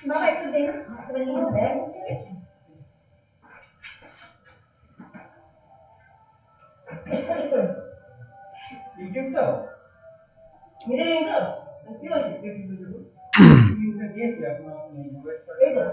বাবা একটু দেখুন হাসপাতালে নিয়ে ব্যাগ ইউটিউব তো মেরে লিঙ্ক তো কি হয়েছে ইউটিউবে দিয়েছি আপনার এই তো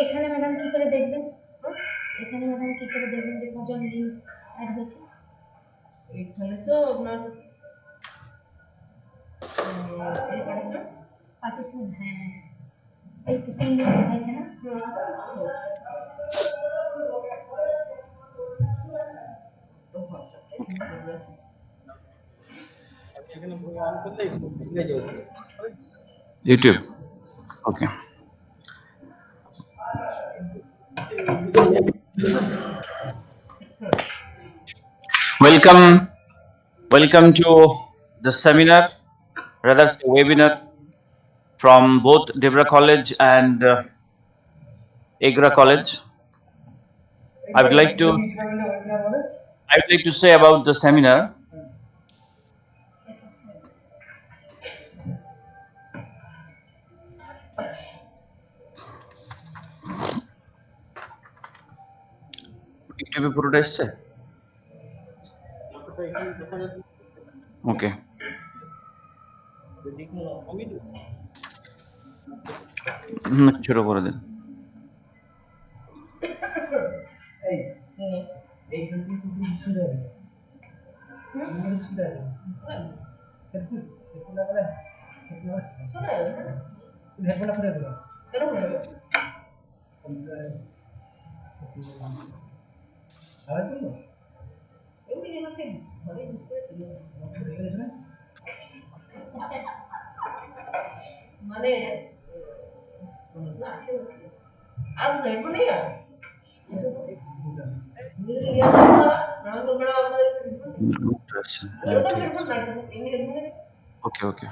এখানে ম্যাডাম কি করে দেখবেন এখানে ম্যাডাম কি করে দেখবেন যে কজন লিঙ্ক অ্যাড হয়েছে এখানে তো আপনার পার্টিসিপেন্ট হ্যাঁ এই তো 3 লিঙ্ক হয়েছে না YouTube. Okay. Welcome to the seminar, rather webinar from both Debra College and Egra College. I would like to say about the seminar. YouTube পুরোটা এসছে ওকে ছোট করে দেন মানে আর দেখো না Okay, okay.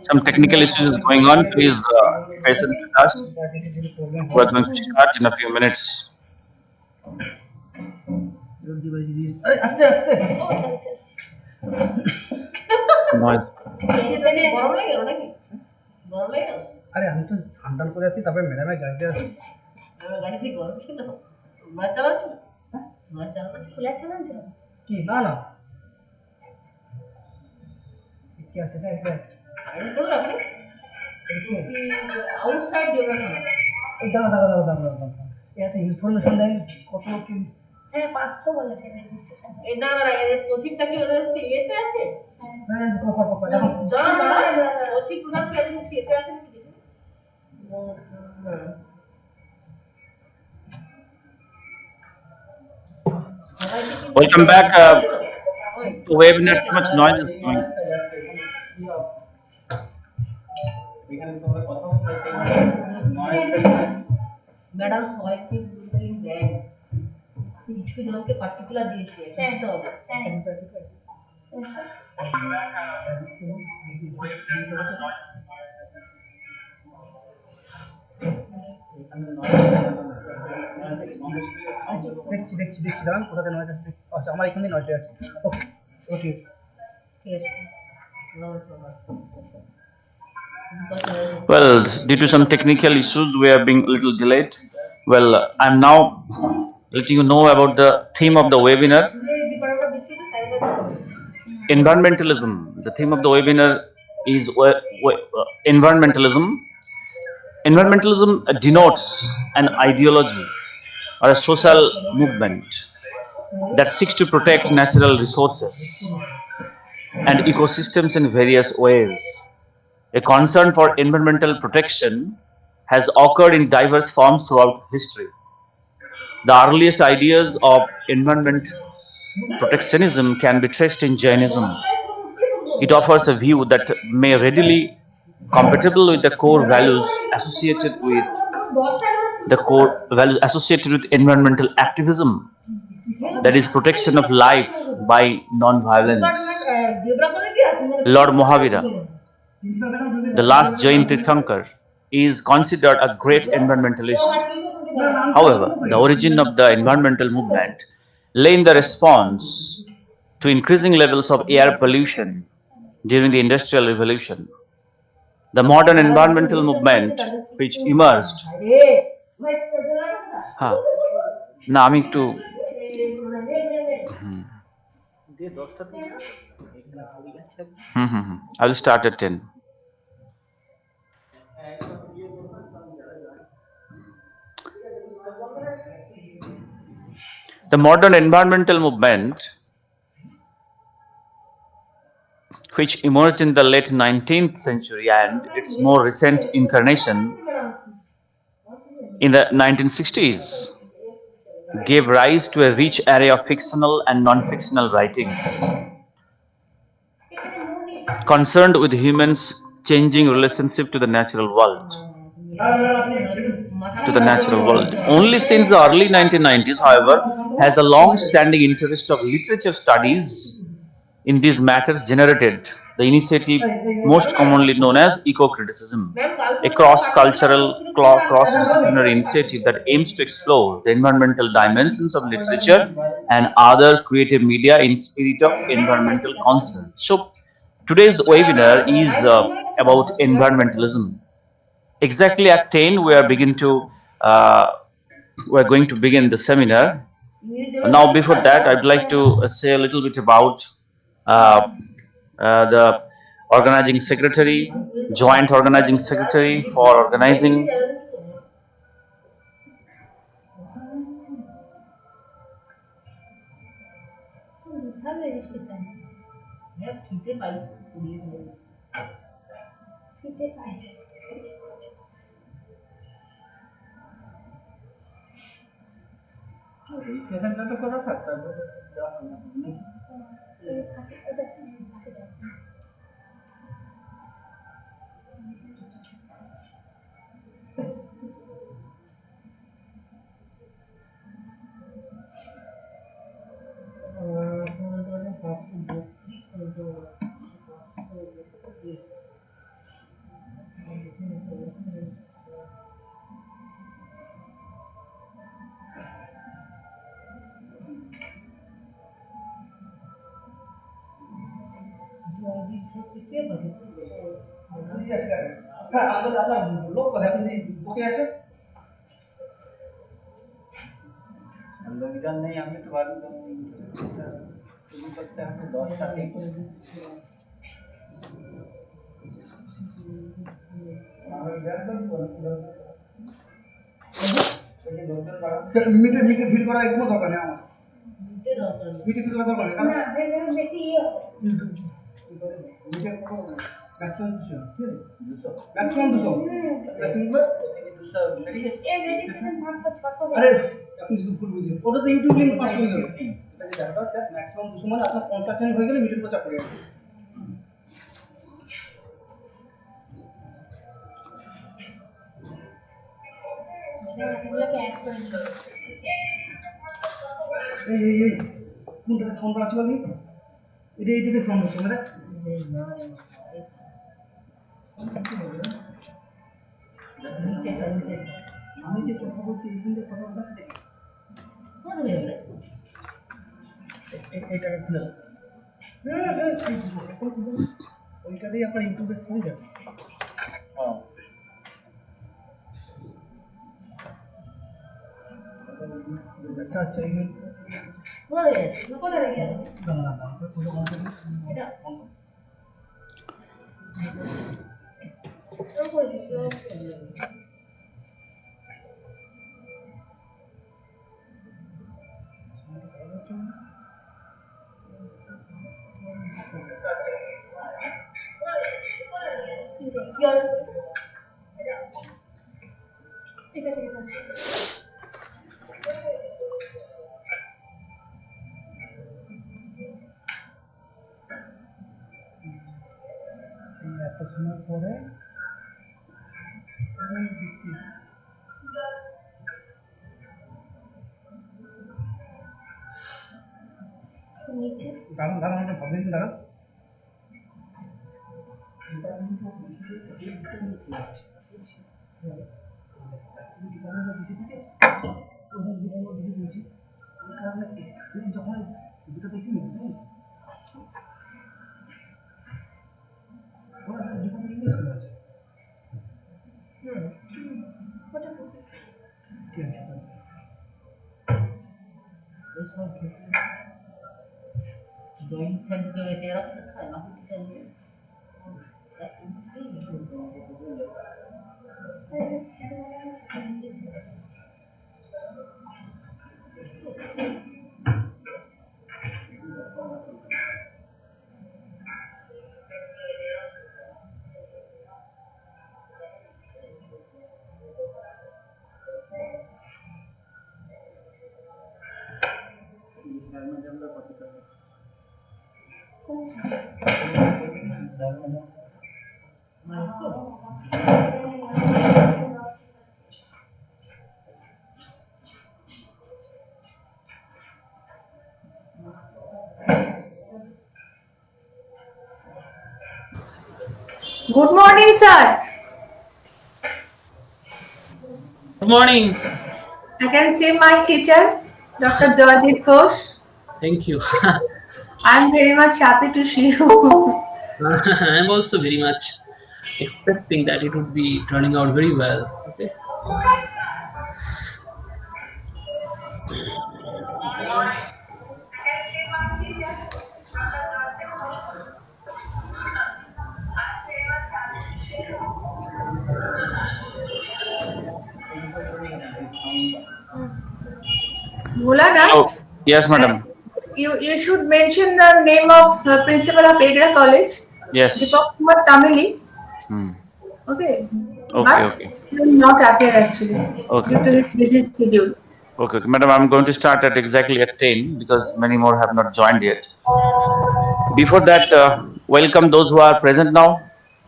Some technical issues is going on. Please patient with us. We are going to start in a few minutes. আরে আমি তো সান্ডাল করে আসছি তারপরে ম্যাডামের গাড়িতে আসছি গাড়ি থেকে গরম ছিল মাছ চালাচ্ছিল মাছ চালাচ্ছিল খোলা চালাচ্ছিল কি না না কি আছে এটা আমি বললাম আপনি আউটসাইড Debra এই দাও এতে ইনফরমেশন দেয় কত কি হ্যাঁ 500 বলেছে রেজিস্ট্রেশন এই না এর প্রতীকটা কি ওদের এতে আছে হ্যাঁ কথা দাঁড়া প্রতীক প্রধান কাজে এতে আছে নাকি দেখুন Welcome back. The webinar, too much noise is going. Madam সবাই কি বুঝলেন দেন কিছু জনকে পার্টিকুলার দিয়েছে হ্যাঁ তো দেখছি দাঁড়ান কোথাতে নয় আচ্ছা আমার এখানে নয়টা আছে ওকে Well, due to some technical issues, we are being a little delayed. Well, I'm now letting you know about the theme of the webinar. environmentalism. The theme of the webinar is environmentalism. Environmentalism denotes an ideology or a social movement that seeks to protect natural resources and ecosystems in various ways. A concern for environmental protection has occurred in diverse forms throughout history. The earliest ideas of environment protectionism can be traced in Jainism. It offers a view that may readily compatible with the core values associated with environmental activism, that is protection of life by non-violence. Lord Mahavidyalaya, the last Jain Tirthankar, is considered a great environmentalist. However, the origin of the environmental movement lay in the response to increasing levels of air pollution during the Industrial Revolution. The modern environmental movement, which emerged, না আমি একটু I will start at 10. The modern environmental movement, which emerged in the late 19th century and its more recent incarnation in the 1960s, gave rise to a rich array of fictional and non-fictional writings concerned with humans' changing relationship to the natural world. Only since the early 1990s, however, has a long-standing interest of literature studies in these matters generated the initiative most commonly known as eco-criticism, a cross-cultural, cross-disciplinary initiative that aims to explore the environmental dimensions of literature and other creative media in spirit of environmental concern. So, today's webinar is about environmentalism. Exactly at 10, we are going to begin the seminar. Now, before that, I'd like to say a little bit about the organizing secretary, joint organizing secretary for organizing. Meter fill করা কোনো দরকার নেই আমার metre fill করা দরকার নেই না বেশি মিটার ম্যাক্সিমাম 200 ম্যাক্সিমাম 200 আরে আপনি শুধু ভুল বুঝলেন ওটা তো ইউটিউব লিংক পাস হয়ে গেল এটা যে ম্যাক্সিমাম 200 মানে আপনার 50% হয়ে গেলে মিটার পচা পড়ে যাবে এই কোনটা ফোন করা আছে বলি এইটাতে ফোন হচ্ছে মানে আমি যে কথা বলছি এইখানে কথা বলতে এটা খুলে ওইটাতেই আপনার ইউটিউবে শুনে যাবে अच्छा अच्छा এত সময় পরে দাঁড়ান দাঁড়ান একটা ভাবতে দিন দাঁড়ান যখন দুটো দেখিনি Good morning, sir. Good morning. I can see my teacher, Dr. Joydeep Ghosh. Thank you. I'm very much happy to see you. I'm also very much expecting that it would be turning out very well. Okay. Mulana, Oh, yes, madam. you should mention the name of principal of Egra College, Yes. Dept Tamili. Hmm. Okay. Okay, But okay. he will not appear actually Okay. due to his busy schedule. Okay, madam, I'm going to start at exactly at 10 because many more have not joined yet. Before that, welcome those who are present now.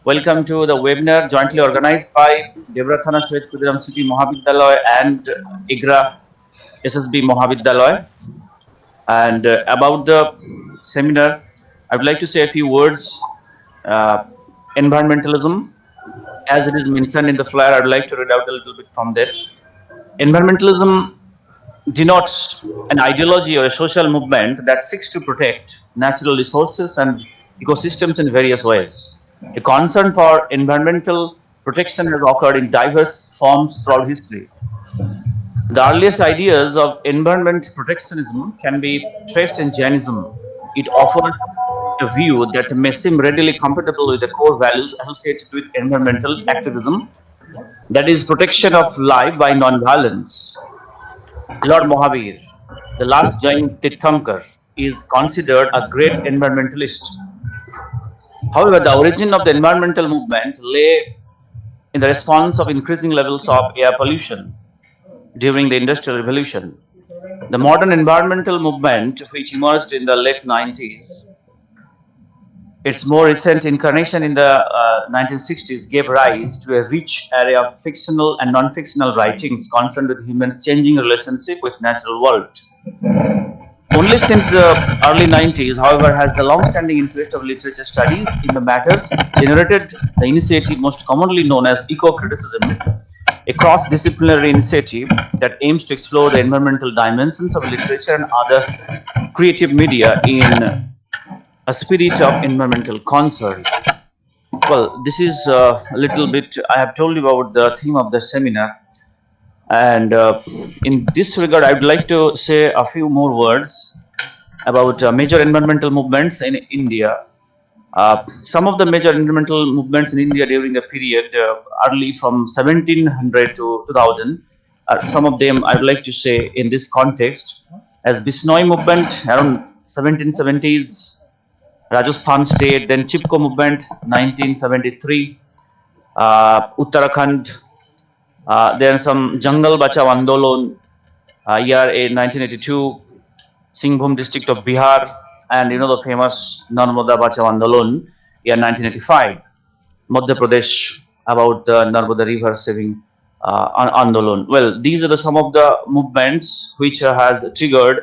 Welcome to the webinar jointly organized by Debra, Thana, City Mahavidyalaya and Egra SSB Mahavidyalaya. And about the seminar, I would like to say a few words. Environmentalism, as it is mentioned in the flyer, I would like to read out a little bit from there. Environmentalism denotes an ideology or a social movement that seeks to protect natural resources and ecosystems in various ways. A concern for environmental protection has occurred in diverse forms throughout history. The earliest ideas of environment protectionism can be traced in Jainism. It offers a view that may seem readily compatible with the core values associated with environmental activism, that is, protection of life by non-violence. Lord Mahavir, the last Jain Tirthankar, is considered a great environmentalist. However, the origin of the environmental movement lay in the response of increasing levels of air pollution during the Industrial Revolution. The modern environmental movement, which emerged in the late 90s, its more recent incarnation in the 1960s, gave rise to a rich array of fictional and non-fictional writings concerned with humans' changing relationship with natural world. Only since the early 90s, however, has the long-standing interest of literature studies in the matters generated the initiative most commonly known as eco-criticism, a cross-disciplinary initiative that aims to explore the environmental dimensions of literature and other creative media in a spirit of environmental concern. Well, this is a little bit, I have told you about the theme of the seminar. And in this regard, I would like to say a few more words. about major environmental movements in India. Some of the major environmental movements in India during the period early from 1700 to 2000. Some of them I would like to say in this context as Bishnoi movement around 1770s, Rajasthan state, then Chipko movement 1973, Uttarakhand, then some Jangal Bachao Andolon year in 1982, Singhbhum district of Bihar, and the famous Narmada Bachao Andolon year 1985, Madhya Pradesh, about the Narmada river saving Andolon. Well, these are some of the movements which has triggered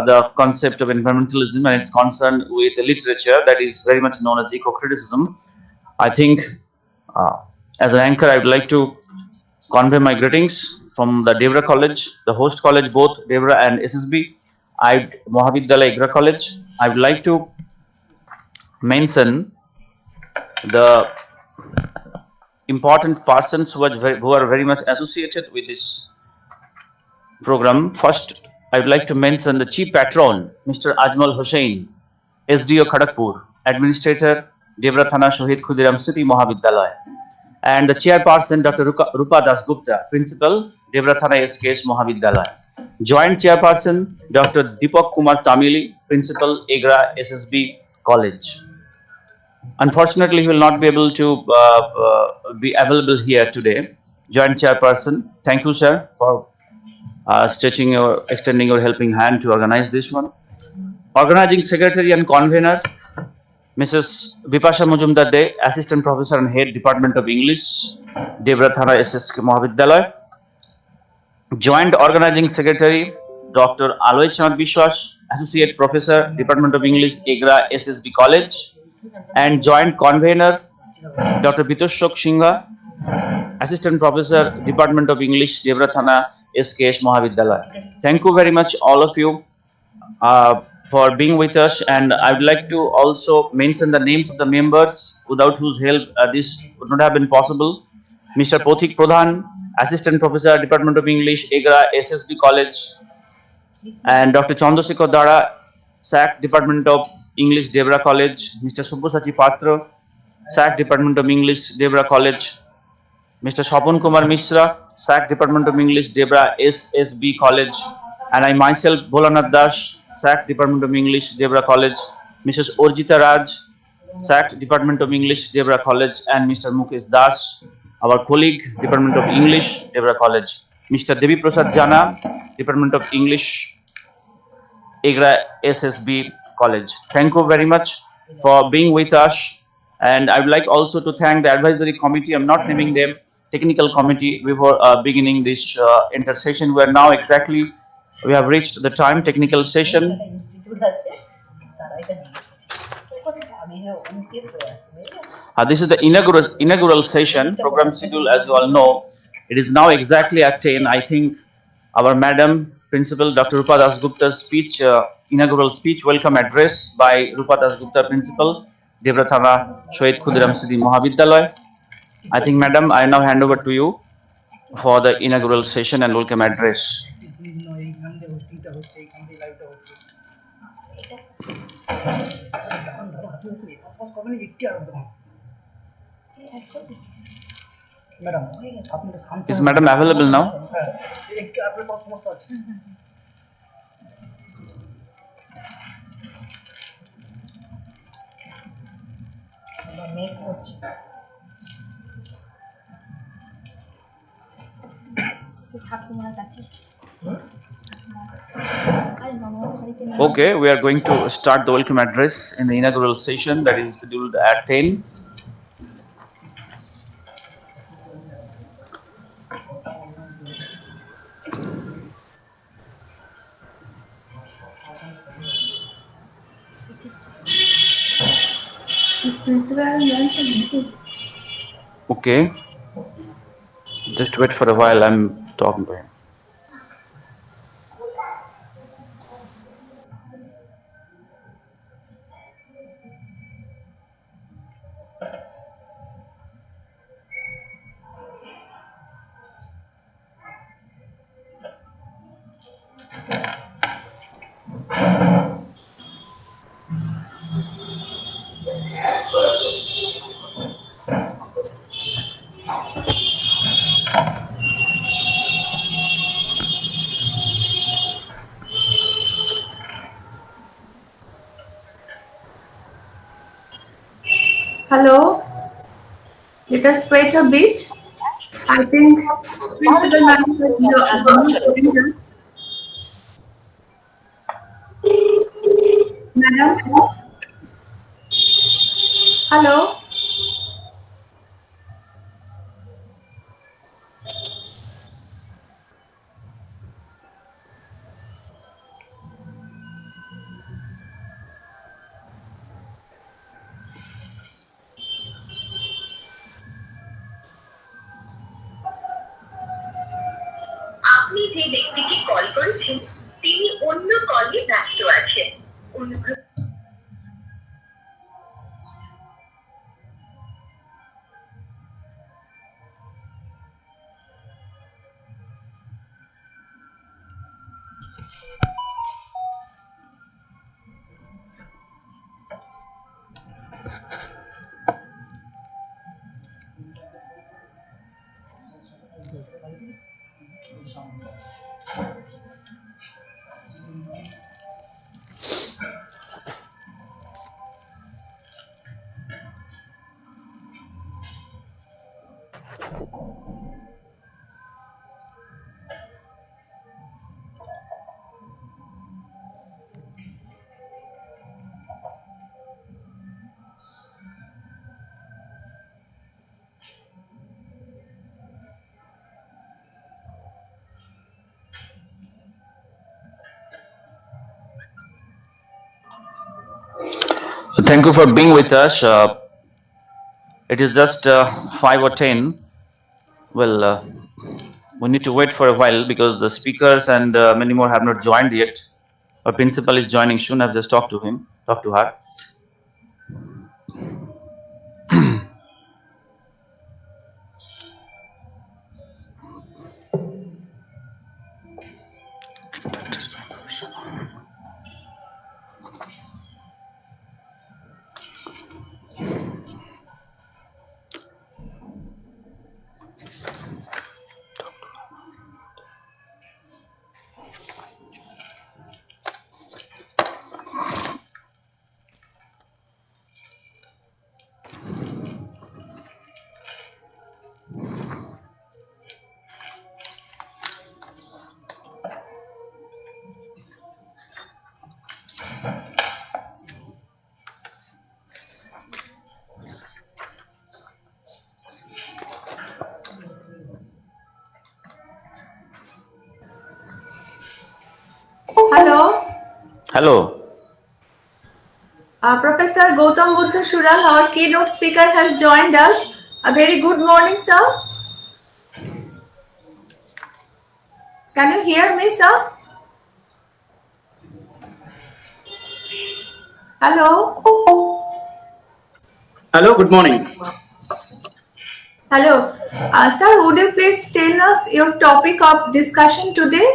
the concept of environmentalism and its concern with literature that is very much known as eco-criticism. I think uh, as an anchor, I would like to convey my greetings from the Debra College, the host college, both Debra and SSB. Mahavidyalaya Egra College. I would like to mention the important persons who are very much associated with this program. First, I would like to mention the chief patron, Mr. Ajmal Hussain, SDO Kharagpur, Administrator, Debra Thana Shohid Khudiram City Mahavidyalaya, and the chairperson, Dr. Rupa Das Gupta, Principal, Debra Thana S.K.S. Mahavidyalaya. Joint chairperson, Dr. Deepak Kumar Tamili, Principal, Egra SSB College. Unfortunately, he will not be able to be available here today. Joint chairperson, thank you, sir, for extending your helping hand to organize this one. Organizing secretary and convener, Mrs. Bipasha Mujumdar De, Assistant Professor and Head Department of English, Debra Thana SS Mahavidyalaya. Joint Organizing Secretary, Dr. Aloy Chand Bishwas, Associate Professor, Department of English, Egra SSB College. And Joint Convener, Dr. Bitoshok Singha, Assistant Professor, Department of English, Debra Thana S.K.S. Mahavidyalaya. Thank you very much, all of you, for being with us. And I would like to also mention the names of the members without whose help this would not have been possible. Mr. Pothik Pradhan, Assistant Professor, Department of English, Egra SSB College, and Dr. Chandrasekhar Dara, SAC Department of English, Debra College, Mr. Subhasachi Patra, SAC Department of English, Debra College, Mr. Shapon Kumar Mishra, SAC Department of English, Debra SSB College, and I myself, Bholanath Das, SAC Department of English, Debra College, Mrs. Orjita Raj, SAC Department of English, Debra College, and Mr. Mukesh Das, our colleague, Department of English, Debra College, Mr. Devi Prasad Jana, Department of English, Egra SSB College. Thank you very much for being with us. And I would like also to thank the advisory committee. I'm not naming them, technical committee, before beginning this intersession. We have reached the time, technical session. This is the inaugural session, program schedule, as you all know. It is now exactly at 10. I think our Madam Principal, Dr. Rupa Das Gupta's speech, inaugural speech, welcome address by Rupa Das Gupta Principal, Debra Thana Shohid Khudiram City Mahavidyalaya. I think, Madam, I now hand over to you for the inaugural session and welcome address. Is Madam available now? Okay, we are going to start the welcome address in the inaugural session that is scheduled at 10. Okay, just wait for a while. I'm talking to him. Hello. Let us wait a bit. I think Principal Madam has joined us. Madam. Hello. আপনি যে ব্যক্তিকে call করেছেন তিনি অন্য কলে ব্যস্ত আছেন অনুগ্রহ Thank you for being with us. It is just 5 or 10. Well, we need to wait for a while because the speakers and many more have not joined yet. Our principal is joining soon. I've just talked to her. Hello. Hello. Professor Gautam Buddha Shural, our keynote speaker, has joined us. A very good morning, sir. Can you hear me, sir? Hello. Hello, good morning. Hello. Sir, would you please tell us your topic of discussion today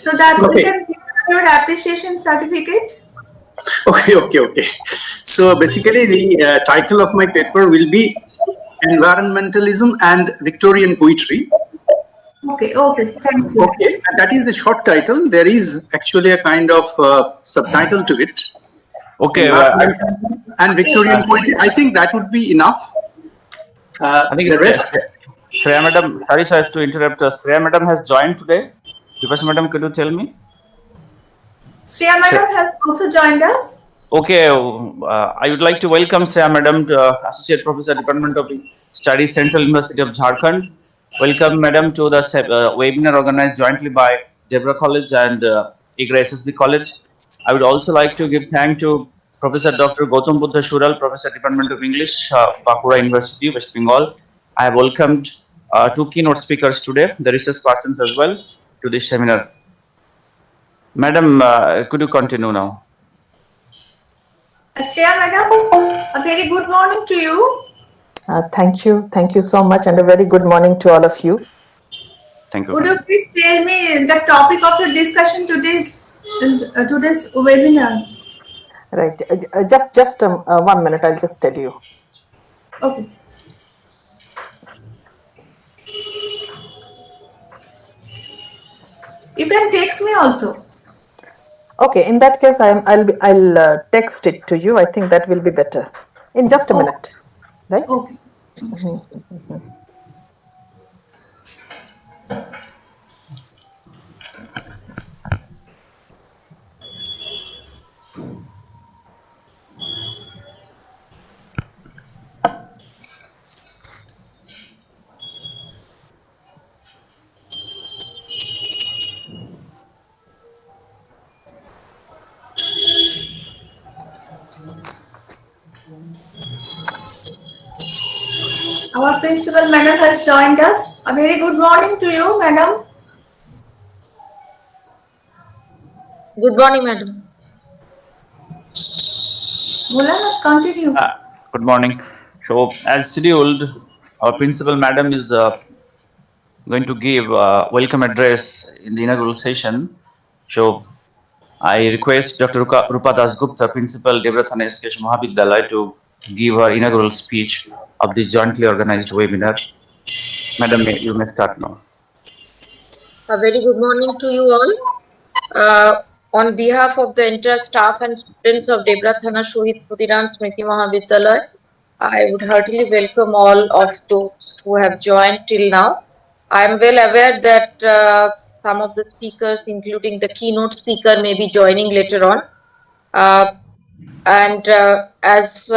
so that we can give your appreciation certificate? Okay. So basically the title of my paper will be Environmentalism and Victorian Poetry. Okay, thank you. Okay, and that is the short title. There is actually a kind of subtitle to it. Okay. And Victorian poetry. I think that would be enough. I think the rest. Shreya Madam, sorry sir to interrupt us. Shreya Madam has joined today. Professor Madam, could you tell me? Shreya Madam has also joined us. Okay, I would like to welcome Shreya Madam, Associate Professor, Department of Studies, Central University of Jharkhand. Welcome, Madam, to the webinar organized jointly by Debra College and Egra SSB College. I would also like to give thanks to Professor Dr. Gautam Buddha Shural, Professor, Department of English, Bankura University, West Bengal. I have welcomed two keynote speakers today, the research persons as well, to this seminar. Madam, could you continue now? Shreya Madam, a very good morning to you. Thank you so much, and a very good morning to all of you. Thank you. Would you please tell me the topic of your discussion today's webinar? Right, just 1 minute. I'll just tell you. Okay. You can text me also. Okay, in that case, I'll text it to you. I think that will be better. In just a minute. right? Okay. Our principal madam has joined us. A very good morning to you, madam. Good morning, madam. Bhola, continue. Good morning. So, as scheduled, our principal madam is going to give a welcome address in the inaugural session. So, I request Dr. Rupa Das Gupta, Principal, Debra Thana S.K.S. Mahavidyalaya, to give her inaugural speech of this jointly organized webinar. Madam, you may start now. A very good morning to you all. On behalf of the entire staff and students of Debra Thana Shohid Khudiram Smriti Mahavidyalaya, I would heartily welcome all of those who have joined till now. I am well aware that some of the speakers, including the keynote speaker, may be joining later on. As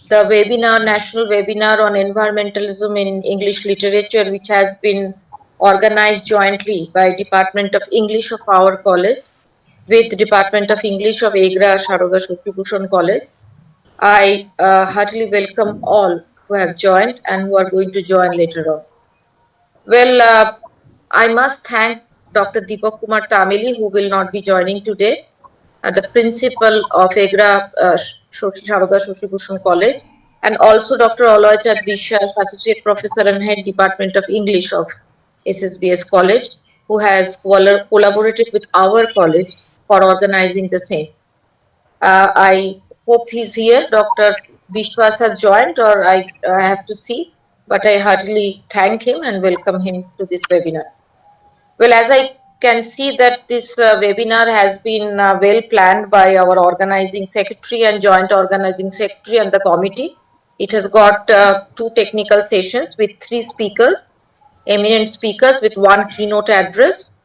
the webinar, national webinar on environmentalism in English literature, which has been organized jointly by Department of English of our college with Department of English of Egra, Sarada, Bhusan College. I heartily welcome all who have joined and who are going to join later on. Well, I must thank Dr. Deepak Kumar Tamili, who will not be joining today, the principal of Egra Sarada Shashi Bhusan College, and also Dr. Aloychad Bishwas, Associate Professor and Head Department of English of SSBS College, who has collaborated with our college for organizing the same. I hope he's here. Dr. Bishwas has joined, or I have to see, but I heartily thank him and welcome him to this webinar. Well, as I can see that this webinar has been well planned by our organizing secretary and joint organizing secretary and the committee. It has got 2 technical sessions with 3 speakers, eminent speakers with 1 keynote address.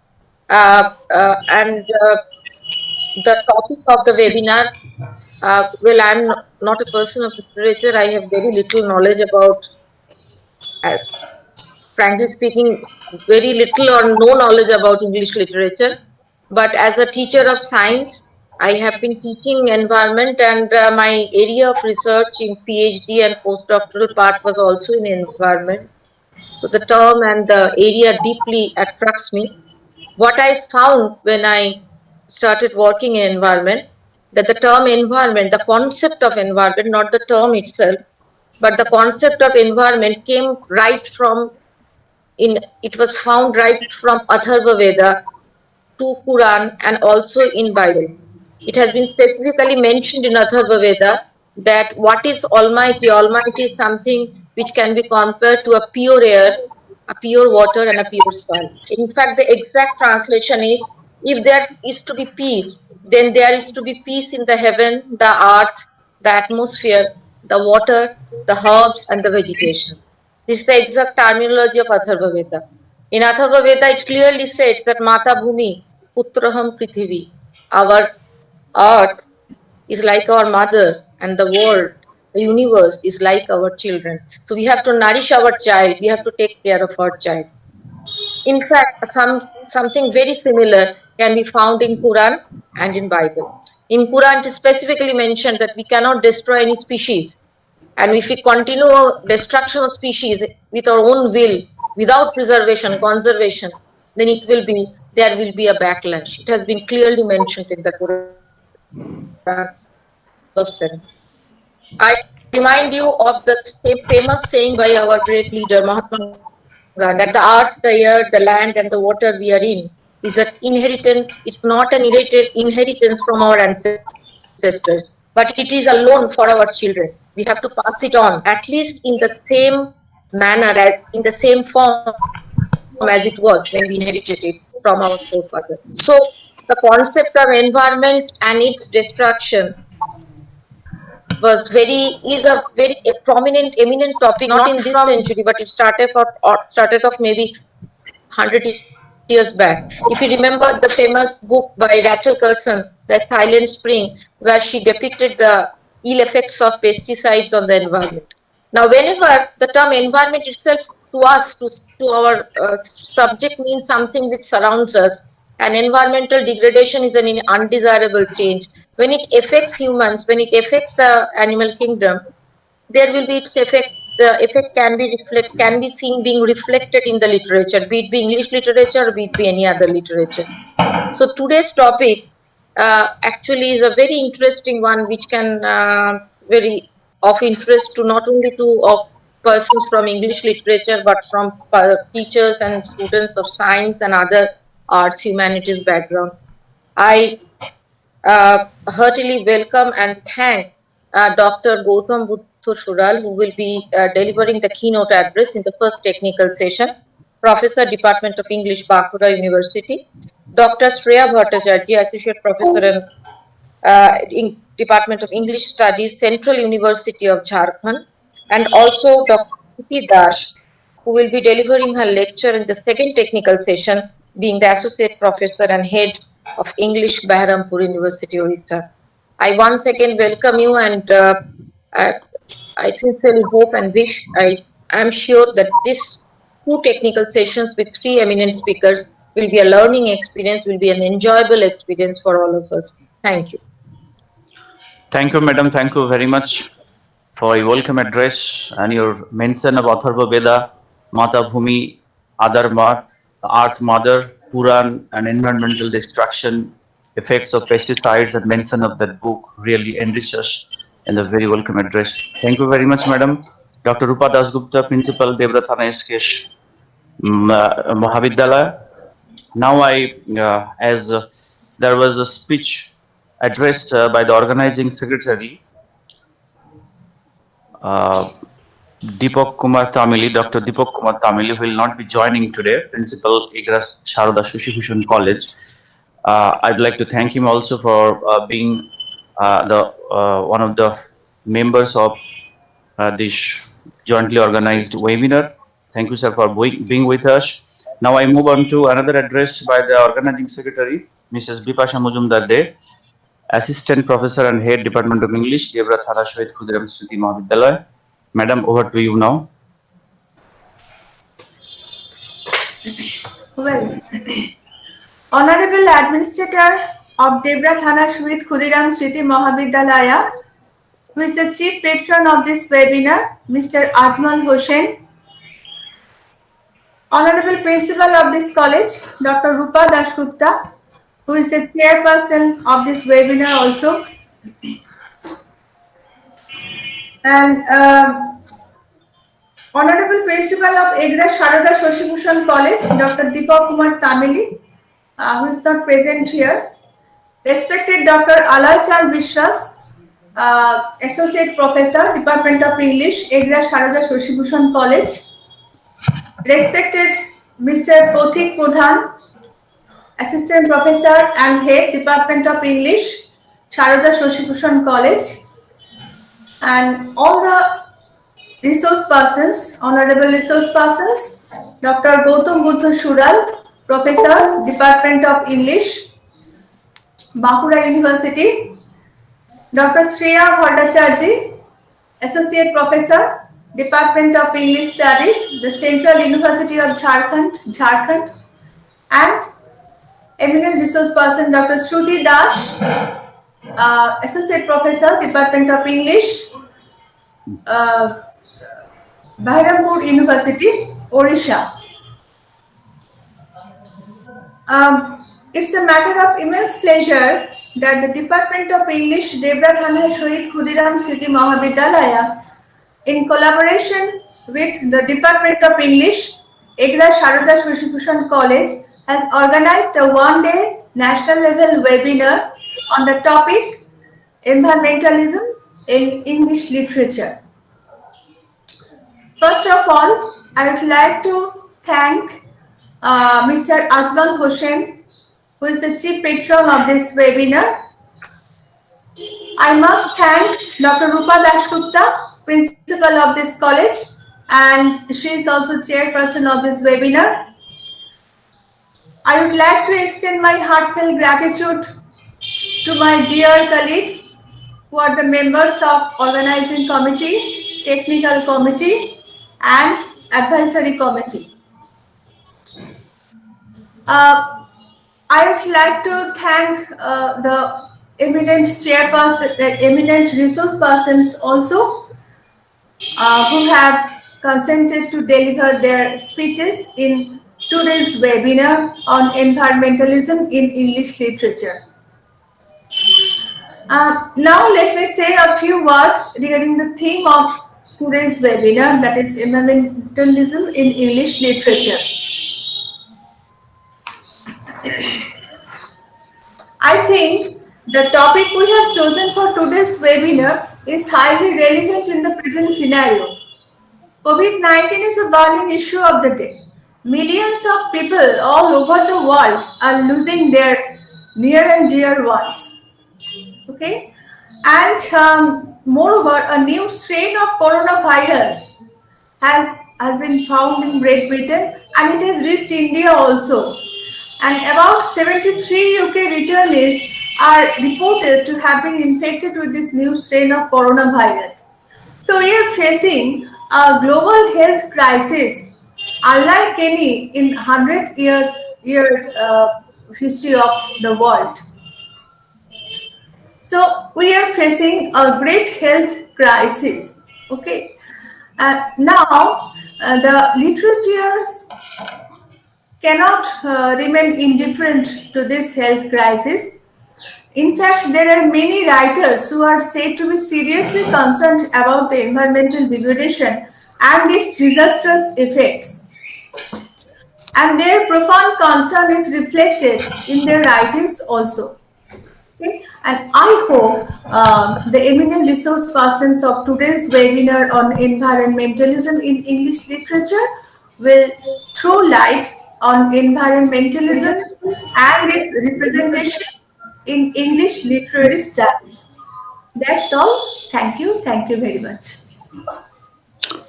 The topic of the webinar, well, I'm not a person of literature. I have very little knowledge about, frankly speaking, very little or no knowledge about English literature. But as a teacher of science, I have been teaching environment, and my area of research in PhD and postdoctoral part was also in environment. So the term and the area deeply attracts me. What I found when I started working in environment, that the term environment, the concept of environment, not the term itself, but the concept of environment came right from, it was found right from Atharva Veda to Quran and also in Bible. It has been specifically mentioned in Atharva Veda that what is Almighty? Almighty is something which can be compared to a pure air, a pure water and a pure soil. In fact, the exact translation is, if there is to be peace, then there is to be peace in the heaven, the earth, the atmosphere, the water, the herbs and the vegetation. This is the exact terminology of Atharva Veda. In Atharva Veda, it clearly states that Mata Bhumi, Putraham Prithivi, our earth is like our mother, and the world, the universe is like our children. So we have to nourish our child, we have to take care of our child. In fact, something very similar can be found in Quran and in Bible. In Quran, it is specifically mentioned that we cannot destroy any species. And if we continue destruction of species with our own will, without preservation, conservation, then there will be a backlash. It has been clearly mentioned in the Quran. I remind you of the famous saying by our great leader, Mahatma Gandhi, that the earth, the air, the land, and the water we are in is an inheritance. It's not an inheritance from our ancestors, but it is a loan for our children. We have to pass it on, at least in the same manner, in the same form as it was when we inherited it from our forefathers. So the concept of environment and its destruction is a very prominent, eminent topic, not in this century, but it started off maybe 100 years back. If you remember the famous book by Rachel Carson, The Silent Spring, where she depicted the ill effects of pesticides on the environment. Now, whenever the term environment itself to us, to our subject means something which surrounds us, and environmental degradation is an undesirable change. When it affects humans, when it affects the animal kingdom, there will be its effect. The effect can be seen being reflected in the literature, be it be English literature or be it be any other literature. So today's topic actually is a very interesting one, which can very of interest to not only to persons from English literature, but from teachers and students of science and other arts, humanities background. I heartily welcome and thank Dr. Gautam Shural, who will be delivering the keynote address in the first technical session. Professor, Department of English, Bankura University. Dr. Shreya Bhattacharya, Associate Professor in Department of English Studies, Central University of Jharkhand. And also Dr. Shruti Das, who will be delivering her lecture in the second technical session, being the Associate Professor and Head of English, Baharampur University, Odisha. I once again welcome you, and I sincerely hope and wish, I am sure that this two technical sessions with three eminent speakers will be a learning experience, will be an enjoyable experience for all of us. Thank you. Thank you, madam. Thank you very much for your welcome address and your mention of Atharva Veda, Mata Bhumi, Adar Earth Mother, Puran, and environmental destruction, effects of pesticides, and mention of that book really enrich us in the very welcome address. Thank you very much, madam. Dr. Rupa Dasgupta, Principal, Debra, Thana, S.K.S. Mahavidyalaya. Now as there was a speech addressed by the organizing secretary, Deepak Kumar Tamili, Dr. Deepak Kumar Tamili, who will not be joining today, Principal, Egra, Sarada, Bhusan College. I'd like to thank him also for being one of the members of this jointly organized webinar. Thank you, sir, for being with us. Now I move on to another address by the organizing secretary, Mrs. Bipasha Mujumdar De, Assistant Professor and Head, Department of English, Debra, Thana, Shohid Khudiram Smriti Mahavidyalaya. Madam, over to you now. Well, Honorable Administrator of Debra Thana Shohid Khudiram Smriti Mahavidyalaya, who is the Chief Patron of this webinar, Mr. Ajmal Hossain. Honorable Principal of this college, Dr. Rupa Dasgupta, who is the Chairperson of this webinar also. And Honorable Principal of Egra Sarada Bhusan College, Dr. Deepak Kumar Tamili, who is not present here. Respected Dr. Alay Chand Vishwas, Associate Professor, Department of English, Egra Sarada Bhusan College. Respected Mr. Pothik Pradhan, Assistant Professor and Head, Department of English, Sarada Bhusan College. And all the resource persons, honorable resource persons, Dr. Gautam Shural, Professor, Department of English, Bankura University, Dr. Shreya Bhattacharya, Associate Professor, Department of English Studies, the Central University of Jharkhand, and eminent resource person, Dr. Shruti Das, Associate Professor, Department of English, Baharampur University, Odisha. It's a matter of immense pleasure that the Department of English, Debra Thana Shohid Khudiram Smriti Mahavidyalaya, in collaboration with the Department of English, Egra Sarada Bhusan College, has organized a one-day national level webinar on the topic Environmentalism in English Literature. First of all, I would like to thank Mr. Ajmal Hossain, who is the Chief Patron of this webinar. I must thank Dr. Rupa Dashgupta, principal of this college, and she is also chairperson of this webinar. I would like to extend my heartfelt gratitude to my dear colleagues who are the members of organizing committee, technical committee, and advisory committee. I would like to thank the eminent chairperson, eminent resource persons also who have consented to deliver their speeches in today's webinar on environmentalism in English literature. Now let me say a few words regarding the theme of today's webinar, that is environmentalism in English literature. I think the topic we have chosen for today's webinar is highly relevant in the present scenario. COVID-19 is a burning issue of the day. Millions of people all over the world are losing their near and dear ones. Okay, and moreover, a new strain of coronavirus has been found in Great Britain, and it has reached India also. And about 73 UK returnees are reported to have been infected with this new strain of coronavirus. So we are facing a global health crisis unlike any in 100-year history of the world. So we are facing a great health crisis. Okay. Now the literatures cannot remain indifferent to this health crisis. In fact, there are many writers who are said to be seriously concerned about the environmental degradation and its disastrous effects. And their profound concern is reflected in their writings also. Okay? And I hope the eminent resource persons of today's webinar on environmentalism in English literature will throw light on environmentalism and its representation in English literary studies. That's all. Thank you. Thank you very much.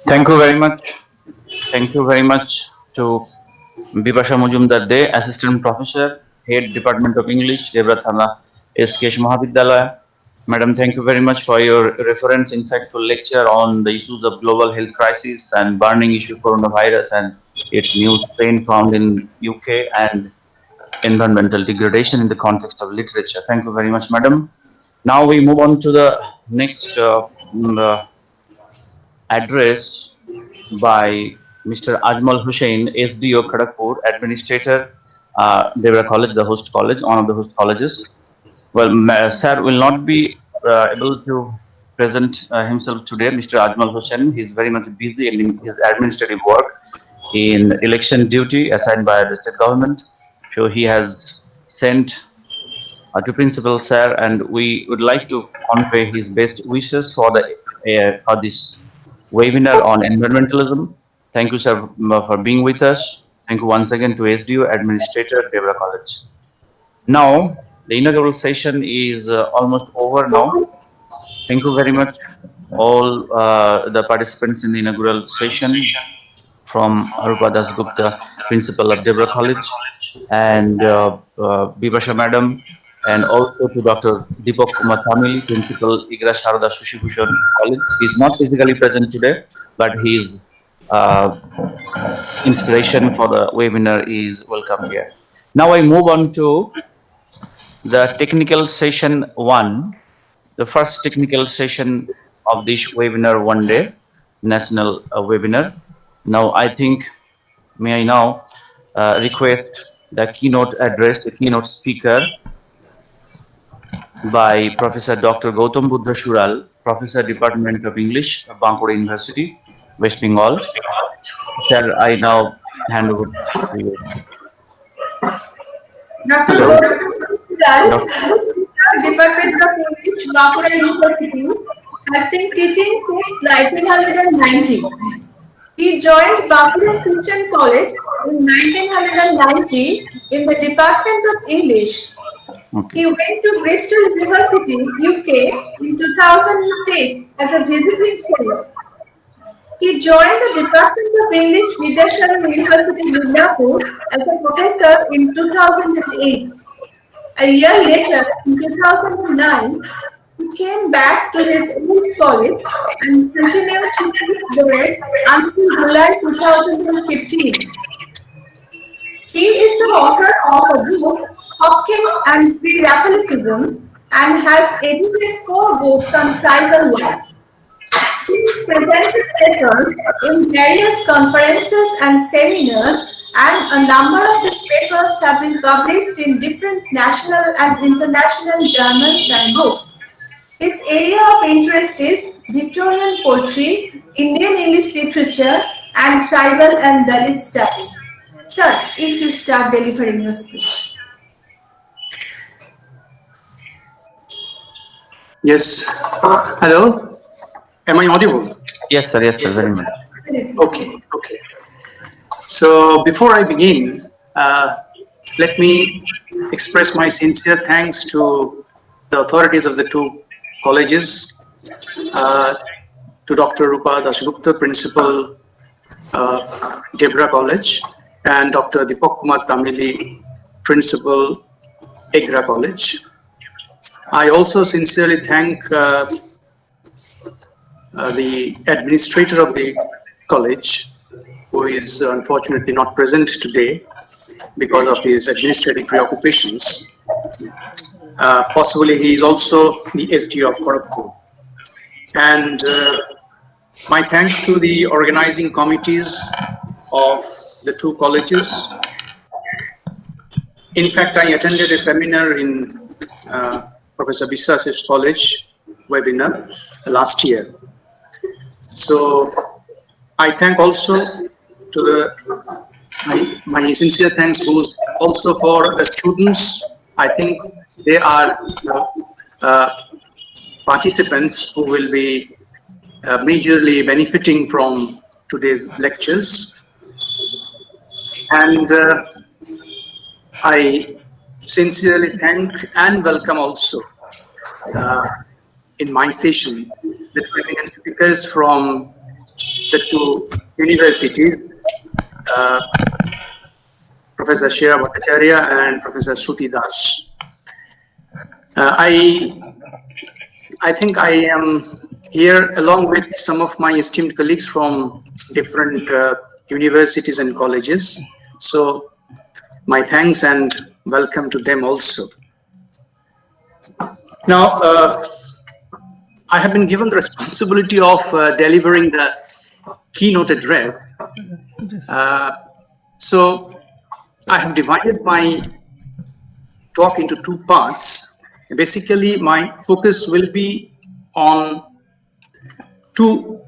Thank you very much. Thank you very much to Bipasha Mujumdar De, Assistant Professor, Head Department of English, Debra Thana, S.K.S. Mahavidyalaya. Madam, thank you very much for your reference, insightful lecture on the issues of global health crisis and burning issue coronavirus and its new strain found in UK and environmental degradation in the context of literature. Thank you very much, Madam. Now we move on to the next address by Mr. Ajmal Hussain, SDO Kharagpur, Administrator, Debra College, the host college, one of the host colleges. Well, sir will not be able to present himself today. Mr. Ajmal Hussain, he is very much busy in his administrative work in election duty assigned by the state government. So he has sent to Principal Sir, and we would like to convey his best wishes for the for this webinar on environmentalism. Thank you, sir, for being with us. Thank you once again to SDO Administrator, Debra College. Now, the inaugural session is almost over now. Thank you very much, all the participants in the inaugural session, from Rupa Dasgupta, Principal of Debra College, and Bipasha Madam, and also to Dr. Dept Tamili, Principal Egra Sarada Bhusan College. He is not physically present today, but his inspiration for the webinar is welcome here. Now I move on to the technical session 1, the first technical session of this webinar, one day national webinar. Now I think, may I now request the keynote address, the keynote speaker by Professor Dr. Gautam Buddha Shural, Professor, Department of English, Bankura University, West Bengal. Sir, I now hand over to you. Dr. Gautam Shural, Department of English, Bankura University, has been teaching since 1990. He joined Bankura Christian College in 1990 in the Department of English. He went to Bristol University, UK in 2006 as a visiting fellow. He joined the Department of English Vidyasagar University, Midnapur as a professor in 2008. A year later, in 2009, he came back to his old college and continued to teach there until July 2015. He is the author of a book, Hopkins and Pre-Rapalism, and has edited 4 books on tribal life. He presented papers in various conferences and seminars, and a number of his papers have been published in different national and international journals and books. His area of interest is Victorian poetry, Indian English literature, and tribal and Dalit studies. Sir, if you start delivering your speech. Yes. Hello. Am I audible? Yes, sir. Yes, sir. Very much. Okay. Okay. So before I begin, let me express my sincere thanks to the authorities of the 2 colleges, to Dr. Rupa Dasgupta, Principal, Debra College, and Dr. Deepak Kumar Tamili, Principal, Egra College. I also sincerely thank the administrator of the college, who is unfortunately not present today because of his administrative preoccupations. Possibly he is also the SDO of Kharagpur. And my thanks to the organizing committees of the 2 colleges. In fact, I attended a seminar in Professor Biswas's college webinar last year. So I thank also to the my sincere thanks goes also for the students. I think they are participants who will be majorly benefiting from today's lectures. And I sincerely thank and welcome also in my session the eminent speakers from the 2 universities, Professor Shira Bhattacharya and Professor Shruti Das. I think I am here along with some of my esteemed colleagues from different universities and colleges. So my thanks and welcome to them also. Now, I have been given the responsibility of delivering the keynote address. So I have divided my talk into 2 parts. Basically, my focus will be on 2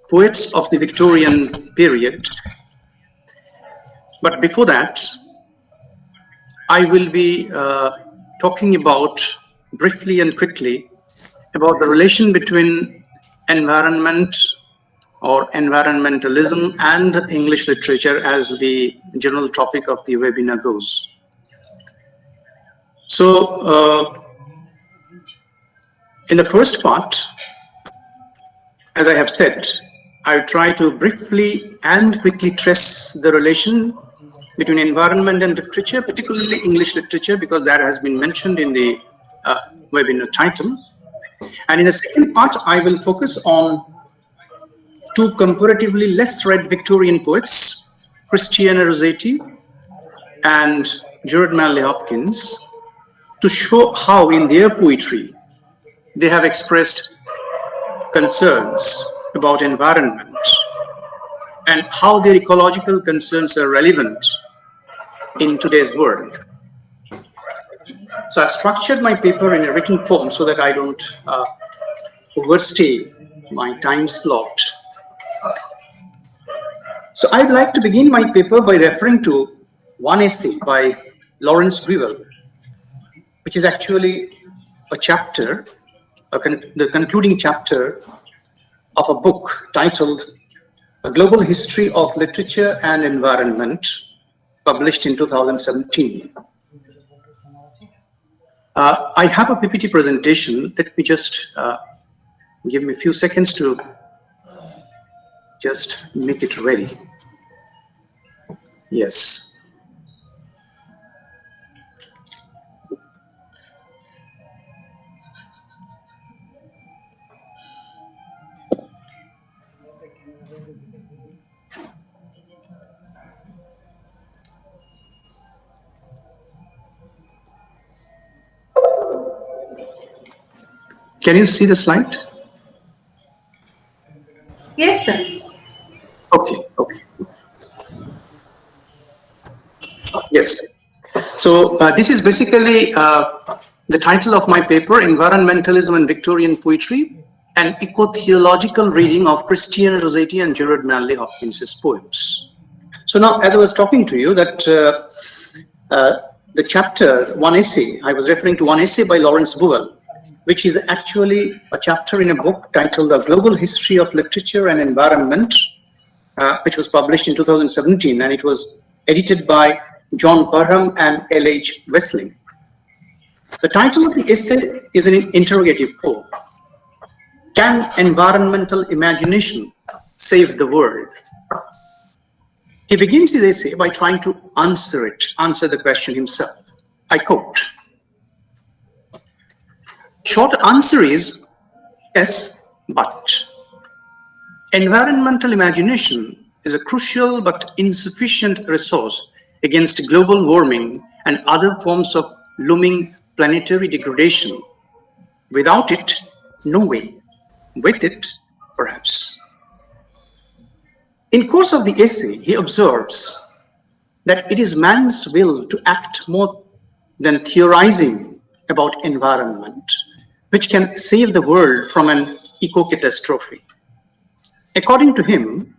poets of the Victorian period. But before that, I will be talking about briefly and quickly about the relation between environment or environmentalism and English literature as the general topic of the webinar goes. So in the first part, as I have said, I will try to briefly and quickly trace the relation between environment and literature, particularly English literature, because that has been mentioned in the webinar title. And in the second part, I will focus on 2 comparatively less read Victorian poets, Christiana Rossetti and Gerard Manley Hopkins, to show how in their poetry they have expressed concerns about environment and how their ecological concerns are relevant in today's world. So I've structured my paper in a written form so that I don't overstay my time slot. So I'd like to begin my paper by referring to one essay by Lawrence Grewal, which is actually a chapter, the concluding chapter of a book titled A Global History of Literature and Environment, published in 2017. I have a PPT presentation. Let me just give me a few seconds to just make it ready. Yes. Can you see the slide? Yes, sir. Okay, okay. Yes. So this is basically the title of my paper, Environmentalism and Victorian Poetry, an eco-theological reading of Christian Rossetti and Gerard Manley Hopkins's poems. So now, as I was talking to you, that the chapter, one essay, I was referring to one essay by Lawrence Buell, which is actually a chapter in a book titled A Global History of Literature and Environment, which was published in 2017, and it was edited by John Parham and L.H. Wessling. The title of the essay is an interrogative form. Can environmental imagination save the world? He begins his essay by trying to answer the question himself. I quote, short answer is yes, but. Environmental imagination is a crucial but insufficient resource against global warming and other forms of looming planetary degradation. Without it, no way. With it, perhaps. In course of the essay, he observes that it is man's will to act more than theorizing about environment, which can save the world from an eco-catastrophe. According to him,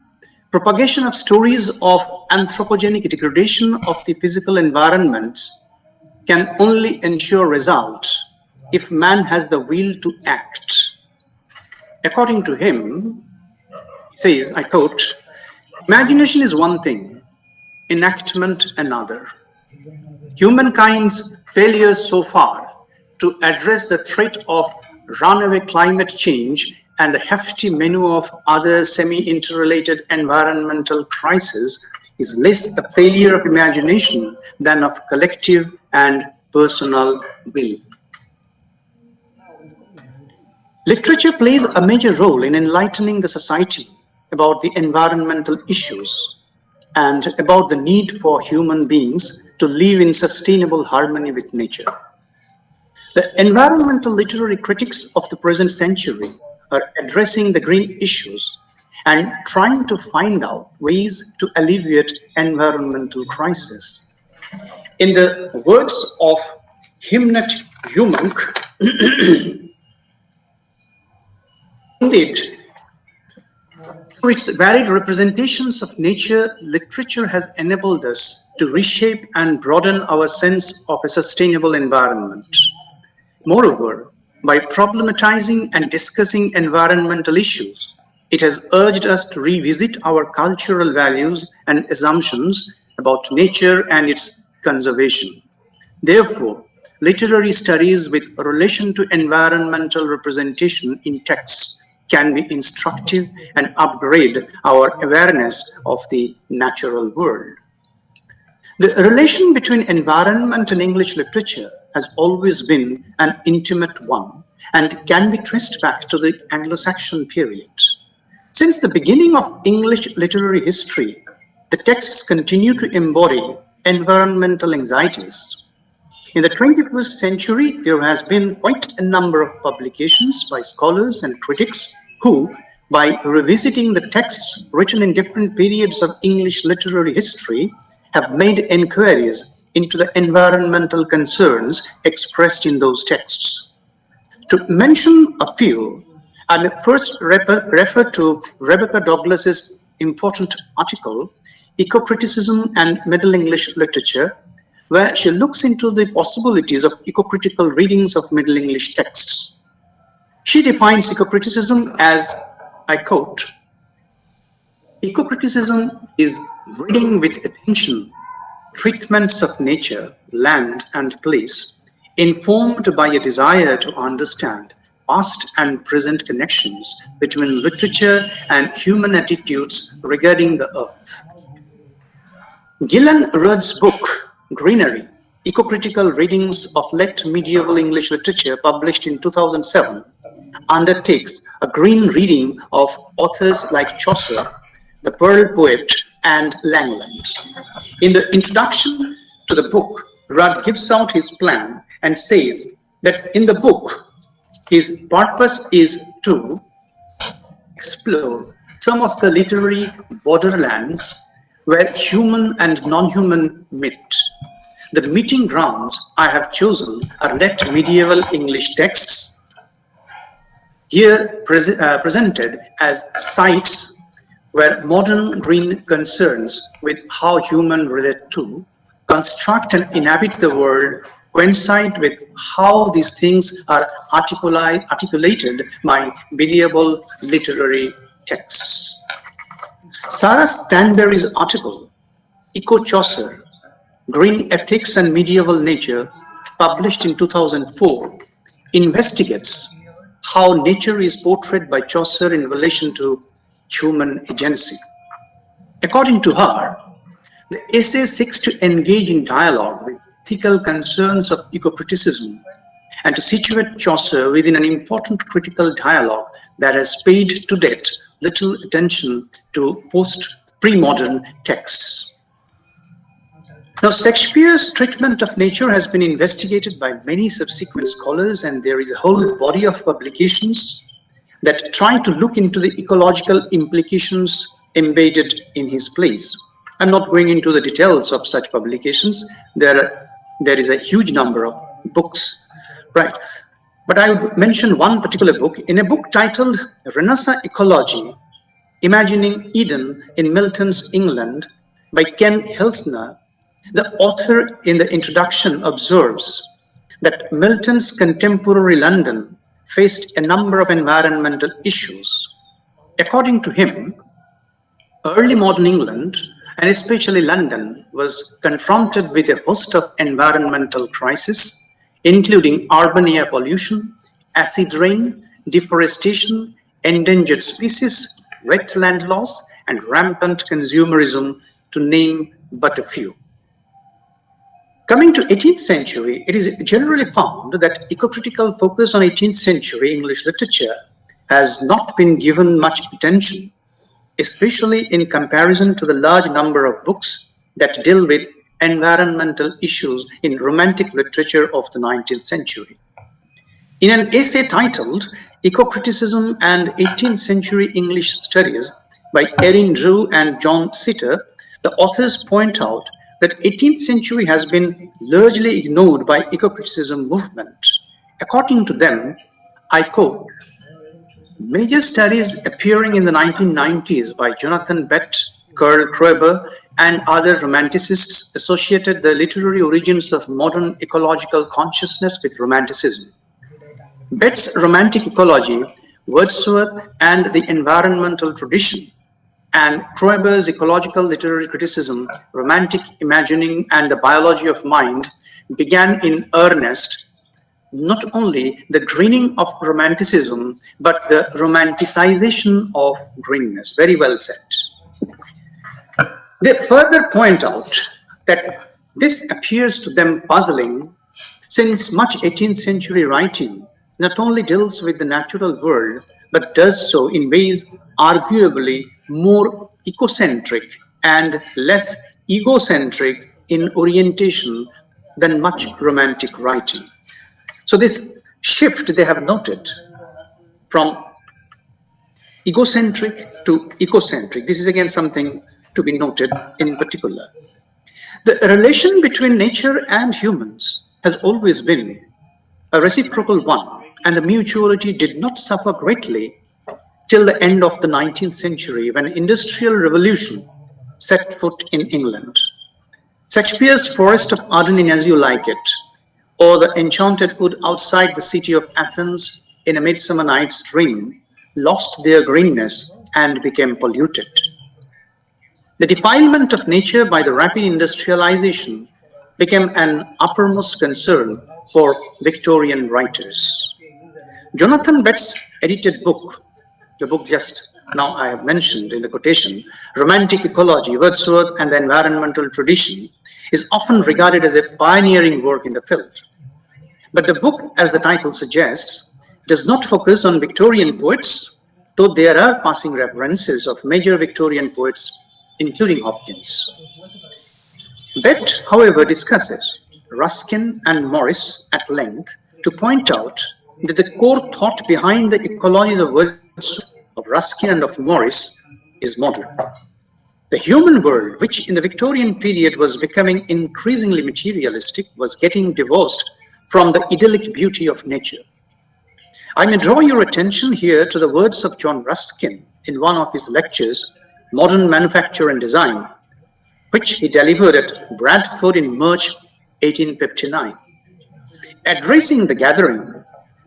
propagation of stories of anthropogenic degradation of the physical environment can only ensure results if man has the will to act. According to him, he says, I quote, imagination is one thing, enactment another. Humankind's failures so far to address the threat of runaway climate change and the hefty menu of other semi-interrelated environmental crises is less a failure of imagination than of collective and personal will. Literature plays a major role in enlightening the society about the environmental issues and about the need for human beings to live in sustainable harmony with nature. The environmental literary critics of the present century are addressing the green issues and trying to find out ways to alleviate environmental crisis. In the words of Himnet Humank, indeed, through its varied representations of nature, literature has enabled us to reshape and broaden our sense of a sustainable environment. Moreover, by problematizing and discussing environmental issues, it has urged us to revisit our cultural values and assumptions about nature and its conservation. Therefore, literary studies with relation to environmental representation in texts can be instructive and upgrade our awareness of the natural world. The relation between environment and English literature has always been an intimate one and can be traced back to the Anglo-Saxon period. Since the beginning of English literary history, the texts continue to embody environmental anxieties. In the 21st century, there has been quite a number of publications by scholars and critics who, by revisiting the texts written in different periods of English literary history, have made inquiries into the environmental concerns expressed in those texts. To mention a few, I will first refer to Rebecca Douglas's important article, Eco-Criticism and Middle English Literature, where she looks into the possibilities of eco-critical readings of Middle English texts. She defines eco-criticism as, I quote, eco-criticism is reading with attention treatments of nature, land, and place informed by a desire to understand past and present connections between literature and human attitudes regarding the earth. Gillan Rudd's book, Greenery, Eco-Critical Readings of Late Medieval English Literature, published in 2007, undertakes a green reading of authors like Chaucer, the Pearl Poet, and Langland. In the introduction to the book, Rudd gives out his plan and says that in the book, his purpose is to explore some of the literary borderlands where human and non-human meet. The meeting grounds I have chosen are late medieval English texts, here presented as sites where modern green concerns with how humans relate to, construct and inhabit the world coincide with how these things are articulated by medieval literary texts. Sarah Stanberry's article, Eco Chaucer, Green Ethics and Medieval Nature, published in 2004, investigates how nature is portrayed by Chaucer in relation to human agency. According to her, the essay seeks to engage in dialogue with ethical concerns of eco-criticism and to situate Chaucer within an important critical dialogue that has paid to date little attention to pre-modern texts. Now, Shakespeare's treatment of nature has been investigated by many subsequent scholars, and there is a whole body of publications that try to look into the ecological implications embedded in his plays. I'm not going into the details of such publications. There is a huge number of books, right? But I would mention one particular book. In a book titled Renaissance Ecology, Imagining Eden in Milton's England by Ken Helsner, the author in the introduction observes that Milton's contemporary London faced a number of environmental issues. According to him, early modern England, and especially London, was confronted with a host of environmental crises, including urban air pollution, acid rain, deforestation, endangered species, wetland loss, and rampant consumerism, to name but a few. Coming to 18th century, it is generally found that eco-critical focus on 18th century English literature has not been given much attention, especially in comparison to the large number of books that deal with environmental issues in Romantic literature of the 19th century. In an essay titled Eco-Criticism and 18th Century English Studies by Erin Drew and John Sitter, the authors point out that 18th century has been largely ignored by eco-criticism movement. According to them, I quote, major studies appearing in the 1990s by Jonathan Bett, Karl Kroeber, and other romanticists associated the literary origins of modern ecological consciousness with Romanticism. Bett's romantic ecology, Wordsworth and the environmental tradition, and Kroeber's ecological literary criticism, romantic imagining and the biology of mind, began in earnest not only the greening of romanticism, but the romanticization of greenness. Very well said. They further point out that this appears to them puzzling, since much 18th century writing not only deals with the natural world, but does so in ways arguably more ecocentric and less egocentric in orientation than much romantic writing. So this shift they have noted from egocentric to ecocentric. This is again something to be noted in particular. The relation between nature and humans has always been a reciprocal one, and the mutuality did not suffer greatly till the end of the 19th century, when industrial revolution set foot in England. Shakespeare's Forest of Arden As You Like It, or the enchanted wood outside the city of Athens in A Midsummer Night's Dream, lost their greenness and became polluted. The defilement of nature by the rapid industrialization became an uppermost concern for Victorian writers. Jonathan Bett's edited book, the book just now I have mentioned in the quotation, Romantic Ecology, Wordsworth and the Environmental Tradition, is often regarded as a pioneering work in the field. But the book, as the title suggests, does not focus on Victorian poets, though there are passing references of major Victorian poets, including Hopkins. Bett, however, discusses Ruskin and Morris at length to point out that the core thought behind the ecologies of Wordsworth, of Ruskin and of Morris is modern. The human world, which in the Victorian period was becoming increasingly materialistic, was getting divorced from the idyllic beauty of nature. I may draw your attention here to the words of John Ruskin in one of his lectures, Modern Manufacture and Design, which he delivered at Bradford in March 1859. Addressing the gathering,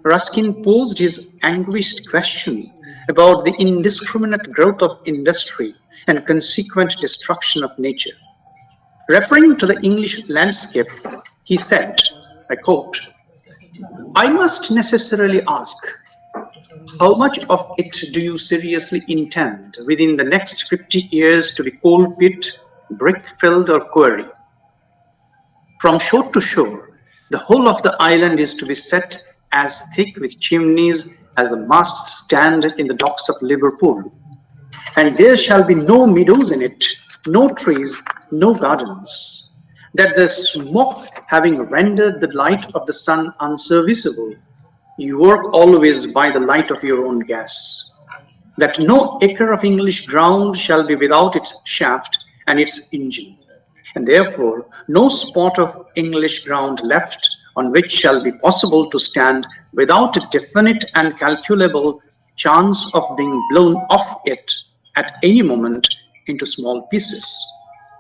Ruskin posed his anguished question about the indiscriminate growth of industry and consequent destruction of nature. Referring to the English landscape, he said, I quote, "I must necessarily ask, how much of it do you seriously intend within the next 50 years to be coal pit, brick filled or quarry? From shore to shore, the whole of the island is to be set as thick with chimneys as the masts stand in the docks of Liverpool. And there shall be no meadows in it, no trees, no gardens, that the smoke having rendered the light of the sun unserviceable, you work always by the light of your own gas. That no acre of English ground shall be without its shaft and its engine, and therefore no spot of English ground left on which shall be possible to stand without a definite and calculable chance of being blown off it at any moment into small pieces."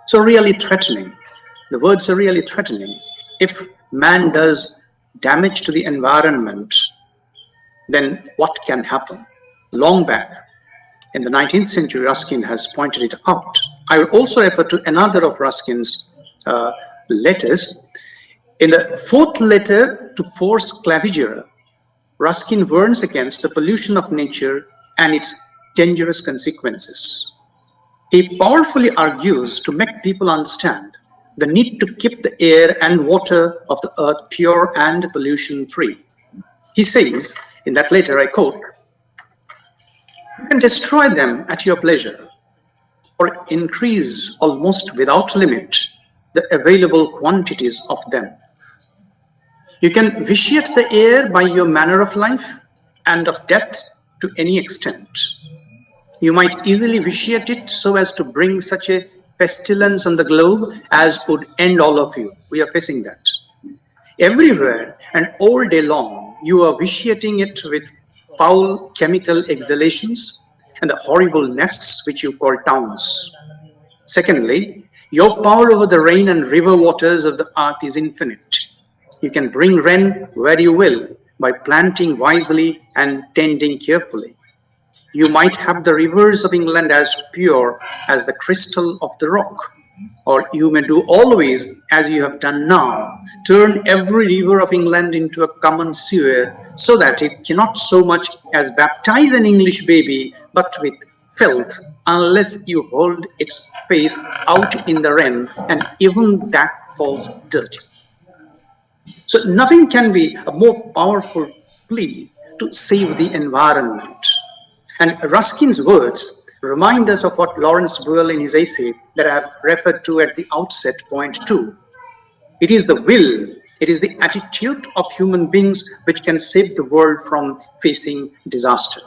So really threatening. The words are really threatening. If man does damage to the environment, then what can happen? Long back in the 19th century, Ruskin has pointed it out. I will also refer to another of Ruskin's letters. In the fourth letter to Force Clavigera, Ruskin warns against the pollution of nature and its dangerous consequences. He powerfully argues to make people understand the need to keep the air and water of the earth pure and pollution-free. He says in that letter, I quote, "You can destroy them at your pleasure, or increase almost without limit the available quantities of them. You can vitiate the air by your manner of life and of death to any extent. You might easily vitiate it so as to bring such a pestilence on the globe as would end all of you." We are facing that. Everywhere and all day long, you are vitiating it with foul chemical exhalations and the horrible nests which you call towns. Secondly, your power over the rain and river waters of the earth is infinite. You can bring rain where you will by planting wisely and tending carefully. You might have the rivers of England as pure as the crystal of the rock, or you may do always as you have done now, turn every river of England into a common sewer, so that it cannot so much as baptize an English baby, but with filth, unless you hold its face out in the rain, and even that falls dirty. So nothing can be a more powerful plea to save the environment. And Ruskin's words remind us of what Lawrence Boyle in his essay that I have referred to at the outset, point 2. It is the will, it is the attitude of human beings which can save the world from facing disaster.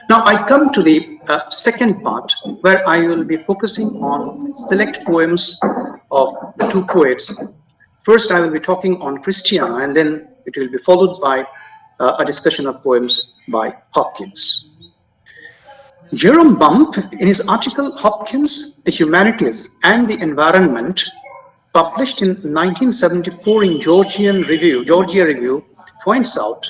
Now I come to the second part, where I will be focusing on select poems of the two poets. First, I will be talking on Christiana, and then it will be followed by a discussion of poems by Hopkins. Jerome Bump, in his article Hopkins, the Humanities and the Environment, published in 1974 in Georgia Review, points out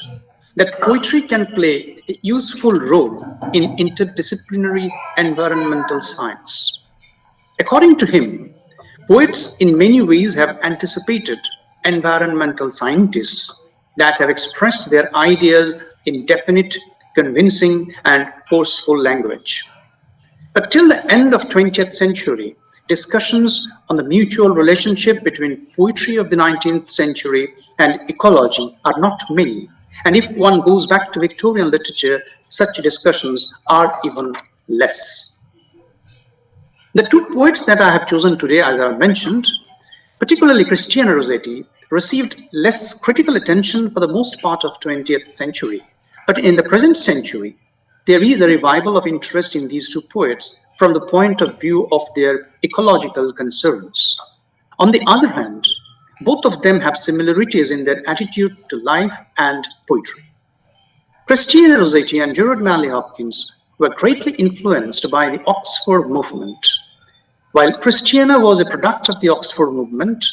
that poetry can play a useful role in interdisciplinary environmental science. According to him, Poets in many ways have anticipated environmental scientists that have expressed their ideas in definite, convincing, and forceful language. But till the end of 20th century, discussions on the mutual relationship between poetry of the 19th century and ecology are not many. And if one goes back to Victorian literature, such discussions are even less. The two poets that I have chosen today, as I mentioned, particularly Christiana Rossetti, received less critical attention for the most part of 20th century. But in the present century, there is a revival of interest in these two poets from the point of view of their ecological concerns. On the other hand, both of them have similarities in their attitude to life and poetry. Christiana Rossetti and Gerard Manley Hopkins were greatly influenced by the Oxford movement. While Christiana was a product of the Oxford movement,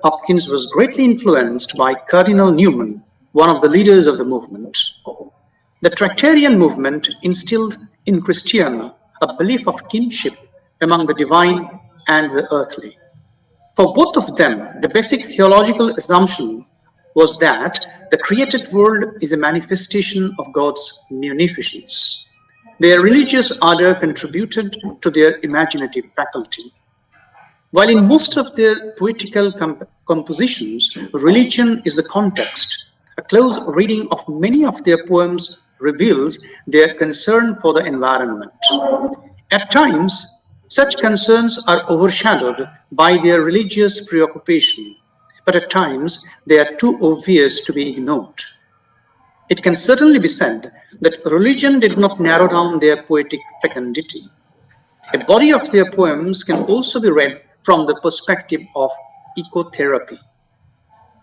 Hopkins was greatly influenced by Cardinal Newman, one of the leaders of the movement. The Tractarian movement instilled in Christiana a belief of kinship among the divine and the earthly. For both of them, the basic theological assumption was that the created world is a manifestation of God's munificence. Their religious ardor contributed to their imaginative faculty. While in most of their poetical compositions, religion is the context, a close reading of many of their poems reveals their concern for the environment. At times, such concerns are overshadowed by their religious preoccupation, but at times they are too obvious to be ignored. It can certainly be said that religion did not narrow down their poetic fecundity. A body of their poems can also be read from the perspective of ecotherapy.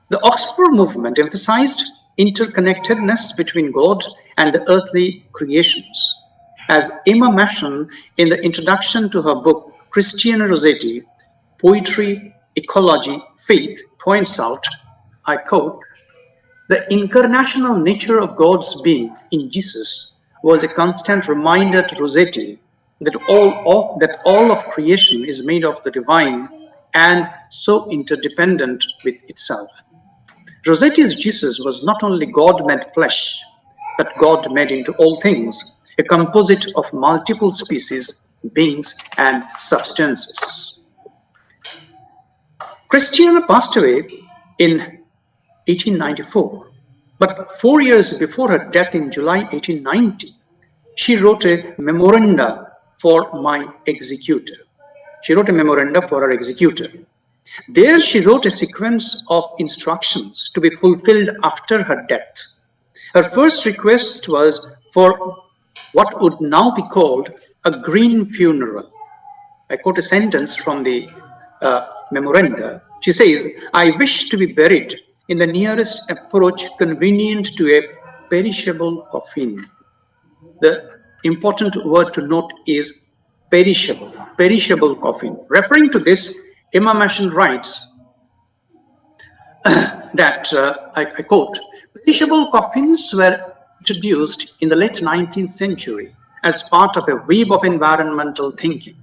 The Oxford movement emphasized interconnectedness between God and the earthly creations. As Emma Mashon, in the introduction to her book Christiana Rossetti, Poetry, Ecology, Faith, points out, I quote, "The incarnational nature of God's being in Jesus was a constant reminder to Rossetti that all of creation is made of the divine and so interdependent with itself." Rossetti's Jesus was not only God made flesh, but God made into all things, a composite of multiple species, beings, and substances. Christiana passed away in 1894, but 4 years before her death in July 1890, she wrote a memoranda for my executor. She wrote a memoranda for her executor. There she wrote a sequence of instructions to be fulfilled after her death. Her first request was for what would now be called a green funeral. I quote a sentence from the memoranda. She says, "I wish to be buried in the nearest approach convenient to a perishable coffin." The important word to note is perishable coffin. Referring to this, Emma Mashon writes that, I quote, "Perishable coffins were introduced in the late 19th century as part of a wave of environmental thinking.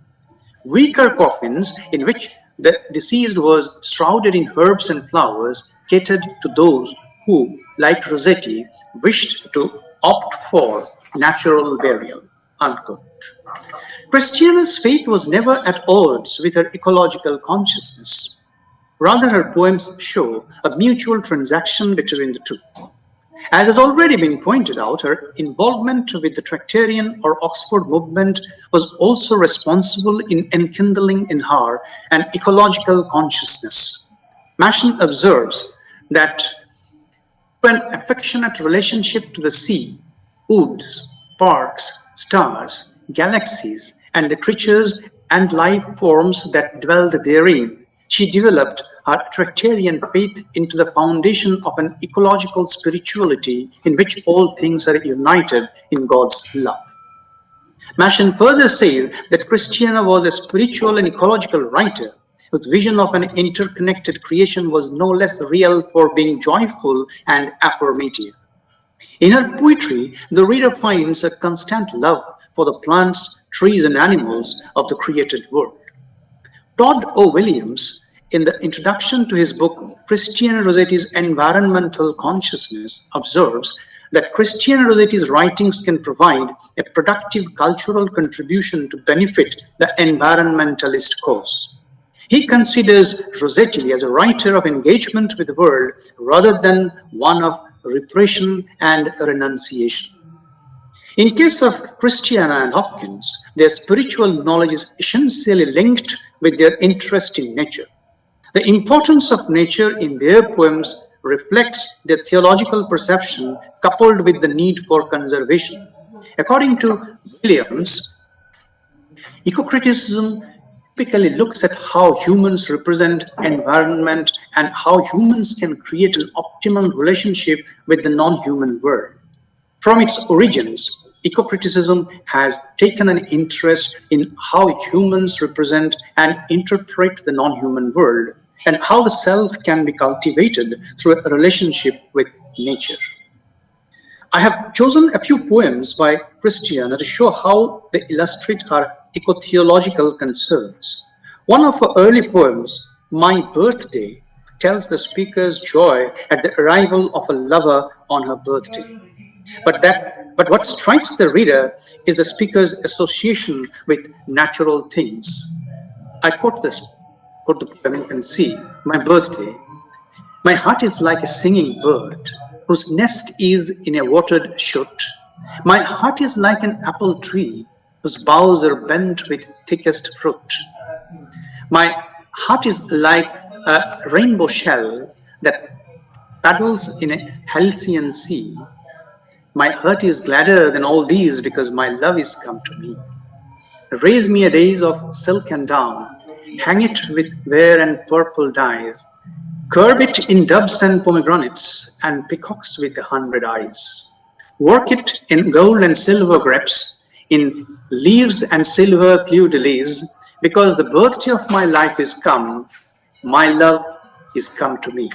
Weaker coffins, in which the deceased was shrouded in herbs and flowers, catered to those who, like Rossetti, wished to opt for natural burial." Unquote. Christiana's faith was never at odds with her ecological consciousness. Rather, her poems show a mutual transaction between the two. As has already been pointed out, her involvement with the Tractarian or Oxford movement was also responsible in enkindling in her an ecological consciousness. Mashon observes that an affectionate relationship to the sea, woods, parks, stars, galaxies, and the creatures and life forms that dwelled therein, she developed her Tractarian faith into the foundation of an ecological spirituality in which all things are united in God's love. Mashon further says that Christiana was a spiritual and ecological writer whose vision of an interconnected creation was no less real for being joyful and affirmative. In her poetry, the reader finds a constant love for the plants, trees, and animals of the created world. Todd O. Williams, in the introduction to his book Christian Rossetti's Environmental Consciousness, observes that Christian Rossetti's writings can provide a productive cultural contribution to benefit the environmentalist cause. He considers Rossetti as a writer of engagement with the world rather than one of repression and renunciation. In case of Christiana and Hopkins, their spiritual knowledge is essentially linked with their interest in nature. The importance of nature in their poems reflects their theological perception coupled with the need for conservation. According to Williams, eco-criticism typically looks at how humans represent environment and how humans can create an optimal relationship with the non-human world. From its origins, eco-criticism has taken an interest in how humans represent and interpret the non-human world and how the self can be cultivated through a relationship with nature. I have chosen a few poems by Christiana to show how they illustrate her eco-theological concerns. One of her early poems, My Birthday, tells the speaker's joy at the arrival of a lover on her birthday. But what strikes the reader is the speaker's association with natural things. I quote the poem, you can see, My Birthday. My heart is like a singing bird whose nest is in a watered shoot. My heart is like an apple tree whose boughs are bent with thickest fruit. My heart is like a rainbow shell that paddles in a Halcyon sea. My heart is gladder than all these because my love is come to me. Raise me a days of silk and down, hang it with vair and purple dyes, curb it in doves and pomegranates and peacocks with 100 eyes. Work it in gold and silver grapes, in leaves and silver fleur-de-lis, because the birthday of my life is come, my love is come to me.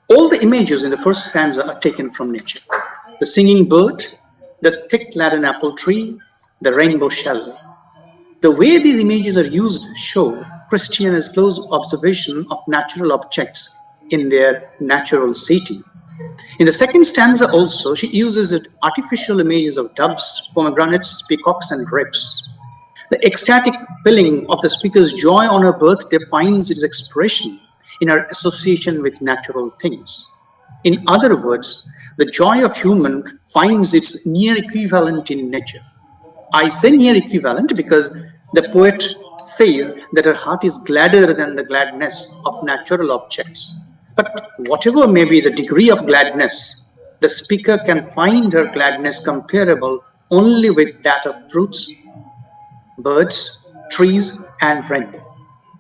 All the images in the first stanza are taken from nature. The singing bird, the thick-laden apple tree, the rainbow shell. The way these images are used show Christiana's close observation of natural objects in their natural setting. In the second stanza also, she uses artificial images of doves, pomegranates, peacocks, and grapes. The ecstatic feeling of the speaker's joy on her birthday finds its expression in her association with natural things. In other words, the joy of human finds its near equivalent in nature. I say near equivalent because the poet says that her heart is gladder than the gladness of natural objects. But whatever may be the degree of gladness, the speaker can find her gladness comparable only with that of fruits, birds, trees, and rainbow.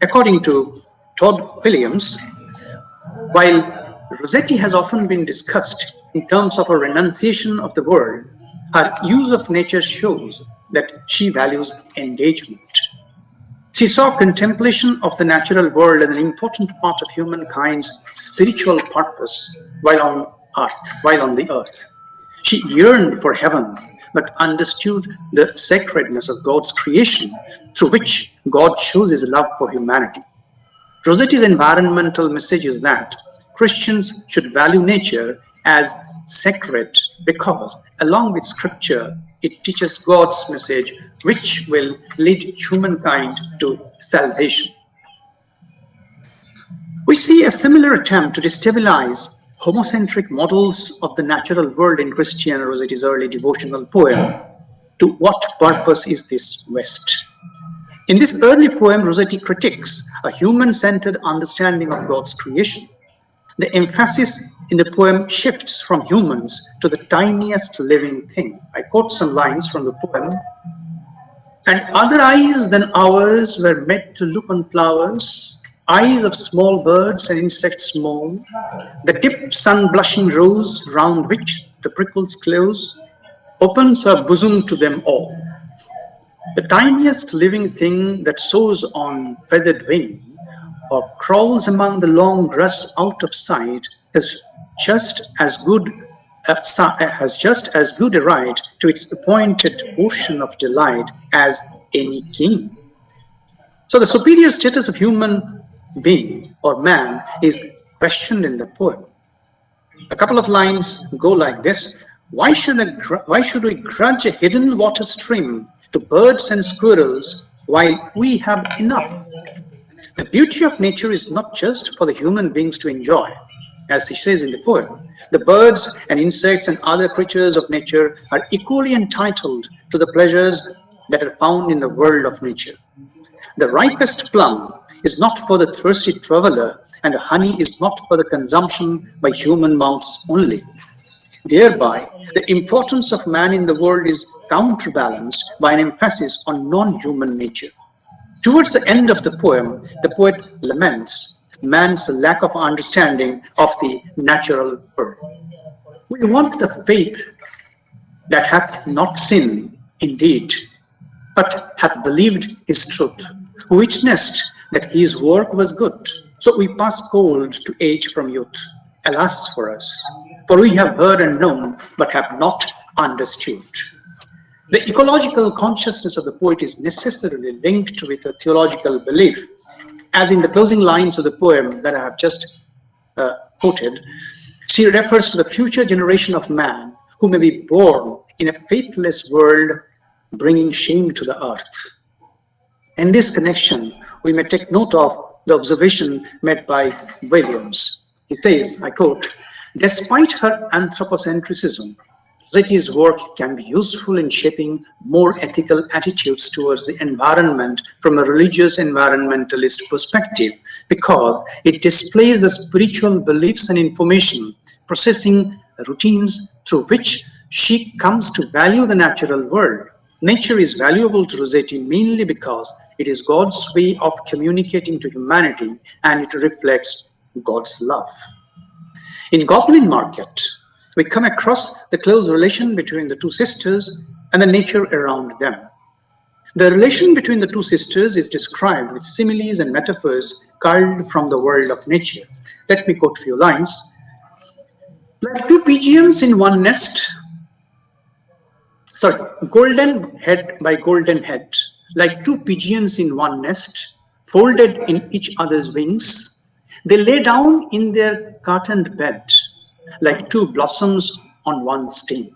According to Todd Williams, while Rossetti has often been discussed in terms of a renunciation of the world, her use of nature shows that she values engagement. She saw contemplation of the natural world as an important part of humankind's spiritual purpose while on the earth. She yearned for heaven, but understood the sacredness of God's creation through which God shows his love for humanity. Rossetti's environmental message is that Christians should value nature as sacred because, along with scripture, it teaches God's message which will lead humankind to salvation. We see a similar attempt to destabilize homocentric models of the natural world in Christiana Rossetti's early devotional poem, To What Purpose Is This West? In this early poem, Rossetti critiques a human-centered understanding of God's creation. The emphasis in the poem shifts from humans to the tiniest living thing. I quote some lines from the poem. And other eyes than ours were made to look on flowers, eyes of small birds and insects small, the dipped sun-blushing rose round which the prickles close, opens her bosom to them all. The tiniest living thing that soars on feathered wing or crawls among the long grass out of sight has just as good a right to its appointed portion of delight as any king. So the superior status of human being or man is questioned in the poem. A couple of lines go like this. Why should we grudge a hidden water stream to birds and squirrels while we have enough? The beauty of nature is not just for the human beings to enjoy, as he says in the poem. The birds and insects and other creatures of nature are equally entitled to the pleasures that are found in the world of nature. The ripest plum is not for the thirsty traveler, and honey is not for the consumption by human mouths only. Thereby, the importance of man in the world is counterbalanced by an emphasis on non-human nature. Towards the end of the poem, the poet laments man's lack of understanding of the natural world. We want the faith that hath not sinned indeed, but hath believed his truth, who witnessed that his work was good. So we pass cold to age from youth. Alas for us, for we have heard and known, but have not understood. The ecological consciousness of the poet is necessarily linked with a theological belief. As in the closing lines of the poem that I have just quoted, she refers to the future generation of man who may be born in a faithless world, bringing shame to the earth. In this connection, we may take note of the observation made by Williams. He says, I quote, "Despite her anthropocentrism, Rossetti's work can be useful in shaping more ethical attitudes towards the environment from a religious environmentalist perspective, because it displays the spiritual beliefs and information processing routines through which she comes to value the natural world. Nature is valuable to Rossetti mainly because it is God's way of communicating to humanity, and it reflects God's love." In Goblin Market, we come across the close relation between the two sisters and the nature around them. The relation between the two sisters is described with similes and metaphors culled from the world of nature. Let me quote a few lines. Like two pigeons in one nest, golden head by golden head, like two pigeons in one nest, folded in each other's wings, they lay down in their curtained bed, like two blossoms on one stem,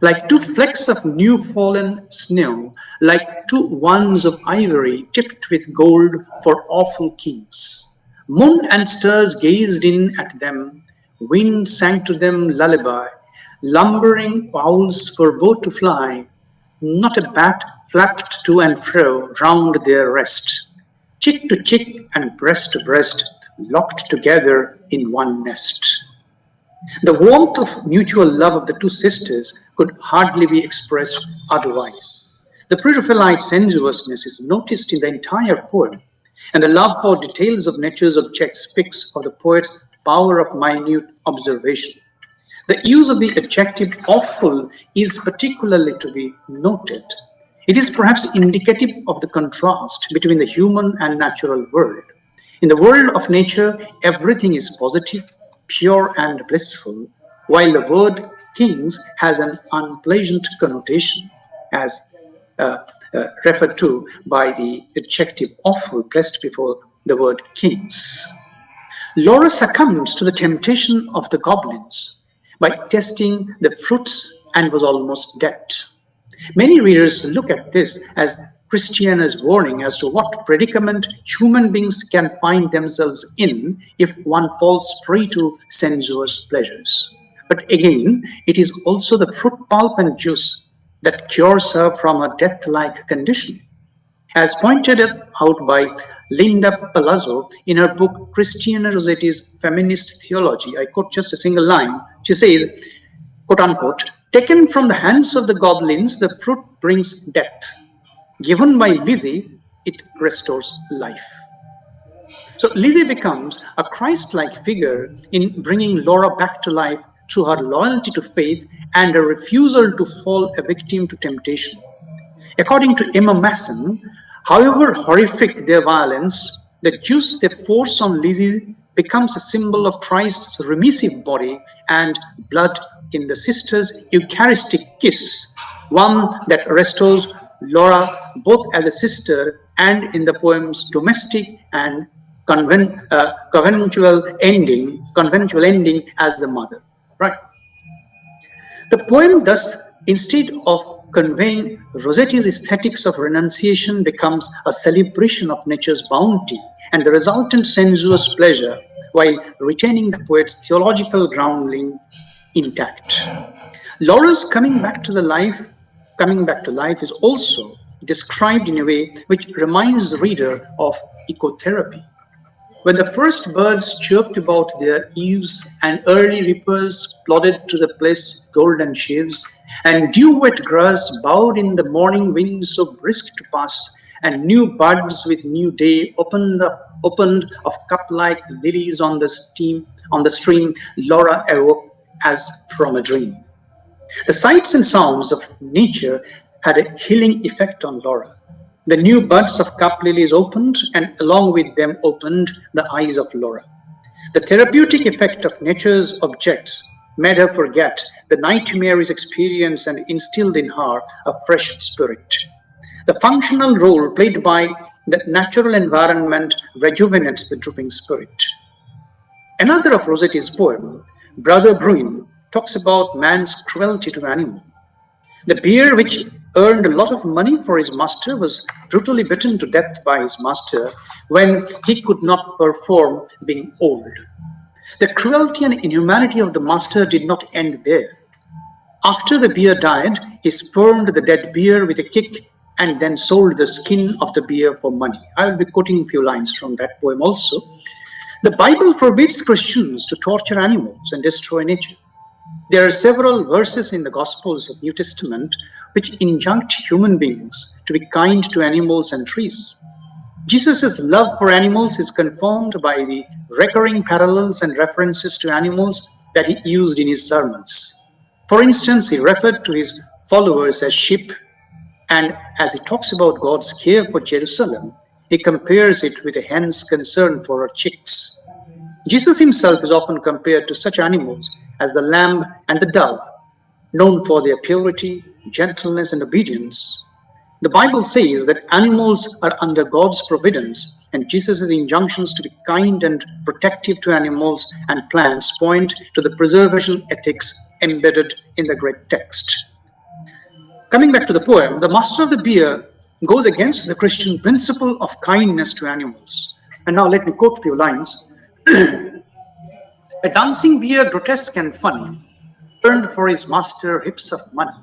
like two flecks of new fallen snow, like two wands of ivory tipped with gold for awful kings. Moon and stars gazed in at them, wind sang to them lullaby, lumbering owls forbore to fly, not a bat flapped to and fro round their rest, chick to chick and breast to breast, locked together in one nest. The warmth of mutual love of the two sisters could hardly be expressed otherwise. The prurifilite sensuousness is noticed in the entire poem, and the love for details of nature's objects speaks of the poet's power of minute observation. The use of the adjective awful is particularly to be noted. It is perhaps indicative of the contrast between the human and natural world. In the world of nature, everything is positive, pure and blissful, while the word kings has an unpleasant connotation, as referred to by the adjective awful placed before the word kings. Laura succumbs to the temptation of the goblins by tasting the fruits and was almost dead. Many readers look at this as Christiana's warning as to what predicament human beings can find themselves in if one falls prey to sensuous pleasures. But again, it is also the fruit pulp and juice that cures her from her death-like condition. As pointed out by Linda Palazzo in her book Christiana Rossetti's Feminist Theology, I quote just a single line. She says, quote unquote, "Taken from the hands of the goblins, the fruit brings death. Given by Lizzie, it restores life." So Lizzie becomes a Christ-like figure in bringing Laura back to life through her loyalty to faith and a refusal to fall a victim to temptation. According to Emma Masson, however horrific their violence, the juice they force on Lizzie becomes a symbol of Christ's remissive body and blood in the sisters' Eucharistic kiss, one that restores Laura both as a sister and in the poem's domestic and conventual ending as the mother. Right. The poem thus, instead of conveying Rossetti's aesthetics of renunciation, becomes a celebration of nature's bounty and the resultant sensuous pleasure, while retaining the poet's theological grounding intact. Laura's coming back to life is also described in a way which reminds the reader of ecotherapy. When the first birds chirped about their eaves, and early reapers plodded to the place with golden sheaves, and dew-wet grass bowed in the morning wind so brisk to pass, and new buds with new day opened of cup-like lilies on the stream, Laura awoke as from a dream. The sights and sounds of nature had a healing effect on Laura. The new buds of cup lilies opened, and along with them opened the eyes of Laura. The therapeutic effect of nature's objects made her forget the nightmare's experience and instilled in her a fresh spirit. The functional role played by the natural environment rejuvenates the drooping spirit. Another of Rossetti's poem, Brother Bruin, talks about man's cruelty to animals. The bear, which earned a lot of money for his master, was brutally bitten to death by his master when he could not perform, being old. The cruelty and inhumanity of the master did not end there. After the bear died, he spurned the dead bear with a kick and then sold the skin of the bear for money. I will be quoting a few lines from that poem also. The Bible forbids Christians to torture animals and destroy nature. There are several verses in the Gospels of New Testament which injunct human beings to be kind to animals and trees. Jesus' love for animals is confirmed by the recurring parallels and references to animals that he used in his sermons. For instance, he referred to his followers as sheep, and as he talks about God's care for Jerusalem, he compares it with a hen's concern for her chicks. Jesus himself is often compared to such animals as the lamb and the dove, known for their purity, gentleness, and obedience. The Bible says that animals are under God's providence, and Jesus' injunctions to be kind and protective to animals and plants point to the preservation ethics embedded in the great text. Coming back to the poem, the master of the bear goes against the Christian principle of kindness to animals. And now let me quote a few lines. A dancing bear, grotesque and funny, earned for his master heaps of money.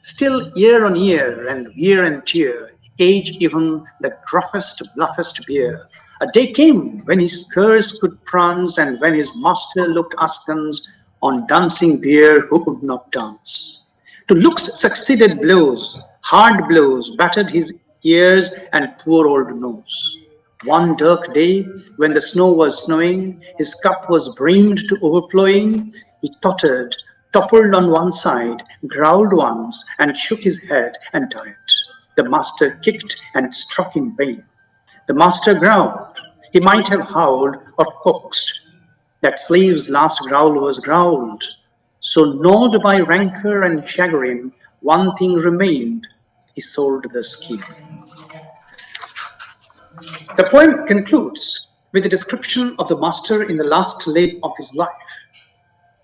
Still year on year and wear and tear, age even the gruffest, bluffest bear. A day came when his curse could prance, and when his master looked askance on dancing bear who could not dance. To looks succeeded blows, hard blows, battered his ears and poor old nose. One dark day, when the snow was snowing, his cup was brimmed to overflowing, he tottered, toppled on one side, growled once, and shook his head and died. The master kicked and struck in vain. The master growled. He might have howled or coaxed. That slave's last growl was growled. So gnawed by rancor and chagrin, one thing remained. He sold the skin. The poem concludes with a description of the master in the last leg of his life.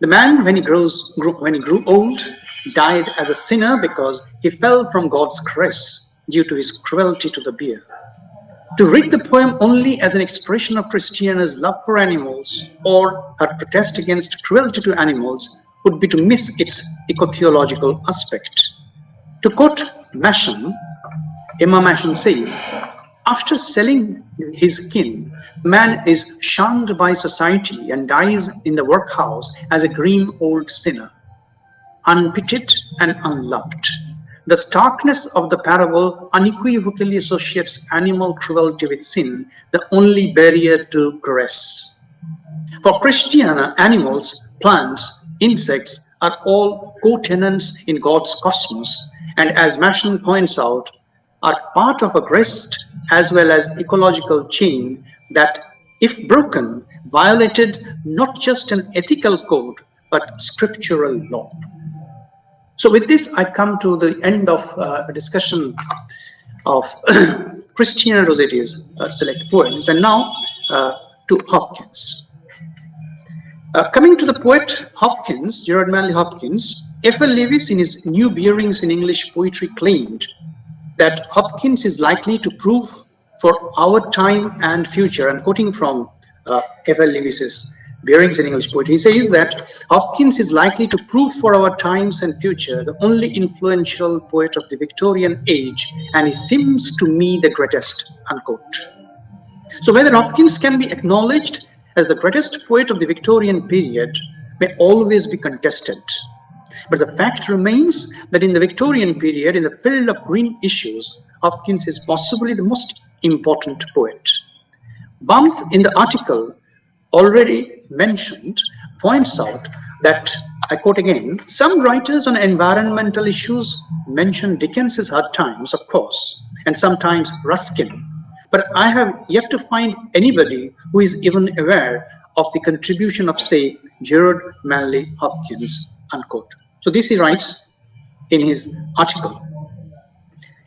The man, when he grew old, died as a sinner because he fell from God's grace due to his cruelty to the bear. To read the poem only as an expression of Christiana's love for animals or her protest against cruelty to animals would be to miss its eco-theological aspect. To quote Masham, Emma Masham says, after selling his skin, man is shunned by society and dies in the workhouse as a grim old sinner, unpitied and unloved. The starkness of the parable unequivocally associates animal cruelty with sin, the only barrier to grace. For Christiana, animals, plants, insects are all co-tenants in God's cosmos, and as Masham points out, are part of a graced as well as ecological chain that, if broken, violated not just an ethical code, but scriptural law. So with this, I come to the end of a discussion of Christina Rossetti's select poems, and now to Hopkins. Coming to the poet Hopkins, Gerard Manley Hopkins, F.L. Lewis in his New Bearings in English Poetry claimed that Hopkins is likely to prove for our time and future, and quoting from F.L. Lewis's Bearings in English Poetry, he says that Hopkins is likely to prove for our times and future the only influential poet of the Victorian age, and he seems to me the greatest, unquote. So whether Hopkins can be acknowledged as the greatest poet of the Victorian period may always be contested. But the fact remains that in the Victorian period, in the field of green issues, Hopkins is possibly the most important poet. Bump in the article already mentioned points out that, I quote again, some writers on environmental issues mention Dickens's Hard Times, of course, and sometimes Ruskin, but I have yet to find anybody who is even aware of the contribution of, say, Gerard Manley Hopkins, unquote. So this he writes in his article.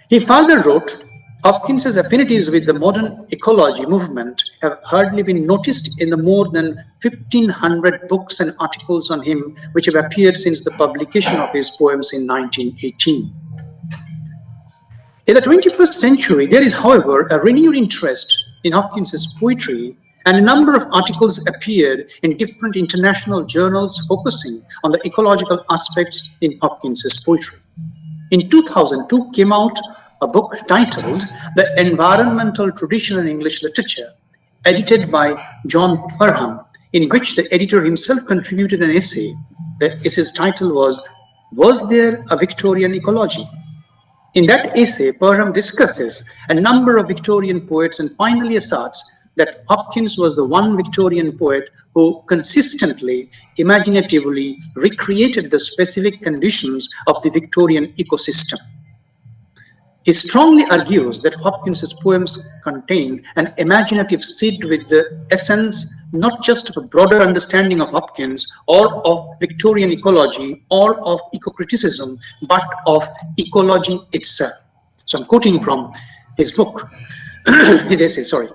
He further wrote, Hopkins's affinities with the modern ecology movement have hardly been noticed in the more than 1,500 books and articles on him which have appeared since the publication of his poems in 1918. In the 21st century, there is, however, a renewed interest in Hopkins's poetry, and a number of articles appeared in different international journals focusing on the ecological aspects in Hopkins's poetry. In 2002 came out a book titled The Environmental Tradition in English Literature, edited by John Perham, in which the editor himself contributed an essay. The essay's title Was There a Victorian Ecology? In that essay, Perham discusses a number of Victorian poets and finally asserts that Hopkins was the one Victorian poet who consistently, imaginatively recreated the specific conditions of the Victorian ecosystem. He strongly argues that Hopkins's poems contain an imaginative seed with the essence not just of a broader understanding of Hopkins or of Victorian ecology or of eco-criticism, but of ecology itself. So I'm quoting from his book, his essay, sorry.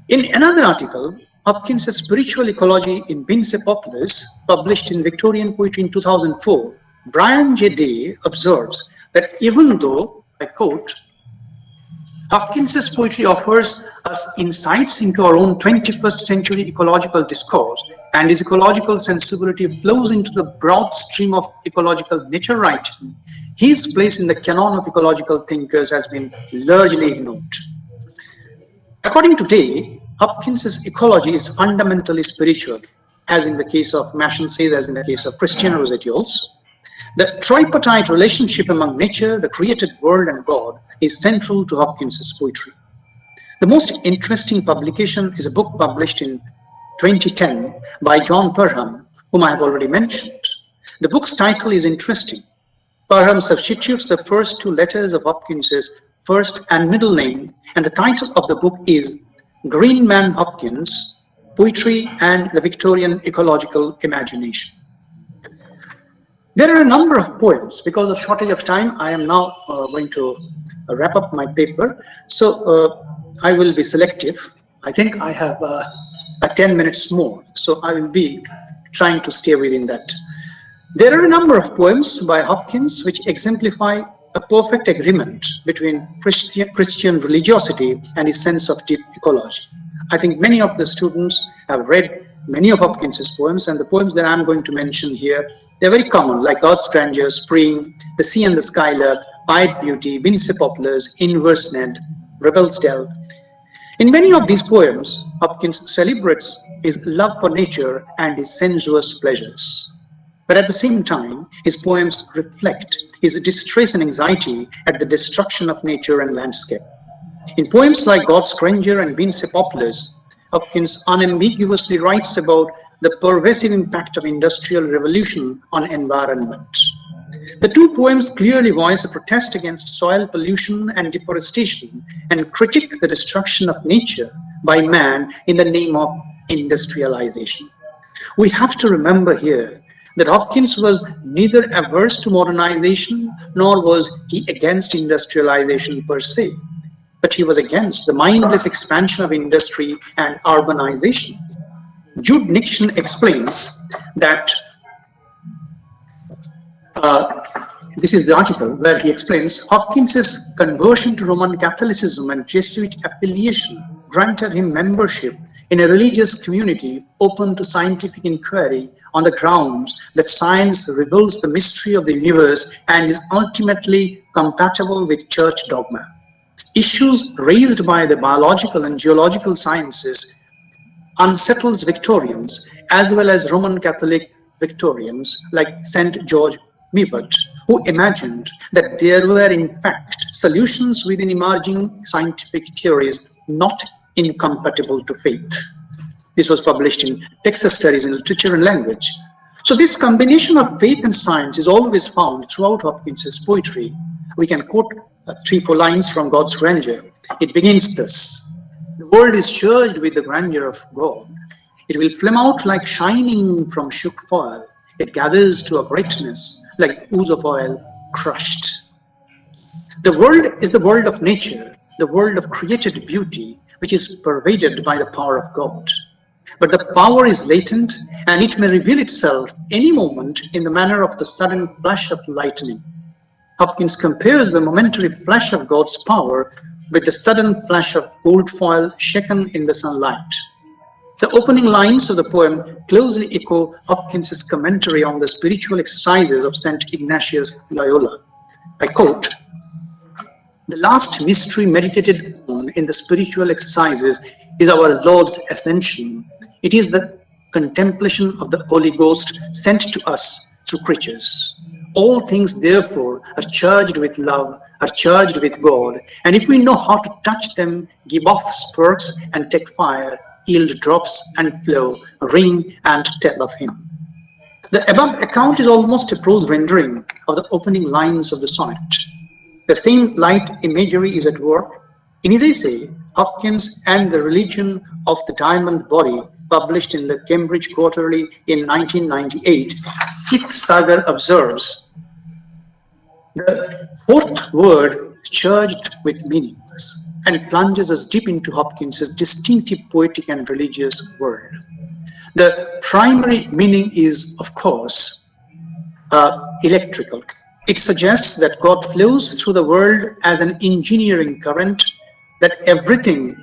In another article, Hopkins's Spiritual Ecology in Binse Populus, published in Victorian Poetry in 2004, Brian J. Day observes that even though, I quote, Hopkins's poetry offers us insights into our own 21st century ecological discourse, and his ecological sensibility flows into the broad stream of ecological nature writing, his place in the canon of ecological thinkers has been largely ignored. According to Day, Hopkins's ecology is fundamentally spiritual, as in the case of Mashon says, as in the case of Christina Rossetti also. The tripartite relationship among nature, the created world, and God is central to Hopkins's poetry. The most interesting publication is a book published in 2010 by John Perham, whom I have already mentioned. The book's title is interesting. Perham substitutes the first two letters of Hopkins's first and middle name, and the title of the book is Green Man Hopkins, Poetry and the Victorian Ecological Imagination. There are a number of poems. Because of shortage of time, I am now going to wrap up my paper. So I will be selective. I think I have 10 minutes more, so I will be trying to stay within that. There are a number of poems by Hopkins which exemplify a perfect agreement between Christian religiosity and his sense of deep ecology. I think many of the students have read many of Hopkins's poems, and the poems that I'm going to mention here, they're very common, like God's Grandeur, Spring, The Sea and the Skylark, Pied Beauty, Binse Populus, Inverse Ned, Rebel's Dell. In many of these poems, Hopkins celebrates his love for nature and his sensuous pleasures. But at the same time, his poems reflect his distress and anxiety at the destruction of nature and landscape. In poems like God's Grandeur and Binse Populus, Hopkins unambiguously writes about the pervasive impact of industrial revolution on environment. The two poems clearly voice a protest against soil pollution and deforestation and critique the destruction of nature by man in the name of industrialization. We have to remember here that Hopkins was neither averse to modernization nor was he against industrialization per se. but he was against the mindless expansion of industry and urbanization. Jude Nixon explains that this is the article where he explains Hopkins's conversion to Roman Catholicism and Jesuit affiliation granted him membership in a religious community open to scientific inquiry on the grounds that science reveals the mystery of the universe and is ultimately compatible with church dogma. Issues raised by the biological and geological sciences unsettles Victorians as well as Roman Catholic Victorians like St. George Mivart, who imagined that there were in fact solutions within emerging scientific theories not incompatible to faith. This was published in Texas Studies in Literature and Language. So this combination of faith and science is always found throughout Hopkins's poetry. We can quote 3-4 lines from God's Grandeur. It begins thus: the world is charged with the grandeur of God. It will flame out like shining from shook foil. It gathers to a greatness like ooze of oil crushed. The world is the world of nature, the world of created beauty, which is pervaded by the power of God. But the power is latent, and it may reveal itself any moment in the manner of the sudden flash of lightning. Hopkins compares the momentary flash of God's power with the sudden flash of gold foil shaken in the sunlight. The opening lines of the poem closely echo Hopkins's commentary on the spiritual exercises of St. Ignatius Loyola. I quote, "The last mystery meditated on in the spiritual exercises is our Lord's ascension. It is the contemplation of the Holy Ghost sent to us through creatures. All things, therefore, are charged with love, are charged with God, and if we know how to touch them, give off sparks and take fire, yield drops and flow, ring and tell of Him." The above account is almost a prose rendering of the opening lines of the sonnet. The same light imagery is at work. In his essay, Hopkins and the Religion of the Diamond Body, published in the Cambridge Quarterly in 1998, Keith Sagar observes, "The fourth word is charged with meanings and plunges us deep into Hopkins's distinctive poetic and religious world. The primary meaning is, of course, electrical. It suggests that God flows through the world as an engineering current, that everything,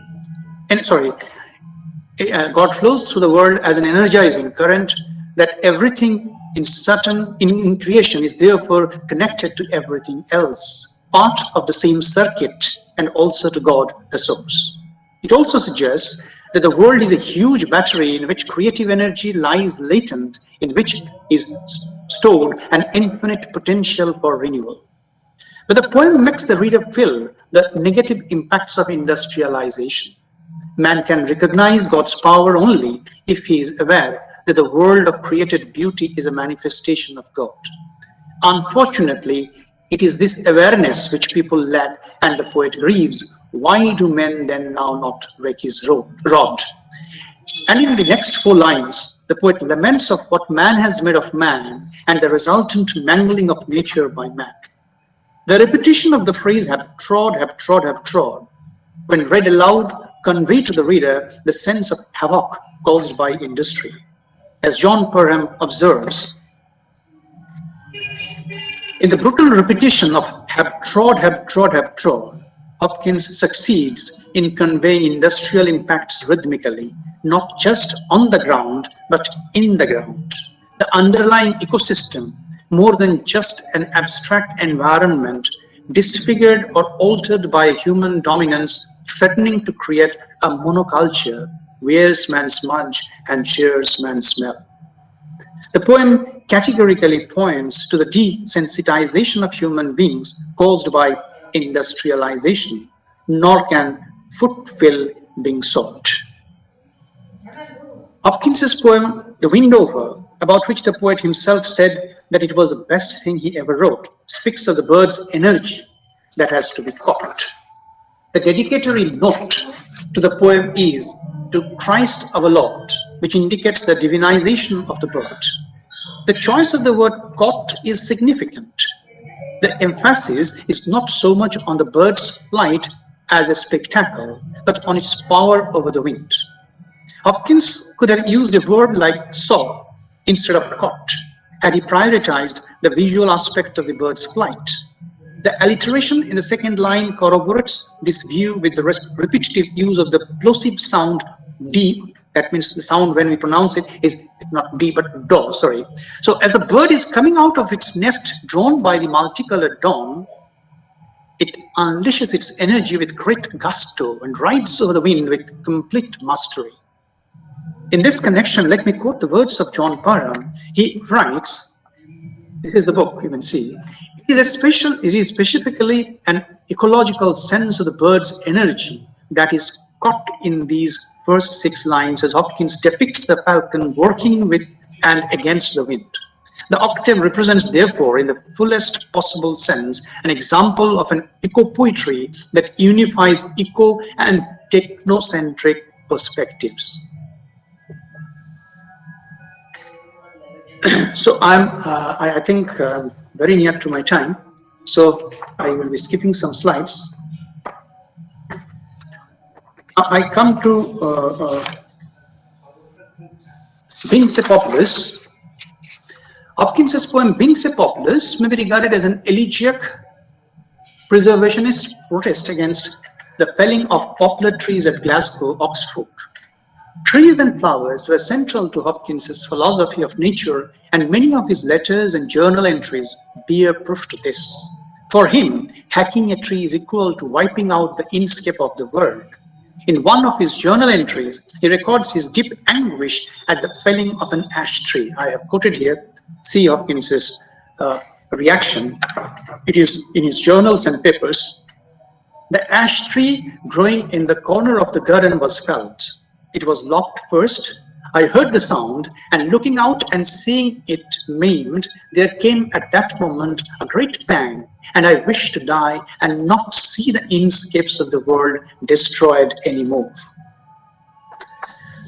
God flows through the world as an energizing current, that everything in creation is therefore connected to everything else, part of the same circuit, and also to God, the source. It also suggests that the world is a huge battery in which creative energy lies latent, in which is stored an infinite potential for renewal." But the poem makes the reader feel the negative impacts of industrialization. Man can recognize God's power only if he is aware that the world of created beauty is a manifestation of God. Unfortunately, it is this awareness which people lack, and the poet grieves, "Why do men then now not break his rod?" And in the next 4 lines, the poet laments of what man has made of man and the resultant mangling of nature by man. The repetition of the phrase "have trod, when read aloud, convey to the reader the sense of havoc caused by industry. As John Perham observes, in the brutal repetition of have trod, Hopkins succeeds in conveying industrial impacts rhythmically, not just on the ground, but in the ground. The underlying ecosystem, more than just an abstract environment, disfigured or altered by human dominance, threatening to create a monoculture, wears man's smudge and shares man's smell. The poem categorically points to the desensitization of human beings caused by industrialization, nor can foot fill being sought. Hopkins's poem, The Windover, about which the poet himself said that it was the best thing he ever wrote, speaks of the bird's energy that has to be caught. The dedicatory note to the poem is "To Christ our Lord," which indicates the divinization of the bird. The choice of the word "caught" is significant. The emphasis is not so much on the bird's flight as a spectacle, but on its power over the wind. Hopkins could have used a word like saw instead of caught, had he prioritized the visual aspect of the bird's flight. The alliteration in the second line corroborates this view with the repetitive use of the plosive sound D. That means the sound when we pronounce it is not D but do, sorry. So as the bird is coming out of its nest drawn by the multicolored dawn, it unleashes its energy with great gusto and rides over the wind with complete mastery. In this connection, let me quote the words of John Parham. He writes, this is the book you can see, it is specifically an ecological sense of the bird's energy that is caught in these first 6 lines as Hopkins depicts the falcon working with and against the wind. The octave represents, therefore, in the fullest possible sense, an example of an eco-poetry that unifies eco and technocentric perspectives. So I think very near to my time, so I will be skipping some slides. I come to Vince Populus. Hopkins's poem Vince Populus may be regarded as an elegiac preservationist protest against the felling of poplar trees at Glasgow, Oxford. Trees and flowers were central to Hopkins's philosophy of nature, and many of his letters and journal entries bear proof to this. For him, hacking a tree is equal to wiping out the inkscape of the world. In one of his journal entries, he records his deep anguish at the felling of an ash tree. I have quoted here, see Hopkins's reaction. It is in his journals and papers. The ash tree growing in the corner of the garden was felled. It was lopped first. I heard the sound, and looking out and seeing it maimed, there came at that moment a great pang, and I wished to die and not see the inscapes of the world destroyed anymore.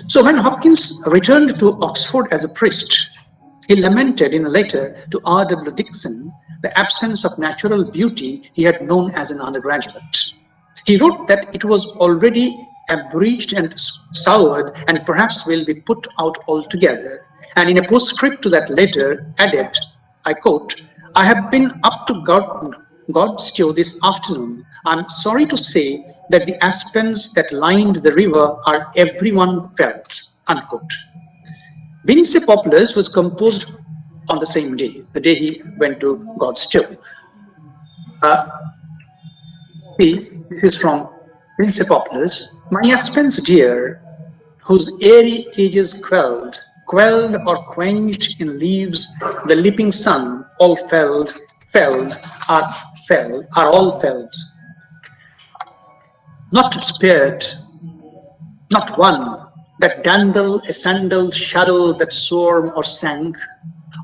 So when Hopkins returned to Oxford as a priest, he lamented in a letter to R.W. Dixon the absence of natural beauty he had known as an undergraduate. He wrote that it was already abridged and soured and perhaps will be put out altogether, and in a postscript to that letter added, I quote, I have been up to Godstow this afternoon. I'm sorry to say that the aspens that lined the river are everyone felt, unquote. Vince Populus was composed on the same day, the day he went to Godstow. This is from Vince Populus. My aspens dear, whose airy cages quelled or quenched in leaves the leaping sun, all are all felled. Not spared, not one, that dandle a sandal shadow that soared or sank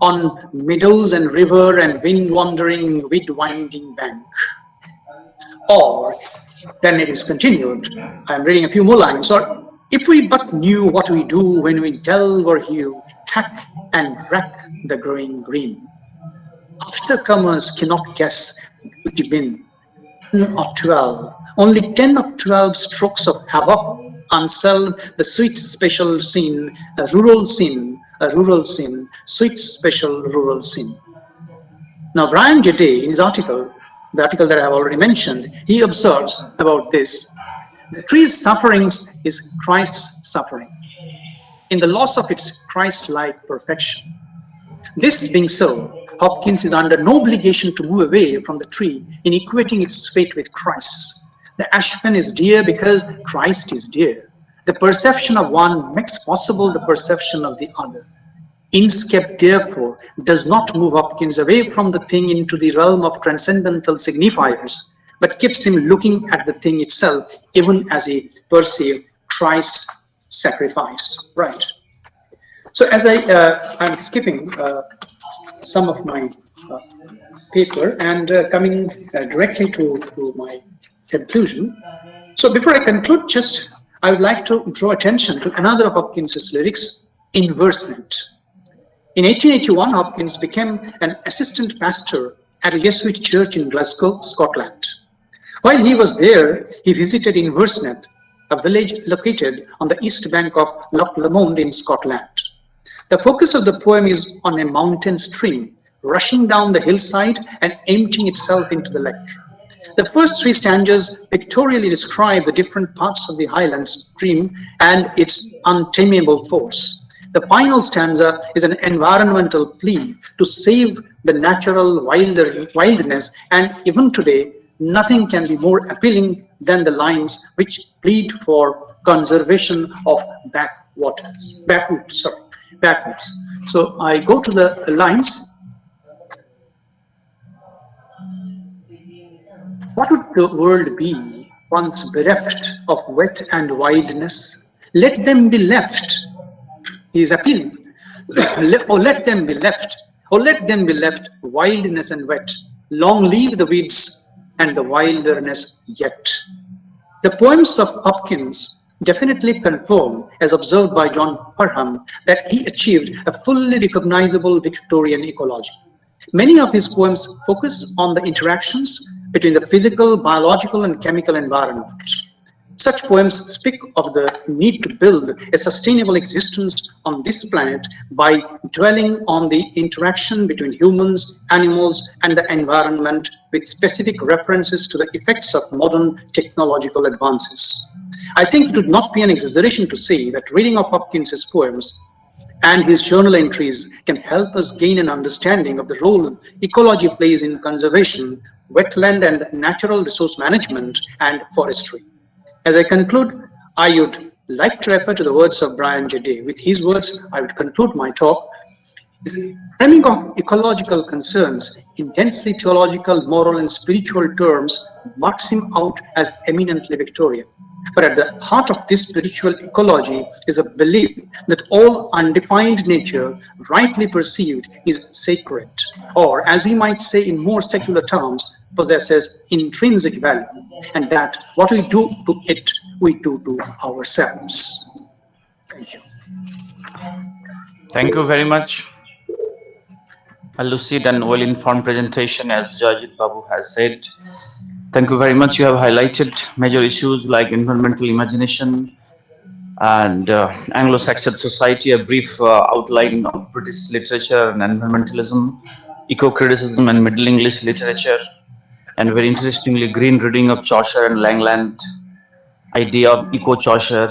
on meadows and river and wind-wandering, weed-winding bank. Or, then it is continued, I am reading a few more lines, or if we but knew what we do when we delve or hew, hack and rack the growing green. Aftercomers cannot guess beauty bin, 10 or 12, only 10 or 12 strokes of havoc unsolved the sweet special sin, a rural sin, sweet special rural sin. Now Brian Jette, in his article, the article that I have already mentioned, he observes about this. The tree's sufferings is Christ's suffering, in the loss of its Christ-like perfection. This being so, Hopkins is under no obligation to move away from the tree in equating its fate with Christ's. The aspen is dear because Christ is dear. The perception of one makes possible the perception of the other. Inkscape, therefore, does not move Hopkins away from the thing into the realm of transcendental signifiers, but keeps him looking at the thing itself, even as he perceives Christ's sacrifice. Right. So as I'm skipping some of my paper and coming directly to my conclusion. So before I conclude, I would like to draw attention to another of Hopkins's lyrics, Inversement. In 1881, Hopkins became an assistant pastor at a Jesuit church in Glasgow, Scotland. While he was there, he visited Inversnet, a village located on the east bank of Loch Lomond in Scotland. The focus of the poem is on a mountain stream rushing down the hillside and emptying itself into the lake. The first three stanzas pictorially describe the different parts of the Highland stream and its untamable force. The final stanza is an environmental plea to save the natural wilderness, and even today, nothing can be more appealing than the lines which plead for conservation of backwoods. So I go to the lines. What would the world be once bereft of wet and wildness? Let them be left. He is appealing. Let them be left. Let them be left, wildness and wet. Long live the weeds and the wilderness yet. The poems of Hopkins definitely confirm, as observed by John Parham, that he achieved a fully recognizable Victorian ecology. Many of his poems focus on the interactions between the physical, biological, and chemical environments. Such poems speak of the need to build a sustainable existence on this planet by dwelling on the interaction between humans, animals, and the environment with specific references to the effects of modern technological advances. I think it would not be an exaggeration to say that reading of Hopkins's poems and his journal entries can help us gain an understanding of the role ecology plays in conservation, wetland and natural resource management, and forestry. As I conclude, I would like to refer to the words of Brian J. Day. With his words, I would conclude my talk. His framing of ecological concerns in densely theological, moral, and spiritual terms marks him out as eminently Victorian. But at the heart of this spiritual ecology is a belief that all undefined nature, rightly perceived, is sacred, or as we might say in more secular terms, possesses intrinsic value, and that what we do to it, we do to ourselves. Thank you. Thank you very much. A lucid and well-informed presentation, as Jajit Babu has said. Thank you very much. You have highlighted major issues like environmental imagination and Anglo-Saxon society, a brief outline of British literature and environmentalism, eco-criticism and Middle English literature, and very interestingly, green reading of Chaucer and Langland, idea of eco-Chaucer,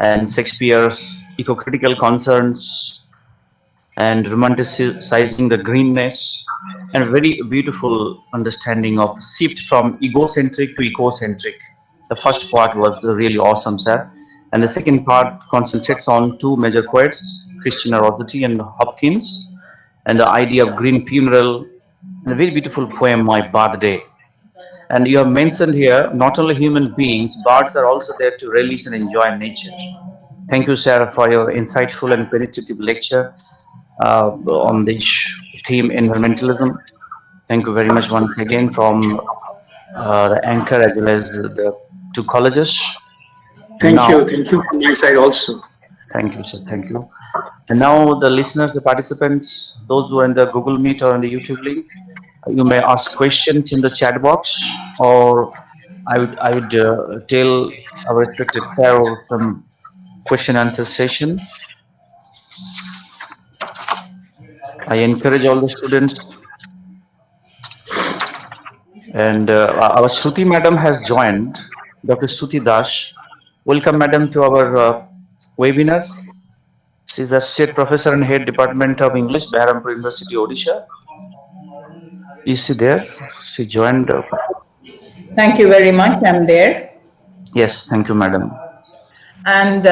and Shakespeare's eco-critical concerns, and romanticizing the greenness, and very beautiful understanding of shift from egocentric to ecocentric. The first part was really awesome, sir. And the second part concentrates on two major poets, Christina Rossetti and Hopkins, and the idea of green funeral, and a very beautiful poem, My Birthday. And you have mentioned here, not only human beings, birds are also there to relish and enjoy nature. Thank you, sir, for your insightful and penetrative lecture on this theme, environmentalism. Thank you very much once again from the anchor as well as the two colleges. Thank you from my side also. Thank you, sir. Thank you. And now the listeners, the participants, those who are in the Google Meet or on the YouTube link, you may ask questions in the chat box, or I would tell our respected Carol some question answer session. I encourage all the students. And our Shruti madam has joined, Dr. Shruti Das. Welcome, madam, to our webinar. She is Associate Professor and Head Department of English, Beharampur University, Odisha. Is she there? She joined. Thank you very much. I'm there. Yes, thank you, madam. And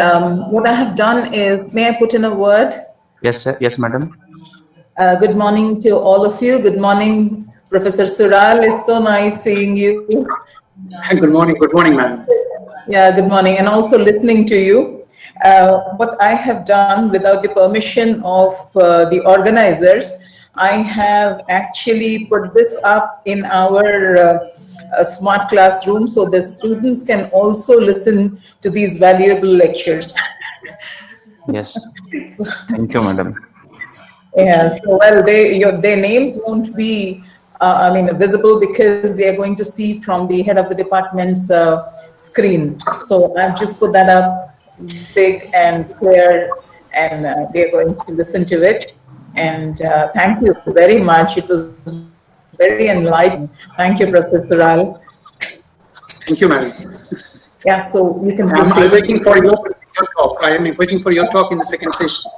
what I have done is, may I put in a word? Yes, sir. Yes, madam. Good morning to all of you. Good morning, Professor Sural. It's so nice seeing you. Good morning, ma'am. Yeah, good morning. And also listening to you. What I have done without the permission of the organizers, I have actually put this up in our smart classroom so the students can also listen to these valuable lectures. Yes. Thank you, madam. Yeah, so well, their names won't be visible because they are going to see from the head of the department's screen. So I've just put that up big and clear, and they're going to listen to it. And thank you very much. It was very enlightening. Thank you, Professor Al. Thank you, madam. Yeah, so you can I'm proceed. waiting for your talk. I am waiting for your talk in the second session.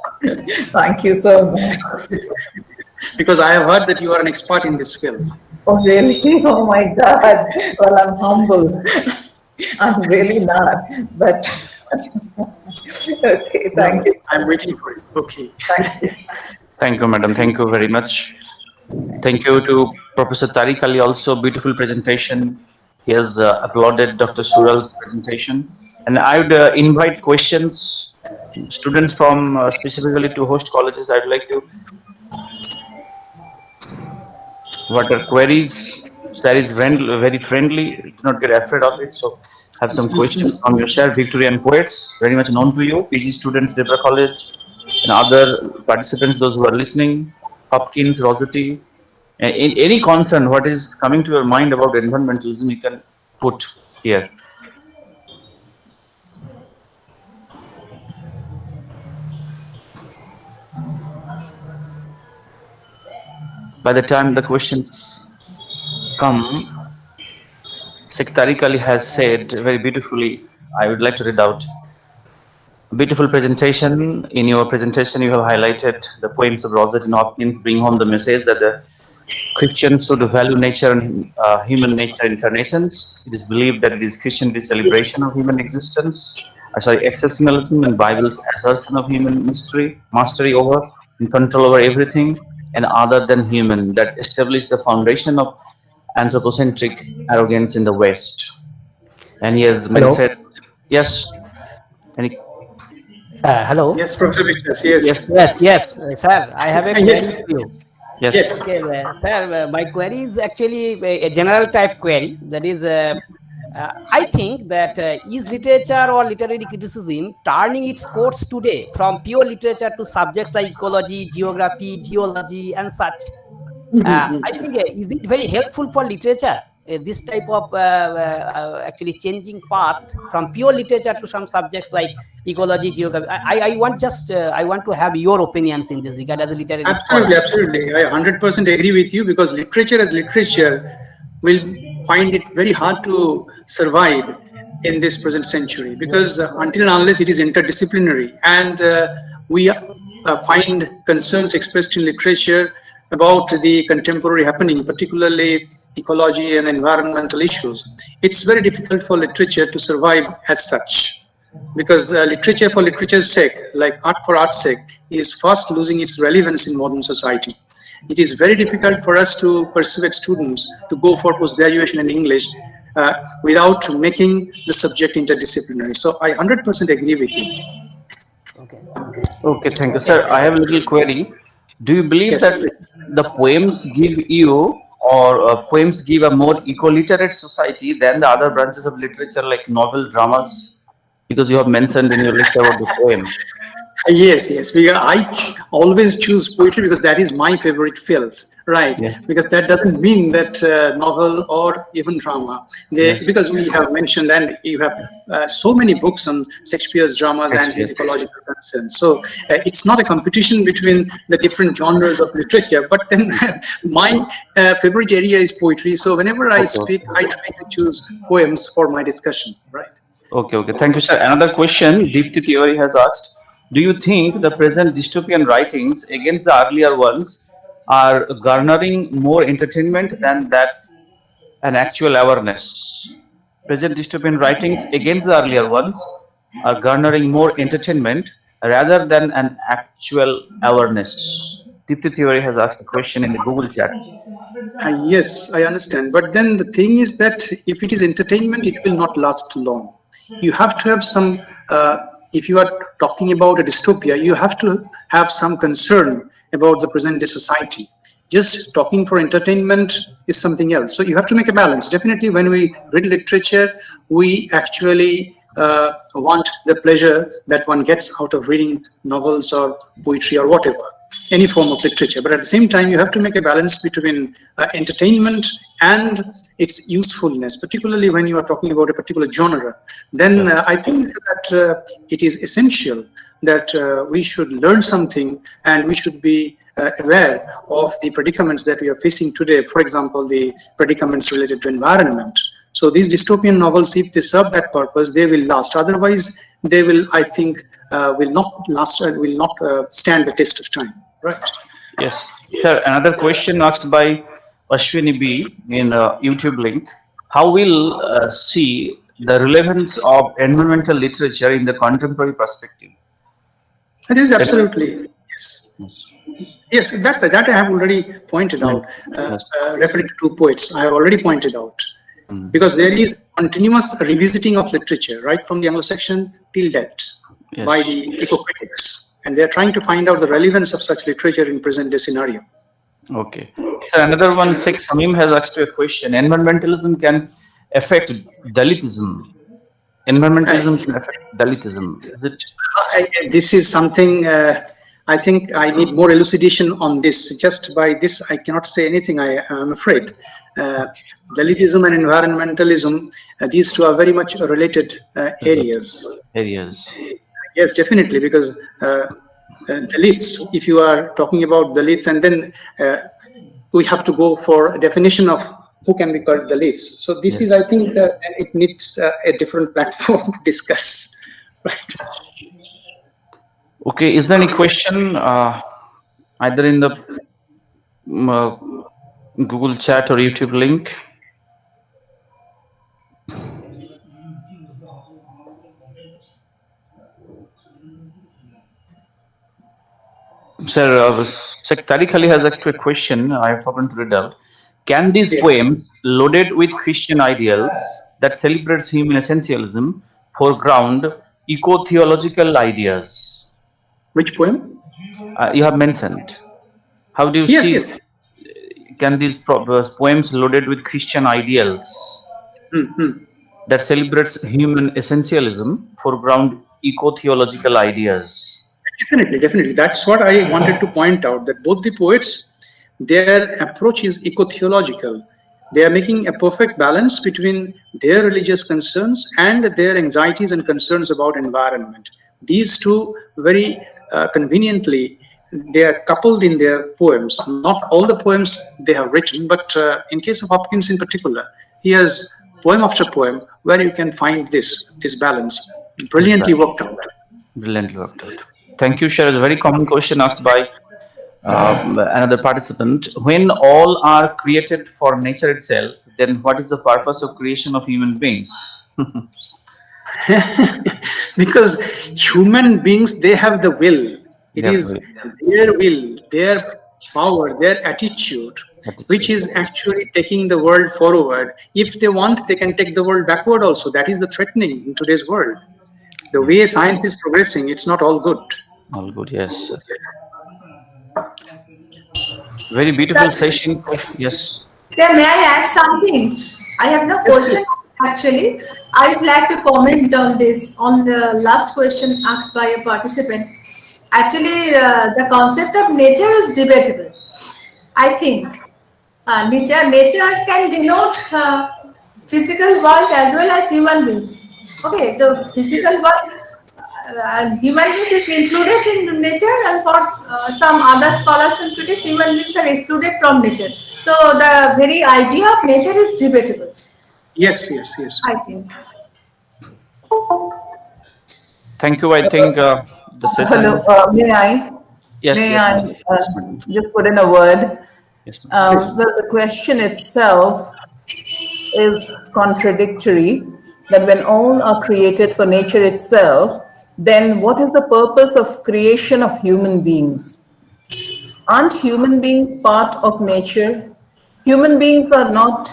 Thank you so much. Because I have heard that you are an expert in this field. Oh, really? Oh, my God. Well, I'm humble. I'm really not, but okay, thank you. I'm waiting for it. Okay. Thank you. Thank you, madam. Thank you very much. Thank you to Professor Tariq Ali, also beautiful presentation. He has applauded Dr. Sural's presentation. And I would invite questions, students from specifically to host colleges. I'd like to, what are queries? That is very friendly. Do not get afraid of it. So have some questions from your share. Victoria and Poets, very much known to you. PG students, Debra College, and other participants, those who are listening, Hopkins, Rossetti. In any concern, what is coming to your mind about environmentalism, you can put here. By the time the questions come, Sheikh Tariq Ali has said very beautifully, I would like to read out. Beautiful presentation. In your presentation, you have highlighted the poems of Rossetti and Hopkins bring home the message that the Christians should value nature and human nature incarnations. It is believed that it is Christianity celebration of human existence, exceptionalism, and Bible's assertion of human mastery over and control over everything and other than human that established the foundation of anthropocentric arrogance in the West. And he has mentioned, yes. Any hello. Yes, Professor Vishwas. Yes. Yes, sir. I have a query Yes. for you. Yes. Okay, sir. My query is actually a general type query. That is, I think that is literature or literary criticism turning its course today from pure literature to subjects like ecology, geography, geology, and such. I think is it very helpful for literature? This type of actually changing path from pure literature to some subjects like ecology, geography. I want to have your opinions in this regard as a literary Absolutely, scholar. absolutely. I 100% agree with you because literature as literature will find it very hard to survive in this present century because until and unless it is interdisciplinary and we find concerns expressed in literature about the contemporary happening, particularly ecology and environmental issues, it's very difficult for literature to survive as such. Because literature for literature's sake, like art for art's sake, is fast losing its relevance in modern society. It is very difficult for us to persuade students to go for post-graduation in English without making the subject interdisciplinary. So I 100% agree with you. Okay, thank you, sir. I have a little query. Do you believe that the poems give you or poems give a more eco-literate society than the other branches of literature like novel, dramas? Because you have mentioned in your lecture about the poem. Yes. I always choose poetry because that is my favorite field, right? Yes. Because that doesn't mean that novel or even drama. Because we have mentioned and you have so many books on Shakespeare's dramas and his ecological concerns. So it's not a competition between the different genres of literature, but then my favorite area is poetry. So whenever I speak, I try to choose poems for my discussion, right? Okay. Thank you, sir. Another question, Dept Theory has asked, do you think the present dystopian writings against the earlier ones are garnering more entertainment than that an actual awareness? Present dystopian writings against the earlier ones are garnering more entertainment rather than an actual awareness. Dept Theory has asked a question in the Google chat. Yes, I understand. But then the thing is that if it is entertainment, it will not last long. You have to have some, if you are talking about a dystopia, you have to have some concern about the present day society. Just talking for entertainment is something else. So you have to make a balance. Definitely when we read literature, we actually want the pleasure that one gets out of reading novels or poetry or whatever. any form of literature. But at the same time, you have to make a balance between entertainment and its usefulness, particularly when you are talking about a particular genre. Then I think that it is essential that we should learn something, and we should be aware of the predicaments that we are facing today. For example, the predicaments related to environment. So these dystopian novels, if they serve that purpose, they will last. Otherwise, they will, I think, will not last, will not stand the test of time. Right. Yes. Sure. Another question asked by Ashwini B in YouTube link. How will see the relevance of environmental literature in the contemporary perspective? It is absolutely, yes. Yes, that I have already pointed out, referring to two poets, I have already pointed out. Because there is continuous revisiting of literature, right from the Anglo-Saxon till Dept, by the eco-critics. And they are trying to find out the relevance of such literature in present-day scenario. Okay. So another one, Sheikh Samim has asked you a question. Environmentalism can affect Dalitism. Environmentalism can affect Dalitism. Is it? This is something, I think I need more elucidation on this. Just by this, I cannot say anything, I am afraid. Dalitism and environmentalism, these two are very much related areas. Yes, definitely, because Dalits, if you are talking about Dalits, and then we have to go for a definition of who can be called Dalits. So this is, I think, it needs a different platform to discuss. Right. Okay, is there any question either in the Google chat or YouTube link? Sir, Sheikh Tariq Ali has asked a question. I have forgotten to read out. Can these poems, loaded with Christian ideals that celebrates human essentialism, foreground eco-theological ideas? Which poem? You have mentioned. How do you see? Can these poems loaded with Christian ideals that celebrates human essentialism, foreground eco-theological ideas? Definitely. That's what I wanted to point out, that both the poets, their approach is eco-theological. They are making a perfect balance between their religious concerns and their anxieties and concerns about environment. These two very conveniently, they are coupled in their poems. Not all the poems they have written, but in case of Hopkins in particular, he has poem after poem where you can find this balance. Brilliantly worked out. Brilliantly worked out. Thank you, Shar. A very common question asked by another participant. When all are created for nature itself, then what is the purpose of creation of human beings? Because human beings, they have the will. It is their will, their power, their attitude, which is actually taking the world forward. If they want, they can take the world backward also. That is the threatening in today's world. The way science is progressing, it's not all good. All good, yes. Very beautiful session. Yes. Yeah, may I add something? I have no question actually. I would like to comment on this, on the last question asked by a participant. Actually, the concept of nature is debatable. I think nature can denote physical world as well as human beings. Okay, the physical world, human beings is included in nature, and for some other scholars and critics, human beings are excluded from nature. So the very idea of nature is debatable. Yes. I think. Thank you. I think the session. Hello, may I? Yes. May I just put in a word? Yes, well, the question itself is contradictory, that when all are created for nature itself, then what is the purpose of creation of human beings? Aren't human beings part of nature? Human beings are not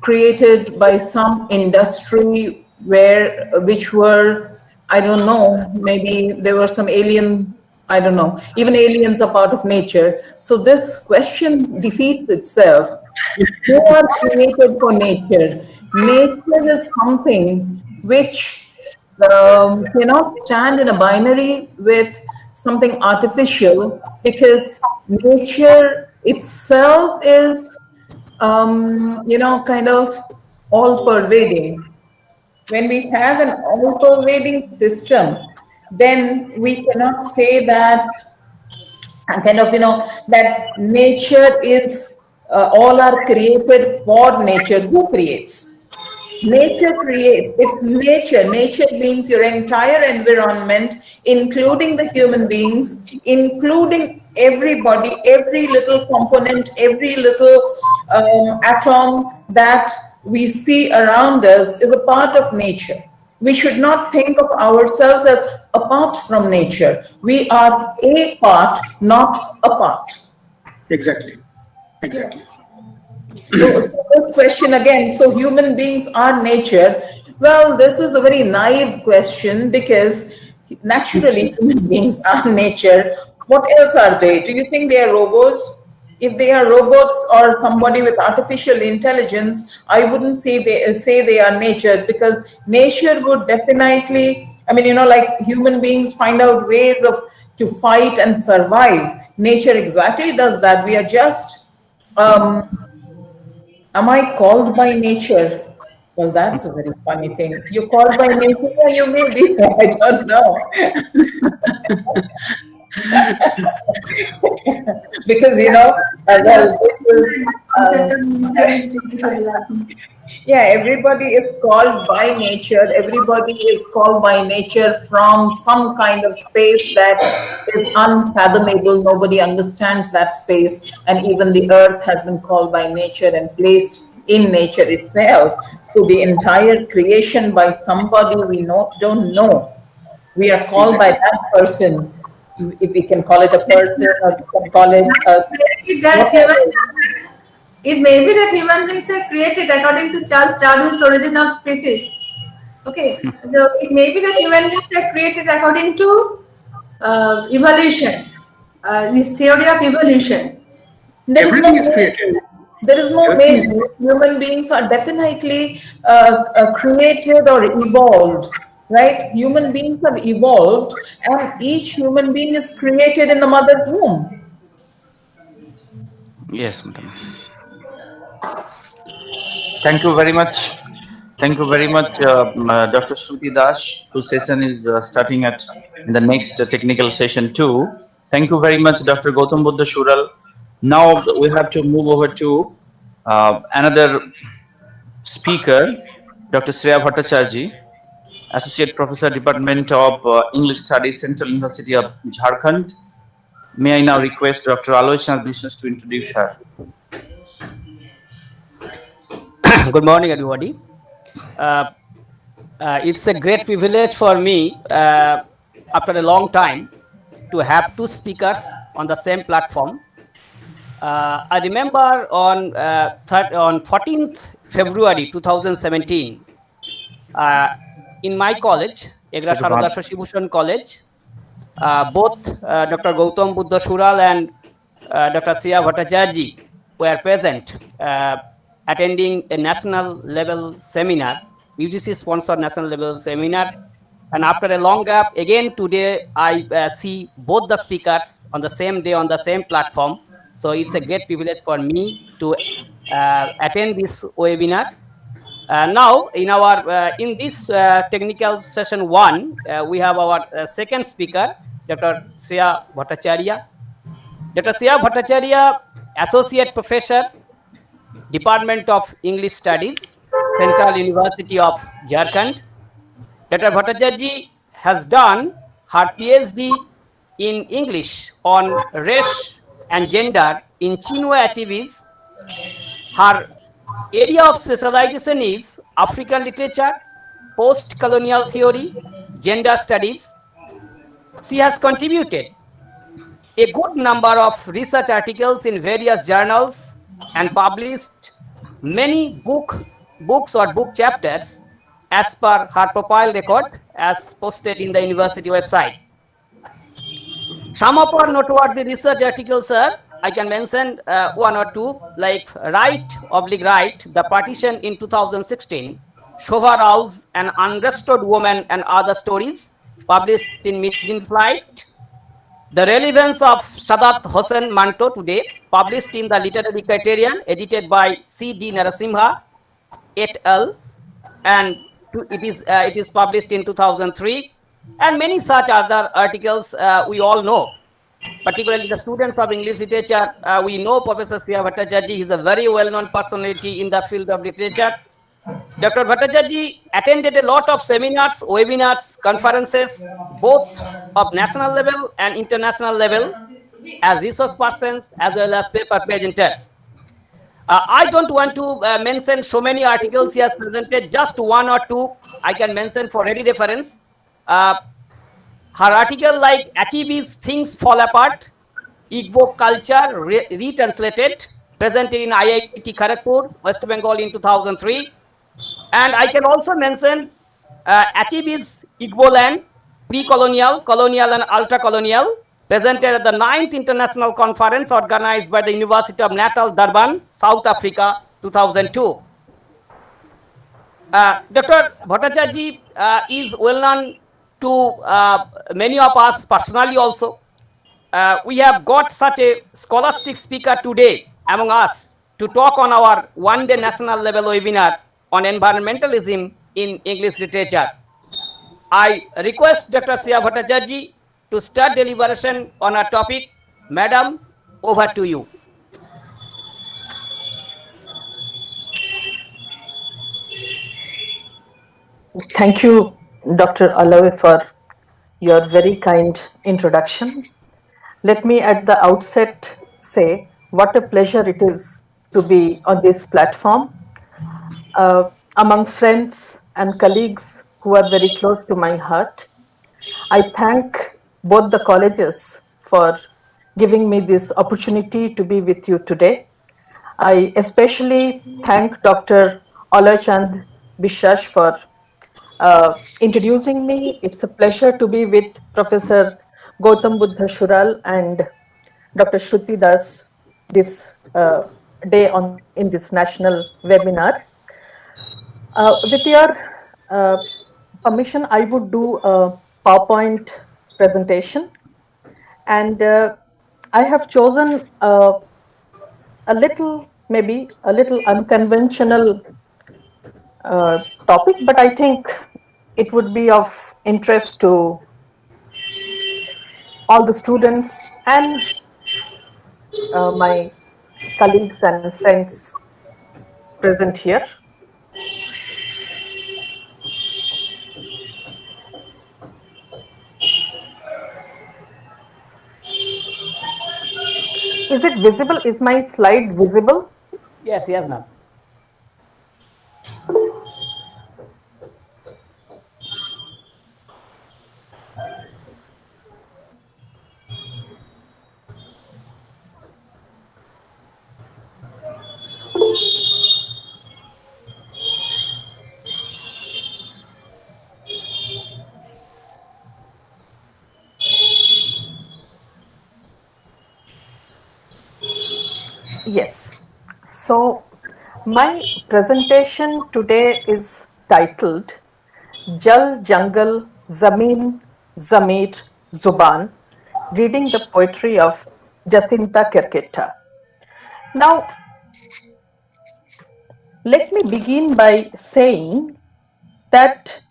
created by some industry which were, I don't know, maybe there were some alien, I don't know, even aliens are part of nature. So this question defeats itself. Who are created for nature? Nature is something which cannot stand in a binary with something artificial, because nature itself is, kind of all pervading. When we have an all pervading system, then we cannot say that, and kind of, that nature is, all are created for nature. Who creates? Nature creates. It's nature. Nature means your entire environment, including the human beings, including everybody, every little component, every little atom that we see around us is a part of nature. We should not think of ourselves as apart from nature. We are a part, not a part. Exactly. Exactly. So this question again, so human beings are nature. Well, this is a very naive question, because naturally human beings are nature. What else are they? Do you think they are robots? If they are robots or somebody with artificial intelligence, I wouldn't say they are nature, because nature would definitely, like human beings find out ways to fight and survive. Nature exactly does that. We are just, am I called by nature? Well, that's a very funny thing. You're called by nature, or you may be, I don't know. Because, everybody is called by nature. Everybody is called by nature from some kind of space that is unfathomable. Nobody understands that space. And even the earth has been called by nature and placed in nature itself. So the entire creation by somebody we don't know. We are called by that person. If we can call it a person, or we can call it it may be that human beings are created according to Charles Darwin's Origin of Species. Okay, so it may be that human beings are created according to evolution, this theory of evolution. Everything is created. There is no way human beings are definitely created or evolved, right? Human beings have evolved, and each human being is created in the mother's womb. Yes, madam. Thank you very much. Thank you very much, Dr. Shruti Das, whose session is starting in the next technical session too. Thank you very much, Dr. Gautam Buddha Shural. Now we have to move over to another speaker, Dr. Shreya Bhattacharya, Associate Professor, Department of English Studies, Central University of Jharkhand. May I now request Dr. Aloy Chand Vishwas to introduce her. Good morning, everybody. It's a great privilege for me, after a long time, to have two speakers on the same platform. I remember on 14th February 2017, in my college, Egra Sarada Shashi Bhusan College, both Dr. Gautam Buddha Shural and Dr. Shreya Bhattacharya were present, attending a national level seminar, UGC sponsored national level seminar. And after a long gap, again today I see both the speakers on the same day on the same platform. So it's a great privilege for me to attend this webinar. Now in our in this technical session 1, we have our second speaker, Dr. Shreya Bhattacharya. Dr. Shreya Bhattacharya, Associate Professor, Department of English Studies, Central University of Jharkhand. Dr. Bhattacharya has done her PhD in English on race and gender in Chinua Achebe's. Her area of specialization is African literature, post-colonial theory, gender studies. She has contributed a good number of research articles in various journals and published many books or book chapters as per her profile record as posted in the university website. Some of our noteworthy research articles, sir, I can mention one or two, like Right, The Partition in 2016, Shobha Rao's An Unrestored Woman and Other Stories, published in Mid-in Flight, The relevance of Sadat Hossain Manto today, published in the Literary Criterion, edited by C.D. Narasimha et al., and it is published in 2003, and many such other articles we all know. Particularly the students of English literature, we know Professor C.R. Bhattacharya is a very well-known personality in the field of literature. Dr. Bhattacharya attended a lot of seminars, webinars, conferences, both of national level and international level, as resource persons as well as paper presenters. I don't want to mention so many articles he has presented, just one or two I can mention for ready reference. Her article like Achieves Things Fall Apart, Igbo Culture Retranslated, presented in IIT Kharagpur, West Bengal in 2003. And I can also mention Achieves Igbo Land, Pre-Colonial, Colonial and Ultra-Colonial, presented at the 9th International Conference organized by the University of Natal, Durban, South Africa, 2002. Dr. Bhattacharya is well known to many of us personally also. We have got such a scholastic speaker today among us to talk on our one-day national level webinar on environmentalism in English literature. I request Dr. C.R. Bhattacharya to start deliberation on our topic. Madam, over to you. Thank you, Dr. Alawe, for your very kind introduction. Let me at the outset say what a pleasure it is to be on this platform among friends and colleagues who are very close to my heart. I thank both the colleges for giving me this opportunity to be with you today. I especially thank Dr. Alachand Bishash for introducing me. It's a pleasure to be with Professor Gautam Buddha Shural and Dr. Shruti Das this day in this national webinar. With your permission, I would do a PowerPoint presentation, and I have chosen maybe a little unconventional topic, but I think it would be of interest to all the students and my colleagues and friends present here. Is it visible? Is my slide visible? Yes, yes, ma'am. Yes. So my presentation today is titled Jal, Jungle, Zameen, Zamir, Zuban, reading the poetry of Jacinta Kerketa. Now, let me begin by saying that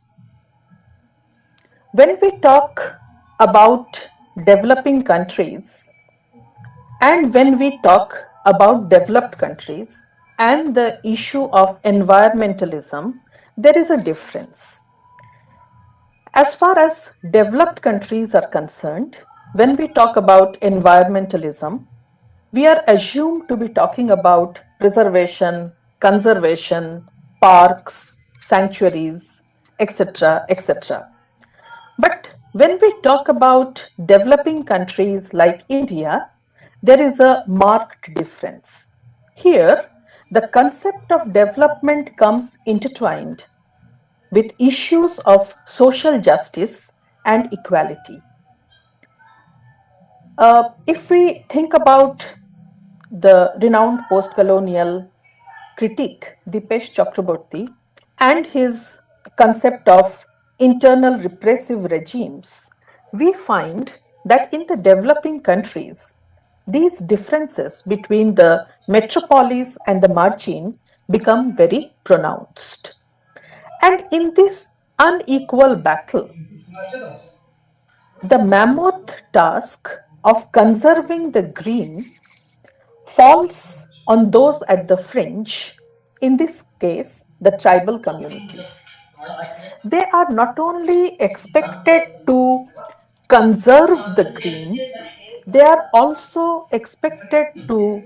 when we talk about developing countries and when we talk about developed countries and the issue of environmentalism, there is a difference. As far as developed countries are concerned, when we talk about environmentalism, we are assumed to be talking about preservation, conservation, parks, sanctuaries, etc., etc. But when we talk about developing countries like India, there is a marked difference. Here, the concept of development comes intertwined with issues of social justice and equality. If we think about the renowned post-colonial critic Dipesh Chakraborty and his concept of internal repressive regimes, we find that in the developing countries, these differences between the metropolis and the margin become very pronounced. And in this unequal battle, the mammoth task of conserving the green falls on those at the fringe, in this case, the tribal communities. They are not only expected to conserve the green, they are also expected to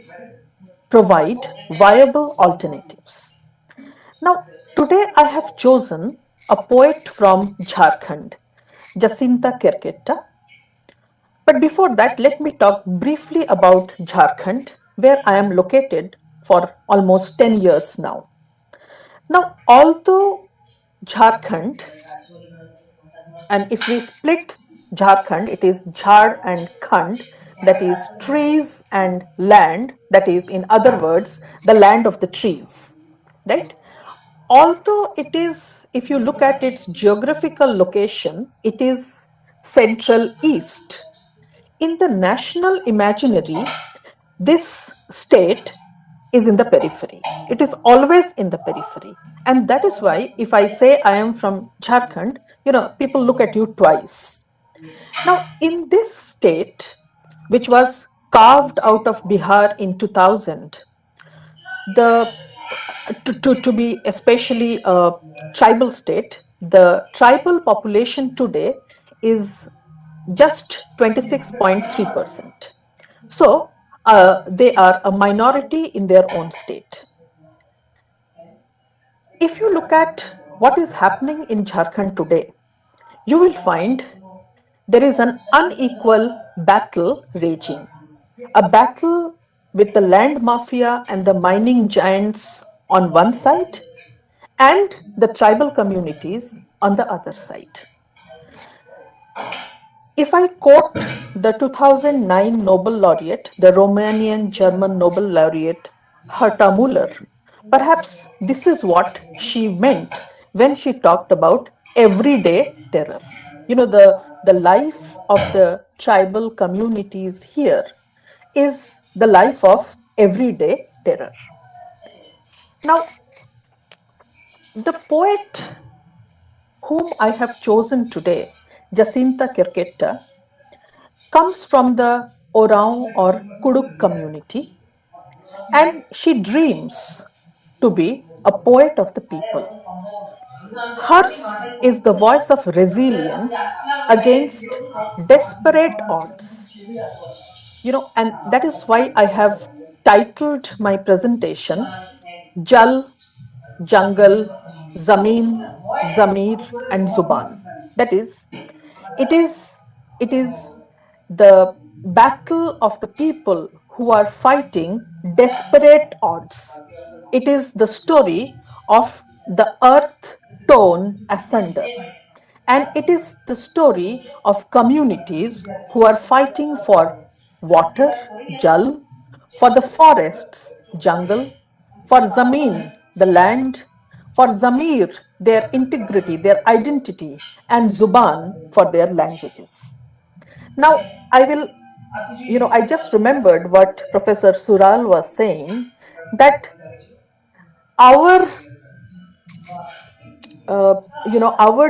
provide viable alternatives. Now, today I have chosen a poet from Jharkhand, Jacinta Kerketa. But before that, let me talk briefly about Jharkhand, where I am located for almost 10 years now. Now, although Jharkhand, and if we split Jharkhand, it is Jhar and Khand, that is trees and land, that is, in other words, the land of the trees, right? Although it is, if you look at its geographical location, it is Central East. In the national imaginary, this state is in the periphery. It is always in the periphery. And that is why if I say I am from Jharkhand, people look at you twice. Now, in this state, which was carved out of Bihar in 2000, to be especially a tribal state, the tribal population today is just 26.3%. So they are a minority in their own state. If you look at what is happening in Jharkhand today, you will find there is an unequal battle raging, a battle with the land mafia and the mining giants on one side and the tribal communities on the other side. If I quote the 2009 Nobel laureate, the Romanian-German Nobel laureate Herta Müller, perhaps this is what she meant when she talked about everyday terror. The life of the tribal communities here is the life of everyday terror. Now, the poet whom I have chosen today, Jacinta Kerketa, comes from the Orang or Kuduk community, and she dreams to be a poet of the people. Hers is the voice of resilience against desperate odds. And that is why I have titled my presentation Jal, Jungle, Zameen, Zamir, and Zuban. That is, it is the battle of the people who are fighting desperate odds. It is the story of the earth torn asunder. And it is the story of communities who are fighting for water, jal, for the forests, jungle, for zameen, the land, for zamir, their integrity, their identity, and zuban for their languages. Now, I just remembered what Professor Sural was saying, that our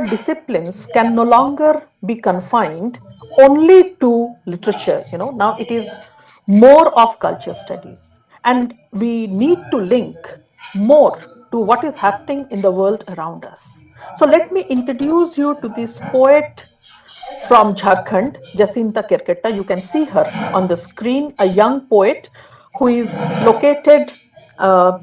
disciplines can no longer be confined only to literature. Now it is more of culture studies, and we need to link more to what is happening in the world around us. So let me introduce you to this poet from Jharkhand, Jacinta Kerketa. You can see her on the screen, a young poet who is located her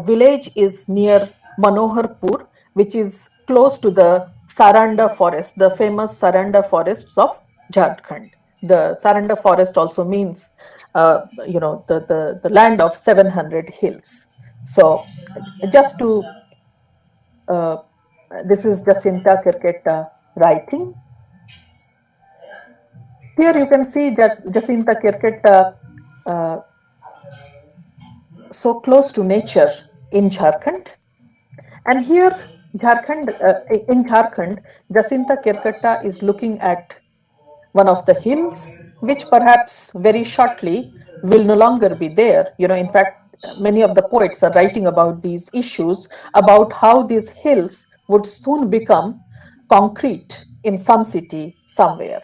village is near Manoharpur, which is close to the Sarada forest, the famous Sarada forests of Jharkhand. The Sarada forest also means, the land of 700 hills. So just to, this is Jacinta Kerketa writing. Here you can see that Jacinta Kerketa so close to nature in Jharkhand. And here in Jharkhand, Jacinta Kerketa is looking at one of the hills, which perhaps very shortly will no longer be there. In fact, many of the poets are writing about these issues, about how these hills would soon become concrete in some city somewhere.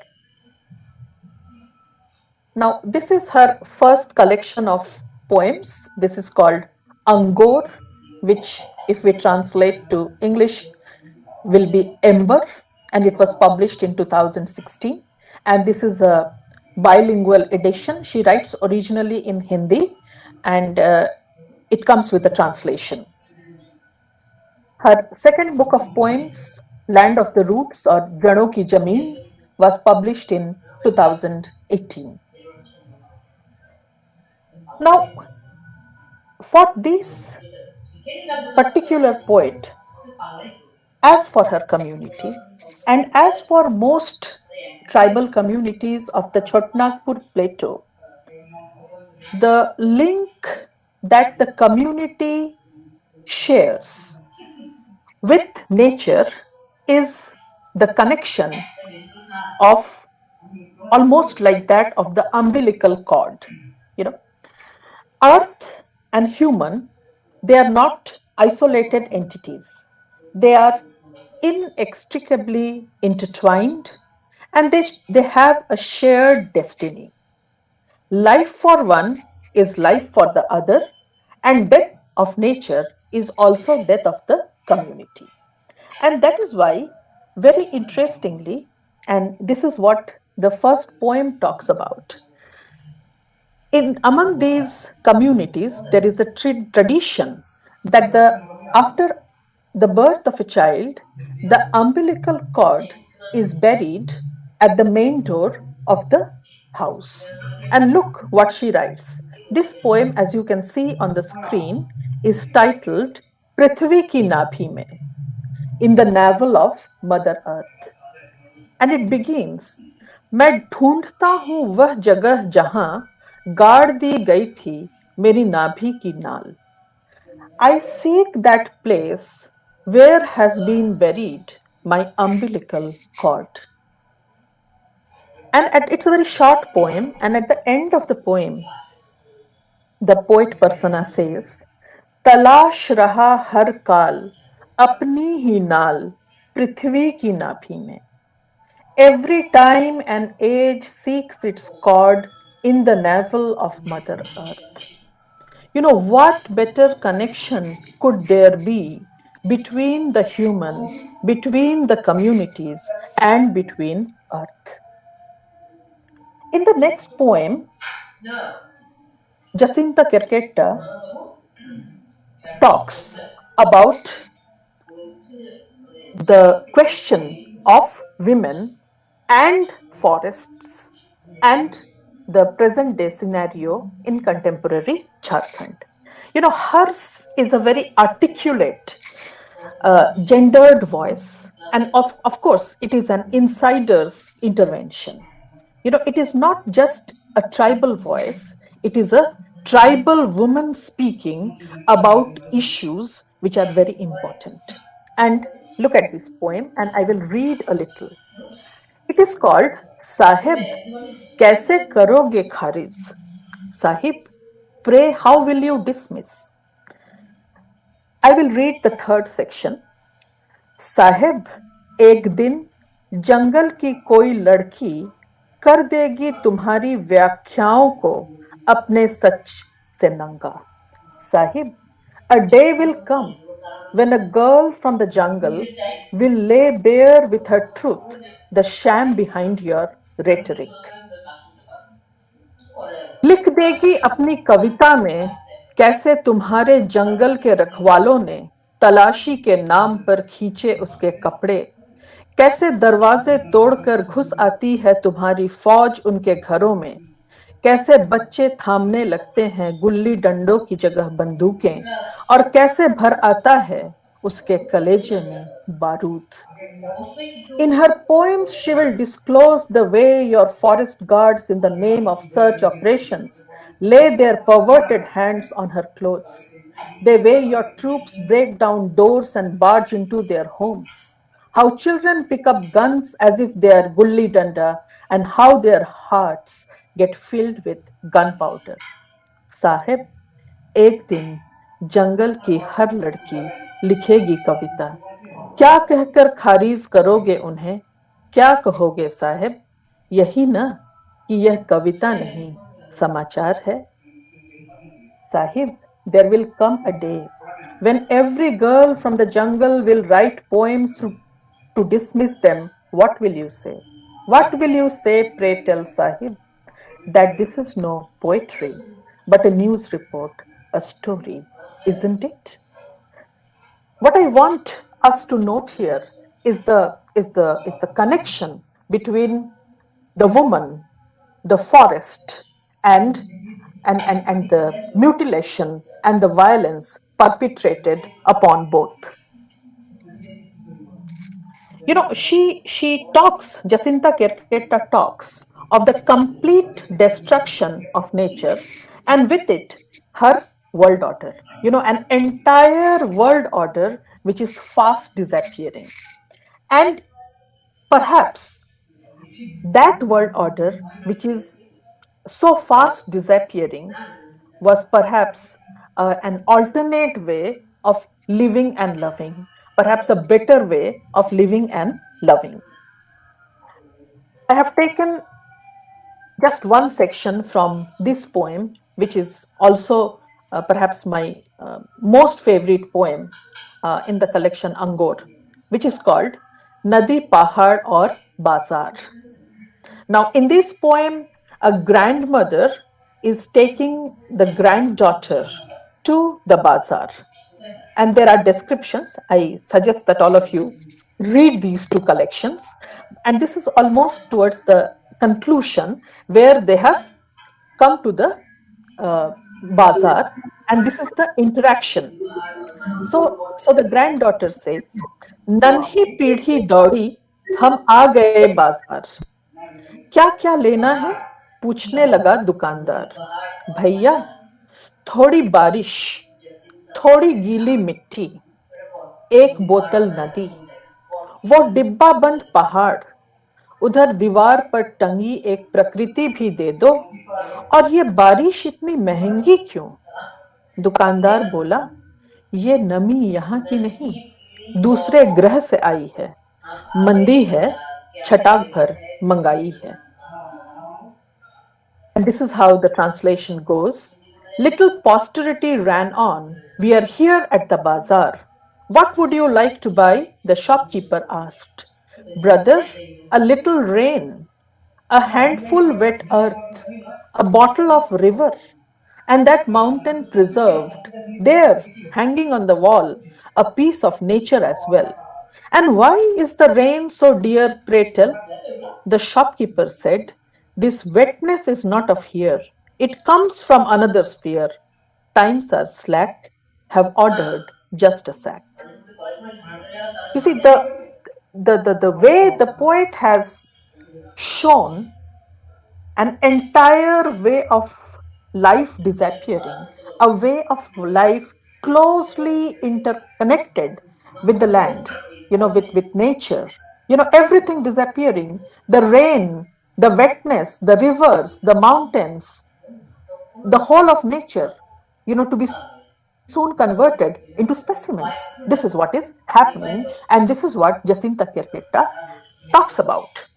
Now, this is her first collection of poems. This is called Angor, which, if we translate to English, will be Ember, and it was published in 2016. And this is a bilingual edition. She writes originally in Hindi, and it comes with a translation. Her second book of poems, Land of the Roots or Jano Ki Jameen, was published in 2018. Now, for this particular poet, as for her community, and as for most tribal communities of the Chotnagpur Plateau, the link that the community shares with nature is the connection of almost like that of the umbilical cord. Earth and human, they are not isolated entities. They are inextricably intertwined, and they have a shared destiny. Life for one is life for the other, and death of nature is also death of the community. And that is why, very interestingly, and this is what the first poem talks about. Among these communities, there is a tradition that after the birth of a child, the umbilical cord is buried at the main door of the house. And look what she writes. This poem, as you can see on the screen, is titled Prithvi Ki Nabhi Mein, in the navel of Mother Earth. And it begins, मैं ढूंढता हूं वह जगह जहां गाड़ दी गई थी मेरी नाभि की नाल. I seek that place where has been buried my umbilical cord. And it's a very short poem, and at the end of the poem, the poet Persona says, तलाश रहा हर काल अपनी ही नाल पृथ्वी की नाभि में. Every time an age seeks its cord in the navel of Mother Earth. What better connection could there be between the human, between the communities, and between Earth? In the next poem, Jacinta Querqueta talks about the question of women and forests and the present day scenario in contemporary Jharkhand. Hers is a very articulate, gendered voice, and of course, it is an insider's intervention. It is not just a tribal voice, it is a tribal woman speaking about issues which are very important. And look at this poem, and I will read a little. It is called Sahib, Kaise Karoge Khariz? Sahib, pray, how will you dismiss? I will read the third section. Sahib, एक दिन जंगल की कोई लड़की कर देगी तुम्हारी व्याख्याओं को अपने सच से नंगा. Sahib, a day will come when a girl from the jungle will lay bare with her truth the sham behind your rhetoric. लिख देगी अपनी कविता में कैसे तुम्हारे जंगल के रखवालों ने तलाशी के नाम पर खींचे उसके कपड़े, कैसे दरवाजे तोड़कर घुस आती है तुम्हारी फौज उनके घरों में, कैसे बच्चे थामने लगते हैं गुल्ली डंडों की जगह बंदूकें, और कैसे भर आता है उसके कलेजे में बारूद. In her poems, she will disclose the way your forest guards, in the name of search operations, lay their perverted hands on her clothes. The way your troops break down doors and barge into their homes. How children pick up guns as if they are gulli danda and how their hearts get filled with gunpowder. साहेब, एक दिन जंगल की हर लड़की लिखेगी कविता, क्या कहकर खारिज करोगे उन्हें, क्या कहोगे साहेब, यही ना कि यह कविता नहीं समाचार है. Sahib, there will come a day when every girl from the jungle will write poems to dismiss them. What will you say? What will you say, pray tell Sahib? That this is no poetry, but a news report, a story, isn't it? What I want us to note here is the connection between the woman, the forest, and the mutilation and the violence perpetrated upon both. You know, she talks, Jacinta Kerketa talks of the complete destruction of nature, and with it, her world order. You know, an entire world order which is fast disappearing. And perhaps that world order, which is so fast disappearing, was perhaps an alternate way of living and loving, perhaps a better way of living and loving. I have taken just one section from this poem, which is also perhaps my most favorite poem in the collection Angor, which is called Nadi, Pahad or Bazar. Now, in this poem, a grandmother is taking the granddaughter to the bazaar. And there are descriptions. I suggest that all of you read these two collections. And this is almost towards the conclusion where they have come to the bazaar. And this is the interaction. So the granddaughter says, Nanhi pidhi daudi, hum aa gaye bazaar. क्या क्या लेना है, पूछने लगा दुकानदार. भैया, थोड़ी बारिश, थोड़ी गीली मिट्टी, एक बोतल नदी, वो डिब्बा बंद पहाड़, उधर दीवार पर टंगी एक प्रकृति भी दे दो, और ये बारिश इतनी महंगी क्यों. दुकानदार बोला, ये नमी यहाँ की नहीं, दूसरे ग्रह से आई है, मंदी है, छटाक भर मंगाई है. And this is how the translation goes. Little posterity ran on. We are here at the bazaar. What would you like to buy? The shopkeeper asked. Brother, a little rain, a handful wet earth, a bottle of river, and that mountain preserved, there, hanging on the wall, a piece of nature as well. And why is the rain so dear, pray tell? The shopkeeper said, this wetness is not of here. It comes from another sphere. Times are slack, have ordered just a sack. You see, the way the poet has shown an entire way of life disappearing, a way of life closely interconnected with the land, you know, with nature, you know, everything disappearing, the rain, the wetness, the rivers, the mountains, the whole of nature, you know, to be soon converted into specimens. This is what is happening, and this is what Jacinta Kerketa talks about.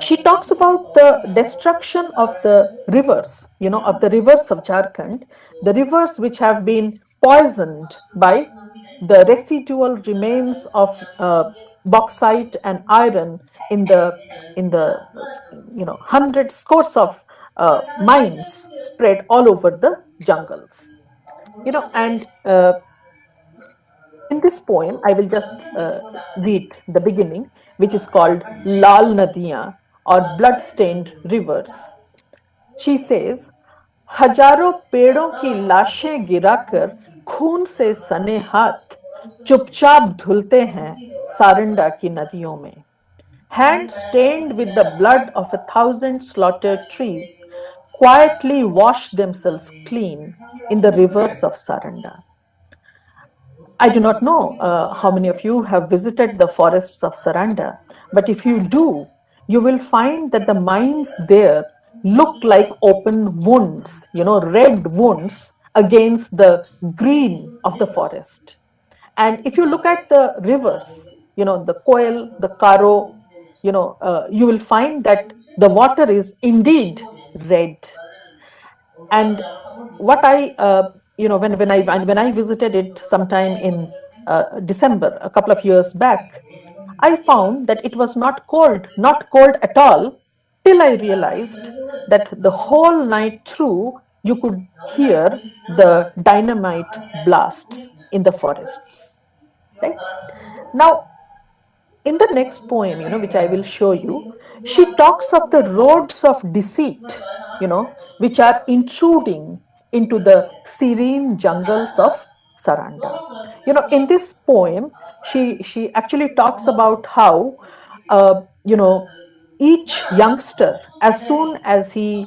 She talks about the destruction of the rivers, you know, of the rivers of Jharkhand, the rivers which have been poisoned by the residual remains of bauxite and iron in the you know, hundreds, scores of mines spread all over the jungles. You know, and in this poem, I will just read the beginning, which is called Lal Nadiyan or blood-stained rivers. She says, हजारों पेड़ों की लाशें गिराकर खून से सने हाथ चुपचाप धुलते हैं सारंडा की नदियों में. Hands stained with the blood of 1,000 slaughtered trees quietly wash themselves clean in the rivers of Saranda. I do not know how many of you have visited the forests of Saranda, but if you do, you will find that the mines there look like open wounds, red wounds against the green of the forest. And if you look at the rivers, the Koel, the Karo, you will find that the water is indeed red. And what when I visited it sometime in December, a couple of years back, I found that it was not cold at all, till I realized that the whole night through you could hear the dynamite blasts in the forests. Right? Now, in the next poem, which I will show you, she talks of the roads of deceit, which are intruding into the serene jungles of Saranda. In this poem, she actually talks about how, each youngster, as soon as he's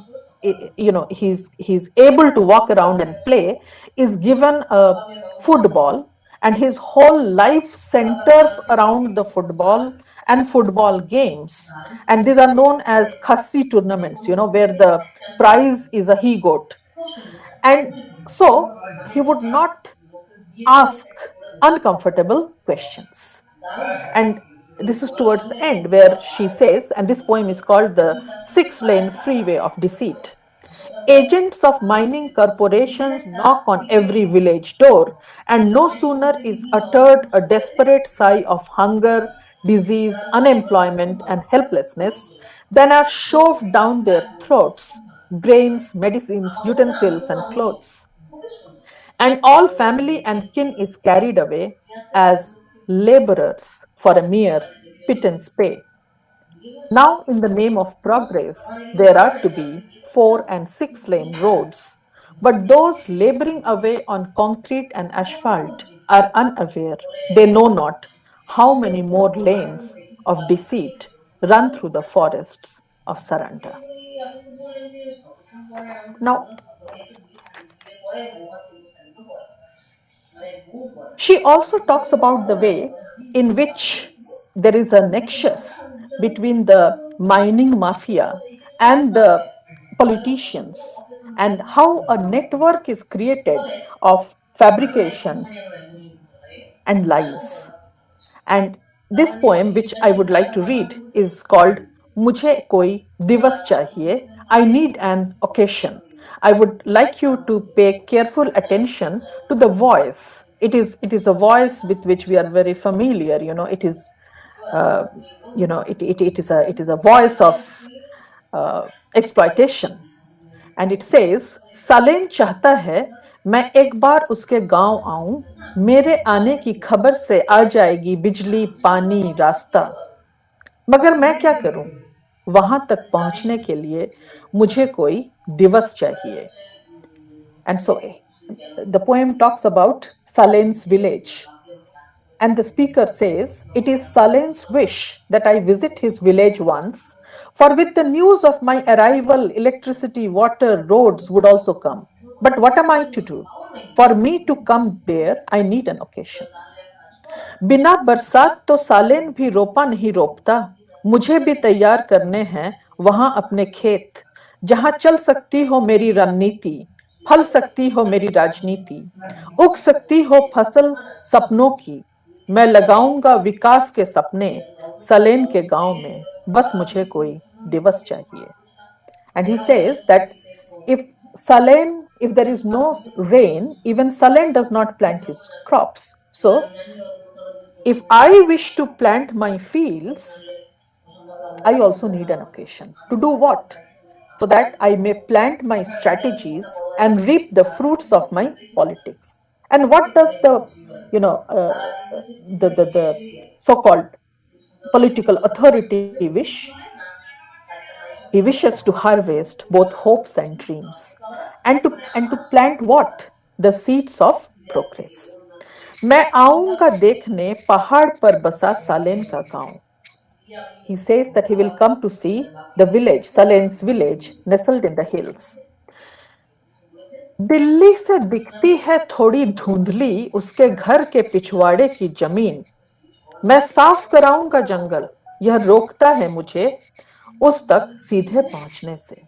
able to walk around and play, is given a football, and his whole life centers around the football and football games. And these are known as khassi tournaments, where the prize is a he goat. And so he would not ask uncomfortable questions. And this is towards the end where she says, and this poem is called The 6-Lane Freeway of Deceit. Agents of mining corporations knock on every village door, and no sooner is uttered a desperate sigh of hunger, disease, unemployment, and helplessness than are shoved down their throats grains, medicines, utensils, and clothes. And all family and kin is carried away as laborers for a mere pittance pay. Now, in the name of progress, there are to be 4- and 6-lane roads, but those laboring away on concrete and asphalt are unaware, they know not how many more lanes of deceit run through the forests of Saranda. Now, she also talks about the way in which there is a nexus between the mining mafia and the politicians, and how a network is created of fabrications and lies. And this poem, which I would like to read, is called Mujhe Koi Divas Chahiye, I Need an Occasion. I would like you to pay careful attention to the voice. It is a voice with which we are very familiar. It is it is a voice of exploitation. And it says, सालेन चाहता है मैं एक बार उसके गांव आऊं, मेरे आने की खबर से आ जाएगी बिजली, पानी, रास्ता, मगर मैं क्या करूं, वहां तक पहुंचने के लिए मुझे कोई दिवस चाहिए. And so the poem talks about Salen's village. And the speaker says, it is Salen's wish that I visit his village once, for with the news of my arrival, electricity, water, roads would also come. But what am I to do? For me to come there, I need an occasion. बिना बरसात तो सालेन भी रोपा नहीं रोपता, मुझे भी तैयार करने हैं वहां अपने खेत, जहां चल सकती हो मेरी रणनीति, फल सकती हो मेरी राजनीति, उग सकती हो फसल सपनों की, मैं लगाऊंगा विकास के सपने सलेन के गांव में, बस मुझे कोई दिवस चाहिए. And he says that if there is no rain, even Salen does not plant his crops. So if I wish to plant my fields, I also need an occasion. To do what? So that I may plant my strategies and reap the fruits of my politics. And what does the so-called political authority wish? He wishes to harvest both hopes and dreams, and to plant what? The seeds of progress. मैं आऊंगा देखने पहाड़ पर बसा सालेन का गांव. He says that he will come to see the village, Salen's village, nestled in the hills. Delhi से दिखती है थोड़ी धुंधली उसके घर के पिछवाड़े की जमीन. मैं साफ कराऊंगा जंगल, यह रोकता है मुझे उस तक सीधे पहुंचने से.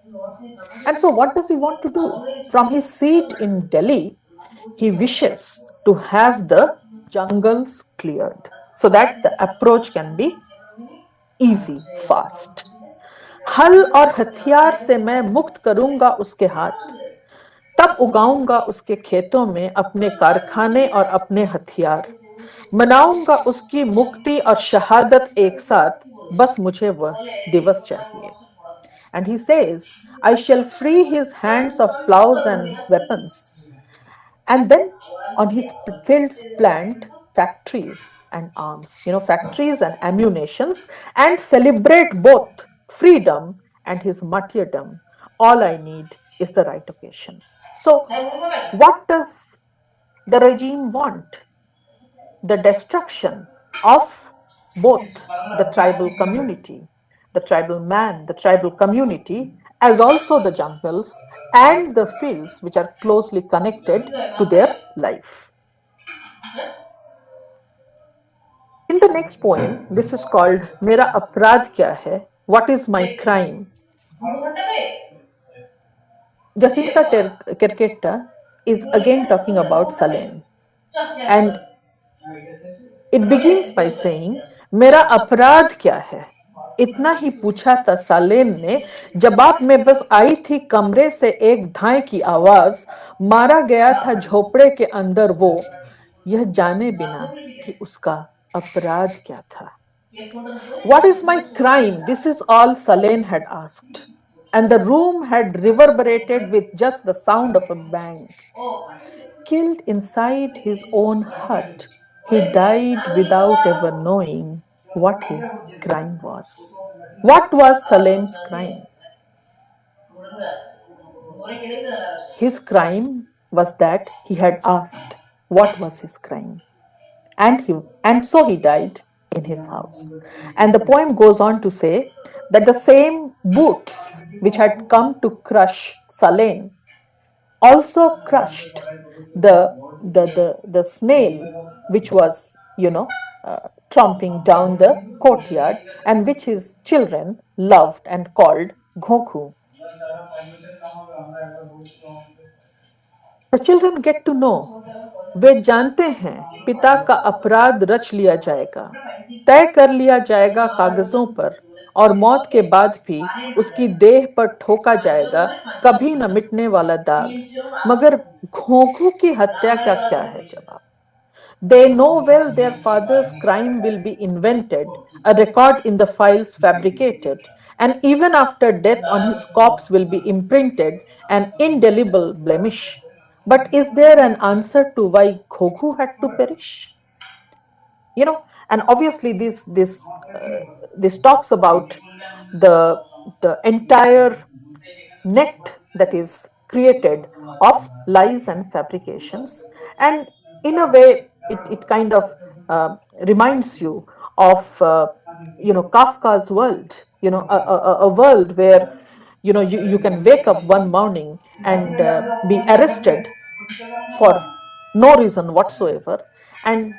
And so what does he want to do? From his seat in Delhi, he wishes to have the jungles cleared so that the approach can be easy, fast. हल और हथियार से मैं मुक्त करूंगा उसके हाथ, तब उगाऊंगा उसके खेतों में अपने कारखाने और अपने हथियार, मनाऊंगा उसकी मुक्ति और शहादत एक साथ, बस मुझे वह दिवस चाहिए. And he says, I shall free his hands of plows and weapons, and then on his fields plant factories and arms, factories and ammunitions, and celebrate both freedom and his martyrdom. All I need is the right occasion. So what does the regime want? The destruction of both the tribal community, the tribal man, the tribal community, as also the jungles and the fields which are closely connected to their life. In the next poem, this is called Mera Aparadh Kya Hai? What is my crime? Jacinta Kerketa is again talking about Salem, and it begins by saying, मेरा अपराध क्या है? इतना ही पूछा था सालेन ने, जवाब में बस आई थी कमरे से एक धाय की आवाज, मारा गया था झोपड़े के अंदर वो, यह जाने बिना कि उसका अपराध क्या था. What is my crime? This is all Salen had asked, and the room had reverberated with just the sound of a bang. Killed inside his own hut, he died without ever knowing what his crime was. What was Salem's crime? His crime was that he had asked what was his crime, and so he died in his house. And the poem goes on to say that the same boots which had come to crush Salem also crushed the snail which was, tromping down the courtyard, and which his children loved and called Ghoku. The children get to know, वे जानते हैं पिता का अपराध रच लिया जाएगा, तय कर लिया जाएगा कागजों पर, और मौत के बाद भी उसकी देह पर ठोका जाएगा कभी न मिटने वाला दाग. मगर घोंघू की हत्या का क्या है जवाब? They know well their father's crime will be invented, a record in the files fabricated, and even after death on his corpse will be imprinted an indelible blemish. But is there an answer to why Ghoghu had to perish? And obviously this talks about the entire net that is created of lies and fabrications, and in a way it kind of reminds you of Kafka's world, a world where you can wake up one morning and be arrested for no reason whatsoever, and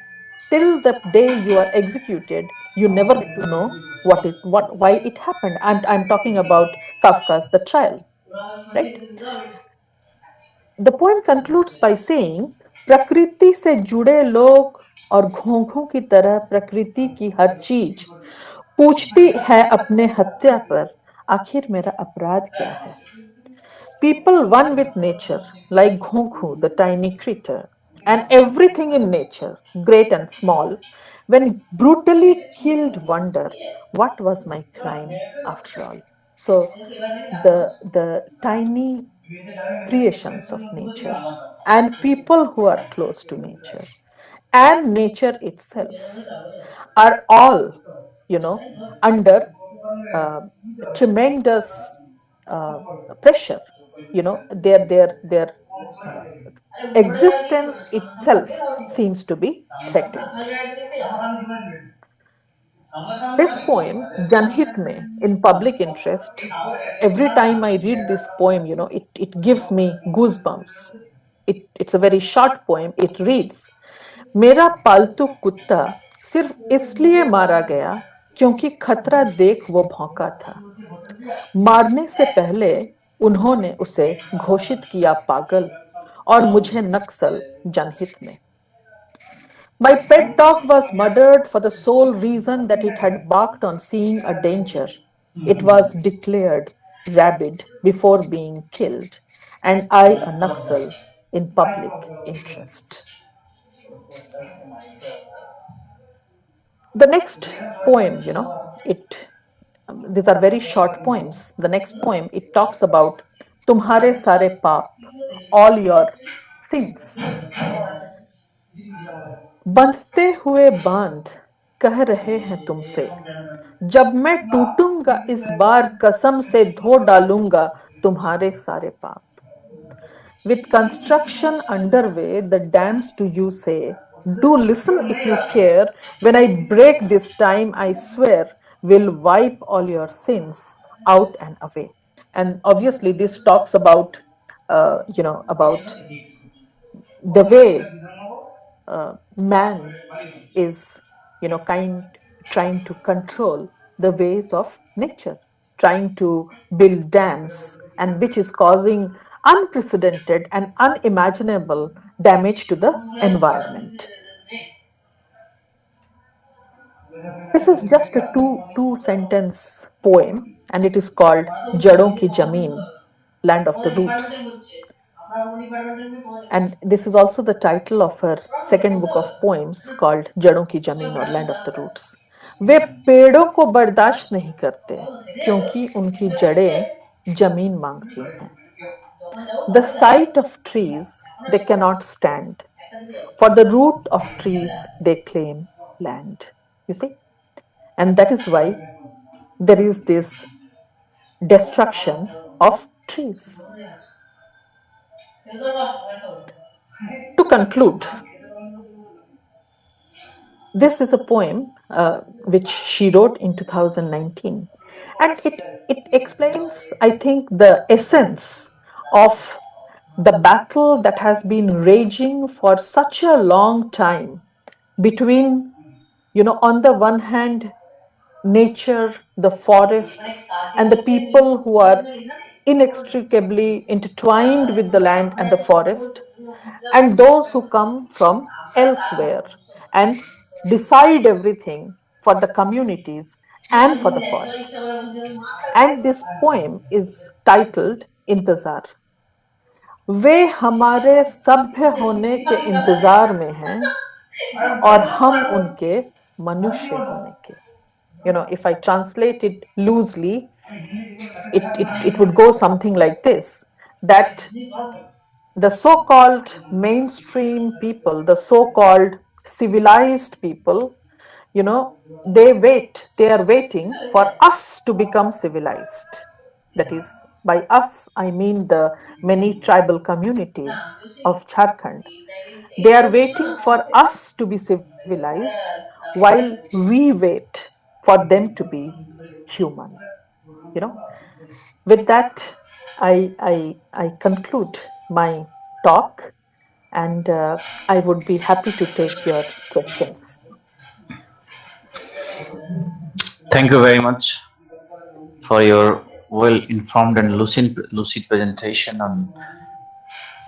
till the day you are executed you never get to know why it happened. And I'm talking about Kafka's The Trial, right? The poem concludes by saying, प्रकृति से जुड़े लोग और घोंघों की तरह प्रकृति की हर चीज पूछती है अपने हत्या पर, आखिर मेरा अपराध क्या है? People one with nature, like Ghoghu, the tiny creature, and everything in nature, great and small, when brutally killed, wonder, what was my crime after all? So the tiny creations of nature and people who are close to nature and nature itself are all, under tremendous pressure. Their existence itself seems to be threatened. This poem, Janhit Mein, in public interest, every time I read this poem, it gives me goosebumps. It's a very short poem. It reads, मेरा पालतू कुत्ता सिर्फ इसलिए मारा गया क्योंकि खतरा देख वो भौंका था। मारने से पहले उन्होंने उसे घोषित किया पागल और मुझे नक्सल जनहित में। My pet dog was murdered for the sole reason that it had barked on seeing a danger. It was declared rabid before being killed, and I a Naxal in public interest. The next poem, these are very short poems. The next poem, it talks about Tumhare sare paap, all your sins. बंधते हुए बांध कह रहे हैं तुमसे, जब मैं टूटूंगा इस बार कसम से धो डालूंगा तुम्हारे सारे पाप. With construction underway, the dams to you say, do listen if you care. When I break this time, I swear, will wipe all your sins out and away. And obviously, this talks about, about the way man is, trying to control the ways of nature, trying to build dams, and which is causing unprecedented and unimaginable damage to the environment. This is just a two sentence poem, and it is called Jadon Ki Jameen, Land of the Roots. And this is also the title of her second book of poems called Jadon Ki Jameen or Land of the Roots. वे पेड़ों को बर्दाश्त नहीं करते क्योंकि उनकी जड़ें जमीन मांगती हैं. The sight of trees they cannot stand. For the root of trees they claim land. You see? And that is why there is this destruction of trees. To conclude, this is a poem which she wrote in 2019, and it explains, I think, the essence of the battle that has been raging for such a long time between, on the one hand, nature, the forests, and the people who are inextricably intertwined with the land and the forest, and those who come from elsewhere and decide everything for the communities and for the forests. And this poem is titled Intezar. वे हमारे सभ्य होने के इंतजार में हैं और हम उनके मनुष्य होने के. If I translate it loosely, it would go something like this, that the so-called mainstream people, the so-called civilized people, they are waiting for us to become civilized. That is, by us, I mean the many tribal communities of Jharkhand. They are waiting for us to be civilized while we wait for them to be human. With that, I conclude my talk, and I would be happy to take your questions. Thank you very much for your well-informed and lucid presentation on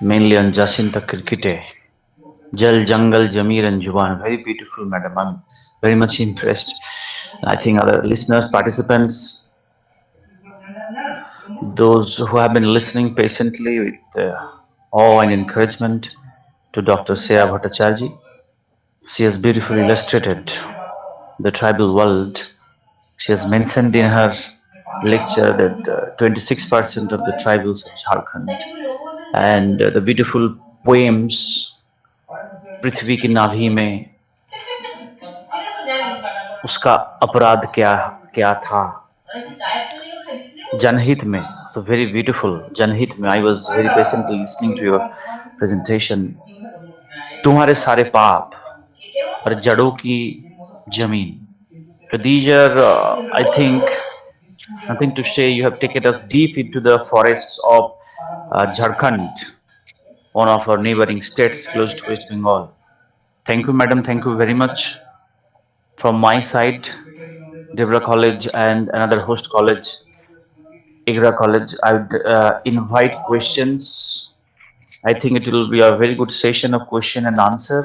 mainly on Jacinta Kirkite. Jal, Jungle, Jamir and Juwan. Very beautiful, madam. I'm very much impressed. I think other listeners, participants, those who have been listening patiently with awe and encouragement to Dr. Seya Bhattacharya. She has beautifully illustrated the tribal world. She has mentioned in her lecture that 26% of the tribals of Jharkhand, and the beautiful poems पृथ्वी की नाभि में उसका अपराध क्या क्या था जनहित में. So very beautiful. जनहित में. I was very patiently listening to your presentation. तुम्हारे सारे पाप और जड़ों की जमीन. So these are, I think, nothing to say. You have taken us deep into the forests of Jharkhand, one of our neighboring states close to West Bengal. Thank you, madam. Thank you very much. From my side, Debra College and another host college, Egra College. I would invite questions. I think it will be a very good session of question and answer.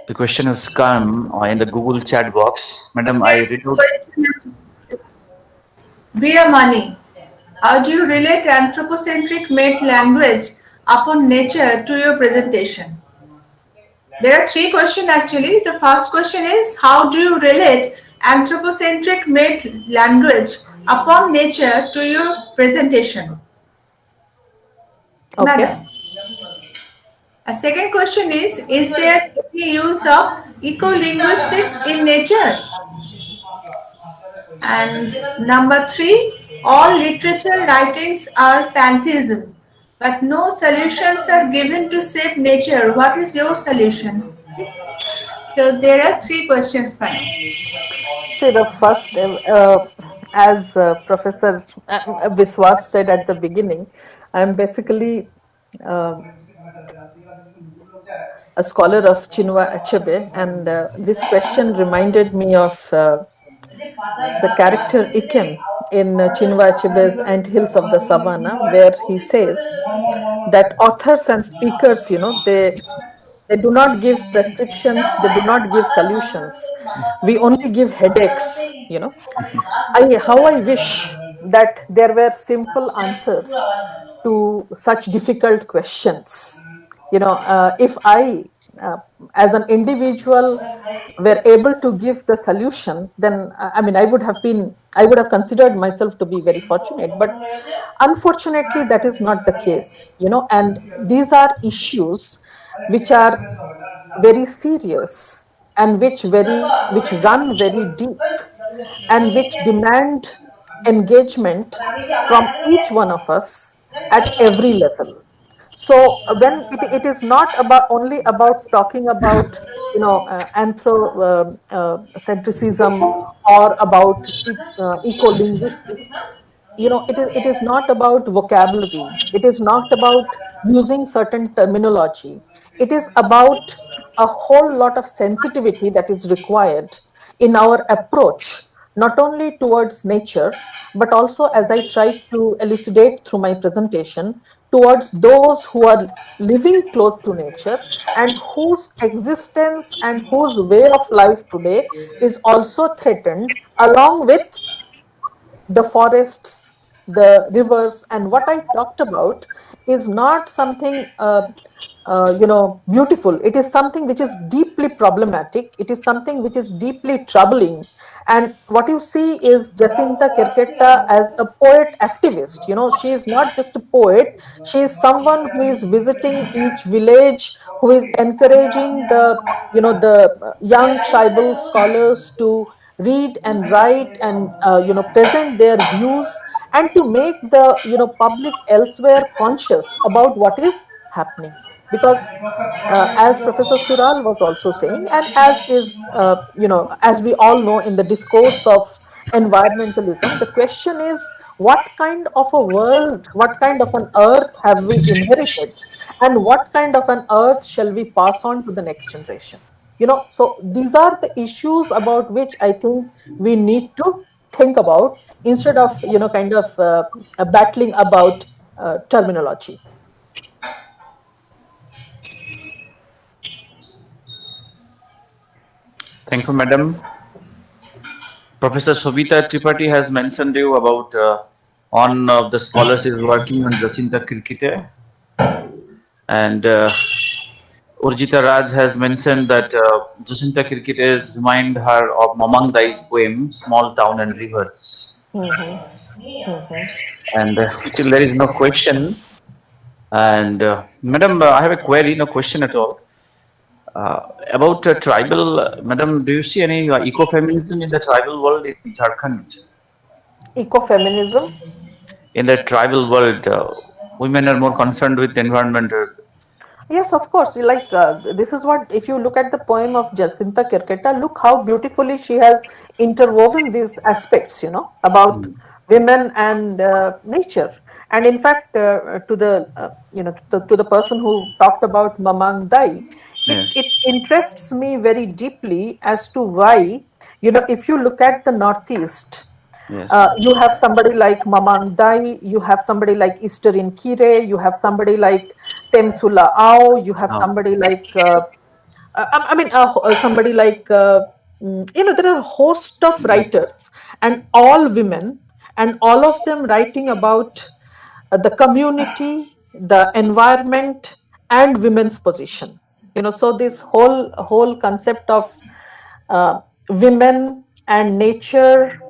The question has come in the Google chat box. Madam, I read out. Bria Mani, how do you relate anthropocentric made language upon nature to your presentation? There are three questions actually. The first question is, how do you relate anthropocentric made language upon nature to your presentation? Okay. Madam. A second question is there any use of eco-linguistics in nature? And number three, all literature writings are pantheism, but no solutions are given to save nature. What is your solution? So there are three questions for now. See, the first, as Professor Biswas said at the beginning, I am basically a scholar of Chinua Achebe, and this question reminded me of the character Ikem in Chinua Achebe's Anthills of the Savannah, where he says that authors and speakers, they do not give prescriptions, they do not give solutions. We only give headaches. How I wish that there were simple answers to such difficult questions. If I, as an individual, were able to give the solution, then I would have considered myself to be very fortunate. But unfortunately, that is not the case. And these are issues which are very serious and which run very deep and which demand engagement from each one of us at every level. So when it is not only about talking about anthropocentrism or about eco-linguistics, it is not about vocabulary, it is not about using certain terminology, it is about a whole lot of sensitivity that is required in our approach, not only towards nature, but also, as I tried to elucidate through my presentation, towards those who are living close to nature and whose existence and whose way of life today is also threatened, along with the forests, the rivers. And what I talked about is not something beautiful. It is something which is deeply problematic. It is something which is deeply troubling. And what you see is Jacinta Kerketta as a poet activist. She is not just a poet. She is someone who is visiting each village, who is encouraging the young tribal scholars to read and write and present their views, and to make the public elsewhere conscious about what is happening. Because as Professor Sural was also saying, and as is as we all know, in the discourse of environmentalism, the question is, what kind of a world, what kind of an earth have we inherited, and what kind of an earth shall we pass on to the next generation? So these are the issues about which I think we need to think about, instead of kind of battling about terminology. Thank you, madam. Professor Sobita Tripathi has mentioned you about one of the scholars is working on Jacinta Kirkite, and Urjita Raj has mentioned that Jacinta Kirkite is remind her of Mamang Dai's poem "Small Town and Rivers." And still there is no question. And madam, I have a query, no question at all. About tribal, madam, do you see any ecofeminism in the tribal world in Jharkhand? Ecofeminism? In the tribal world, women are more concerned with environment. Yes, of course. Like this is what, if you look at the poem of Jacinta Kirketta, look how beautifully she has interwoven these aspects, about women and nature. And in fact, to the to the person who talked about Mamang Dai, Yes. it interests me very deeply as to why, if you look at the Northeast, Yes. you have somebody like Mamang Dai, you have somebody like Easterin Kire, you have somebody like Temsula Ao, you have Now. somebody like somebody like there are a host of writers, and all women, and all of them writing about the community, the environment, and women's position. So this whole concept of women and nature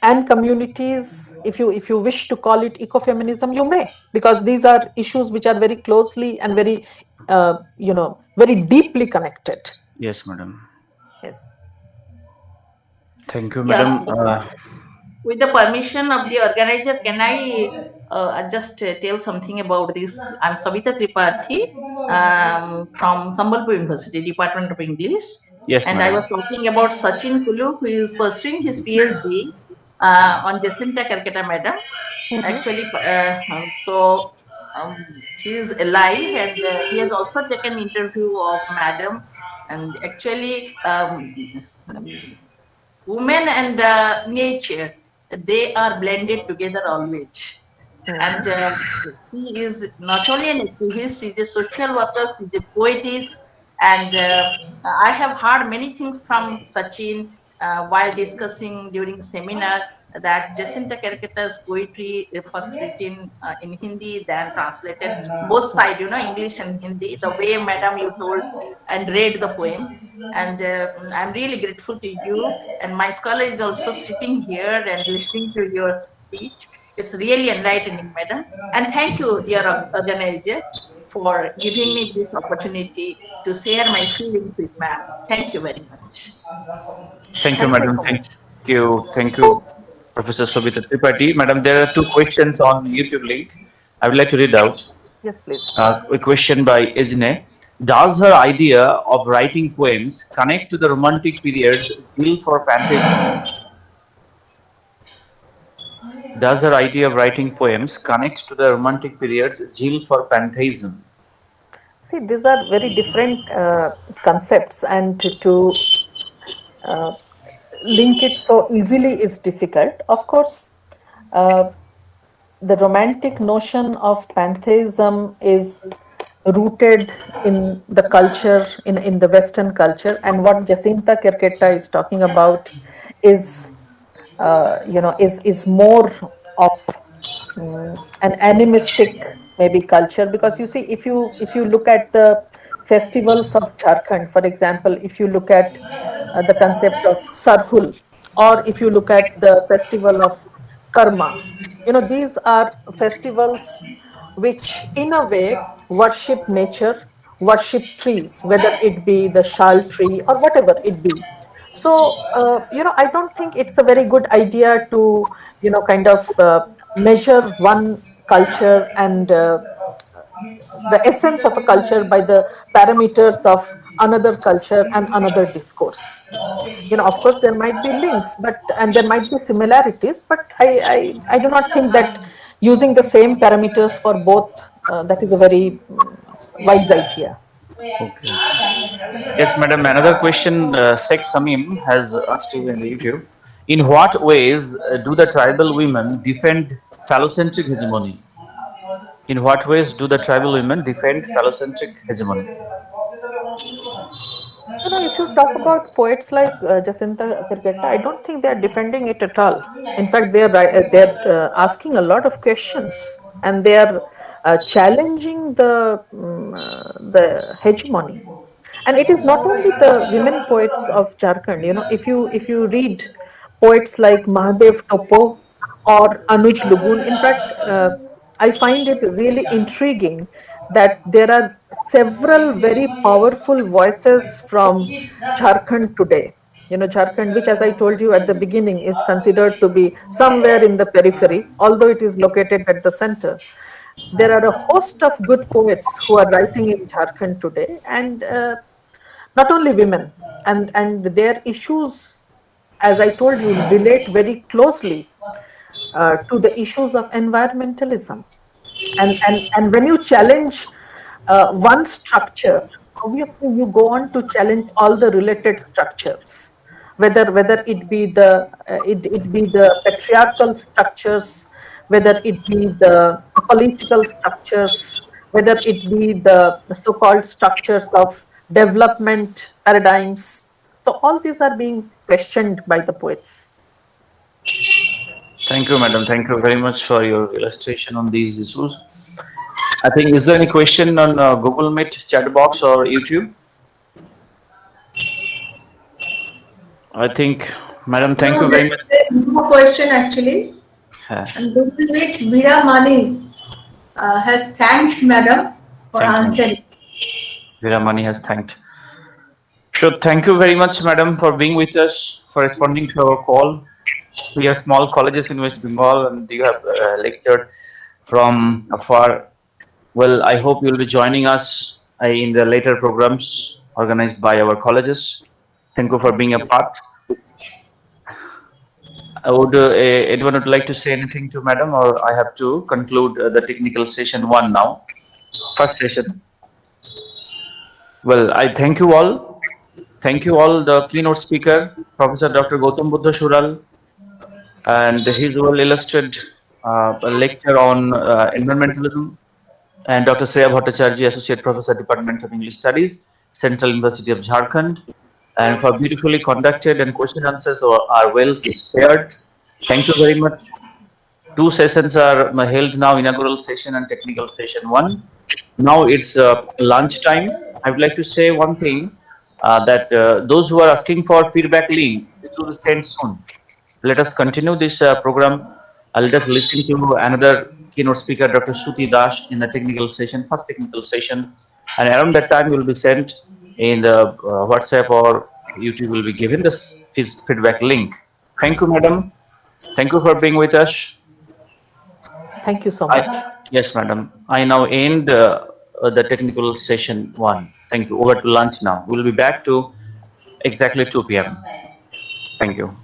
and communities, if you wish to call it ecofeminism, you may, because these are issues which are very closely and very very deeply connected. Yes, madam. Yes. Thank you, Yeah. madam. With the permission of the organizer, can I just tell something about this? I'm Savita Tripathi from Sambalpur University, Department of English. Yes, And I madam. was talking about Sachin Kulu, who is pursuing his PhD on Jacinta Karkata Madam. Actually, he is alive, and he has also taken interview of Madam. And actually, women and nature, they are blended together always. And he is not only an activist, he is a social worker, he is a poetess, and I have heard many things from Sachin while discussing during seminar, that Jacinta Karkata's poetry first written in Hindi, then translated both sides, English and Hindi, the way Madam you told and read the poems. And I'm really grateful to you. And my scholar is also sitting here and listening to your speech. It's really enlightening, madam. And thank you, dear organizer, for giving me this opportunity to share my feelings with ma'am. Thank you very much. Thank you, Thank you madam. so Thank much. you. Thank you, Professor Sobita Tripathi. Madam, there are two questions on YouTube link. I would like to read out. Yes, please. A question by Ejne. Does her idea of writing poems connect to the romantic period's zeal for pantheism? Does her idea of writing poems connect to the romantic period's zeal for pantheism? See, these are very different concepts, and to link it so easily is difficult. Of course, uh, the romantic notion of pantheism is rooted in the culture, in the Western culture, and what Jacinta Kerketa is talking about is is more of an animistic maybe culture, because you see, if you look at the festivals of Jharkhand, for example, if you look at the concept of Sarhul, or if you look at the festival of Karma, these are festivals which in a way worship nature, worship trees, whether it be the shal tree or whatever it be. So, I don't think it's a very good idea to, kind of measure one culture and the essence of a culture by the parameters of another culture and another discourse. Of course, there might be links, and there might be similarities, but I do not think that using the same parameters for both, that is a very wise idea. Okay. Yes, madam. Another question Sheikh Samim has asked you in the YouTube. In what ways do the tribal women defend phallocentric hegemony? In what ways do the tribal women defend phallocentric hegemony? If you talk about poets like Jacinta Kirketta, I don't think they are defending it at all. In fact, they're asking a lot of questions, and they are challenging the hegemony. And it is not only the women poets of Jharkhand. If you read poets like Mahadev Topo or Anuj Lugun, in fact, I find it really intriguing that there are several very powerful voices from Jharkhand today. Jharkhand, which, as I told you at the beginning, is considered to be somewhere in the periphery, although it is located at the center. There are a host of good poets who are writing in Jharkhand today, and not only women, and their issues, as I told you, relate very closely to the issues of environmentalism. And when you challenge one structure, obviously you go on to challenge all the related structures, whether it be the patriarchal structures, whether it be the political structures, whether it be the so-called structures of development paradigms. So all these are being questioned by the poets. Thank you, madam. Thank you very much for your illustration on these issues. I think, is there any question on Google Meet chat box or YouTube? I think, madam, thank No, you very much. there's no question actually. Uh, And Google Meet, Veera Mani has thanked Madam for Thank you. answering. Viramani has thanked. So thank you very much, madam, for being with us, for responding to our call. We are small colleges in West Bengal, and you have lectured from afar. Well, I hope you'll be joining us in the later programs organized by our colleges. Thank you for being a part. Would anyone would like to say anything to madam, or I have to conclude the technical session one now, first session? Well, I thank you all. Thank you all, the keynote speaker, Professor Dr. Gautam Buddha Shural, and his well illustrated lecture on environmentalism, and Dr. Shreya Bhattacharjee, Associate Professor, Department of English Studies, Central University of Jharkhand, and for beautifully conducted and question answers are well shared. Thank you very much. Two sessions are held now, inaugural session and technical session one. Now it's lunch time. I would like to say one thing, that those who are asking for feedback link, it will be sent soon. Let us continue this program. Let us listen to another keynote speaker, Dr. Shruti Dash, in the technical session, first technical session. And around that time, will be sent in the WhatsApp or YouTube will be given this feedback link. Thank you, madam. Thank you for being with us. Thank you so I, much. yes, madam. I now end the technical session one. Thank you. Over to lunch now. We'll be back to exactly 2 p.m. Thank you.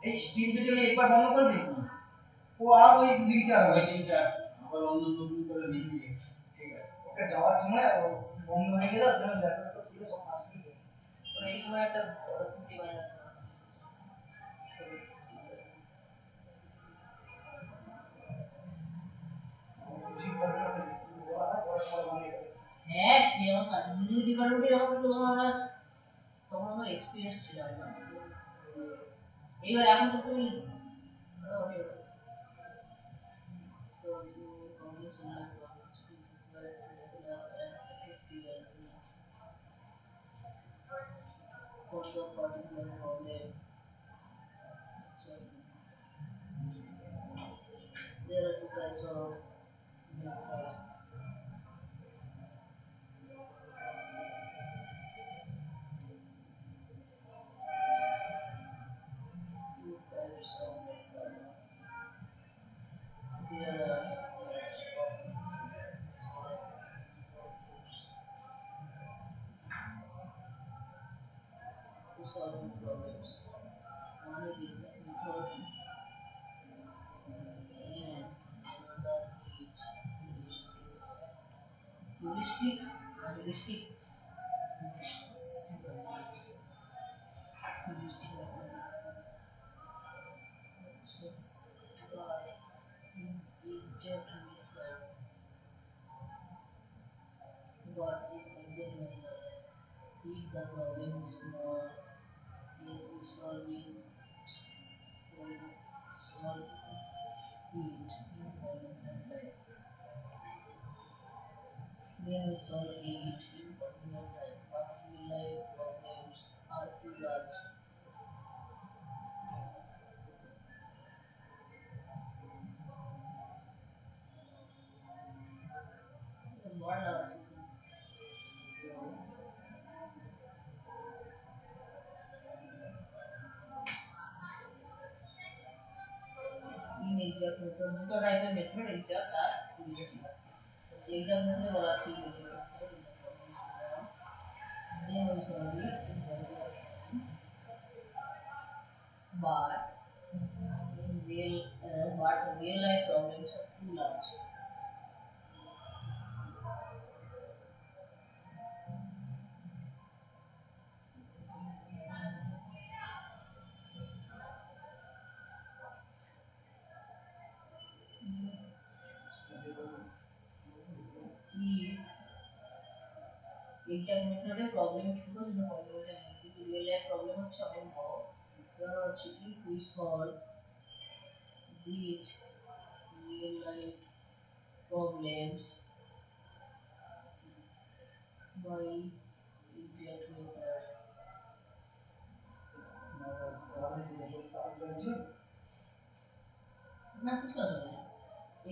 এই still যদি আমি একবার বন্ধ করে দিই ও আর ওই লিংকে আসবে ওই লিংকে আসবে আবার অন্য নতুন করে লিংক দিয়ে ঠিক আছে ওকে যাওয়ার সময় বন্ধ হয়ে গেলে ওর জন্য ল্যাপটপটা খুলে সব কাজ করে দেবে তো এই সময় একটা ত্রুটি বানানো হ্যাঁ কেউ না ডিপার্টমেন্টে যখন আমরা তখন আমার এক্সপিরিয়েন্স ছিল না এইবার এখন তো তুমি there are two types of methods. Two types of methods. There are problems. One is exact method and another is heuristics. Heuristics? Heuristics. Heuristic method. So, exact method. What is exact method? If the problem is small, then we solve it in conventional time. Then we solve it in conventional time. But real life problems are too large. What large? In exact method, দুটো টাইপের method exact আর heuristic. exact method বলা আছে exact method in the problem small. Then we solve it in regular time. But real life problems are too large. এইটা মেথডে problem ছোট ছোট problem জানি কিন্তু রিয়েল লাইফ প্রবলেম হচ্ছে অনেক বড় যেমন হচ্ছে কি we solve this real life problems by exact method না কিছু আসবে না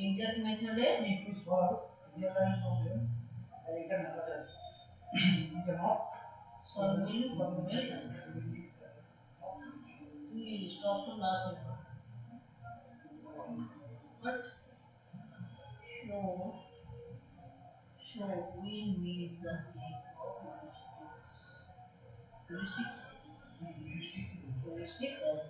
এক্সাক্ট মেথডে we solve real life problem by exact method যেমন solving conventional time. We stop to last year. But so we need the help of heuristics. Heuristics and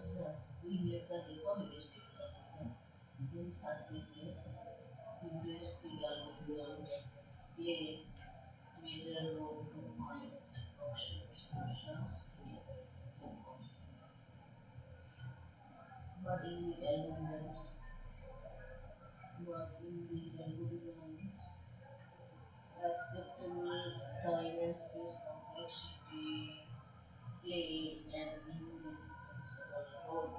no. We need the help of heuristics algorithm. In such cases, heuristic algorithms play major role to find approximate solutions in a problem. But in these algorithms, acceptable time and space complexity play an indispensable role.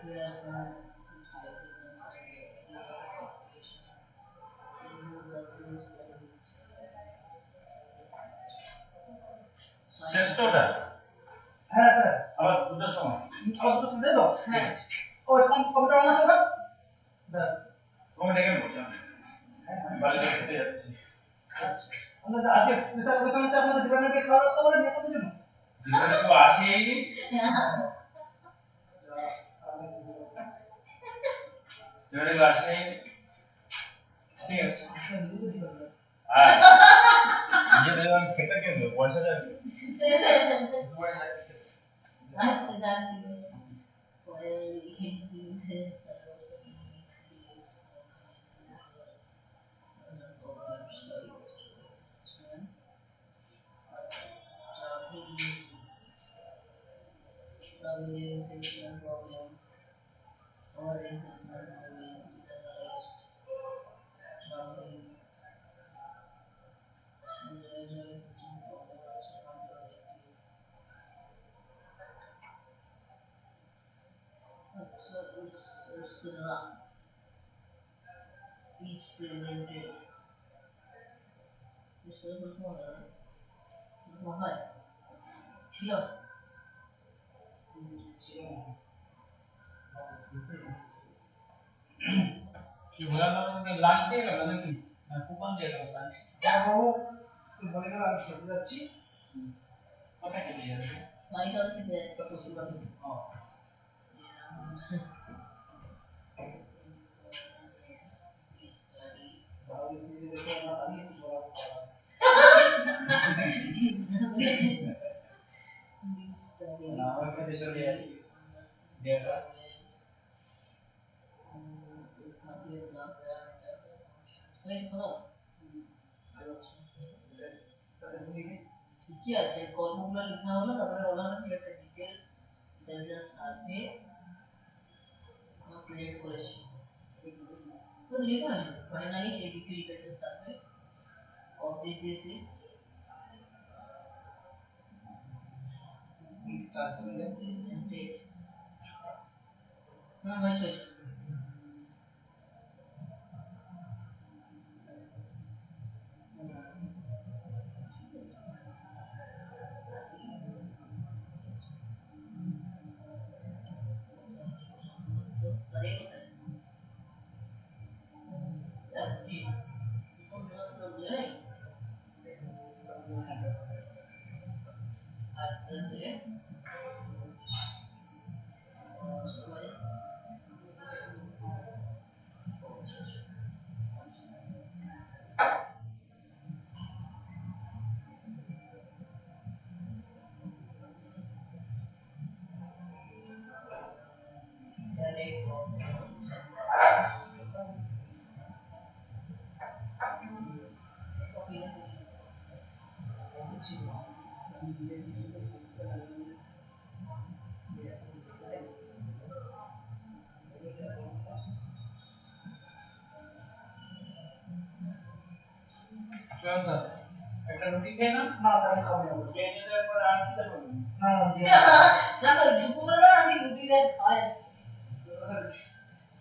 Here some algorithms are clear calculation remove the face value. শেষটা হ্যাঁ sir আবার দুটোর সময় আবার দুটো শুনতে তো হ্যাঁ ওই কম্পিউটার অন আছে ওটা ব্যাস তোমাকে ডেকে বলছি আমি বাড়িতে খেতে যাচ্ছি আমাদের আজকে স্পেশাল অকেশন হচ্ছে আপনাদের ডিপার্টমেন্টে খাওয়া দাওয়া করে নিয়ে আপনাদের জন্য ডিপার্টমেন্টে কেউ আসেই নি ডিপার্টমেন্টে কেউ আসেই নি ঠিক আছে হ্যাঁ ये तो हम खेता के दो पैसा दे আচ্ছা জানতে গেছি পরে influence other problems like traveling intentional problem or intentional problem generalized traveling generalized problem also not objective. It's is presented. It's a good one. Mahal. ছিল কি বললাম না লাঞ্চ দিয়ে গেল নাকি না কুপন দিয়ে গেল লাঞ্চ বাবু তুই বলে গেল আমি খেতে যাচ্ছি কোথায় খেতে যাচ্ছি বাড়ি চল খেতে যাচ্ছি ভালো সিরিজ দেখে আমরা দাঁড়িয়ে বলা আমার কাছে চলে আসি ডেটা ঠিকই আছে কর্মগুলো লেখা হলো তারপরে বলা হলো যে একটা ডিটেল সার্ভে প্রেজেন্ট করেছি তো লিখো না finally a detailed survey of this presented হয়েছে একটা রুটি খেয়ে না না স্যার আমি খাবো না খেয়ে নিলে পরে আর খেতে পারবেন না না স্যার দুপুরবেলা আমি রুটি খাই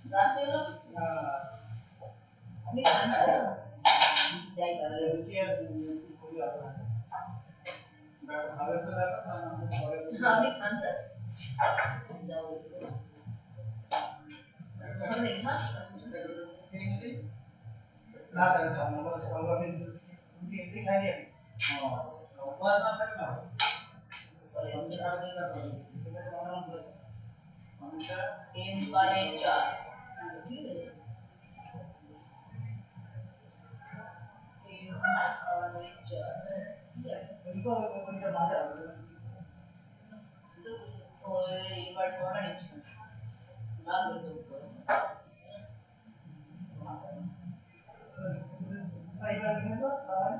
রাতে হলো আপনি খান স্যার যাই পারে রুটি আর রুটি খুবই আলাদা ভালো তো ব্যাপার না আমাদের ঘরে আপনি খান স্যার যাও তাহলে এই মাস খেয়ে নিলে না স্যার আমি খাবো না বলে খাবো আমি রুটি এমনি খাই নি উপহার না থাকে না আমি খাবো না মানুষের টেম্পারেচার ঠিক আছে টেম্পারেচার ওইটা বাজা ওই এবার কটা নিচ্ছি লাগবে তো এইবার লিখে দাও তাহলে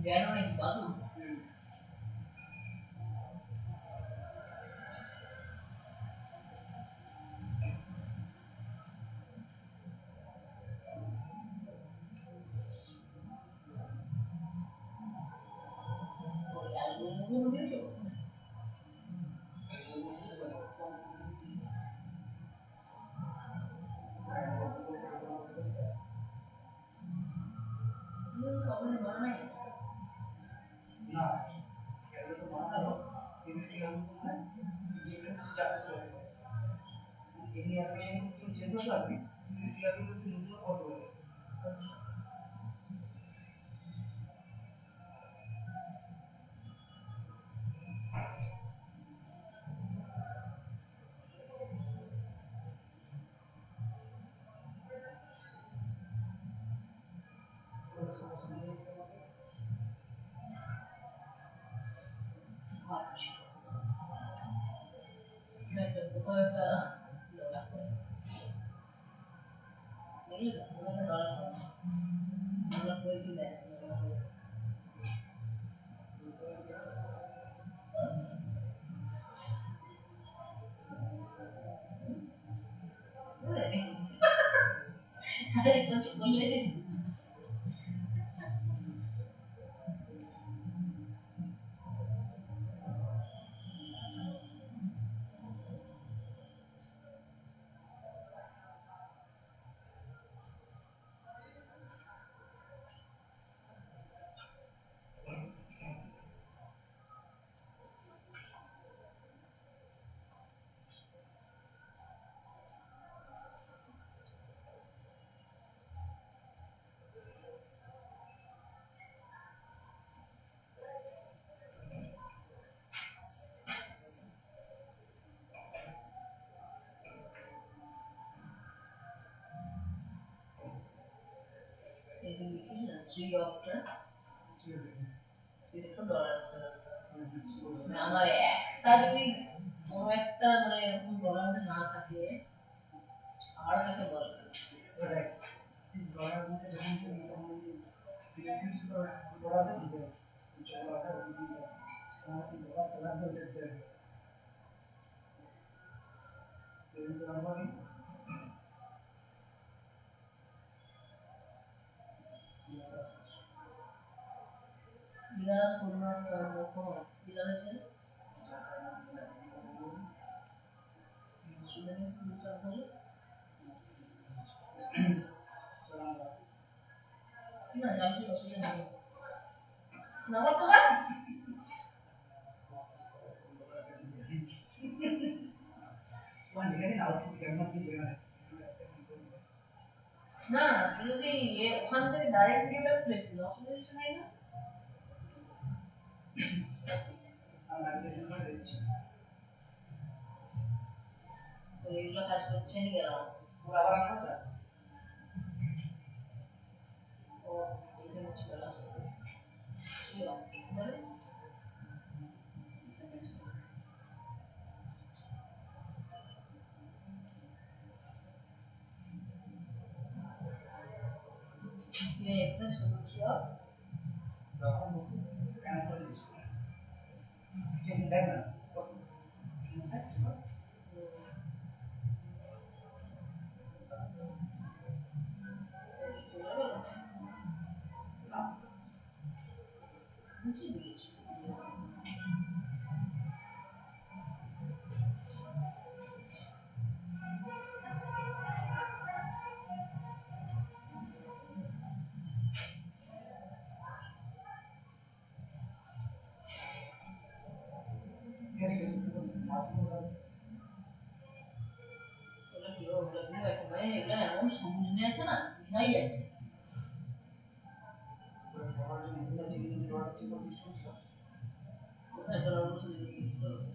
জানো নাকি বাবু না এটা তো বানালো কেমিস্ট্রি আলু না ডিফারেন্ট চাপে চলে গেছে এই অ্যাপ্লিকেশন কিছু চেঞ্জ করবে কেমিস্ট্রি আলু কিন্তু নতুন ফটো হবে থ্রি অফটা ডলার আমার একটা যদি কোনো একটা মানে এরকম ডলার মধ্যে না থাকে আমার কাছে বলে ডলার মধ্যে যখন মোটামুটি ডলার দিতে ডলার ডলার সেলার দিতে বিরাট পরিমাণ দেখো বিরাট হয়েছে সুদানের ফিউচার ধরে না জানতে অসুবিধা নেই নগদ তো না তুমি সেই ওখান থেকে ডাইরেক্ট ভিডিওটা খুলেছিল অসুবিধা কিছু নাই না তো এগুলো কাজ করছে নি গেলাম আবার আমরা ও এইখানে চলে আসে একটা সদস্য এমন সবুজ নিয়ে আছে না বোঝাই যাচ্ছে কোথায় ডলার বসে দেখতে হবে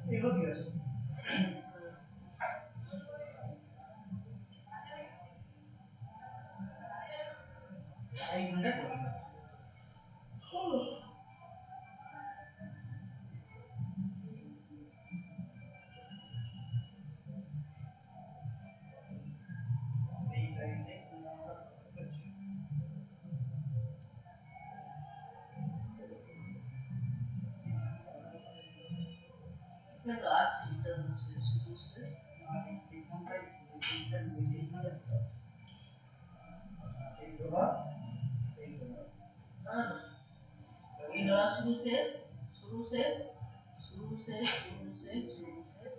এগুলো ঠিক আছে এই ঘন্টা কিন্তু আছে এটা বুঝছে এই ডলার শুরু শেষ শুরু শেষ শুরু শেষ শুরু শেষ শুরু শেষ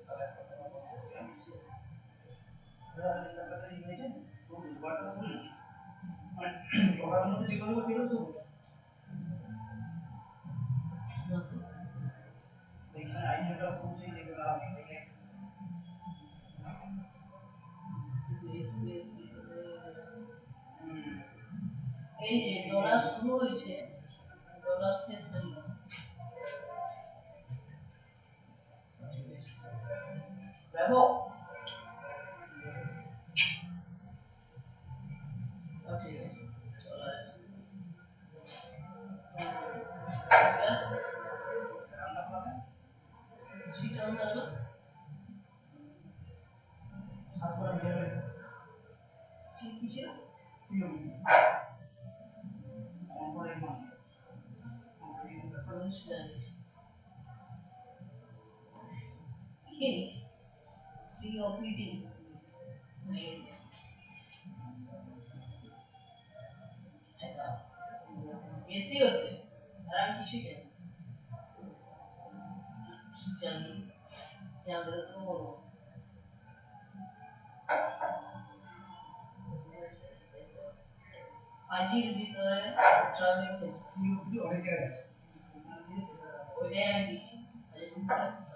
ডলার মধ্যে যেগুলো সেগুলো তো এখানে আইডিয়াটা পৌঁছে যেগুলো আমি এই যে ডলার শুরু হয়েছে ডলার শেষ হয়ে গেল দেখো ঠিক আছে ডলার সেটা হলো সাতবার মিলে ঠিক কিছু অঙ্কনের মান জানিস কি সিওপিডি এসি হতে আর আমি কিছু জানি জানলে তো বলবো আজির ভিতরে ট্রাভেলিং সিওপিডি অনেক জায়গায় আছে ওইটাই আমি দিচ্ছি আজির ভিতরে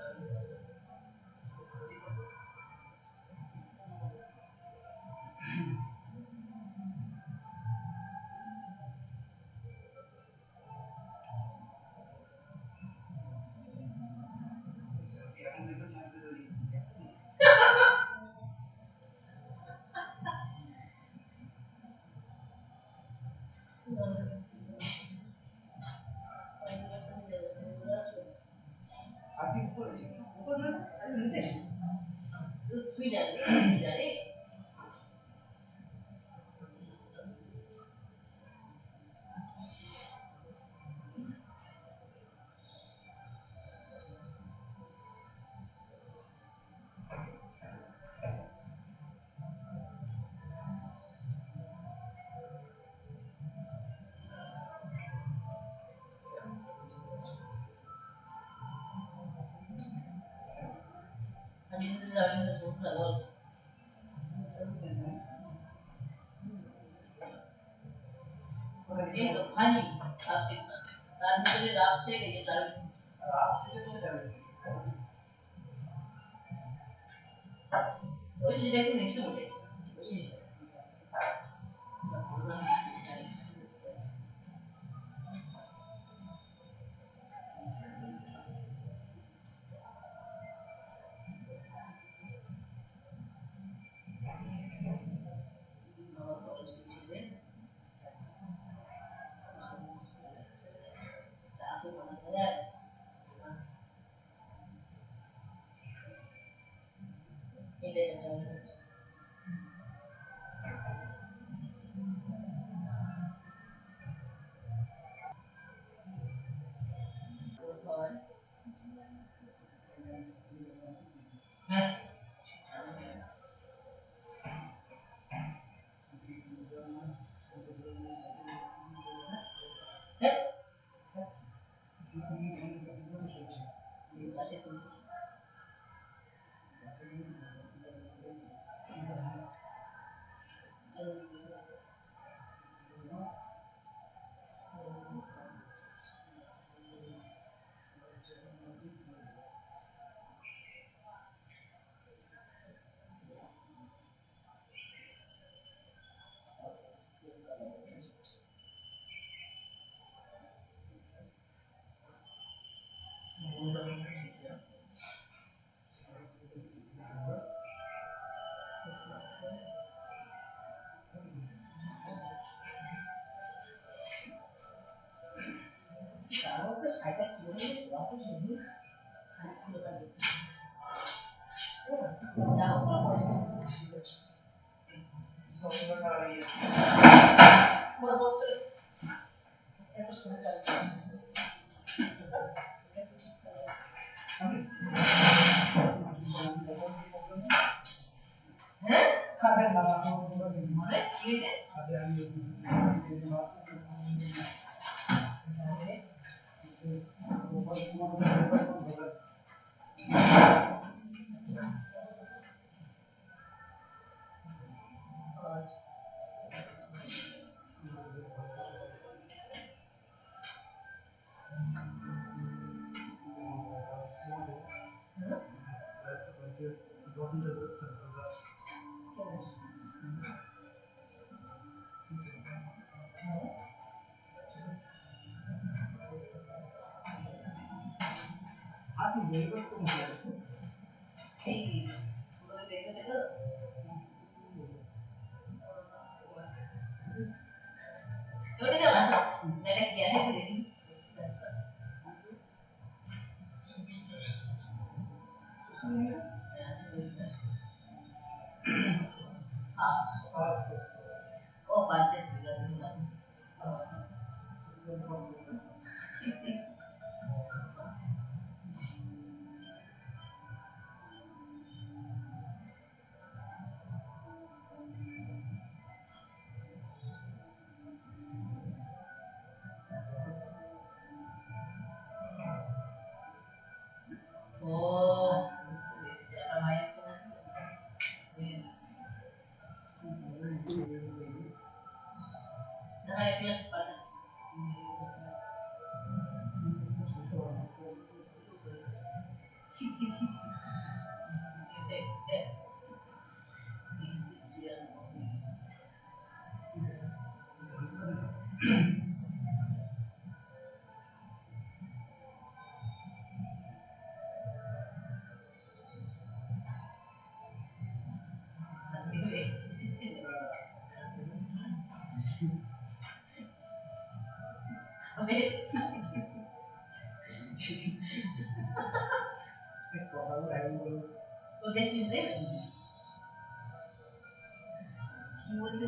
আমি বলতে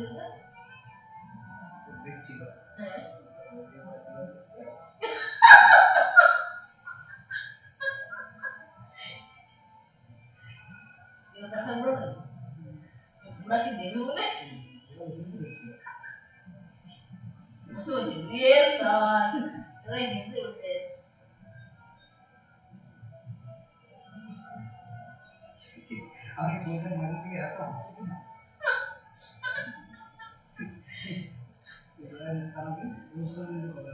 মাঝে থেকে এত আমাকে অনুসরণ করা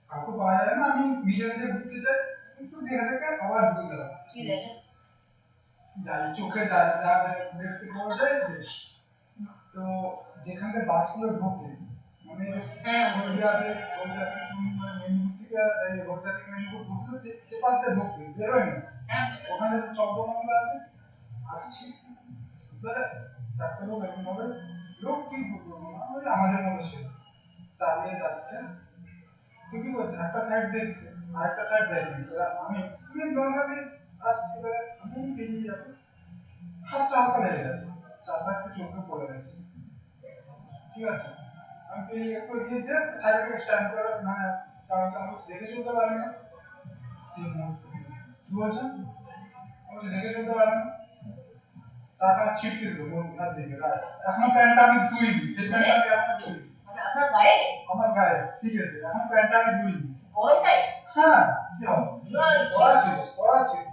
কাউকে পাওয়া যায় না, আমি নিজে নিজে ঘুরতে যাই, একটু দেখে দেখে আবার ঢুকে গেলাম। কি দেখে? যাই চোখে যা যা দেখতে পাওয়া যায় বেশ। তো যেখানে বাসগুলো ঢোকে মানে হলদিয়াতে মেদিনীপুর থেকে হলদিয়া থেকে মেদিনীপুর ঢুকতে যে পাশ দিয়ে ঢুকবে বেরোয় না, ওখানে যে চন্দ্রমঙ্গল আছে আসছি এবারে চারটে লোক এরকম ভাবে লোক কি বলবো ওই আমাদের মতো ছিল চালিয়ে যাচ্ছে। তুই কি করছিস? একটা সাইড দেখছে আর একটা সাইড দেখেনি। আমি নর্মালি আসছি, এবারে আমি বেরিয়ে যাবো, হাতটা হালকা লেগে গেছে, চারটা একটু চোখে পড়ে গেছে। ঠিক আছে, আমি তো এই একটু গিয়ে যে সাইড থেকে স্ট্যান্ড করে মানে আমি দেখে চলতে পারি না, কি বলছেন, আমি দেখে চলতে পারি না, তারপর ছিটকে দেবো কোন হাত দিকে গায়ে, এখন প্যান্টটা আমি ধুই দিই, সেই প্যান্টটা আমি এখন ধুই, মানে আপনার গায়ে, আমার গায়ে, ঠিক আছে, এখন প্যান্টটা আমি ধুই দিই, গরমটাই, হ্যাঁ কি হবে, পড়া ছিল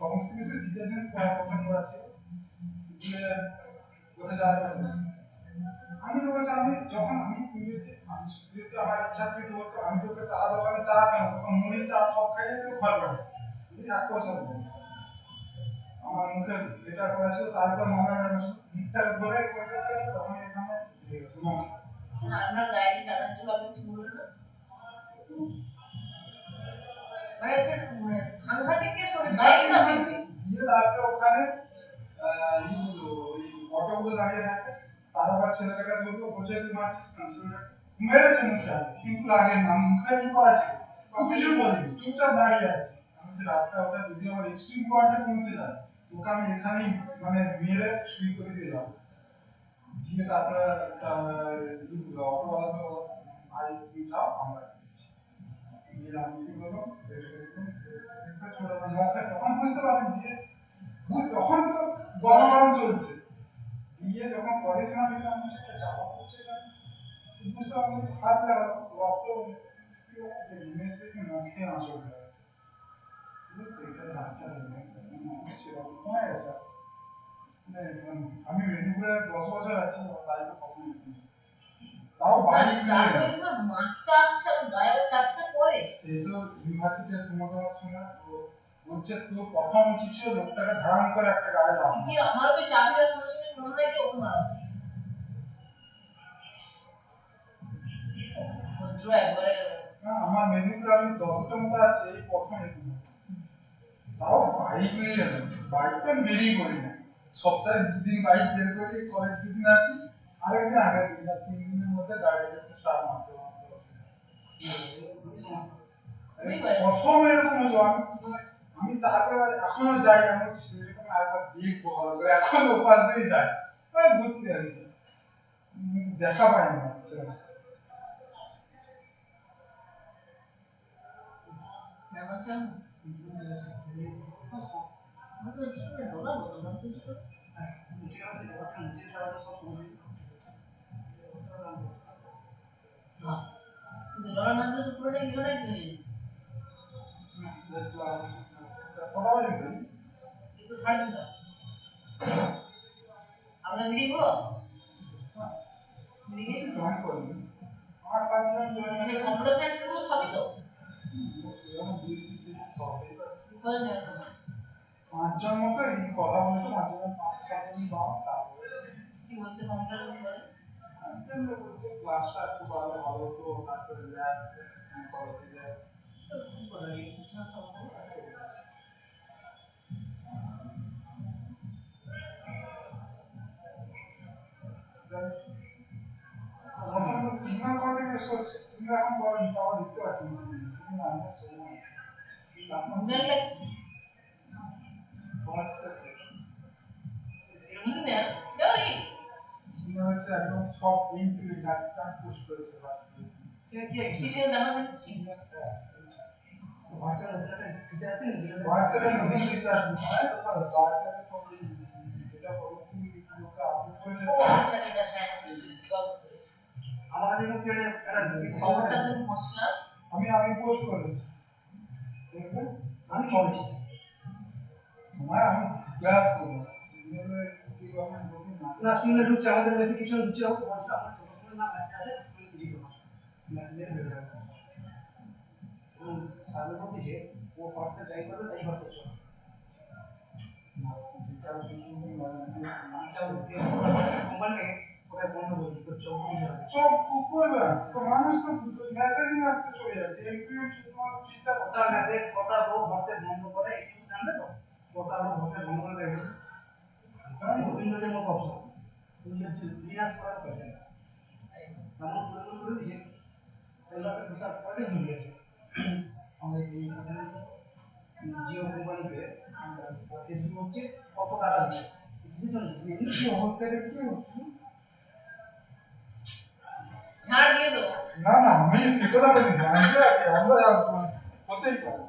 সমস্ত কিছু সিজনেস পছন্দ আছে, যে বলে যাবে আমি তো বলছি আমি যখন আমি পুজোতে আমি যদি আমার ইচ্ছাকৃত হতো আমি তোকে চা দোকানে চা কেন তখন মুড়ি চা সব খাইয়ে তো ঘর করে এক বছর আমার মুখে যেটা করেছিল তারপর মামার মুখটা ধরে করতে গেলে তখন এখানে আপনার গায়ে চালান ছিল আপনি কি বললেন না মানে সাংঘাতিক কেস ওর গায়ে চালান দিয়ে তারপরে ওখানে ওই অটোগুলো দাঁড়িয়ে থাকে তারপর ছেলেটাকে ধরবো বোঝে তুই মারছিস না মেরেছে মুখে কিন্তু লাগে না মুখে ই করা ছিল কিছু বলিনি চুপচাপ দাঁড়িয়ে আছে আমি যে রাতটা ওটা যদি আমার এক্সট্রিম পয়েন্টে পৌঁছে যায় ওকে আমি এখানেই মানে মেরে শুই করে দিয়ে যাবো দিয়ে তারপরে অটোওয়ালাকে বলো ভাই তুমি যাও আমরা দিয়ে আমি কি বলবো ছোট মুখে তখন বুঝতে পারবেন দিয়ে তখন তো গরম গরম চলছে দিয়ে যখন কলেজ মাঠে আমি সেটা যাওয়া হচ্ছে বুঝতে পারলাম হাত লাগালো রক্ত মেসে কি মুখে আঁচড় হয়ে গেছে সেটা হাতটা সেরকম হয়ে গেছে আমি মেদিনীপুরে 10 বছর আছি লাইফে কখনো তাও বাইক নিয়ে মাঠটা আসছে গায়ে চাপতে পড়ে সে তো ইউনিভার্সিটির সময় বলছে তো প্রথম কিছু লোকটাকে ধারণ করে একটা গায়ে লাভ কি আমার ওই চাবিটা শুনে মনে হয় যে ওকে মারা না আমার মেদিনীপুরে আমি 10টা মতো আছে এই প্রথম তাও বাইক নিয়ে বাইক তো বেরিয়ে করি না সপ্তাহে 2 দিন বাইক বের করি কলেজ 2 দিন আসি আরেকদিন আগের দিন 3 দিনের মধ্যে গাড়িটা স্টার্ট মারতে প্রথম এরকম হলো আমি তারপরে এখনো যাই আমি সেরকম আরেকবার দেখবো ভালো করে এখন ওপাশ দিয়ে যাই ঘুরতে আর কি দেখা পাই না লড়া নামলে তো পুরোটাই লড়াই হয়ে যাচ্ছে কিন্তু ছাড়বেন না আপনার ভিডিও জয়েন করুন আমার সাথে কম্পিউটার সায়েন্স গুলো সবই তো পাঁচজন মতো এই কথা বলেছে 5-7 দাও তারপরে কি বলছে কম্পিউটার বলে বলছে ক্লাসটা একটু ভালো হতো তারপরে ল্যাব করতে যায় সিগন্যাল কোথা থেকে সরছে সিগন্যাল এখন বড় পাওয়া দেখতে পাচ্ছি সিগন্যাল আমাদের সময় আছে সিগন্যালটা সিগন্যাল সরি সিগন্যাল হচ্ছে একদম সব ইনটু গাছটা পুশ করেছে কিসের দেখা যাচ্ছে সিগন্যাল হোয়াটসঅ্যাপে নতুন ফিচার আছে হোয়াটসঅ্যাপে সব এটা পলিসি লোকে আপলোড করে আচ্ছা সেটা হ্যাঁ আমাদের এখানে কেটে এটা খবরটা সেন্ড করছিলাম আমি পোস্ট করেছি দেখবেন আমি সরি তোমার আমি ক্লাস করব সিগন্যালে কি রকম নতুন না সিগন্যাল ঢুকছে আমাদের মেসেজ কিছু ঢুকছে আমাকে বলছিল আমার ছোট ছোট না মেসেজ আছে তুমি সিডি করো মেসেজে বের হবে সামনে বলতে যে ও ফার্স্টে যাই করবে তাই করতে চলো না এটা কিছু কোম্পানিকে ওটা বন্ধ করে দিতে চোখ করবে তো মানুষ তো মেসেজই না চলে যাচ্ছে এমপিএম তোমার ফিচার ওটা মেসেজ কটা রো হতে বন্ধ করে এসে জানবে তো কটা রো হতে বন্ধ করে দেবে উইন্ডোজের মতো অপশন উইন্ডোজ লিনাক্স করার কথা আমরা করে দিয়েছি এগুলো সব হিসাব করে দিয়ে আমাদের এই জিও কোম্পানিতে ফেসবুক হচ্ছে কত টাকা দিচ্ছে কি অবস্থাটা কি হচ্ছে না না আমি ঠিক কথা বলেছি আমি আমরা হতেই পারে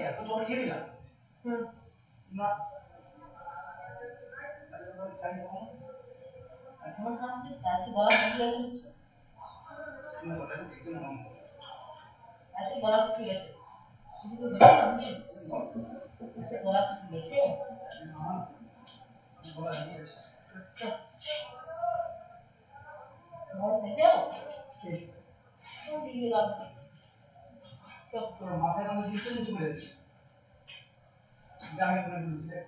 এত জল খেয়ে দিলাম না এখন আজকে বলা ঠিক আছে আজকে বলা ঠিক আছে বলা ঠিক আছে বলা ঠিক আছে মাথায় কোনো জিনিস নিচে পড়ে গেছে গ্রামে করে দিলে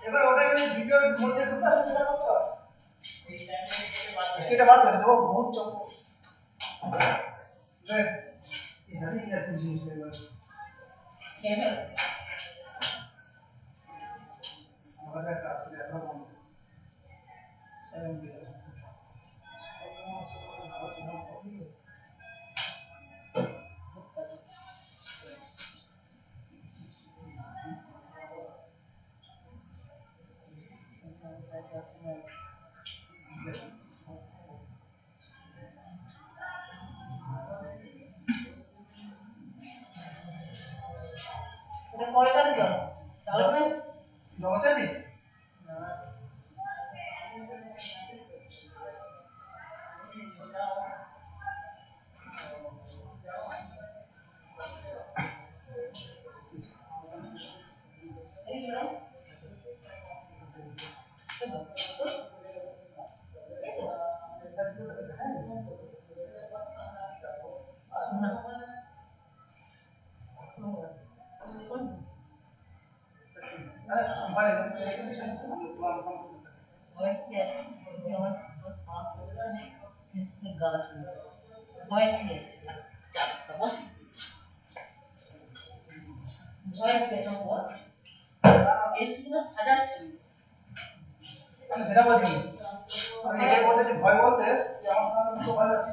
এবার ওটা ভিডিওর মধ্যে ঢুকে আমি সেটা করতে পারবো এটা বাদ করে দেবো বহুত চক্র আমি সেটা বলছি, আমি এটাই বলতে যে ভয় বলতে যে আমার সামনে দুটো ভয় আছে।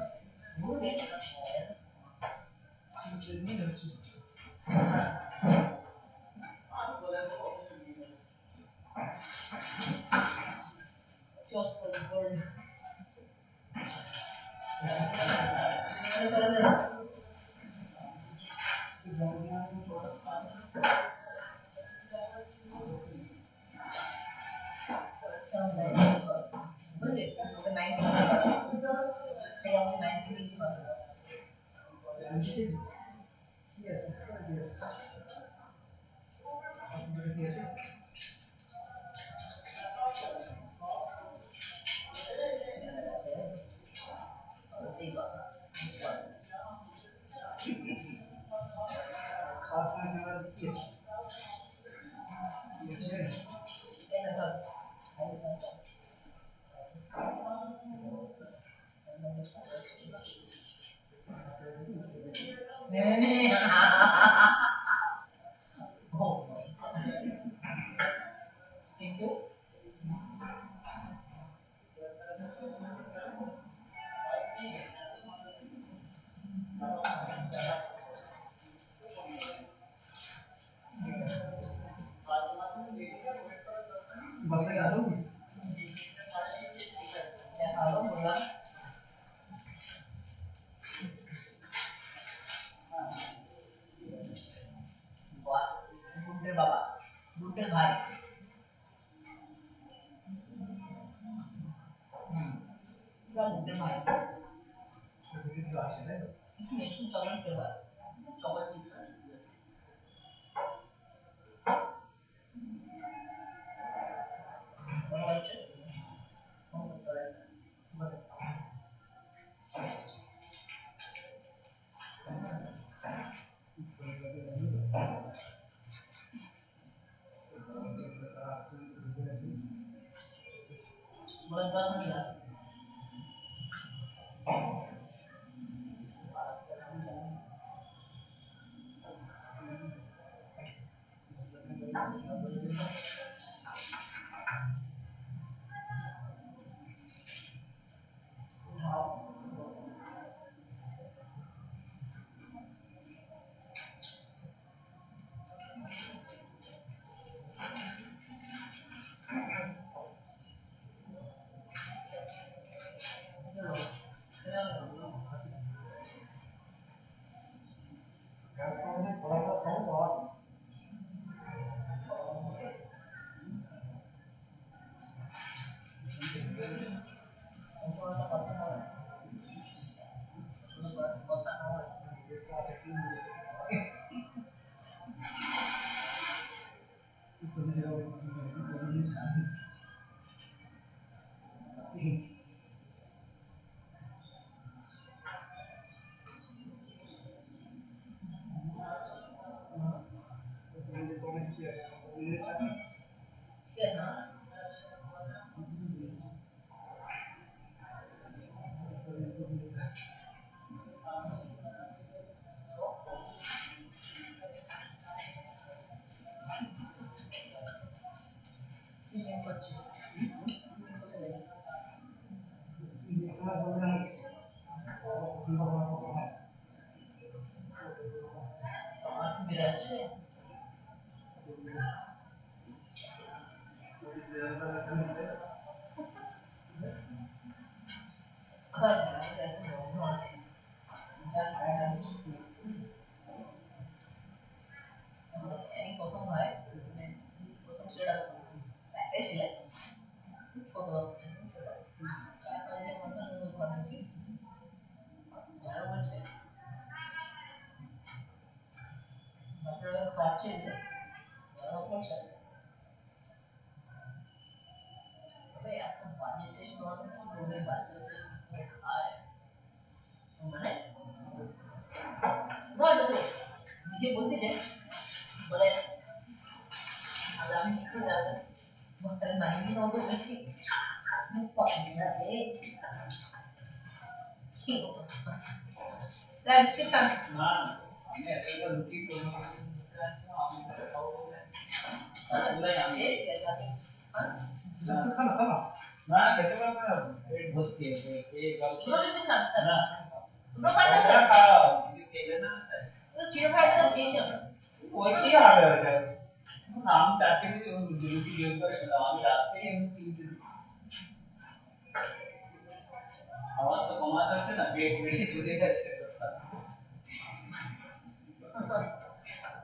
খাবার তো কমাতে হচ্ছে না, পেট বেড়ে চলে যাচ্ছে,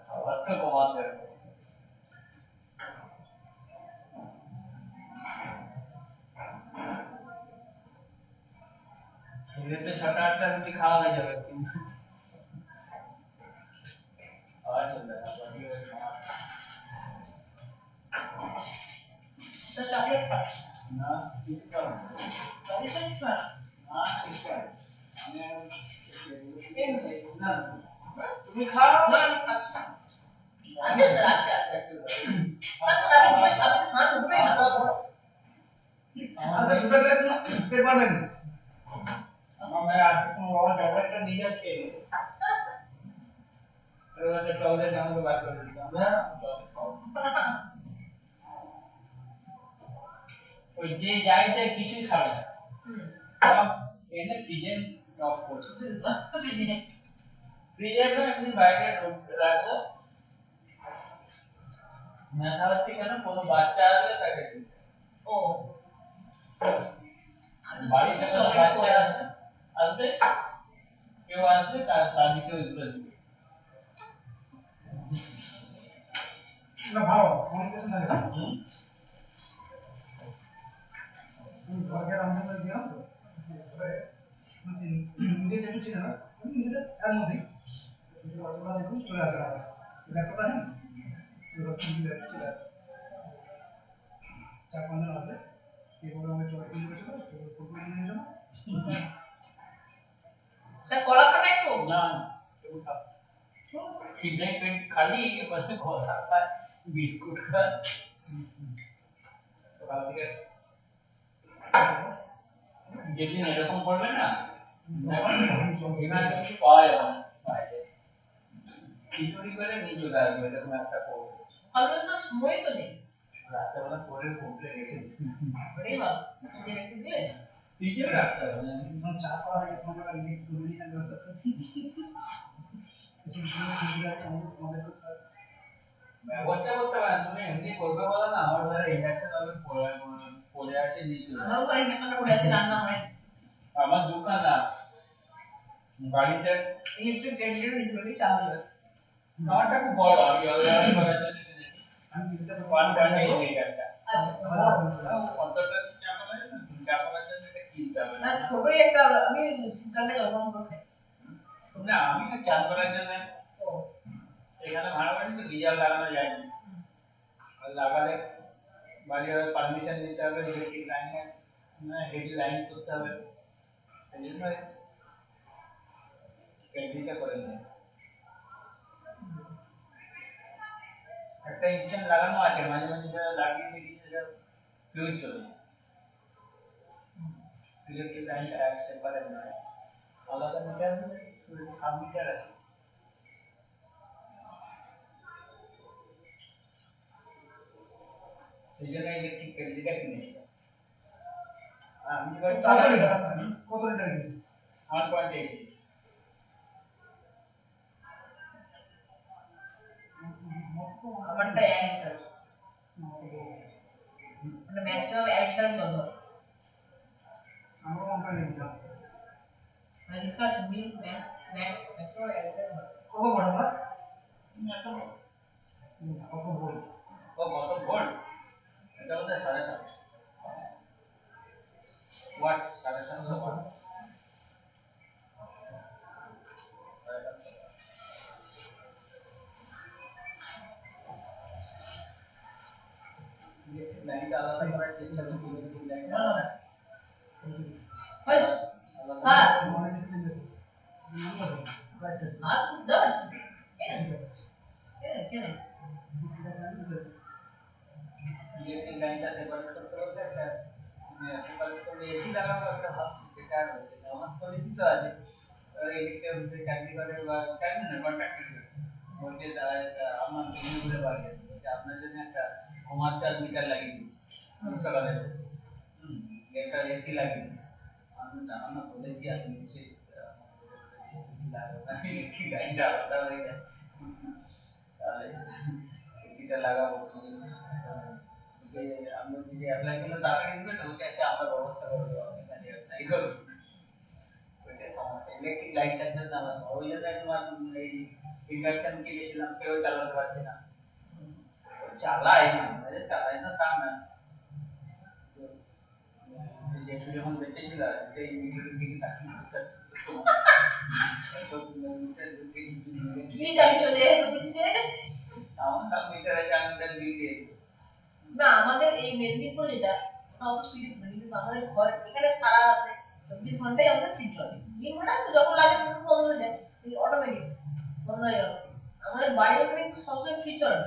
খাবার তো কমাতে হবে। খেলে তো 6-8টা রুটি খাওয়া হয়ে যাবে, কিন্তু খাওয়া চলবে না, বডি ওয়েট কমাতে। চকলেট খাও না, কিছু খাও না, কিছু খাও না, কিছু খাও না, তুমি খাও না, আমি খাচ্ছি। আচ্ছা স্যার, আচ্ছা আচ্ছা, আপনি খান, দুটোই খান। আচ্ছা, দুটো করে পেট ভরবেন। আমার মেয়ে আজকে সময় বাবা চকলেটটা নিয়ে যাচ্ছে, চকলেট আমাকে বার করে দিতাম, হ্যাঁ চকলেট খাও। ওই যে যাইতে কিছুই খাবে না, সব এনে ফ্রিজে টপ করছে, ফ্রিজে না এমনি বাইরে রাখবো। নেশা হচ্ছে কেন, কোনো বাচ্চা আসলে তাকে দিবে। ও বাড়িতে কোনো বাচ্চা আসবে, কেউ আসবে, তাদেরকে ওইগুলো দিবে। ভালো অনেক কিছু থাকে, ঘরকে রান্না করে দিলাম তো, নিজে যেটু ছিল না, নিজেদের এর মধ্যেই দেখুন চলে আসবে, ল্যাপটপ আছে না, চলে আসবে, 4-5 জন আসবে, এভাবে আমাকে চলে তৈরি করেছিল, ফটো নিয়ে যাবো। স্যার কলা খাবে একটু না, খিদে পেট খালি, এবারে ঘষা খায়, বিস্কুট খায়, সকাল থেকে যেদিন এরকম করবে না, কিছু পাওয়া যাবে না, খিচুড়ি করে নিয়ে চলে আসবে, এরকম একটা করবো। সকালবেলা তো সময় তো নেই, রাত্রেবেলা করে ঘুমতে রেখে দিচ্ছি, রেখে দিলে ফ্রিজে রাখতে হবে, চা করা হয়ে গেছে, আমরা ইলেকট্রিক তৈরি না ব্যবস্থা করছি, ব্যবস্থা করতে পারেন, তুমি এমনি করবে বলো না, আমার ঘরে ইন্ডাকশন ওভেন পড়ে আছে, নিয়ে চলে আমার ঘরে ইন্ডাকশনটা পড়ে আছে, রান্না হয়, আমার দোকান না, বাড়িতে ইলেকট্রিক কেটলি নিচে চা হয়ে যাবে। আমারটা খুব বড়, আমি জল গরম করার জন্য কিনেছি, আমি কিনতে 1.8 লিটারটা। আচ্ছা, অন্তত চা করা যায় না, চা করার জন্য এটা কিনতে হবে না, ছোটই একটা, আমি শীতকালে জল গরম করে খাই না, আমি চা করার জন্য এখানে ভাড়া বাড়ি তো গিজার লাগানো যায় না, আর লাগালে বাড়ির পারমিশন নিতে হবে, ইলেকট্রিক লাইনে হেভি লাইন করতে হবে, সেই জন্য কেটলিটা করে নিই। একটা ইনস্ট্যান্ট লাগানো আছে, মাঝে মাঝে লাগিয়ে দেখি ফিউজ চলে যায়, ইলেকট্রিক লাইনটা এক সেপারেট নয়, আলাদা মিটার, সাব মিটার আছে, সেই জন্য ইলেকট্রিক কেটলিটা কিনেছিলাম। আমি এবার কত লিটার কিনেছি? 1.8। আমারটা 1 লিটার, মানে ম্যাক্সিমাম 1 লিটার জল হয়, আমার 1.8 লিটার, মানে লিটার মিল্ক ম্যাক্সিমাম 1 লিটার হয়। কত বড় না, এত বড়, কত ভোল্ট, কত ভোল্ট, এটা হচ্ছে 7.5 ওয়াট, 7.5 ওয়াট। লাইনটা আলাদা করার চেষ্টা করছি, ইলেকট্রিক লাইনটা আলাদা। হ্যাঁ হ্যাঁ ইলেকট্রিক লাইনটা সেপারেট করতে বলতে একটা সেপারেট করে এসি লাগাবো একটা ভাবছি, সেটা আর হচ্ছে না। আমার পরিচিত আছে ইলেকট্রিক অফিসে চাকরি করে বা চাকরি না কন্ট্রাক্টর বলছে আমার বিল্ডিং করে বাড়ি আছে, বলছে আপনার জন্য একটা কমার্শিয়াল মিটার লাগিয়ে দিই সকালে, একটা এসি লাগিয়ে দিই। আমি জানানো বলেছি আমি নিশ্চয়ই ইলেকট্রিক লাইনটা আলাদা হয়ে যায়, তাহলে এসিটা লাগাবো। আমি যদি অ্যাপ্লাই করলে তাড়াতাড়ি দিবে তো বলছে আচ্ছা আমরা ব্যবস্থা করে দেবো, আপনি খালি অ্যাপ্লাই করুন। ওইটাই সমস্যা, ইলেকট্রিক লাইনটার জন্য আমার ওই জন্য তোমার এই ইন্ডাকশন কিনেছিলাম, সেও চালাতে পারছি না। চালাই না চালাই না তা না, যেটু যখন বেঁচে ছিল সেই মিটারের দিকে তাকিয়ে কি জানি চলে হচ্ছে আমার সব মিটার আছে, আমি তার বিল দিয়ে দেবো না। আমাদের এই মেদিনীপুর যেটা অত সুবিধা নেই, কিন্তু আমাদের ঘর এখানে সারা আছে 24 ঘন্টাই আমাদের ফ্রিজ চলে। ইনভার্টার তো যখন লাগে তখন বন্ধ হয়ে যায়, অটোমেটিক বন্ধ হয়ে গেল। আমাদের বাড়ির ওখানে কিন্তু সবসময় ফ্রিজ চলে,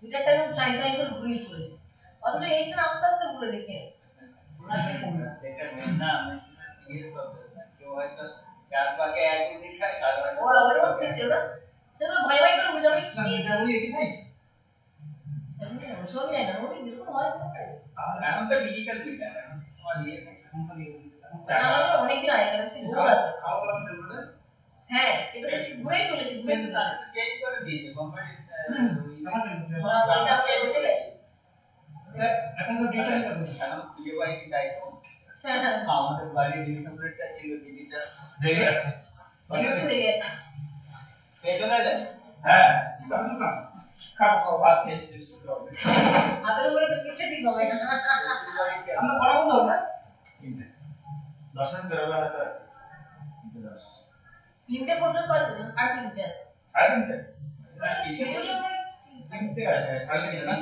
মিটারটা একদম চাই চাই করে ঘুরিয়ে চলেছে, অথচ এইখানে আস্তে আস্তে ঘুরে দেখি সেটা মেন না। আমি ইয়ে করতে কেউ হয়তো চার পাকে এক ইউনিট খায়, কারো হয়তো ওরকম সিস্টেম না, সেটা ভাই ভাই করে বুঝাবে কি এটা বলি কি তাই সবই না ওই যেরকম হয় সেটাই। এখন তো ডিজিটাল মিটার, এখন তোমার ইয়ে আমাদের অনেক দিন আগে গেছে ঘুরে খাওয়া দাওয়া করতে। হ্যাঁ এটা তো ঘুরেই চলেছে, ঘুরে চেঞ্জ করে দিয়েছে কোম্পানি। ওটা আমাদের উঠে গেছে এখন তো ডিজিটাল মিটার এখন খুঁজে পাই কি তাই তো। আমাদের বাড়ির ডিজিটালটা ছিল, ডিজিটাল রেগে আছে, রেগে আছে পেটনে গেছে। হ্যাঁ খাও খাও ভাত খেয়েছি শুধু হবে হাতের উপরে বিস্কিটটা ঠিক হবে না। আমরা করা বন্ধ হবে না, 10 মিনিট বেরোবে হাতে 3টে পর্যন্ত আছে, 3:30 আছে 3:30 শিডিউলে আমরা 3টে আছে তাহলে কি না।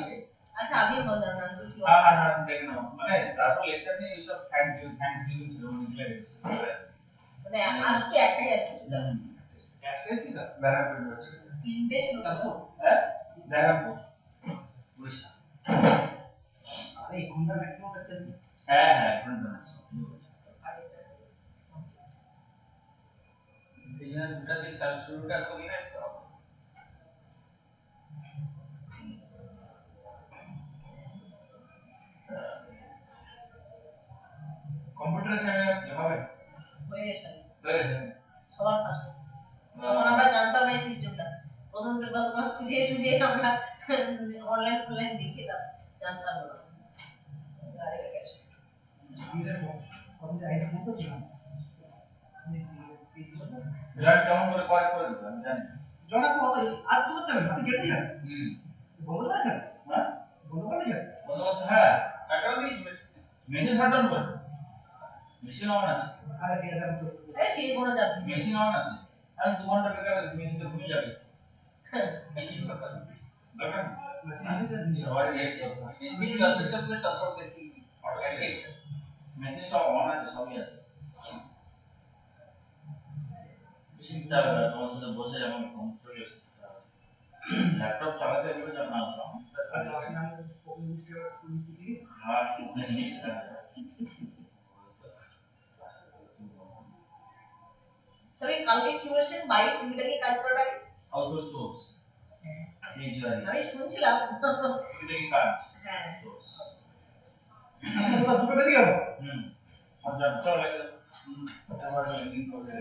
আচ্ছা আপনি বল জানেন না কি হ্যাঁ হ্যাঁ হ্যাঁ দেখেন মানে তারপর লেকচার নিয়ে এইসব থ্যাঙ্কস গিভিং সেরেমনি গুলো রেখেছে, মানে আর কি একটাই আছে একটাই কি ব্যারামপুর আছে 3টে ছিল হ্যাঁ ব্যারামপুর উড়িষ্যা। আরে এক ঘন্টা ম্যাক্সিমাম লেকচার হ্যাঁ হ্যাঁ এক ঘন্টা এই জন্য দুটা দিন শুরুটা করি না তো। কম্পিউটার সাথে হবে হয়ে গেছে সবার ফার্স্ট তখন আমরা জানতাম না এই সিস্টেমটা, প্রথম পেপার পাস খুঁজে খুঁজে আমরা অনলাইন দেখে জানতাম না। বিরাট কেমন করে করে দিতে আমি জানি জনা তো আর তো করতে হবে, আপনি কেটে যান বন্ধ করেছেন হ্যাঁ বন্ধ করেছেন বন্ধ করতে হ্যাঁ কাটাও নেই মেশিন শাটডাউন করে মেশিন অন আছে। আরে কি এটা এই ঠিক কোনো চাপ মেশিন অন আছে, আর 2 ঘন্টা বেকার মেশিন তো ঘুমিয়ে যাবে। হ্যাঁ এই কিছু ব্যাপার দরকার নেই সবাই রেস্ট করতে হবে, মেশিন যত চলবে তত বেশি অটোমেটিক মেশিন সব অন আছে সবই আছে। চিন্তা করে তোমার সাথে বসে যেমন কন্ট্রোল ল্যাপটপ চালাতে গেলে যেমন না হ্যাঁ সবাই কালকে কি বলছেন বাইরে টুমিটা কি কাজ করার আগে হাউসহোল্ড চোর্স আমি শুনছিলাম টুমিটা কি কাজ হ্যাঁ আমরা দুটো বেশি গেল আচ্ছা চলো লাগে আবার লিংক করে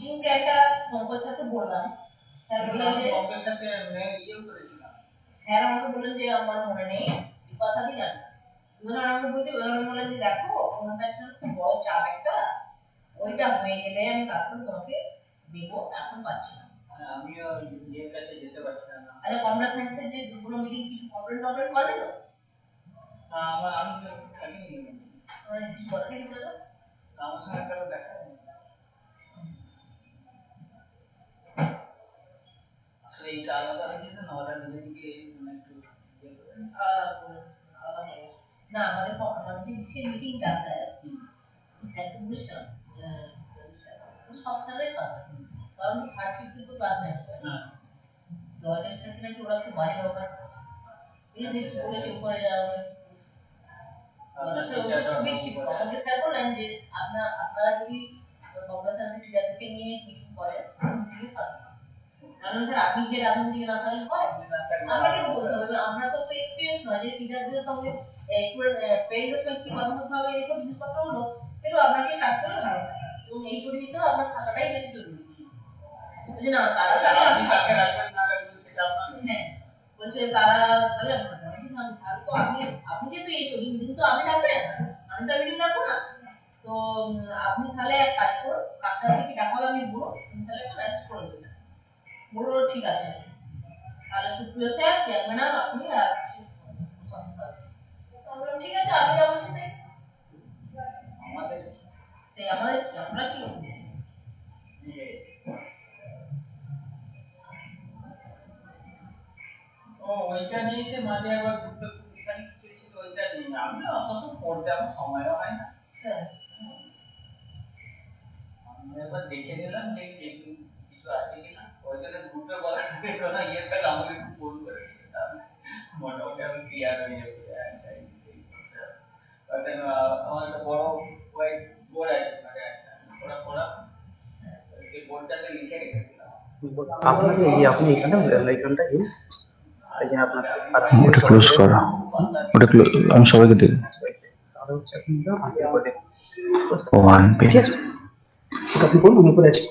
টিচিং প্ল্যানটা পঙ্কজ স্যারকে বললাম, স্যার বললেন যে পঙ্কজ স্যারকে ইয়ে করেছিলাম, স্যার আমাকে বললেন যে আমার মনে নেই বিপাশাদি জানি না, এবার আমাকে বললেন যে দেখো ওনাটা একটা খুব বড় চাপ একটা, ওইটা হয়ে গেলে আমি তারপরে তোমাকে দেবো, এখন পাচ্ছি না। আমিও ইয়ের কাছে যেতে পারছি না। আরে কম্পিউটার সায়েন্সের যে দুটো মিটিং কিছু কমপ্লেন করে তো আমি তো থাকিনি, মানে কিছু বলেনি স্যার, আমার সঙ্গে একটা দেখা আসলে এইটা আলাদা হয়ে যেত না, ওরা নিজেদিকে একটু না আমাদের যে বিশেষ মিটিংটা স্যার, স্যারকে বলেছিলাম সব স্যারের কথা, কারণ 30-50 তো ক্লাস নেয়, আমাদের স্যারকে নাকি ওরা খুব বাজে ব্যবহার করছে, একটু বলেছে উপরে যাওয়া খুবই ক্ষিপ্ত। আমাকে স্যার বললেন যে আপনারা যদি কম্পিউটার সায়েন্সের টিচারদেরকে নিয়ে মিটিং করেন স্যার আপনি যে রাখুন দিয়ে না থাকলে হয়, আপনাকে তো বলতে হবে, আপনার তো এক্সপিরিয়েন্স নয় যে টিচারদের সঙ্গে পেরেন্টদের সঙ্গে কি কথা বলতে হবে এইসব জিনিসপত্রগুলো একটু আপনাকে স্টার্ট করলে ভালো হয়, এবং এই পরিবেশ হিসেবে আপনার থাকাটাই বেশি জরুরি। বুঝলি না তারা তাহলে আপনি কাকে রাখবেন না রাখবেন সেটা আপনার, হ্যাঁ বলছে তারা তাহলে আমি তো আপনি যেহেতু এই চলি মিটিং তো আপনি ডাকবেন, আমি তো মিটিং ডাকবো না, তো আপনি তাহলে এক কাজ করুন, আপনাকে কি ডাকা হবে আমি বলবো, তুমি তাহলে একটা মেসেজ করে দেবেন, বললো ঠিক আছে, তাহলে সুপ্রিয় স্যার ম্যাডাম আপনি ঠিক আছে আপনি যাবো সেটাই আমাদের সেই আমাদের আমরা কি ওইটা নিয়েছে মানে একবার দুটো এখানে কিছু ছিল ওইটা নিয়ে আমি অত পড়তে আমার সময়ও হয় না, আমি একবার দেখে নিলাম যে কিছু আছে কিনা, ওই জন্য গ্রুপে বলা কথা ইয়ে থাকে আমাকে একটু ফোন করে মোটামুটি আমি ক্লিয়ার হয়ে যাবো। আমার একটা বড় হোয়াইট বোর্ড আছে, মানে ওরা পড়া সেই বোর্ডটাতে লিখে রেখেছিলাম আপনাকে আপনি এখানে লাইকনটা ওটা ক্লোজ করো, ওটা আমি সবাইকে দিই ওয়ান পেজ ওটা কি বলবো উপরে আছে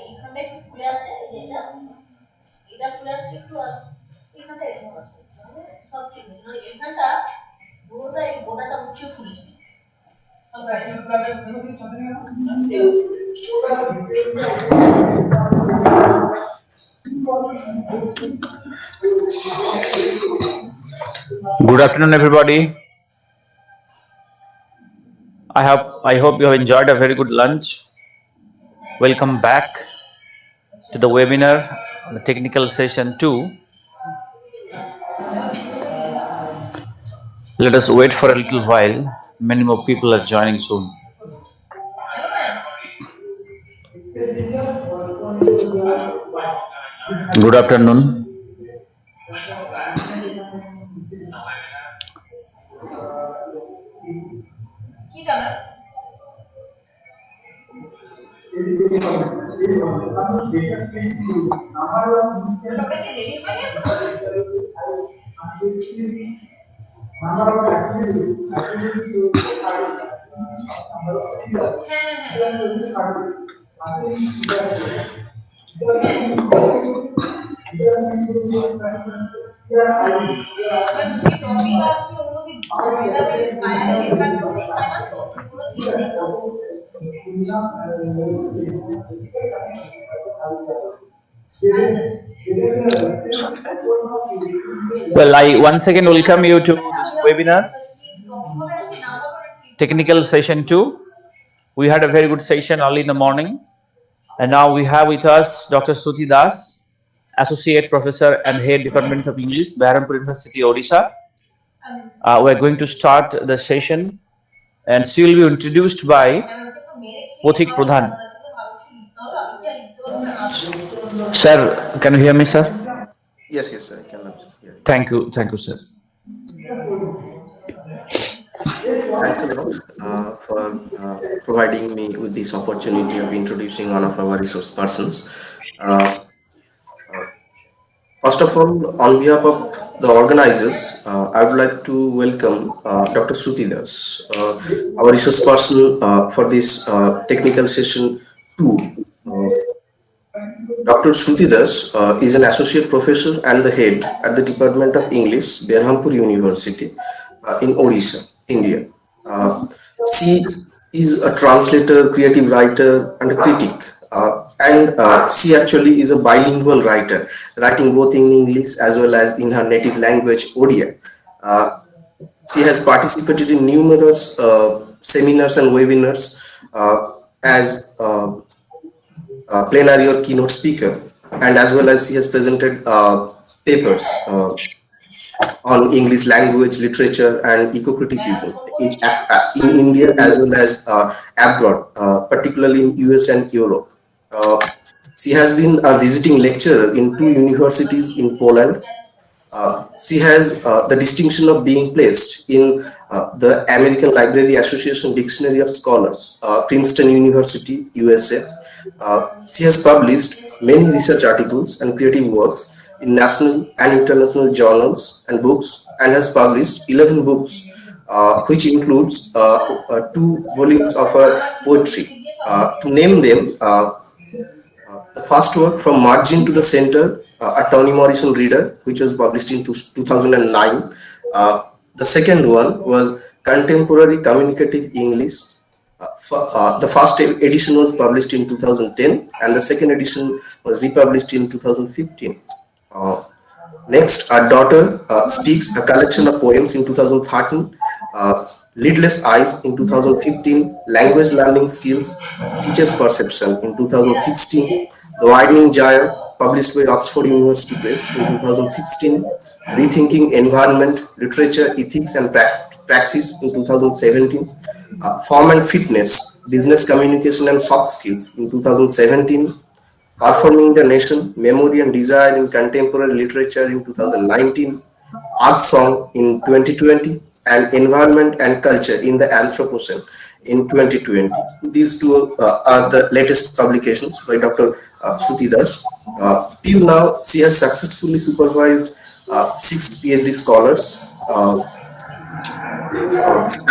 এইখানটা একটু খুলে আছে, যেটা এটা খুলে আছে একটু, এইখানটা এরকম আছে, সব ঠিক আছে, মানে এইখানটা পুরোটা এই গোটাটা উঁচু খুলেছে। Good afternoon, everybody. I hope you have enjoyed a very good lunch. Welcome back to the webinar, the technical session 2. Let us wait for a little while. Many more people are joining soon. Good afternoon. Well, I once again welcome you to this webinar, technical session 2. We had a very good session early in the morning, and now we have with us Dr. Suti Das Associate Professor and Head Department of English, Bahrampur University, Odisha. We are going to start the session, and she will be introduced by Pothik Pradhan. Sir, can you hear me, sir? Yes, sir. I can hear you. Thank you, sir. Thanks a lot for providing me with this opportunity of introducing one of our resource persons. First of all, on behalf of the organizers, I would like to welcome Dr. Shruti Das, our resource person for this technical session 2. Dr. Shruti Das is an associate professor and the head at the Department of English, Berhampur University in Odisha, India. She is a translator, creative writer, and a critic. And she actually is a bilingual writer, writing both in English as well as in her native language, Odia. She has participated in numerous seminars and webinars as plenary or keynote speaker, and as well as she has presented papers on English language, literature, and eco-criticism in India as well as abroad, particularly in US and Europe. She has been a visiting lecturer in 2 universities in Poland. She has the distinction of being placed in the American Library Association Dictionary of Scholars, Princeton University, USA. She has published many research articles and creative works in national and international journals and books, and has published 11 books, which includes 2 volumes of her poetry. To name them, the first work, From Margin to the Center, a Toni Morrison Reader, which was published in 2009. The second one was Contemporary Communicative English. The first edition was published in 2010, and the second edition was republished in 2015. Next, Our Daughter Speaks, a collection of poems in 2013. Lidless Eyes in 2015, Language Learning Skills, Teacher's Perception in 2016, The Widening Gyre, published by Oxford University Press in 2016, Rethinking Environment, Literature, Ethics and Praxis in 2017, Form and Fitness, Business Communication and Soft Skills in 2017, Performing the Nation, Memory and Desire in Contemporary Literature in 2019, Art Song in 2020, and Environment and Culture in the Anthropocene in 2020. These 2 are the latest publications by Dr. Shruti Das. Till now, she has successfully supervised 6 PhD scholars.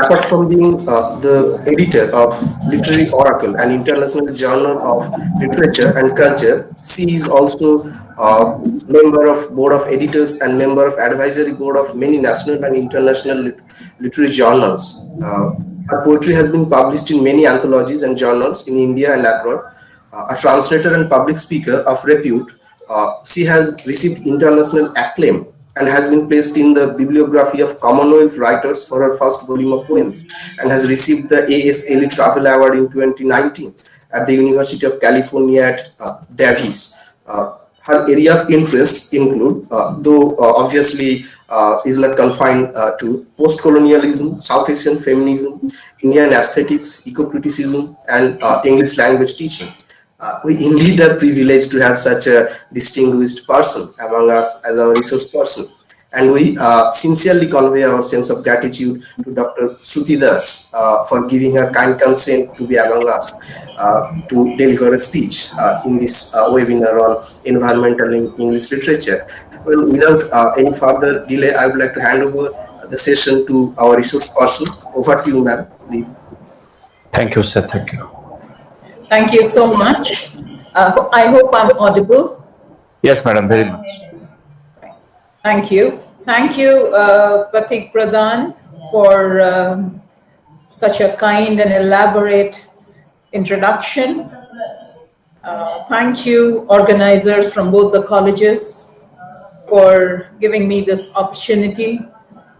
Apart from being the editor of Literary Oracle, an international journal of literature and culture, she is also member of Board of Editors and member of Advisory Board of many national and international literary journals. Her poetry has been published in many anthologies and journals in India and abroad. A translator and public speaker of repute, she has received international acclaim and has been placed in the bibliography of Commonwealth writers for her first volume of poems, and has received the A.S. Ely Travel Award in 2019 at the University of California at Davis. Her area of interests include, though obviously is not confined to post-colonialism, South Asian feminism, Indian aesthetics, eco-criticism, and English language teaching. We indeed are privileged to have such a distinguished person among us as our resource person, and we sincerely convey our sense of gratitude to Dr. Shruti Das for giving her kind consent to be among us to deliver a speech in this webinar on environmental English literature. Well, without any further delay, I would like to hand over the session to our resource person. Over to you, ma'am, please. Thank you, sir. Thank you. Thank you so much. I hope I'm audible. Yes, madam, very much. Thank you. Thank you, Pothik Pradhan, for such a kind and elaborate introduction. Thank you, organizers from both the colleges, for giving me this opportunity.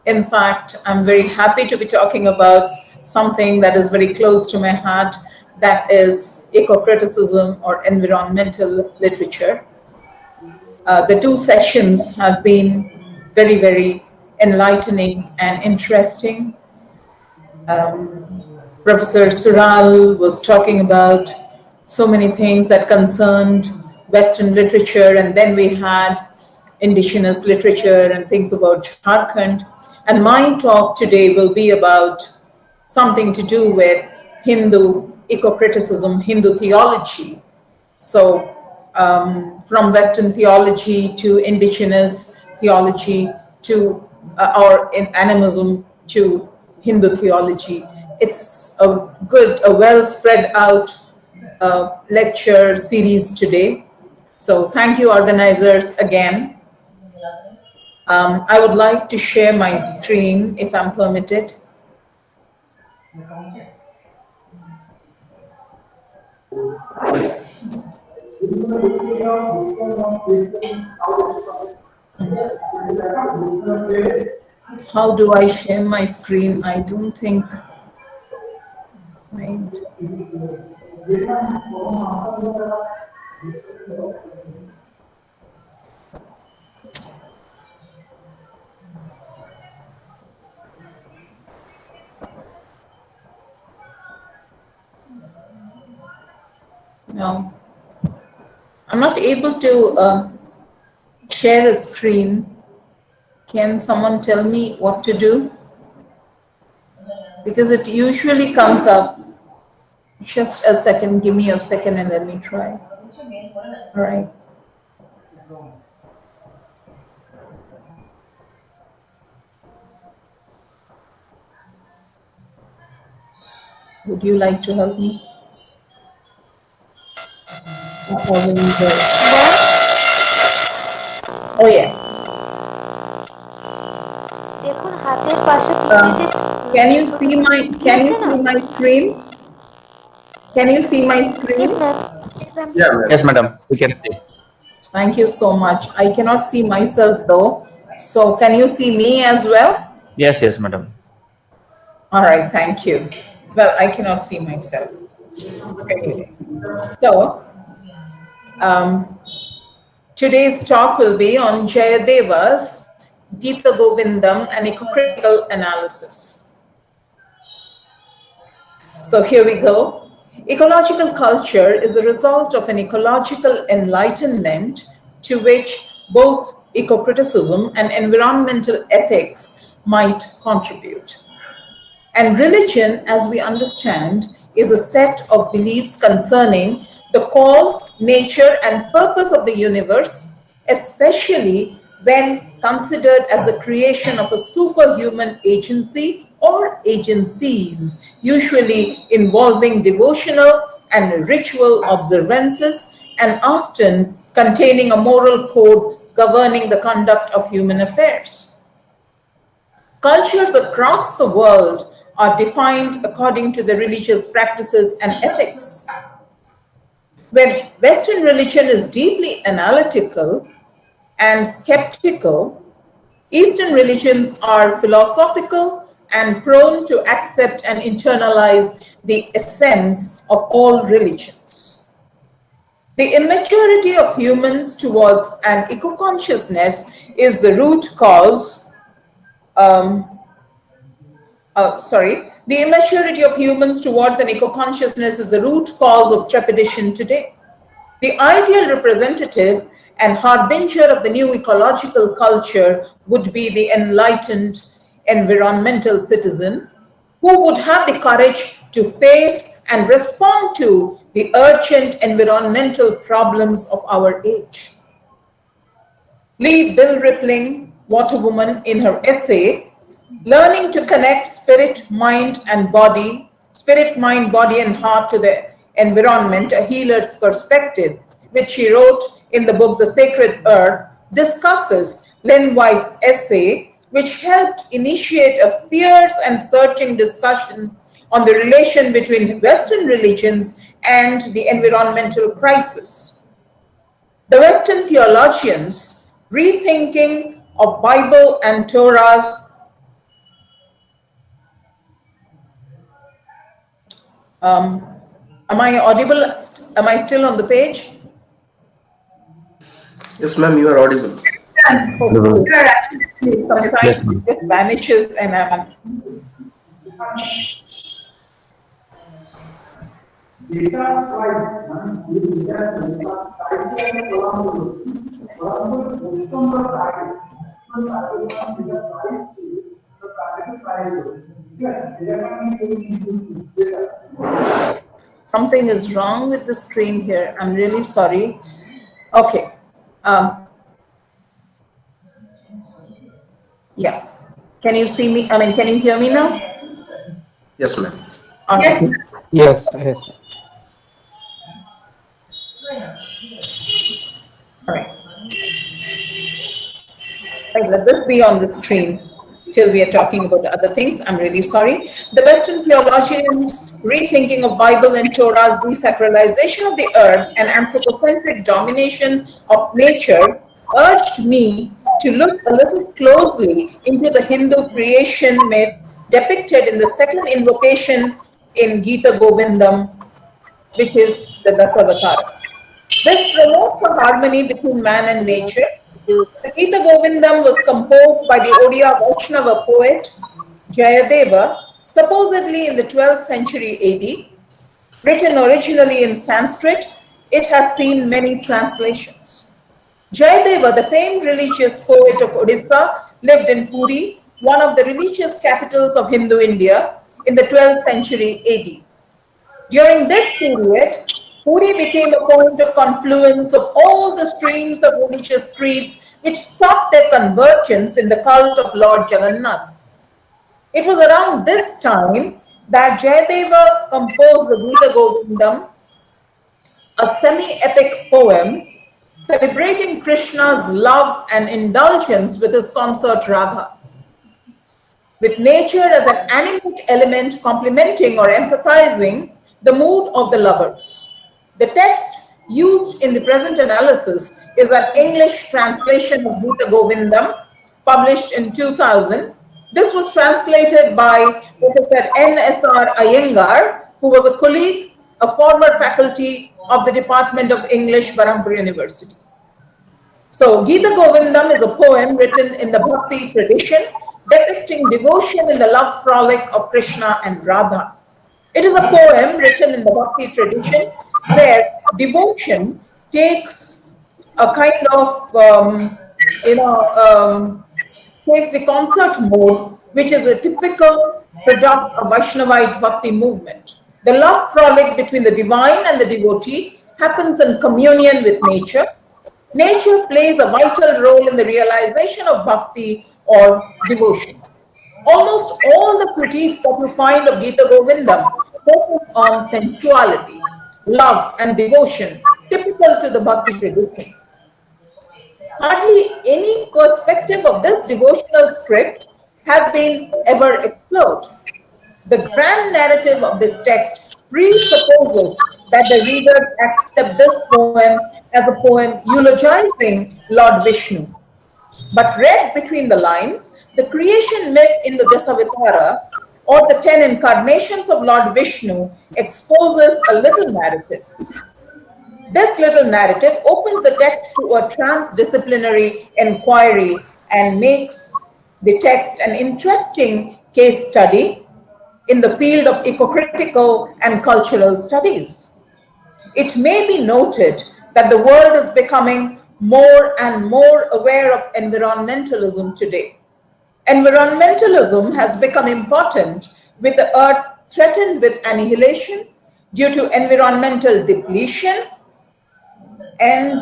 In fact, I'm very happy to be talking about something that is very close to my heart, that is eco-criticism or environmental literature. The two sessions have been very, very enlightening and interesting. Professor Sural was talking about so many things that concerned Western literature, and then we had indigenous literature and things about Jharkhand. And my talk today will be about something to do with Hindu eco-criticism, Hindu theology. So from Western theology to indigenous theology to or in animism to Hindu theology. It's a well spread out lecture series today. So thank you, organizers, again. I would like to share my screen if I'm permitted. How do I share my screen? I don't think. No, I'm not able to share a screen. Can someone tell me what to do? Because it usually comes up. Just a second, give me a second and let me try. All right. Would you like to help me? Oh yeah. Can you see my screen? Can you see my screen? Yeah, Yes, madam. We can see. Thank you so much. I cannot see myself though. So can you see me as well? Yes, yes, madam. All right, thank you. Well, I cannot see myself. Anyway, so today's talk will be on Jayadeva's Gita Govindam and eco-critical analysis. So here we go. Ecological culture is the result of an ecological enlightenment to which both eco-criticism and environmental ethics might contribute. And religion, as we understand, is a set of beliefs concerning the cause, nature, and purpose of the universe, especially when considered as the creation of a superhuman agency or agencies, usually involving devotional and ritual observances and often containing a moral code governing the conduct of human affairs. Cultures across the world are defined according to the religious practices and ethics. Where Western religion is deeply analytical and skeptical, Eastern religions are philosophical and prone to accept and internalize the essence of all religions. The immaturity of humans towards an eco-consciousness is the root cause the immaturity of humans towards an eco-consciousness is the root cause of trepidation today. The ideal representative and harbinger of the new ecological culture would be the enlightened environmental citizen who would have the courage to face and respond to the urgent environmental problems of our age. Lee Bill Rippling, Waterwoman, in her essay, Learning to Connect Spirit, Mind, body, and heart to the environment, a healer's perspective, which she wrote in the book The Sacred Earth, discusses Len White's essay, which helped initiate a fierce and searching discussion on the relation between Western religions and the environmental crisis. The Western theologians, rethinking of Bible and Torah's am I audible? Am I still on the page? Yes, ma'am, you are audible. There are actually sometimes it just vanishes and something is wrong with the stream here. I'm really sorry. Okay. Yeah. Can you see me? I mean, can you hear me now? Yes, ma'am. Okay. Yes, yes. All right. Let this be on the screen till we are talking about other things. I'm really sorry. The Western theologians' rethinking of Bible and Torah's desacralization of the earth and anthropocentric domination of nature urged me to look a little closely into the Hindu creation myth depicted in the second invocation in Gita Govindam, which is the Dasavatara. This promotes the harmony between man and nature. The Gita Govindam was composed by the Odia Vaishnava poet Jayadeva, supposedly in the 12th century AD. Written originally in Sanskrit, it has seen many translations. Jayadeva, the famed religious poet of Odisha, lived in Puri, one of the religious capitals of Hindu India, in the 12th century AD. During this period, Puri became a point of confluence of all the streams of religious creeds which sought their convergence in the cult of Lord Jagannath. It was around this time that Jayadeva composed the Gita Govindam, a semi-epic poem celebrating Krishna's love and indulgence with his consort Radha, with nature as an animate element complementing or empathizing the mood of the lovers. The text used in the present analysis is an English translation of Gita Govindam, published in 2000. This was translated by Professor N.S.R. Iyengar, who was a colleague, a former faculty of the Department of English, Berhampur University. So, Gita Govindam is a poem written in the Bhakti tradition depicting devotion in the love frolic of Krishna and Radha. It is a poem written in the Bhakti tradition where devotion takes a kind of, takes the concert mode, which is a typical product of Vaishnavite Bhakti movement. The love frolic between the divine and the devotee happens in communion with nature. Nature plays a vital role in the realization of bhakti or devotion. Almost all the critiques that you find of Gita Govindam focus on sensuality, love, and devotion, typical to the bhakti tradition. Hardly any perspective of this devotional script has been ever explored. The grand narrative of this text presupposes that the reader accept this poem as a poem eulogizing Lord Vishnu. But read between the lines, the creation myth in the Dasavatara, or the 10 incarnations of Lord Vishnu, exposes a little narrative. This little narrative opens the text to a transdisciplinary inquiry and makes the text an interesting case study in the field of eco-critical and cultural studies. It may be noted that the world is becoming more and more aware of environmentalism today. Environmentalism has become important with the earth threatened with annihilation due to environmental depletion and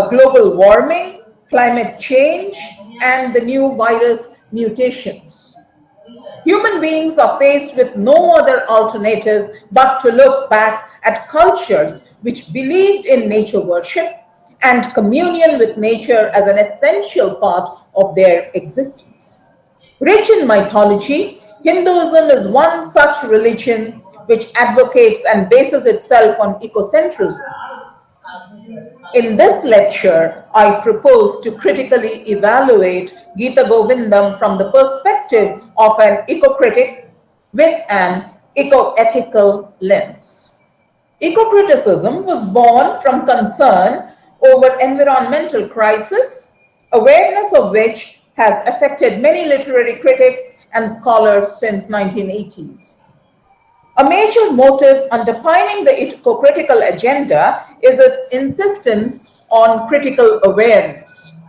global warming, climate change, and the new virus mutations. Human beings are faced with no other alternative but to look back at cultures which believed in nature worship and communion with nature as an essential part of their existence. Rich in mythology, Hinduism is one such religion which advocates and bases itself on ecocentrism. In this lecture, I propose to critically evaluate Gita Govindam from the perspective of an eco-critic with an eco-ethical lens. Eco-criticism was born from concern over environmental crisis, awareness of which has affected many literary critics and scholars since 1980s. A major motive underpinning the eco-critical agenda is its insistence on critical awareness.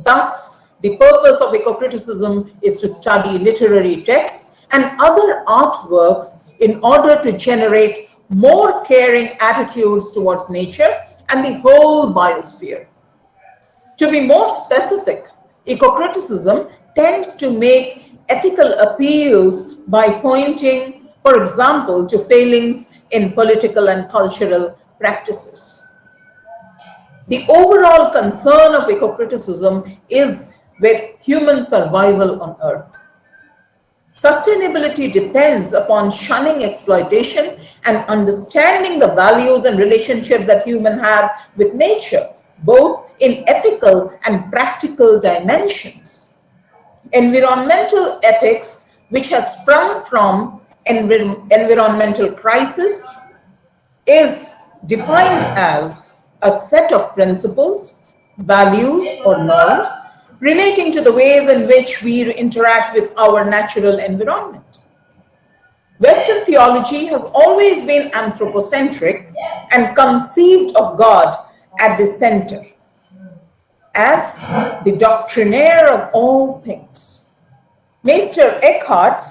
Thus, the purpose of eco-criticism is to study literary texts and other artworks in order to generate more caring attitudes towards nature and the whole biosphere. To be more specific, eco-criticism tends to make ethical appeals by pointing, for example, to failings in political and cultural practices. The overall concern of eco-criticism is with human survival on Earth. Sustainability depends upon shunning exploitation and understanding the values and relationships that humans have with nature, both in ethical and practical dimensions. Environmental ethics, which has sprung from environmental crisis, is defined as a set of principles, values, or norms relating to the ways in which we interact with our natural environment. Western theology has always been anthropocentric and conceived of God at the center as the doctrinaire of all things. Meister Eckhart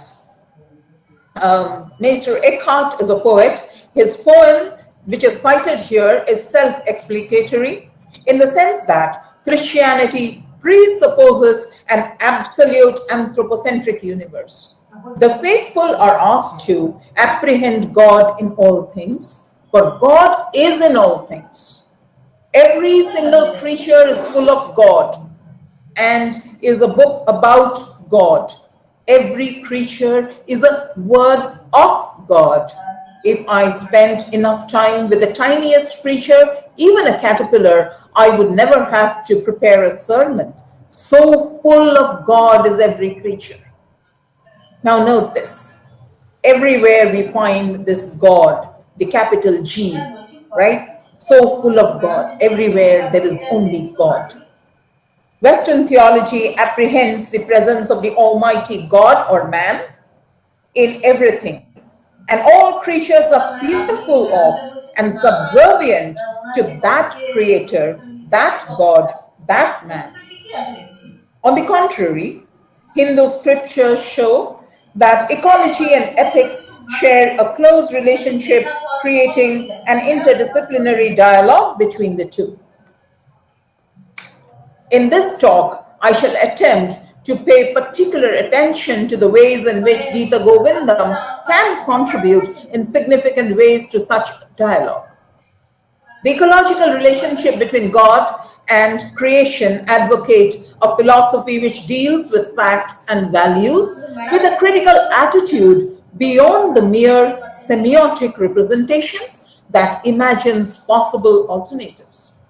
is a poet. His poem, which is cited here, is self-explicatory in the sense that Christianity presupposes an absolute anthropocentric universe. The faithful are asked to apprehend God in all things, for God is in all things. Every single creature is full of God and is a book about God. Every creature is a word of God. If I spent enough time with the tiniest creature, even a caterpillar, I would never have to prepare a sermon. So full of God is every creature. Now note this. Everywhere we find this God, the capital G, right? So full of God. Everywhere there is only God. Western theology apprehends the presence of the Almighty God or man in everything, and all creatures are fearful of and subservient to that Creator, that God, that man. On the contrary, Hindu scriptures show that ecology and ethics share a close relationship, creating an interdisciplinary dialogue between the two. In this talk, I shall attempt to pay particular attention to the ways in which Gita Govindam can contribute in significant ways to such dialogue. The ecological relationship between God and creation advocate a philosophy which deals with facts and values with a critical attitude beyond the mere semiotic representations that imagines possible alternatives.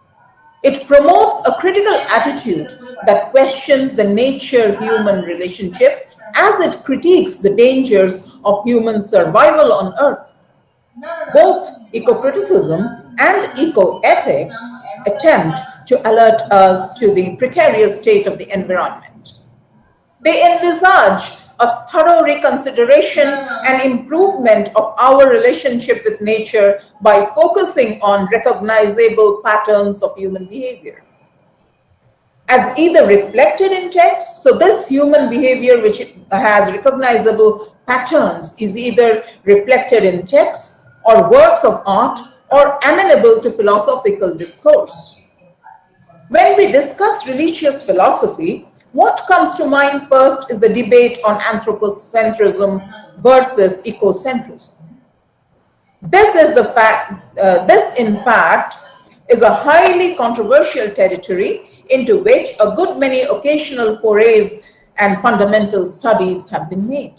It promotes a critical attitude that questions the nature-human relationship as it critiques the dangers of human survival on Earth. Both eco-criticism and eco-ethics attempt to alert us to the precarious state of the environment. They envisage a thorough reconsideration and improvement of our relationship with nature by focusing on recognizable patterns of human behavior as either reflected in text. So this human behavior which has recognizable patterns is either reflected in text or works of art or amenable to philosophical discourse. When we discuss religious philosophy, what comes to mind first is the debate on anthropocentrism versus ecocentrism. This in fact is a highly controversial territory into which a good many occasional forays and fundamental studies have been made.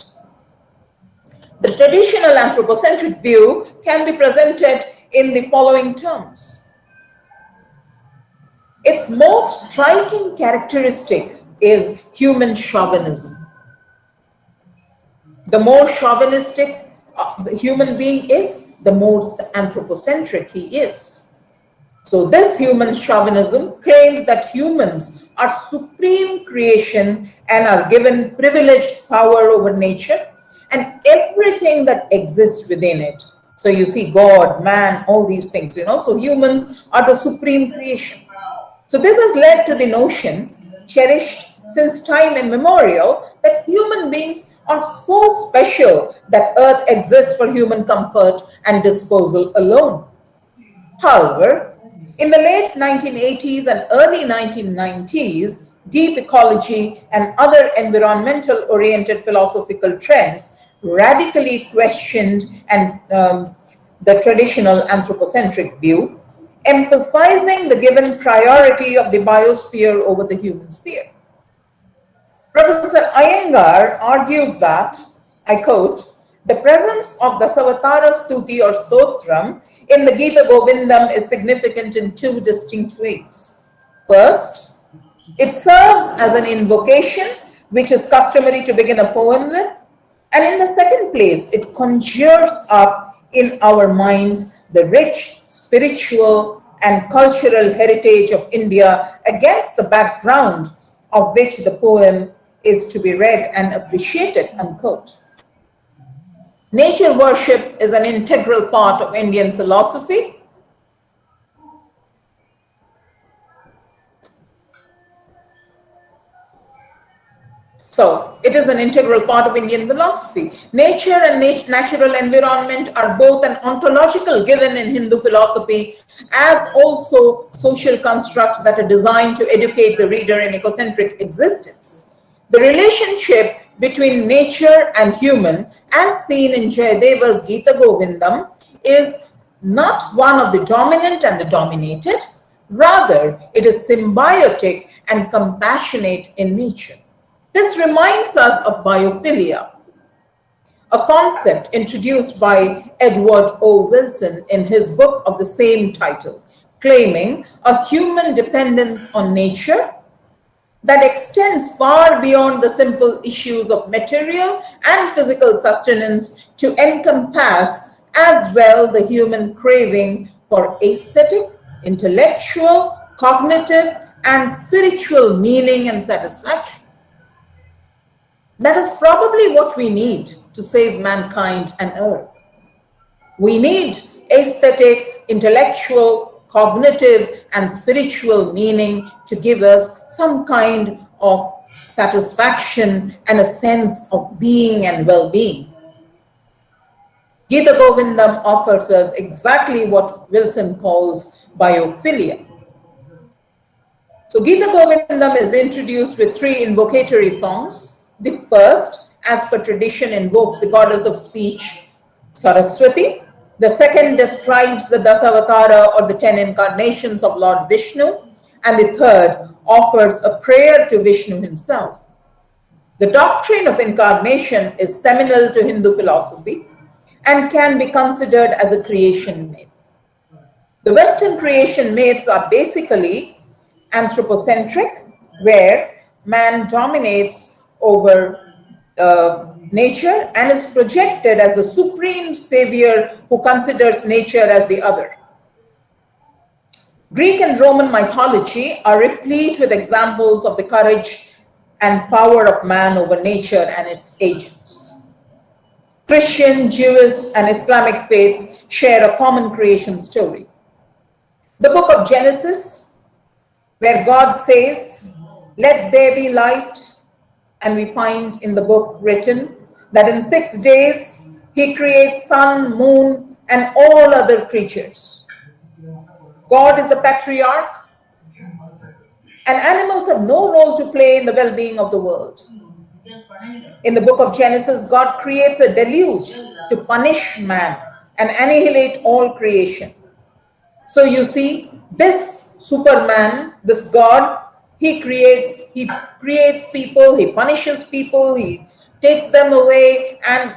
The traditional anthropocentric view can be presented in the following terms. Its most striking characteristic is human chauvinism. The more chauvinistic the human being is, the more anthropocentric he is. So this human chauvinism claims that humans are supreme creation and are given privileged power over nature and everything that exists within it. So you see God, man, all these things, so humans are the supreme creation. So this has led to the notion, cherished since time immemorial, that human beings are so special that earth exists for human comfort and disposal alone. However, in the late 1980s and early 1990s, deep ecology and other environmental-oriented philosophical trends radically questioned the traditional anthropocentric view, emphasizing the given priority of the biosphere over the human sphere. Professor Iyengar argues that, I quote, the presence of the Dasavatara Stuti or Stotram in the Gita Govindam is significant in two distinct ways. First, it serves as an invocation which is customary to begin a poem with, and in the second place, it conjures up in our minds the rich spiritual and cultural heritage of India against the background of which the poem is to be read and appreciated, unquote. Nature worship is an integral part of Indian philosophy. So it is an integral part of Indian philosophy. Nature and natural environment are both an ontological given in Hindu philosophy as also social constructs that are designed to educate the reader in ecocentric existence. The relationship between nature and human, as seen in Jayadeva's Gita Govindam, is not one of the dominant and the dominated. Rather, it is symbiotic and compassionate in nature. This reminds us of biophilia, a concept introduced by Edward O. Wilson in his book of the same title, claiming a human dependence on nature that extends far beyond the simple issues of material and physical sustenance to encompass as well the human craving for aesthetic, intellectual, cognitive, and spiritual meaning and satisfaction. That is probably what we need to save mankind and earth. We need aesthetic, intellectual, cognitive, and spiritual meaning to give us some kind of satisfaction and a sense of being and well-being. Gita Govindam offers us exactly what Wilson calls biophilia. So Gita Govindam is introduced with 3 invocatory songs. The first, as per tradition, invokes the goddess of speech, Saraswati. The second describes the Dasavatara or the 10 incarnations of Lord Vishnu. And the third offers a prayer to Vishnu himself. The doctrine of incarnation is seminal to Hindu philosophy and can be considered as a creation myth. The Western creation myths are basically anthropocentric, where man dominates over nature and is projected as the supreme savior who considers nature as the other. Greek and Roman mythology are replete with examples of the courage and power of man over nature and its agents. Christian, Jewish, and Islamic faiths share a common creation story. The book of Genesis, where God says, "Let there be light," and we find in the book written that in 6 days he creates sun, moon, and all other creatures. God is the patriarch, and animals have no role to play in the well-being of the world. In the book of Genesis, God creates a deluge to punish man and annihilate all creation. So you see, this Superman, this God, he creates people, he punishes people, he takes them away, and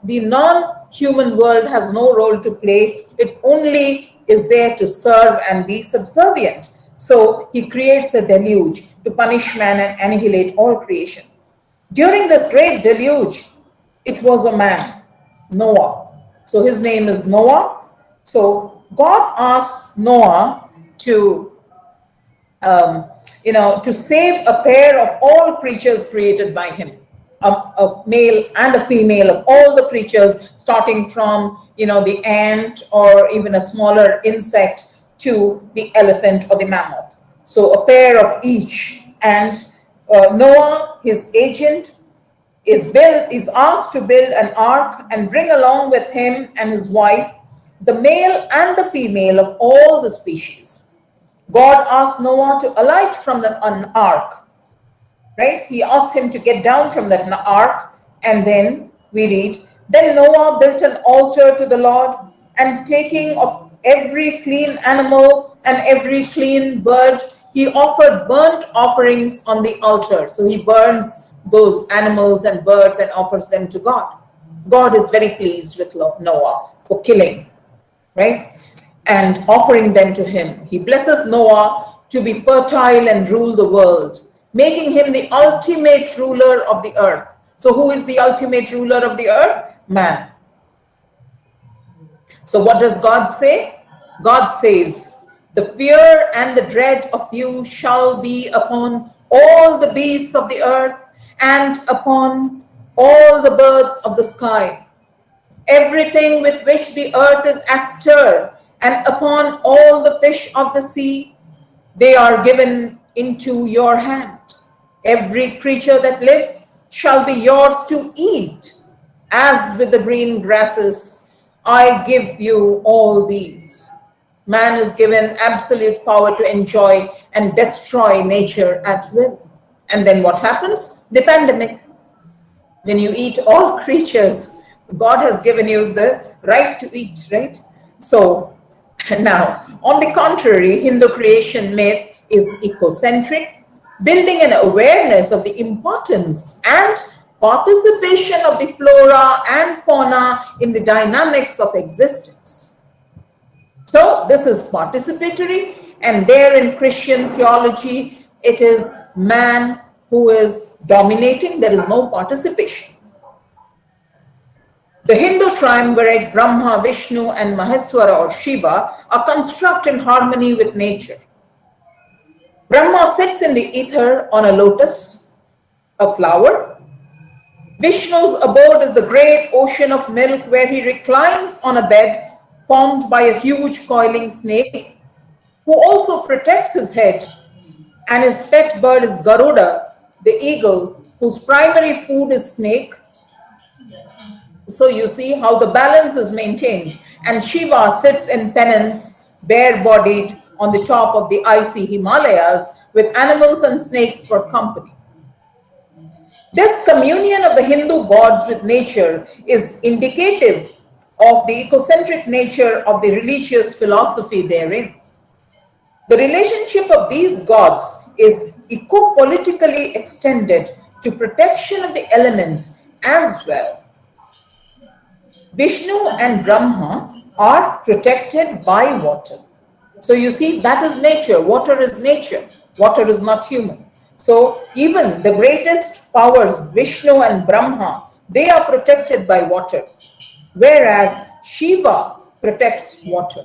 the non-human world has no role to play. It only is there to serve and be subservient. So he creates a deluge to punish man and annihilate all creation. During this great deluge, it was a man, Noah. So his name is Noah. So God asked Noah to to save a pair of all creatures created by him, a male and a female of all the creatures, starting from, the ant or even a smaller insect to the elephant or the mammoth. So a pair of each. And Noah, his agent, is asked to build an ark and bring along with him and his wife the male and the female of all the species. God asked Noah to alight from an ark, right? He asked him to get down from that ark, and then we read, then Noah built an altar to the Lord, and taking of every clean animal and every clean bird, he offered burnt offerings on the altar. So he burns those animals and birds and offers them to God. God is very pleased with Noah for killing, right? And offering them to him. He blesses Noah to be fertile and rule the world, making him the ultimate ruler of the earth. So who is the ultimate ruler of the earth? Man. So what does God say? God says, the fear and the dread of you shall be upon all the beasts of the earth and upon all the birds of the sky, everything with which the earth is astir, and upon all the fish of the sea. They are given into your hand. Every creature that lives shall be yours to eat. As with the green grasses, I give you all these. Man is given absolute power to enjoy and destroy nature at will. And then what happens? The pandemic. When you eat all creatures, God has given you the right to eat, right? So now, on the contrary, Hindu creation myth is ecocentric, building an awareness of the importance and participation of the flora and fauna in the dynamics of existence. So this is participatory, and there in Christian theology, it is man who is dominating. There is no participation. The Hindu triumvirate Brahma, Vishnu and Maheswara or Shiva are constructed in harmony with nature. Brahma sits in the ether on a lotus, a flower. Vishnu's abode is the great ocean of milk where he reclines on a bed formed by a huge coiling snake, who also protects his head, and his pet bird is Garuda, the eagle, whose primary food is snake. So you see how the balance is maintained. And Shiva sits in penance, bare-bodied, on the top of the icy Himalayas with animals and snakes for company. This communion of the Hindu gods with nature is indicative of the ecocentric nature of the religious philosophy therein. The relationship of these gods is eco-politically extended to protection of the elements as well. Vishnu and Brahma are protected by water. So you see, that is nature. Water is nature. Water is not human. So even the greatest powers, Vishnu and Brahma, they are protected by water, whereas Shiva protects water.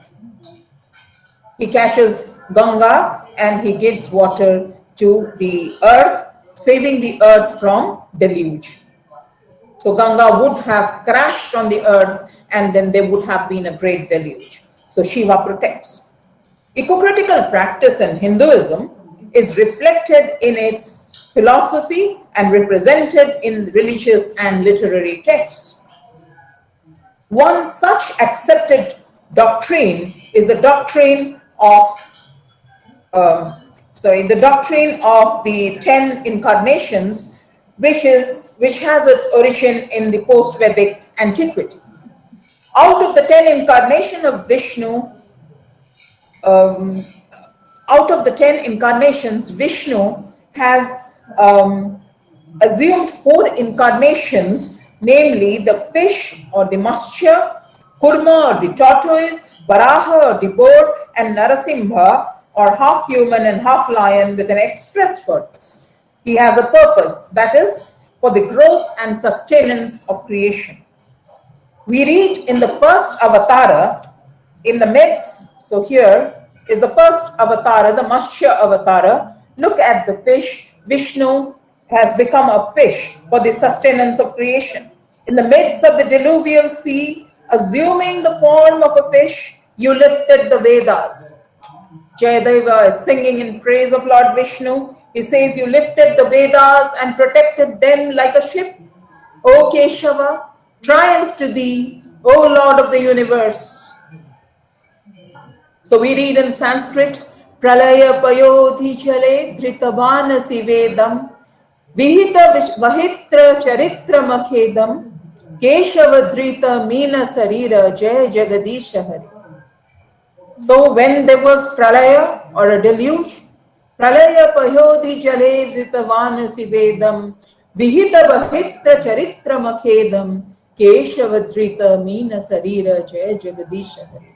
He catches Ganga and he gives water to the earth, saving the earth from deluge. So Ganga would have crashed on the earth and then there would have been a great deluge. So Shiva protects. Eco-critical practice in Hinduism is reflected in its philosophy and represented in religious and literary texts. One such accepted doctrine is the doctrine of the doctrine of the 10 incarnations, which has its origin in the post-Vedic antiquity. Out of the 10 incarnations of Vishnu, Vishnu has assumed 4 incarnations, namely the fish or the Matsya, Kurma or the tortoise, Varaha or the boar, and Narasimha or half human and half lion with an express purpose. He has a purpose, that is, for the growth and sustenance of creation. We read in the first avatara in the midst. So here is the first avatara, the Matsya avatara. Look at the fish. Vishnu has become a fish for the sustenance of creation. In the midst of the diluvial sea, assuming the form of a fish, you lifted the Vedas. Jayadeva is singing in praise of Lord Vishnu. He says, you lifted the Vedas and protected them like a ship. O Keshava, triumph to thee, O Lord of the universe. So we read in Sanskrit, Pralaya Payodhi Chale Dhritavanasi Vedam Vihita Vahitra Charitra Makhedam Keshava Dhrita Meena Sarira Jaya Jagadisha Hari. So when there was pralaya or a deluge, pralaya payodhi jale dhitavanasi vedam vihita vahitra charitra makhedam keshava meena sarira jaya jagadisha hari.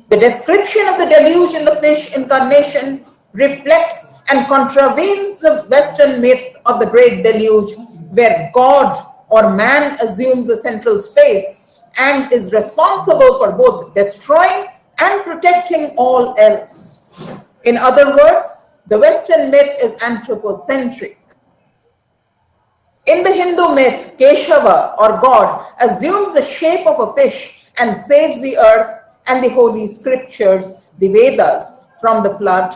The description of the deluge in the fish incarnation reflects and contravenes the Western myth of the great deluge, where God or man assumes a central space and is responsible for both destroying and protecting all else. In other words, the Western myth is anthropocentric. In the Hindu myth, Keshava or God assumes the shape of a fish and saves the earth and the holy scriptures, the Vedas, from the flood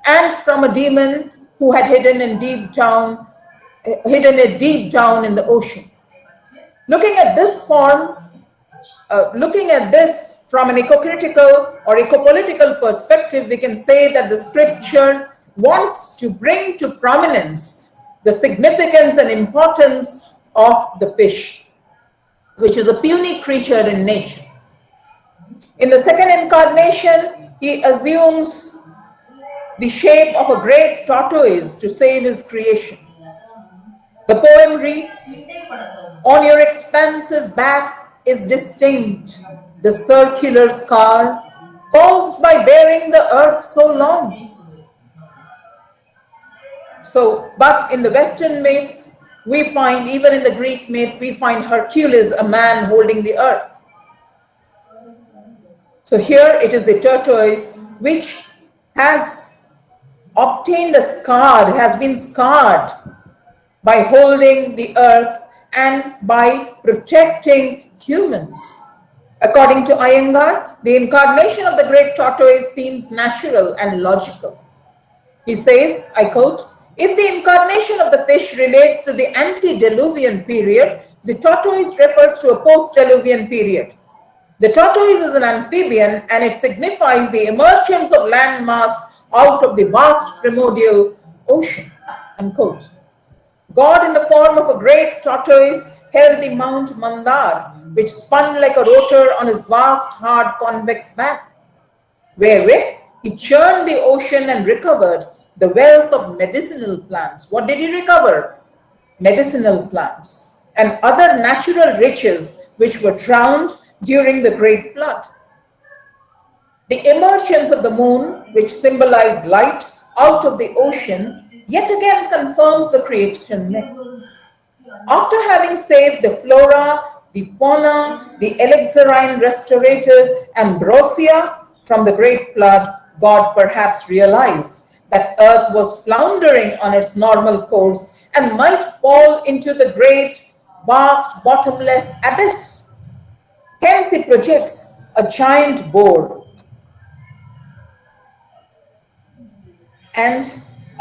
and from a demon who had hidden it deep down in the ocean. Looking at this from an eco-critical or eco-political perspective, we can say that the scripture wants to bring to prominence the significance and importance of the fish, which is a puny creature in nature. In the second incarnation, he assumes the shape of a great tortoise to save his creation. The poem reads, on your expansive back is distinct the circular scar caused by bearing the earth so long. So, but in the Western myth, we find, even in the Greek myth, we find Hercules, a man holding the earth. So here it is the tortoise which has obtained a scar, has been scarred by holding the earth and by protecting humans. According to Iyengar, the incarnation of the great tortoise seems natural and logical. He says, I quote, if the incarnation of the fish relates to the antediluvian period, the tortoise refers to a post-diluvian period. The tortoise is an amphibian and it signifies the emergence of land mass out of the vast primordial ocean, unquote. God in the form of a great tortoise held the Mount Mandar, which spun like a rotor on his vast, hard, convex back, wherewith he churned the ocean and recovered the wealth of medicinal plants. What did he recover? Medicinal plants and other natural riches which were drowned during the Great Flood. The emergence of the moon, which symbolized light out of the ocean, yet again confirms the creation myth. After having saved the flora, the fauna, the elixirine restorative ambrosia from the Great Flood, God perhaps realized that Earth was floundering on its normal course and might fall into the great, vast, bottomless abyss. Hence, he projects a giant board and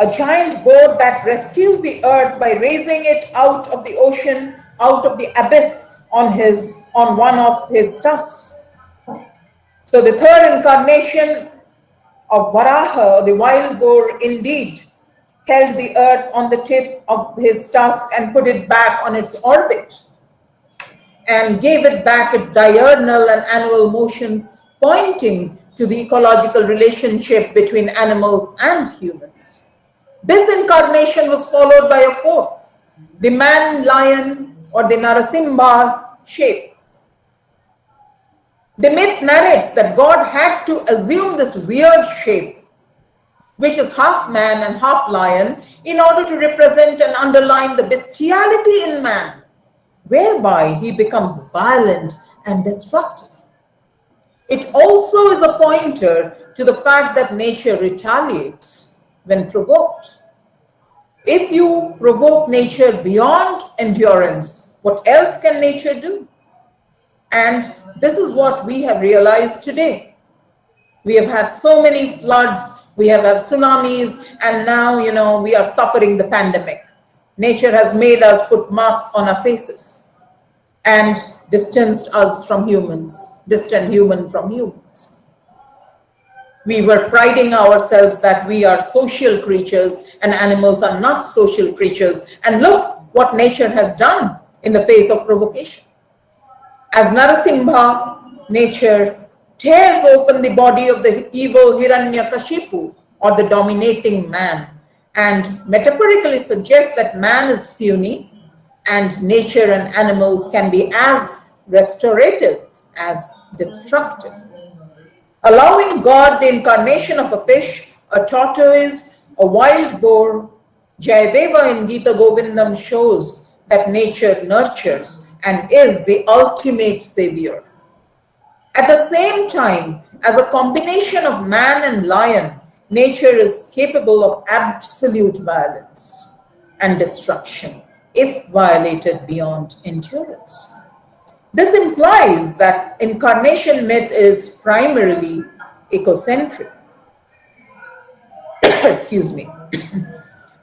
a giant board that rescues the earth by raising it out of the ocean, out of the abyss on one of his tusks. So the third incarnation of Varaha, the wild boar, indeed held the earth on the tip of his tusk and put it back on its orbit and gave it back its diurnal and annual motions, pointing to the ecological relationship between animals and humans. This incarnation was followed by a fourth, the man-lion or the Narasimha shape. The myth narrates that God had to assume this weird shape, which is half man and half lion, in order to represent and underline the bestiality in man, whereby he becomes violent and destructive. It also is a pointer to the fact that nature retaliates when provoked. If you provoke nature beyond endurance, what else can nature do? And this is what we have realized today. We have had so many floods, we have had tsunamis, and now, we are suffering the pandemic. Nature has made us put masks on our faces and distanced us from humans, distant human from humans. We were priding ourselves that we are social creatures and animals are not social creatures. And look what nature has done in the face of provocation. As Narasimha, nature tears open the body of the evil Hiranyakashipu, or the dominating man, and metaphorically suggests that man is puny and nature and animals can be as restorative as destructive. Allowing God the incarnation of a fish, a tortoise, a wild boar, Jayadeva in Gita Govindam shows that nature nurtures and is the ultimate savior. At the same time, as a combination of man and lion, nature is capable of absolute violence and destruction if violated beyond endurance. This implies that incarnation myth is primarily ecocentric. Excuse me.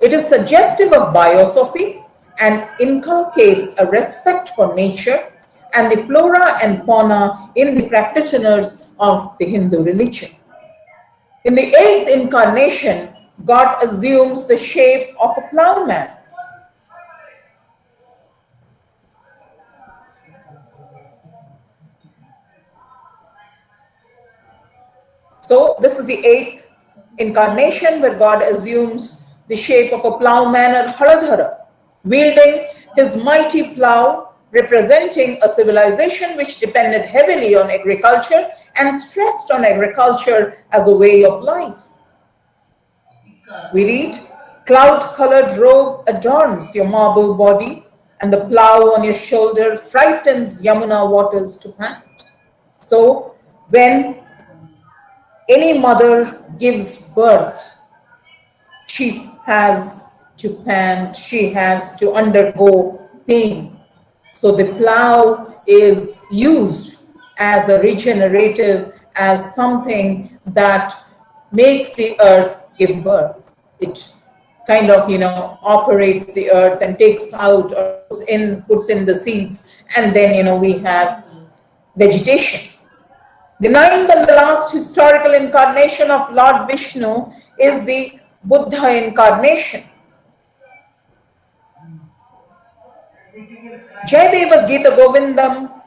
It is suggestive of biosophy and inculcates a respect for nature and the flora and fauna in the practitioners of the Hindu religion. In the 8th incarnation, God assumes the shape of a plowman. So this is the 8th incarnation where God assumes the shape of a plowman or Haradhara, wielding his mighty plow, representing a civilization which depended heavily on agriculture and stressed on agriculture as a way of life. We read, cloud-colored robe adorns your marble body, and the plow on your shoulder frightens Yamuna waters to pant. So when any mother gives birth, she has to pant, she has to undergo pain. So the plow is used as a regenerative, as something that makes the earth give birth. It kind of, operates the earth and takes out or puts in the seeds, and then, we have vegetation. The 9th and the last historical incarnation of Lord Vishnu is the Buddha incarnation. Jayadeva's Gita Govindam,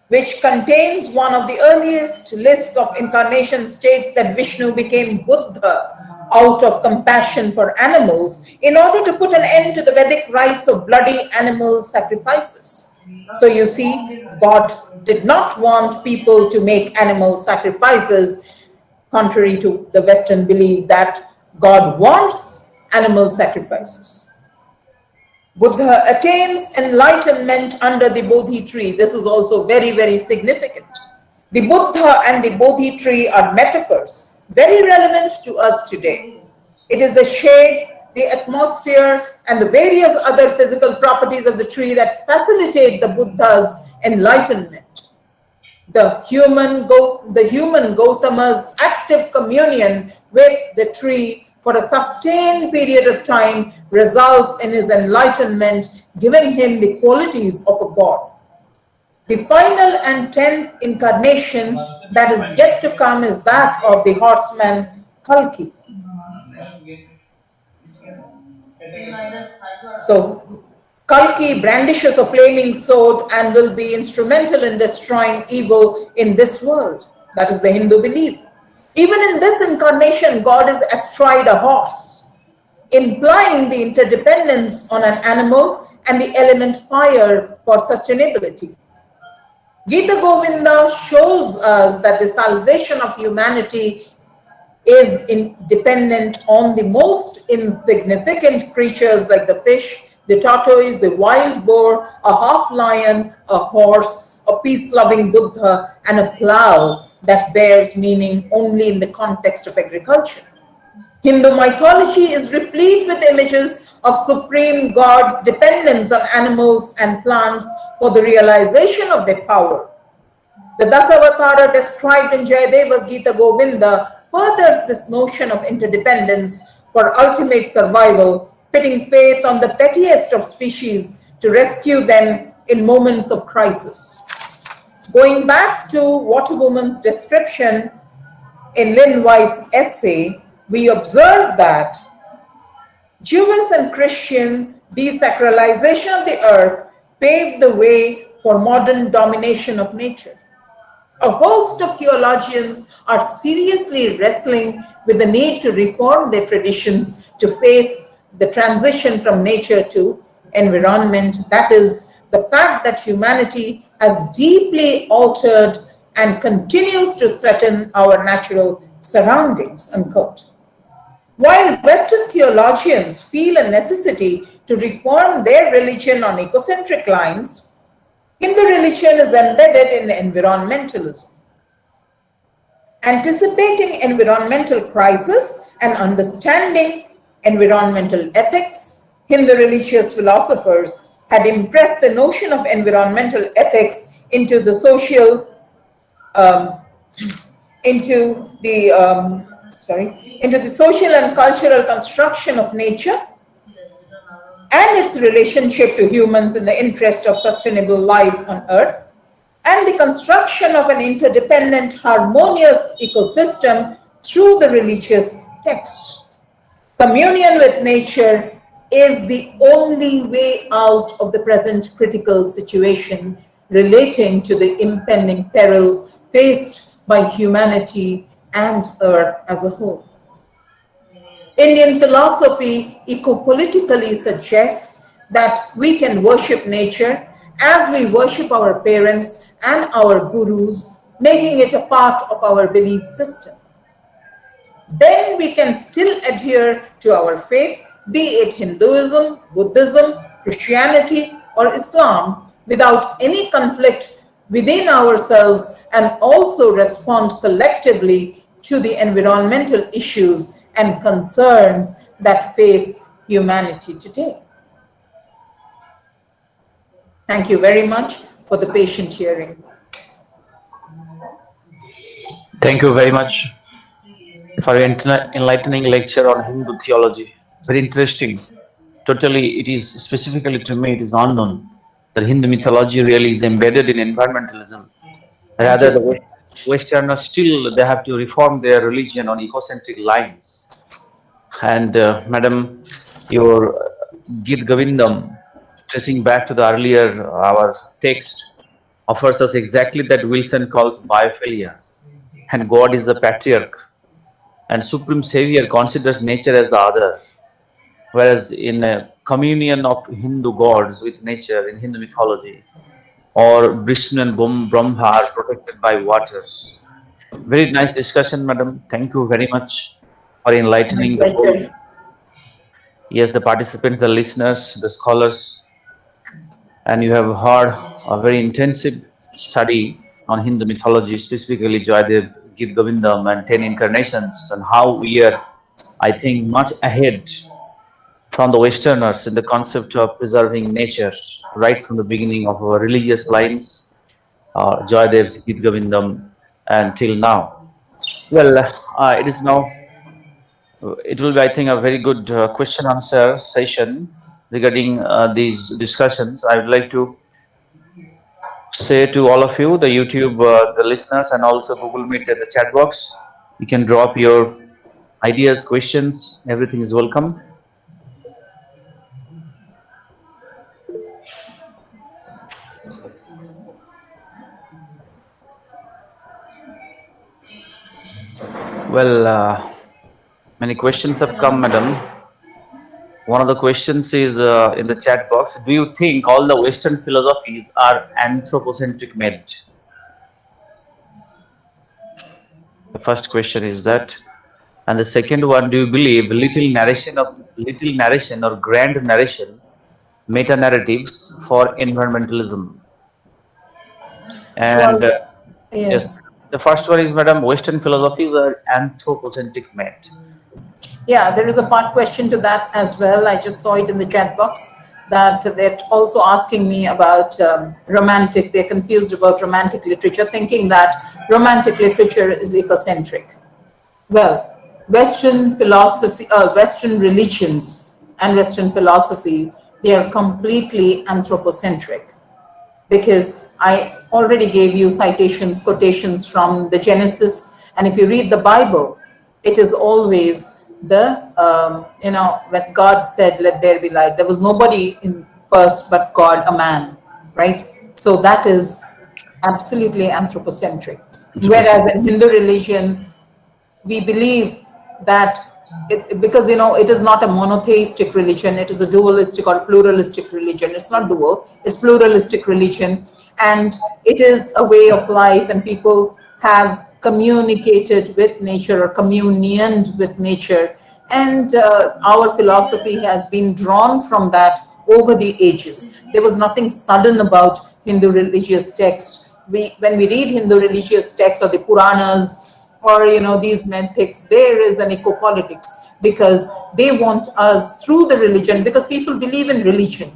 which contains one of the earliest lists of incarnations, states that Vishnu became Buddha out of compassion for animals in order to put an end to the Vedic rites of bloody animal sacrifices. So you see, God did not want people to make animal sacrifices, contrary to the Western belief that God wants animal sacrifices. Buddha attains enlightenment under the Bodhi tree. This is also very, very significant. The Buddha and the Bodhi tree are metaphors, very relevant to us today. It is the shade, the atmosphere, and the various other physical properties of the tree that facilitate the Buddha's enlightenment. The human Gautama's active communion with the tree for a sustained period of time results in his enlightenment, giving him the qualities of a god. The final and 10th incarnation that is yet to come is that of the horseman Kalki. So, Kalki brandishes a flaming sword and will be instrumental in destroying evil in this world. That is the Hindu belief. Even in this incarnation, God is astride a horse, implying the interdependence on an animal and the element fire for sustainability. Gita Govinda shows us that the salvation of humanity is dependent on the most insignificant creatures like the fish, the tortoise, the wild boar, a half lion, a horse, a peace-loving Buddha, and a plow that bears meaning only in the context of agriculture. Hindu mythology is replete with images of supreme gods' dependence on animals and plants for the realization of their power. The Dasavatara described in Jayadeva's Gita Govinda furthers this notion of interdependence for ultimate survival, pitting faith on the pettiest of species to rescue them in moments of crisis. Going back to Water Woman's description in Lynn White's essay, we observe that Jewish and Christian desacralization of the earth paved the way for modern domination of nature. A host of theologians are seriously wrestling with the need to reform their traditions to face the transition from nature to environment. That is, the fact that humanity has deeply altered and continues to threaten our natural surroundings, unquote. While Western theologians feel a necessity to reform their religion on ecocentric lines, Hindu religion is embedded in environmentalism. Anticipating environmental crisis and understanding environmental ethics, Hindu religious philosophers had impressed the notion of environmental ethics into the social social and cultural construction of nature and its relationship to humans in the interest of sustainable life on earth, and the construction of an interdependent, harmonious ecosystem through the religious texts. Communion with nature is the only way out of the present critical situation relating to the impending peril faced by humanity and earth as a whole. Indian philosophy eco-politically suggests that we can worship nature as we worship our parents and our gurus, making it a part of our belief system. Then we can still adhere to our faith, be it Hinduism, Buddhism, Christianity, or Islam, without any conflict within ourselves, and also respond collectively to the environmental issues and concerns that face humanity today. Thank you very much for the patient hearing. Thank you very much for your enlightening lecture on Hindu theology. Very interesting. Totally, it is specifically to me, it is unknown that Hindu mythology really is embedded in environmentalism. Rather, the Westerners still they have to reform their religion on ecocentric lines. And Madam, your Git Govindam, tracing back to the earlier our text, offers us exactly that Wilson calls biophilia, and God is the patriarch, and Supreme Savior considers nature as the other. Whereas in a communion of Hindu gods with nature in Hindu mythology, or Vishnu and Brahma are protected by waters. Very nice discussion, madam. Thank you very much for enlightening the whole. Yes, the participants, the listeners, the scholars, and you have heard a very intensive study on Hindu mythology, specifically Jayadev, Gita Govindam, and 10 incarnations, and how we are, I think, much ahead from the Westerners in the concept of preserving nature right from the beginning of our religious lines, Jayadev's Gita Govindam, and till now. Well, it is now, it will be, I think, a very good question answer session regarding these discussions. I would like to say to all of you, the YouTube, the listeners, and also Google Meet at the chat box, you can drop your ideas, questions, everything is welcome. Well, many questions have come, madam. One of the questions is in the chat box. Do you think all the Western philosophies are anthropocentric made? The first question is that. And the second one, do you believe little narration or grand narration, meta narratives for environmentalism? And Yes. The first one is, Madam, Western philosophies are anthropocentric made. Yeah, there is a part question to that as well. I just saw it in the chat box that they're also asking me about romantic. They're confused about romantic literature, thinking that romantic literature is ecocentric. Well, Western philosophy, Western religions and Western philosophy, they are completely anthropocentric, because I already gave you citations, quotations from the Genesis. And if you read the Bible, it is always when God said, let there be light, there was nobody in first but God, a man, right? So that is absolutely anthropocentric. Whereas in Hindu religion, we believe that because it is not a monotheistic religion, it is a dualistic or pluralistic religion. It's not dual, it's pluralistic religion, and it is a way of life, and people have communicated with nature or communioned with nature, and our philosophy has been drawn from that over the ages. There was nothing sudden about Hindu religious texts. When we read Hindu religious texts or the Puranas, or these mythics, there is an eco-politics, because they want us through the religion, because people believe in religion.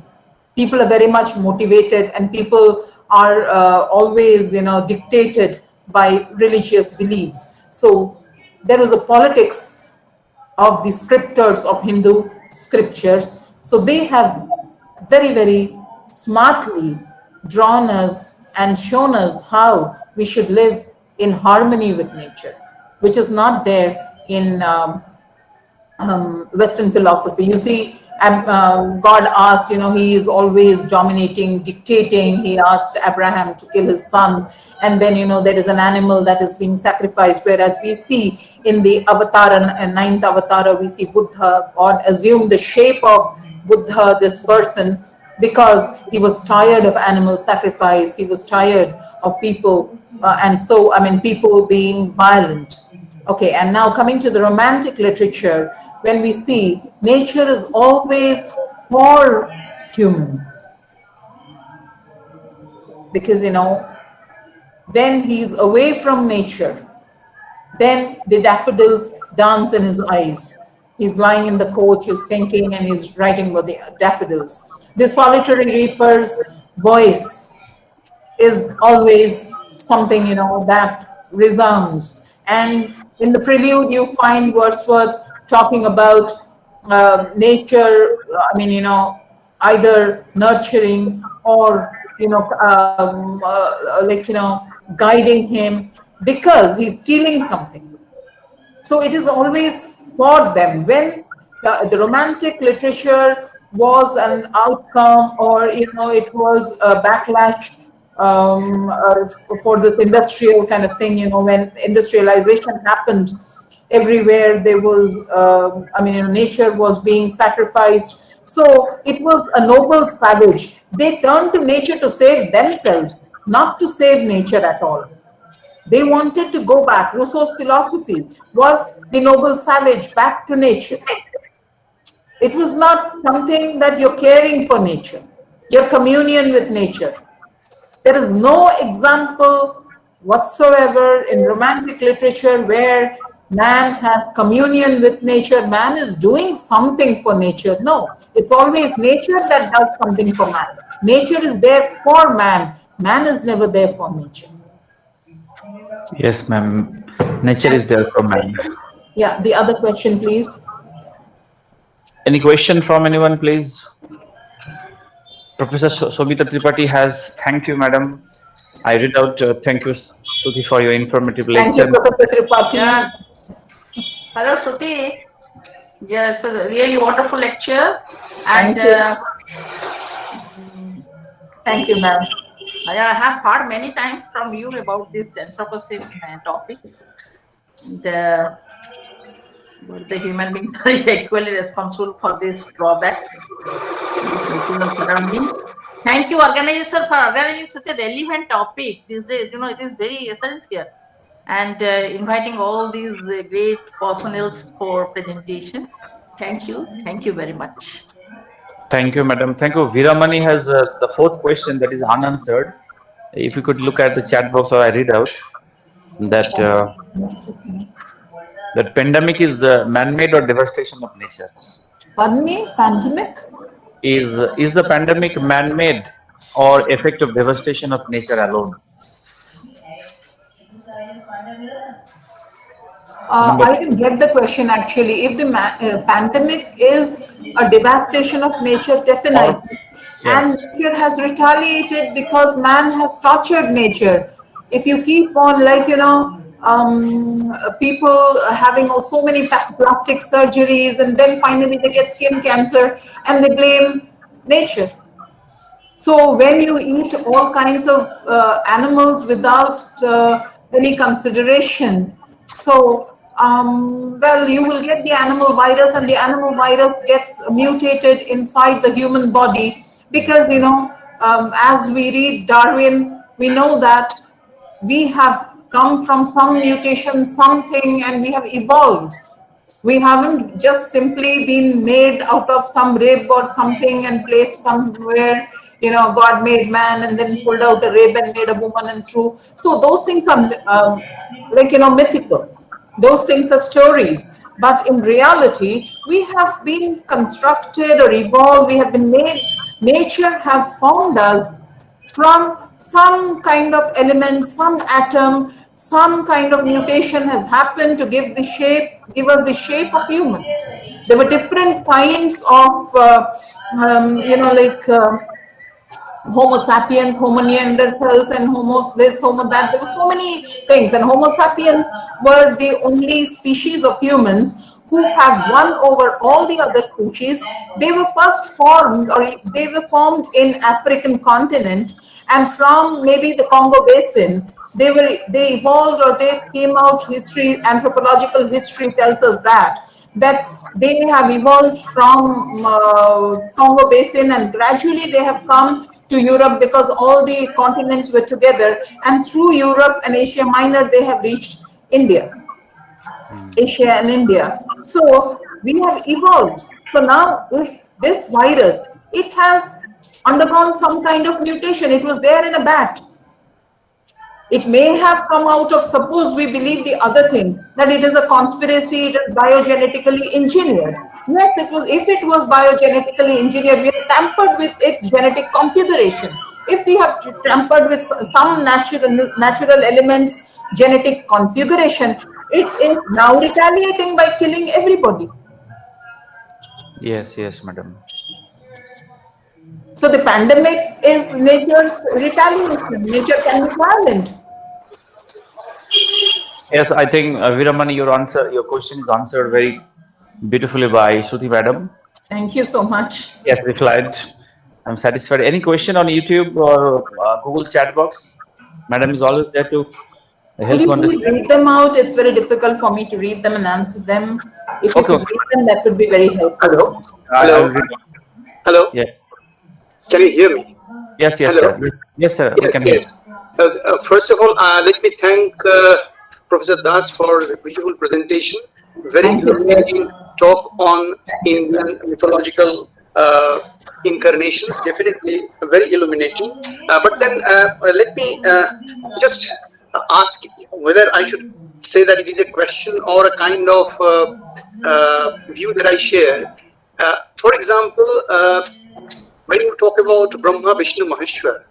People are very much motivated, and people are always dictated by religious beliefs. So there is a politics of the scriptures of Hindu scriptures. So they have very, very smartly drawn us and shown us how we should live in harmony with nature, which is not there in Western philosophy. You see, God asked, he is always dominating, dictating. He asked Abraham to kill his son. And then, there is an animal that is being sacrificed. Whereas we see in the Avatara, and ninth Avatara, we see Buddha. God assumed the shape of Buddha, this person, because he was tired of animal sacrifice. He was tired of people. People being violent. Okay, and now coming to the romantic literature, when we see nature is always for humans, because when he's away from nature, then the daffodils dance in his eyes. He's lying in the coach, he's thinking, and he's writing about the daffodils. The solitary reaper's voice is always something that resounds. And in the prelude, you find Wordsworth talking about nature. Either nurturing or guiding him, because he's stealing something. So it is always for them. When the romantic literature was an outcome, or it was a backlash for this industrial kind of thing, when industrialization happened everywhere, there was nature was being sacrificed. So it was a noble savage. They turned to nature to save themselves, not to save nature at all. They wanted to go back. Rousseau's philosophy was the noble savage back to nature. It was not something that you're caring for nature, your communion with nature. There is no example whatsoever in romantic literature where man has communion with nature, man is doing something for nature. No, it's always nature that does something for man. Nature is there for man, man is never there for nature. Yes, ma'am. Nature is there for man. Yeah, the other question, please. Any question from anyone, please? Professor Sobita Tripathi has thanked you, madam. I read out, thank you, Suti, for your informative lecture. Thank you, Professor Tripathi. Yeah. Hello, Suti. Yes, a really wonderful lecture. And thank you, ma'am. I have heard many times from you about this anthropocene topic. The human beings are equally responsible for these drawbacks. Thank you, organizer, for organizing such a relevant topic these days. It is very essential, and inviting all these great personnels for presentation. Thank you very much. Thank you, madam. Thank you. Viramani has the fourth question that is unanswered. If you could look at the chat box, or I read out. that that pandemic is man-made or devastation of nature? Pardon me, pandemic? Is the pandemic man-made or effect of devastation of nature alone? Number I didn't get the question actually. If the pandemic is a devastation of nature, or definitely, yeah. and nature has retaliated because man has tortured nature. If you keep on, like, people having so many plastic surgeries and then finally they get skin cancer and they blame nature. So when you eat all kinds of animals without any consideration, so well, you will get the animal virus, and the animal virus gets mutated inside the human body because, as we read Darwin, we know that we have come from some mutation, something, and we have evolved. We haven't just simply been made out of some rib or something and placed somewhere. God made man and then pulled out a rib and made a woman and threw. So those things are mythical. Those things are stories. But in reality, we have been constructed or evolved. We have been made. Nature has formed us from some kind of element, some atom, some kind of mutation has happened to give us the shape of humans. There were different kinds of, Homo sapiens, Homo neanderthals, and Homo this, Homo that. There were so many things, and Homo sapiens were the only species of humans who have won over all the other species. They were first formed, or they were formed in African continent, and from maybe the Congo Basin, they evolved, or they came out. History, anthropological history tells us that they have evolved from Congo Basin, and gradually they have come to Europe because all the continents were together, and through Europe and Asia Minor they have reached India. Asia and India. So we have evolved. So now if this virus, it has undergone some kind of mutation. It was there in a bat. It may have come out of, suppose we believe the other thing, that it is a conspiracy, it is biogenetically engineered. Yes, it was. If it was biogenetically engineered, we have tampered with its genetic configuration. If we have tampered with some natural elements, genetic configuration, it is now retaliating by killing everybody. Yes, madam. So the pandemic is nature's retaliation. Nature can be violent. Yes, I think Viramani, your question is answered very beautifully by Shruti madam. Thank you so much. Yes, replied. I'm satisfied. Any question on YouTube or Google chat box? Madam is always there to Could help you please understand. read them out? It's very difficult for me to read them and answer them. If you Okay. could read them, that would be very helpful. Hello. I Hello. will read. Hello. Yeah. Can you hear me? Yes, Hello. sir. Yes, sir. We Yes. can hear. Yes. First of all, let me thank Professor Das for the beautiful presentation. Very Thank you. illuminating talk on Indian mythological incarnations. Definitely very illuminating. But then let me just ask whether I should say that it is a question or a kind of view that I share. For example, when you talk about Brahma, Vishnu, Maheshwar,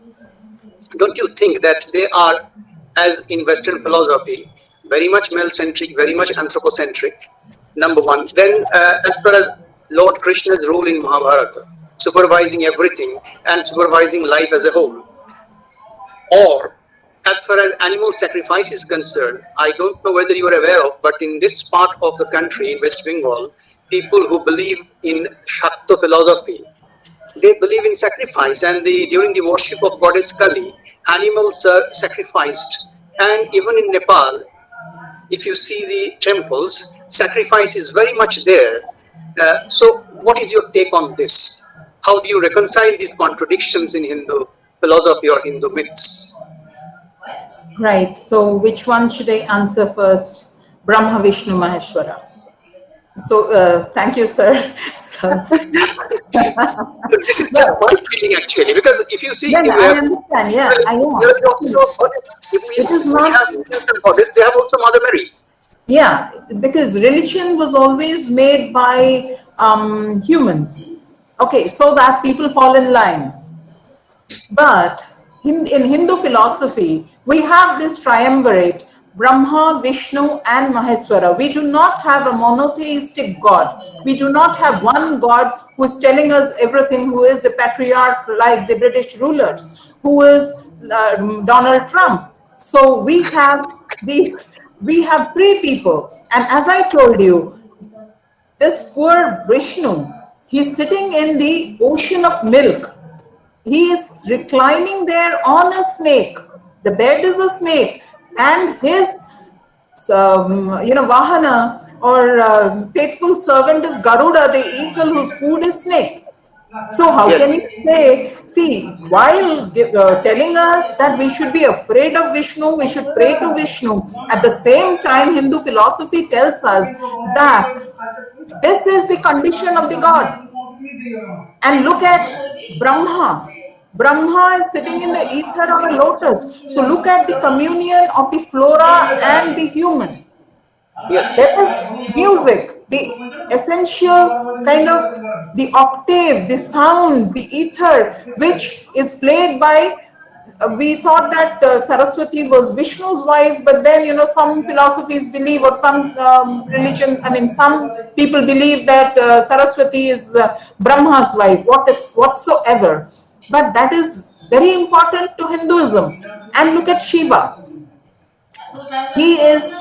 don't you think that they are, as in Western philosophy, very much male-centric, very much anthropocentric? Number one. Then, as far as Lord Krishna's role in Mahabharata, supervising everything and supervising life as a whole, or as far as animal sacrifice is concerned, I don't know whether you are aware of, but in this part of the country, in West Bengal, people who believe in Shakta philosophy, they believe in sacrifice, and during the worship of goddess Kali, animals are sacrificed. And even in Nepal, if you see the temples, sacrifice is very much there. So what is your take on this? How do you reconcile these contradictions in Hindu philosophy or Hindu myths? Right. So which one should I answer first? Brahma, Vishnu, Maheshwara. So, thank you, sir. So, This is just well, my feeling actually, because if you see, yeah, if I understand. Yeah, I we am. are talking about goddess. It is If we not. have Hindus and goddess, they have also Mother Mary. Yeah, because religion was always made by humans. Okay, so that people fall in line. But in Hindu philosophy, we have this triumvirate Brahma, Vishnu, and Maheswara. We do not have a monotheistic God. We do not have one God who is telling us everything, who is the patriarch like the British rulers, who is Donald Trump. So we have three people. And as I told you, this poor Vishnu, he's sitting in the ocean of milk. He is reclining there on a snake. The bed is a snake, and his Vahana or faithful servant is Garuda, the eagle whose food is snake. So how can Yes. you say, see, while telling us that we should be afraid of Vishnu, we should pray to Vishnu, at the same time Hindu philosophy tells us that this is the condition of the God. And look at Brahma. Brahma is sitting in the ether of a lotus. So look at the communion of the flora and the human. Yes. There is music, the essential kind of the octave, the sound, the ether, which is played by. We thought that Saraswati was Vishnu's wife, but then some philosophies believe, or some religion, I mean, some people believe that Saraswati is Brahma's wife, whatsoever. But that is very important to Hinduism. And look at Shiva. He is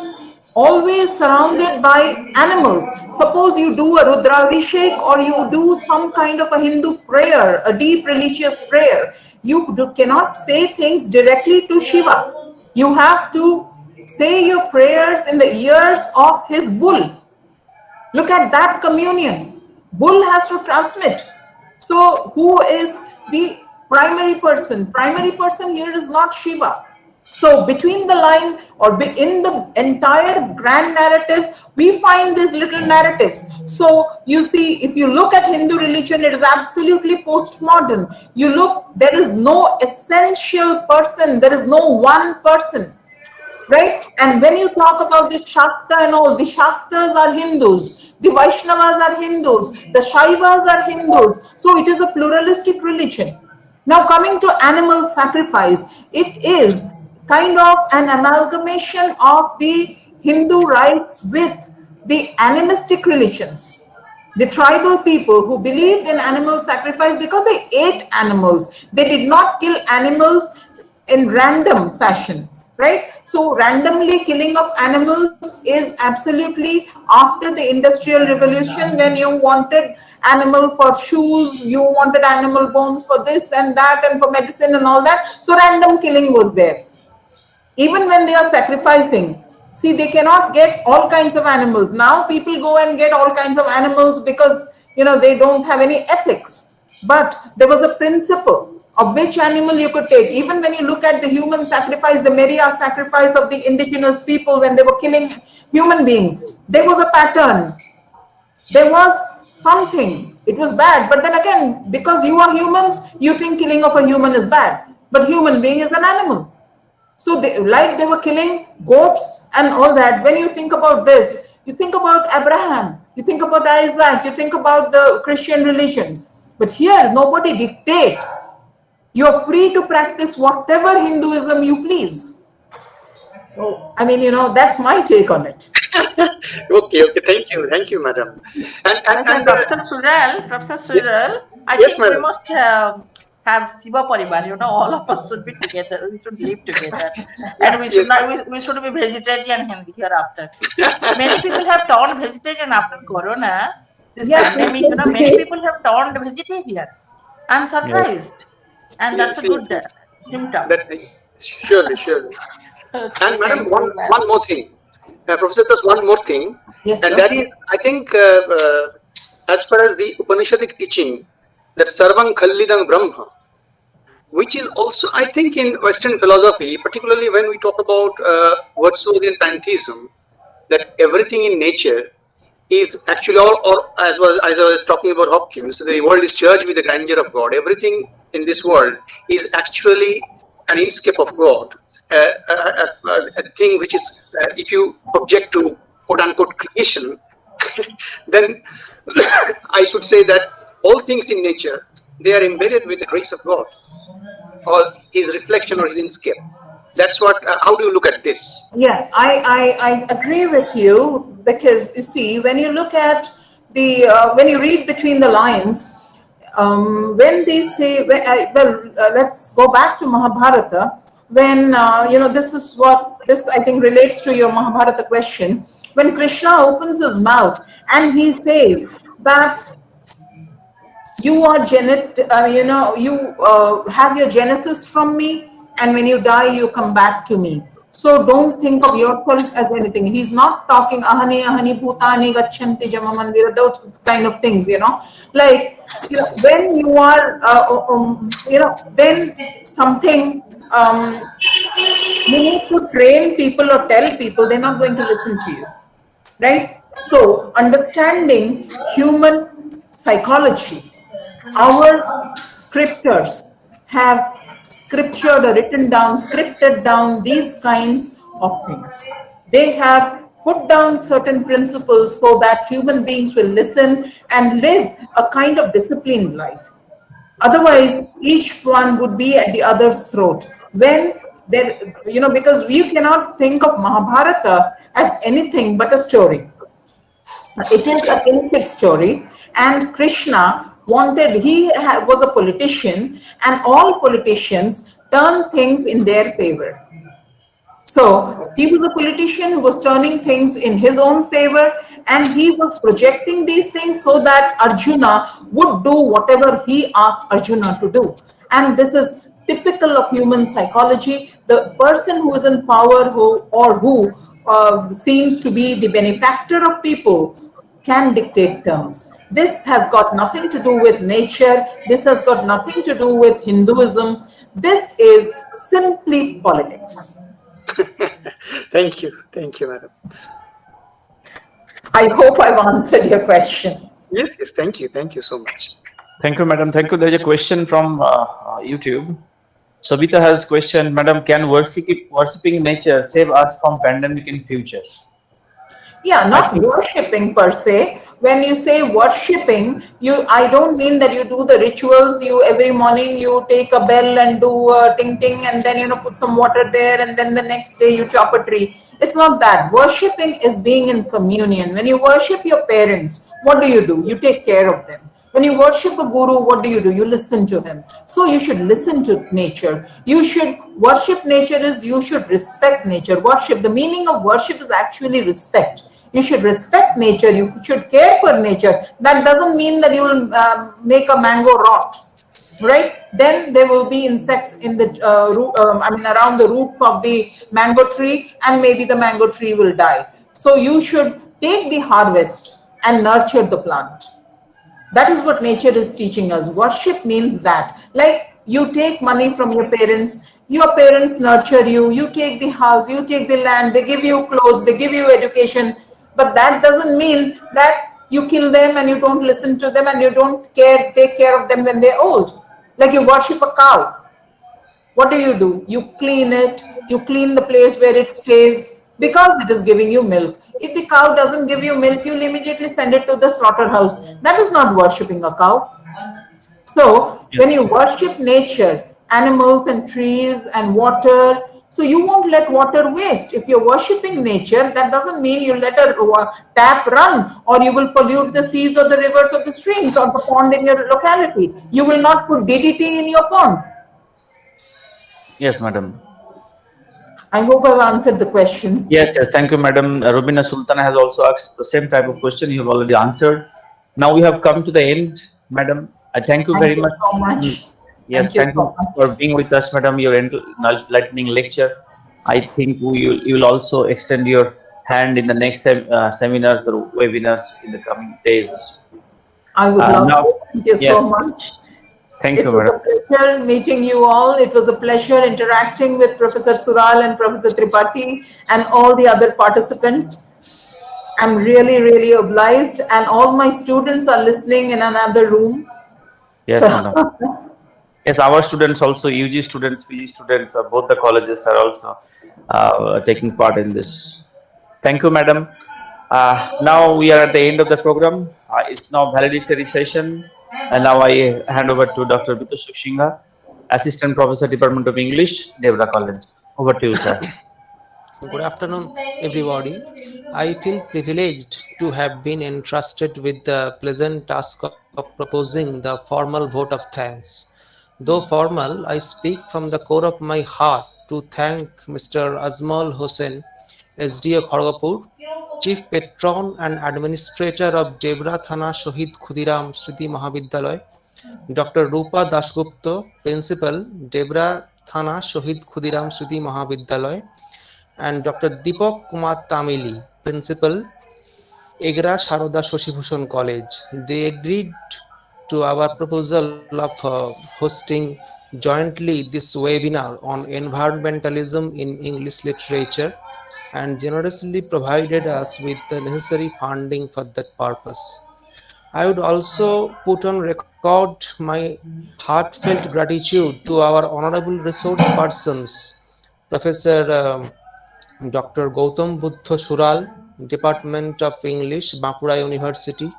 always surrounded by animals. Suppose you do a Rudravishek or you do some kind of a Hindu prayer, a deep religious prayer. You cannot say things directly to Shiva. You have to say your prayers in the ears of his bull. Look at that communion. Bull has to transmit. So, who is the primary person? Primary person here is not Shiva. So, between the line or in the entire grand narrative, we find these little narratives. So, you see, if you look at Hindu religion, it is absolutely postmodern. You look, there is no essential person, there is no one person. Right? And when you talk about the Shakta and all, the Shaktas are Hindus, the Vaishnavas are Hindus, the Shaivas are Hindus. So it is a pluralistic religion. Now, coming to animal sacrifice, it is kind of an amalgamation of the Hindu rites with the animistic religions. The tribal people who believed in animal sacrifice because they ate animals. They did not kill animals in random fashion, right? So randomly killing of animals is absolutely after the industrial revolution, when you wanted animal for shoes, you wanted animal bones for this and that and for medicine and all that. So random killing was there. Even when they are sacrificing, see, they cannot get all kinds of animals. Now people go and get all kinds of animals because they don't have any ethics. But there was a principle of which animal you could take. Even when you look at the human sacrifice, the Meria sacrifice of the indigenous people when they were killing human beings, there was a pattern. There was something. It was bad. But then again, because you are humans, you think killing of a human is bad. But human being is an animal. So they were killing goats and all that. When you think about this, you think about Abraham, you think about Isaac, you think about the Christian religions. But here, nobody dictates. You're free to practice whatever Hinduism you please. So, I mean, that's my take on it. Okay, thank you, madam. And Professor Sural, I yes, think we madam. must have Shiva Parivar. All of us should be together. We should live together, and we should Yes. not. We should be vegetarian hereafter. Many people have turned vegetarian after Corona. This Yes, pandemic, many people have turned vegetarian. I'm surprised, and that's a Yes, good yes. symptom. That, surely. Okay, And madam, thank you. one more thing. Professor, there's one more thing. Yes, And sir. that is, I think, as far as the Upanishadic teaching, that Sarvam Khallidam Brahma, which is also, I think, in Western philosophy, particularly when we talk about Wordsworthian pantheism, that everything in nature is actually, or as I was talking about Hopkins, the world is judged with the grandeur of God. Everything in this world is actually an inscape of God, a thing which is, if you object to quote unquote creation, then I should say that all things in nature, they are embedded with the grace of God, or His reflection or His inscape. That's what. How do you look at this? Yeah, I agree with you, because you see, when you look at when you read between the lines, when they say, let's go back to Mahabharata, when, this is what, this I think relates to your Mahabharata question, when Krishna opens his mouth and he says that you are you have your genesis from me, and when you die you come back to me, so don't think of yourself as anything. He's not talking ahani ahani bhutani gachanti jama mandira, those kind of things, like, when you are then something, you need to train people or tell people, they're not going to listen to you, right? So understanding human psychology, our scriptures have scriptured or written down, scripted down these kinds of things. They have put down certain principles so that human beings will listen and live a kind of disciplined life. Otherwise, each one would be at the other's throat. When there, because you cannot think of Mahabharata as anything but a story. It is a kinship story, and Krishna wanted, was a politician, and all politicians turn things in their favor. So he was a politician who was turning things in his own favor, and he was projecting these things so that Arjuna would do whatever he asked Arjuna to do. And this is typical of human psychology. The person who is in power, who seems to be the benefactor of people, can dictate terms. This has got nothing to do with nature. This has got nothing to do with Hinduism. This is simply politics. Thank you, madam. I hope I've answered your question. Yes, thank you so much. Thank you, madam. Thank you. There's a question from YouTube. Sabita has question, madam, can worshipping nature save us from pandemic in future? Yeah, not worshipping per se. When you say worshipping, I don't mean that you do the rituals. Every morning you take a bell and do a ting ting, and then put some water there, and then the next day you chop a tree. It's not that. Worshipping is being in communion. When you worship your parents, what do? You take care of them. When you worship a guru, what do? You listen to him. So you should listen to nature. You should worship nature you should respect nature. Worship, the meaning of worship is actually respect. You should respect nature. You should care for nature. That doesn't mean that you will make a mango rot, right? Then there will be insects in the around the roots of the mango tree, and maybe the mango tree will die. So you should take the harvest and nurture the plant. That is what nature is teaching us. Worship means that. Like, you take money from your parents nurture you, you take the house, you take the land, they give you clothes, they give you education. But that doesn't mean that you kill them and you don't listen to them and you don't take care of them when they're old. Like, you worship a cow. What do? You clean it, you clean the place where it stays, because it is giving you milk. If the cow doesn't give you milk, you'll immediately send it to the slaughterhouse. That is not worshipping a cow. So when you worship nature, animals and trees and water, so you won't let water waste. If you're worshipping nature, that doesn't mean you let a tap run, or you will pollute the seas or the rivers or the streams or the pond in your locality. You will not put DDT in your pond. Yes, madam. I hope I've answered the question. Yes, thank you, madam. Rubina Sultana has also asked the same type of question. You have already answered. Now we have come to the end, madam. I thank you very much. So much. Yes, thank you for being with us, madam. Your enlightening lecture. I think you will also extend your hand in the next seminars or webinars in the coming days. I would love to. Thank you so much. Thank you, madam. It was a pleasure meeting you all. It was a pleasure interacting with Professor Sural and Professor Tripathi and all the other participants. I'm really, really obliged, and all my students are listening in another room. So, Yes, madam. Yes, our students also, UG students, PG students, both the colleges are also taking part in this. Thank you, madam. Now we are at the end of the program. It's now valedictory session, and now I hand over to Dr. Bitu Singha, Assistant Professor, Department of English, Debra College. Over to you, sir. Good afternoon, everybody. I feel privileged to have been entrusted with the pleasant task of proposing the formal vote of thanks. Though formal, I speak from the core of my heart to thank Mr. Azmal Hossain, SDO Kharagpur, Chief Patron and Administrator of Debra Thana Shohid Khudiram Smriti Mahavidyalaya, Dr. Rupa Dasgupta, Principal, Debra Thana Shohid Khudiram Smriti Mahavidyalaya, and Dr. Deepak Kumar Tamili, Principal, Egra Sarada Bhusan College. They agreed to our proposal of hosting jointly this webinar on environmentalism in English literature and generously provided us with the necessary funding for that purpose. I would also put on record my heartfelt gratitude to our honorable resource persons, Professor Dr. Gautam Buddha Sural, Department of English, Bankura University,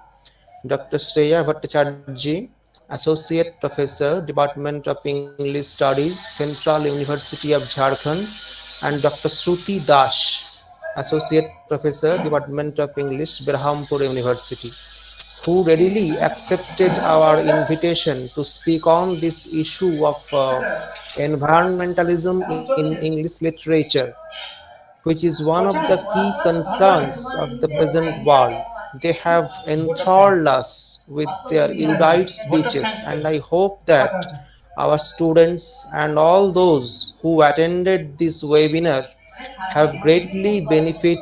Dr. Shreya Bhattacharjee, Associate Professor, Department of English Studies, Central University of Jharkhand, and Dr. Shruti Dash, Associate Professor, Department of English, Berhampur University, who readily accepted our invitation to speak on this issue of environmentalism in English literature, which is one of the key concerns of the present world. They have enthralled us with their erudite speeches, and I hope that our students and all those who attended this webinar have greatly benefited.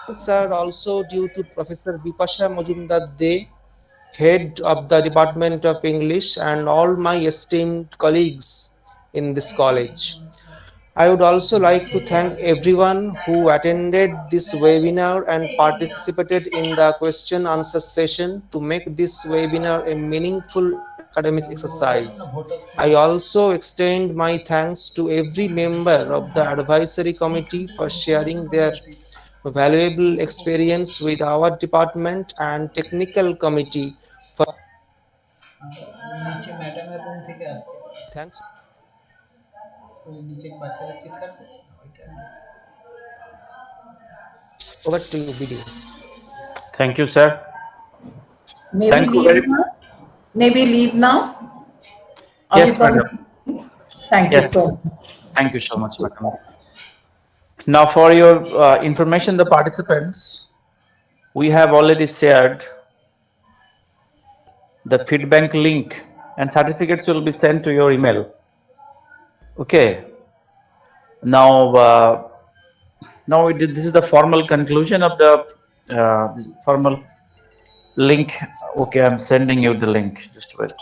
Thanks are also due to Professor Bipasha Majumdar De, head of the Department of English, and all my esteemed colleagues in this college. I would also like to thank everyone who attended this webinar and participated in the question answer session to make this webinar a meaningful academic exercise. I also extend my thanks to every member of the advisory committee for sharing their valuable experience with our department and technical committee for নিচে ম্যাডামের room থেকে আসছে thanks. ওই নিচে বাচ্চারা চিৎকার করছে ওইটা Over to you, BD. Thank you, sir. may we Thank you leave very now? May we leave now? Are we Yes, madam. Thank you Yes, so much. thank you so much, madam. Now, for your information, the participants, we have already shared the feedback link, and certificates will be sent to your email. Okay. Now, this is the formal conclusion of the formal link. Okay, I'm sending you the link. Just wait.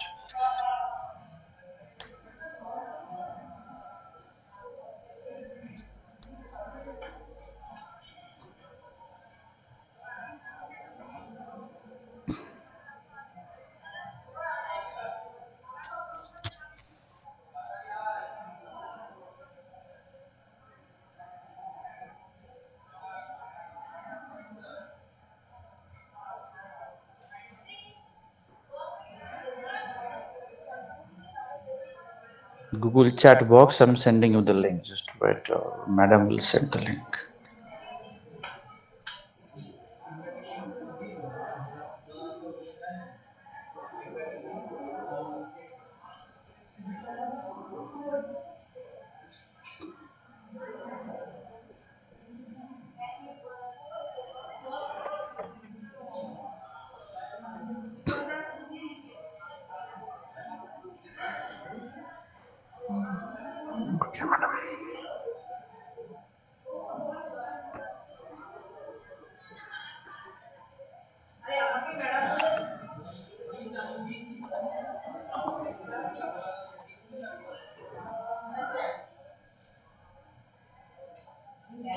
Google chat box. I'm sending you the link. Just wait. Madam will send the link. Okay, madam.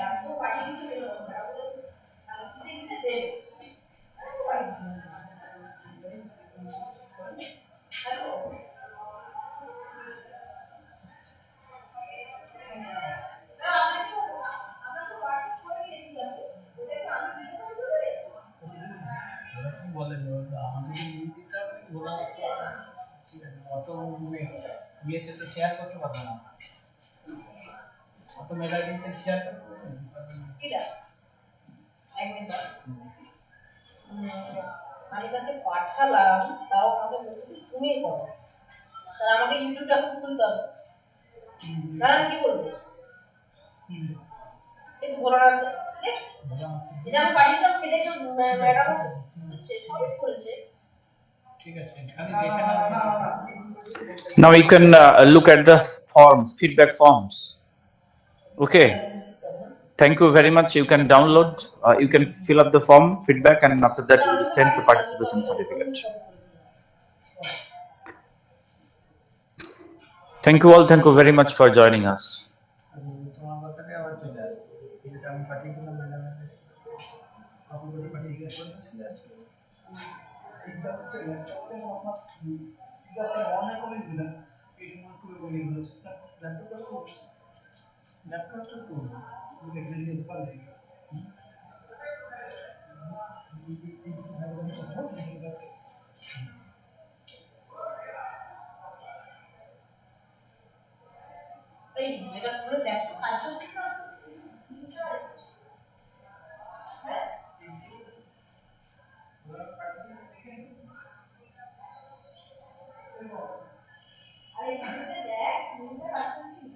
আমি তো পাঠিয়ে দিচ্ছি বেরো আমি কিছু কিছু দেবে আমি তো পাঠিয়ে দিচ্ছি হ্যালো আপনাকে হোয়াটসঅ্যাপ করে দিয়েছি আমি ওটাকে আমি দিতে পারি কি বলেন আমাদের দিতে হবে বলা ঠিক আছে অত ইয়েতে তো শেয়ার করতে পারবো না অত মেল আইডিতে শেয়ার করতে পারবো কিটা এক মিনিট আমি তাকে পাঠালাম তাও আমাকে বলছি তুমি করো তাহলে আমাকে ইউটিউবটা খুলতে হবে তাহলে কি বলবো কিন্তু বলার আছে এটা আমি পাঠিয়েছিলাম সেটাই তো ম্যাডাম বুঝছে সবই করেছে ঠিক আছে খালি দেখে নাও Now you can look at the forms, feedback forms. Okay. Thank you very much. You can download, you can fill up the form, feedback, and after that you will be sent the participation certificate. Thank you all. Thank you very much for joining us. তোমার কথাটা আবার চলে আসছে যেটা আমি পাঠিয়ে দিলাম ম্যাডামের আপনাদের পাঠিয়ে দিয়েছিলাম চলে আসছে এইটা হচ্ছে ল্যাপটপে আপনার এটা অনেক কমে দিলাম এই সময় পুরো কমে দিল ল্যাপটপটা তো দেখে নিয়ে পারলে এই এটা পুরো দেখো কাজ হচ্ছে না আরে ভিডিওতে দেখ নিচে কাজ করছিস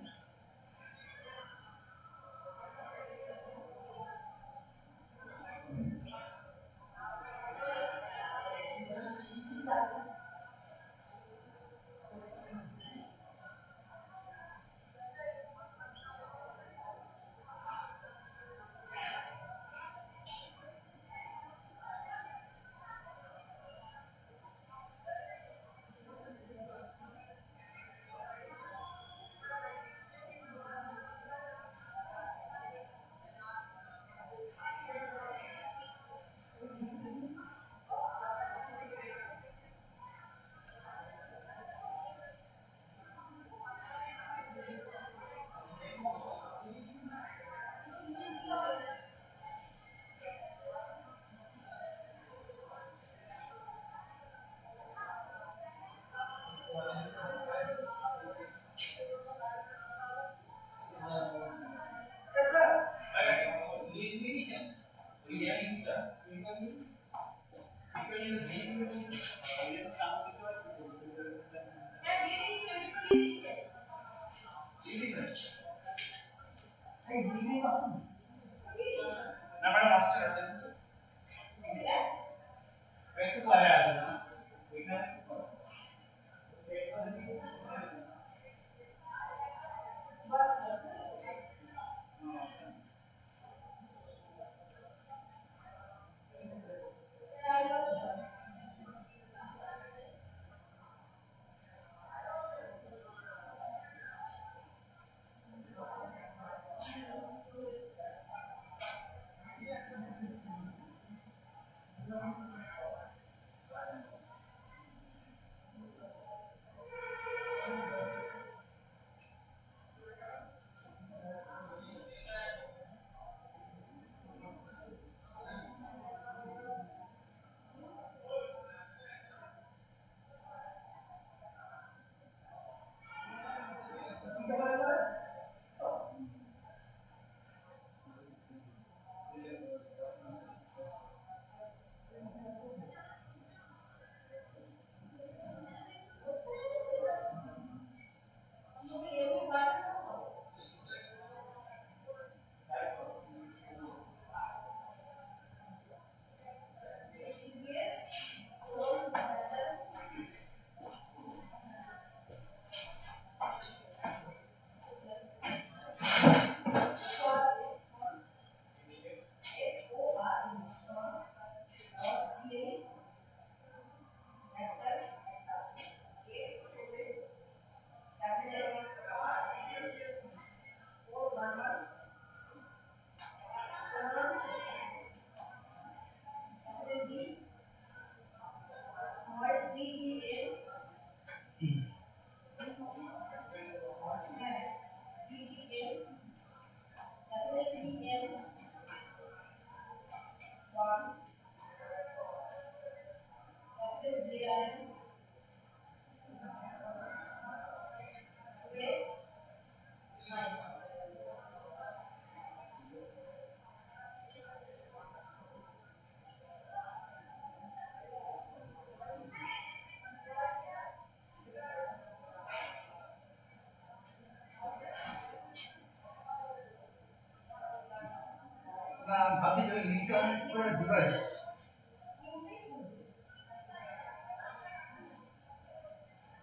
না ভাবছি যে লিঙ্কটা অন করে দিবে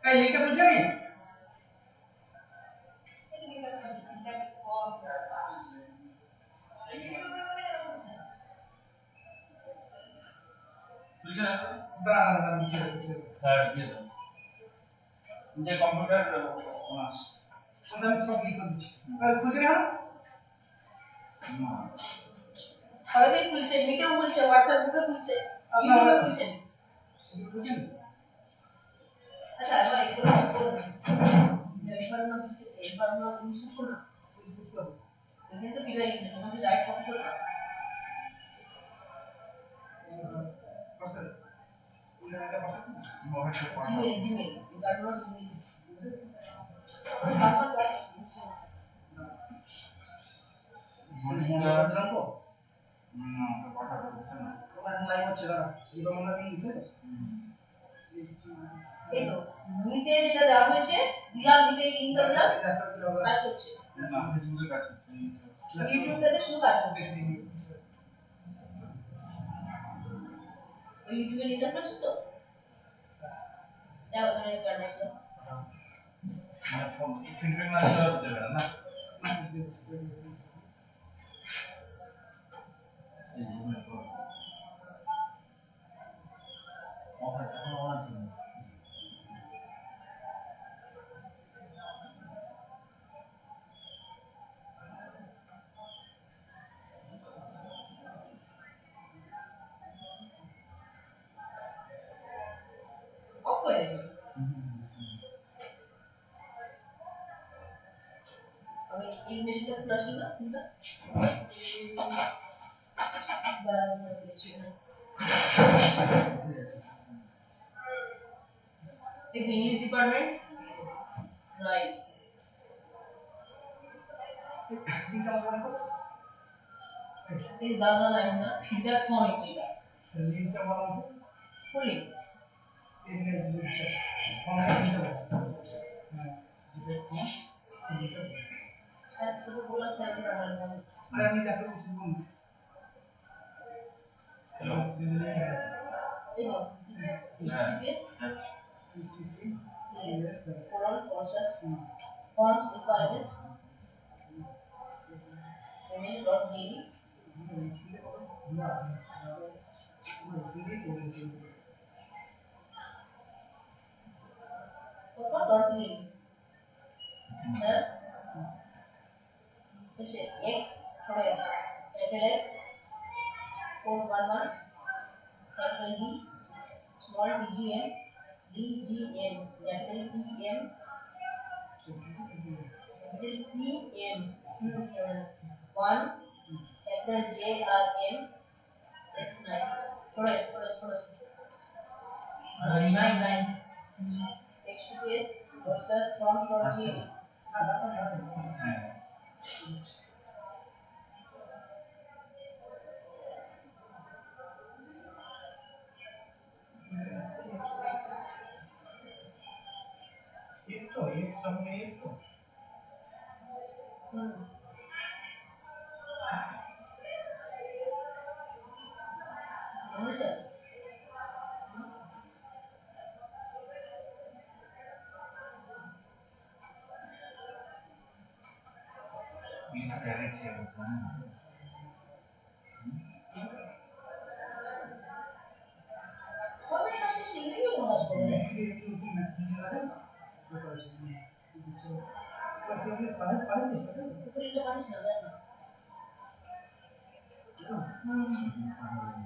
এই লিঙ্কটা খুলছে নি খুলছে না না খুলছে হ্যাঁ দিয়ে দাও যে কম্পিউটার অনার্স ওটা আমি সব লিখে দিচ্ছি খুলছে না না সবাই খুলছে, মিটেও খুলছে, হোয়াটসঅ্যাপ গ্রুপে খুলছে, ইউটিউবে খুলছে। খুলছেন আচ্ছা এবার একটু এবার নাম হচ্ছে এবার নাম ইনস্টল করো না এখানে তো বিদায় লিখে তোমাকে রাইট কপি করো জিমেল জিমেল তারপর জিমেল পাসওয়ার্ড মনে দিলাম তো না তো কথা বলছে না ওটা লাইভ হচ্ছে দাঁড়া এইবার মনে হয় লিখে এই তো মিটে যেটা দেওয়া হয়েছে দিলাম মিটে লিংকটা দিলাম কাজ করছে না ফেসবুকে কাজ করছে ইউটিউবটাতে শুধু কাজ করছে ওই ইউটিউবে লিংকটা করছে তো দাও ওখানে কানেক্ট দাও মানে ফোন ফিডব্যাক না দিলে হতে পারে না এই জিমেল তো অফার এখন অন আছে অফ করে দিও আমি এই মেশিনটা খুলে আসলো না কোনটা বরাবর দিচ্ছি না এই ইংলিশ ডিপার্টমেন্ট রাইট এই দাদা লাইন না ফিডব্যাক ফর্ম এটা লিংকটা বলা আছে খুলি এই লিংকটা ফর্ম লিংকটা হ্যাঁ ফিডব্যাক ফর্ম লিংকটা এত তো বলা স্যার আরে আমি দেখো কিছু বলুন হ্যালো এই তো yes colon process forms requirements email.gd .gd plus x for x capital F 411 capital D small dgm dgm capital PM capital PM 1 capital JRM S9 थोड़ा nine HTTPS forms.gd एक तो एक समय एक तो ये सारे थे সবাই আসলে সিঙ্গেলই কাজ করে পুরীটা পারিস না দেখ না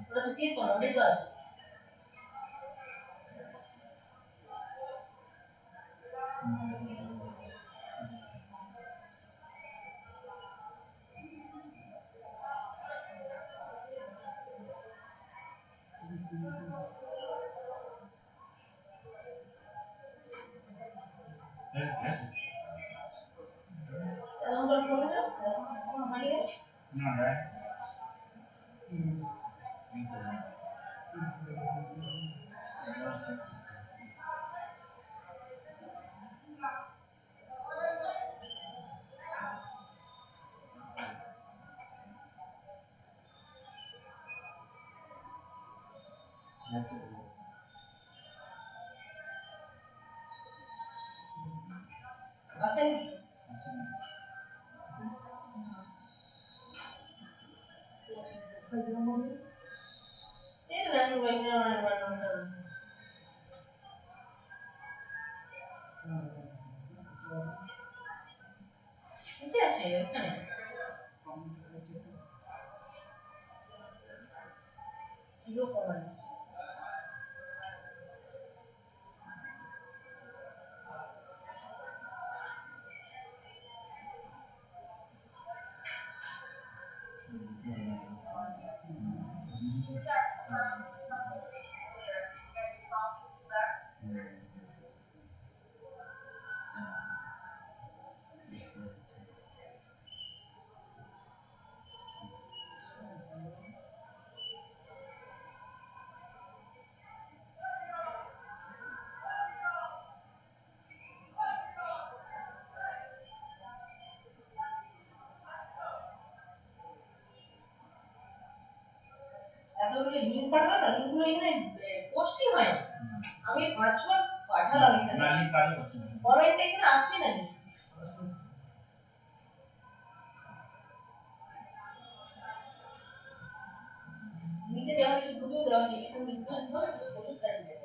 ওটা তো কি করো ওটাই তো আছে এখন তোর ফোন না এখন হানি গেল ना है আসেন এই রান্না বান্না ঠিক আছে এখানে ইলো কমান এতগুলো লিঙ্ক পাঠালাম না লিঙ্কগুলো এখানে পোস্টই হয় না আমি 5 বার পাঠালাম এখানে কমেন্ট এখানে আসছে না নিচে দেওয়া হয়েছে গ্রুপেও দেওয়া হয়েছে এখানে লিঙ্কগুলো দিতে হবে তো পরিষ্কার হয়ে যাবে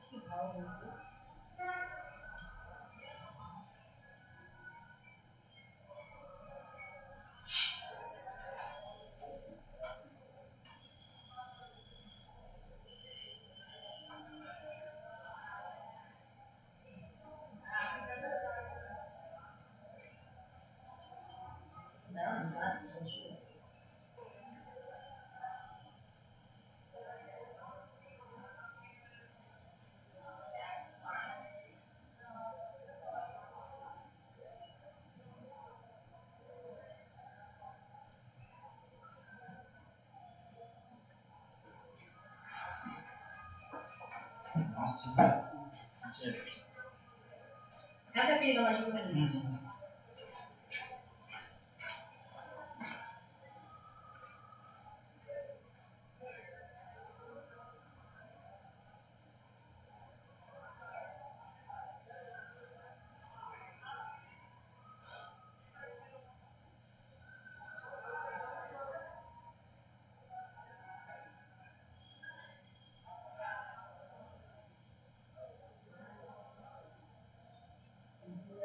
কি ভালো বলতো না না আচ্ছা ঠিক আছে আমি করে দিচ্ছি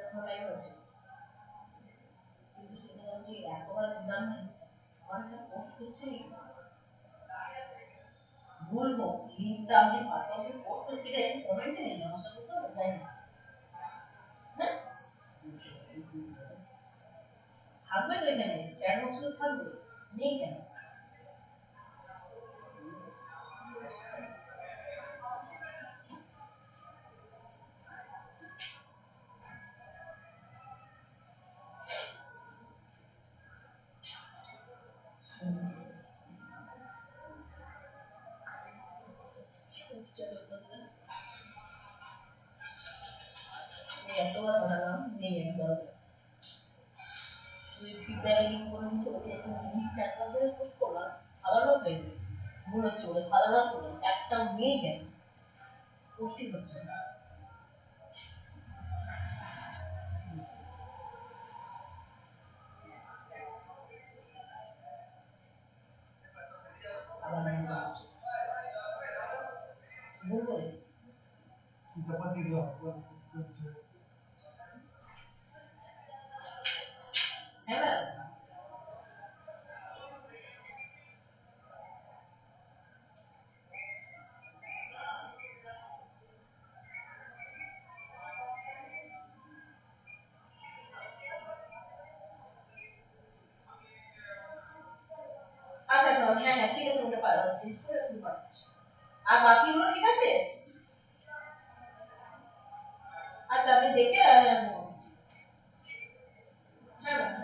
এখন লাইভ আছে কিন্তু সেটা যে এতবার দিলাম না আমার একটা পোস্ট করছে বলবো লিঙ্কটা আমি পাঠাবো পোস্ট করছি সেটা একটু কমেন্টে নেই আমার সাথে তো যাই না হ্যাঁ থাকবে তো এখানে চ্যাট বক্সে তো থাকবে নেই কেন এতবার পাঠালাম নেই একদম ওই ফিডব্যাক লিঙ্ক করে দিচ্ছে ওই এখানে লিঙ্ক একবার ধরে পোস্ট করলাম আবারও হয়ে যাবে ভুল হচ্ছে ওই সাধারণ করলাম একটাও নেই কেন পোস্টই হচ্ছে না আবার ভুল করে হ্যাঁ ম্যাম আচ্ছা আচ্ছা হ্যাঁ হ্যাঁ ঠিক আছে ওটা চেঞ্জ করে তুমি পাঠাচ্ছি আর বাকিগুলো ঠিক আছে আচ্ছা আমি দেখে হ্যাঁ ম্যাম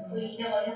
তো এইটা বলে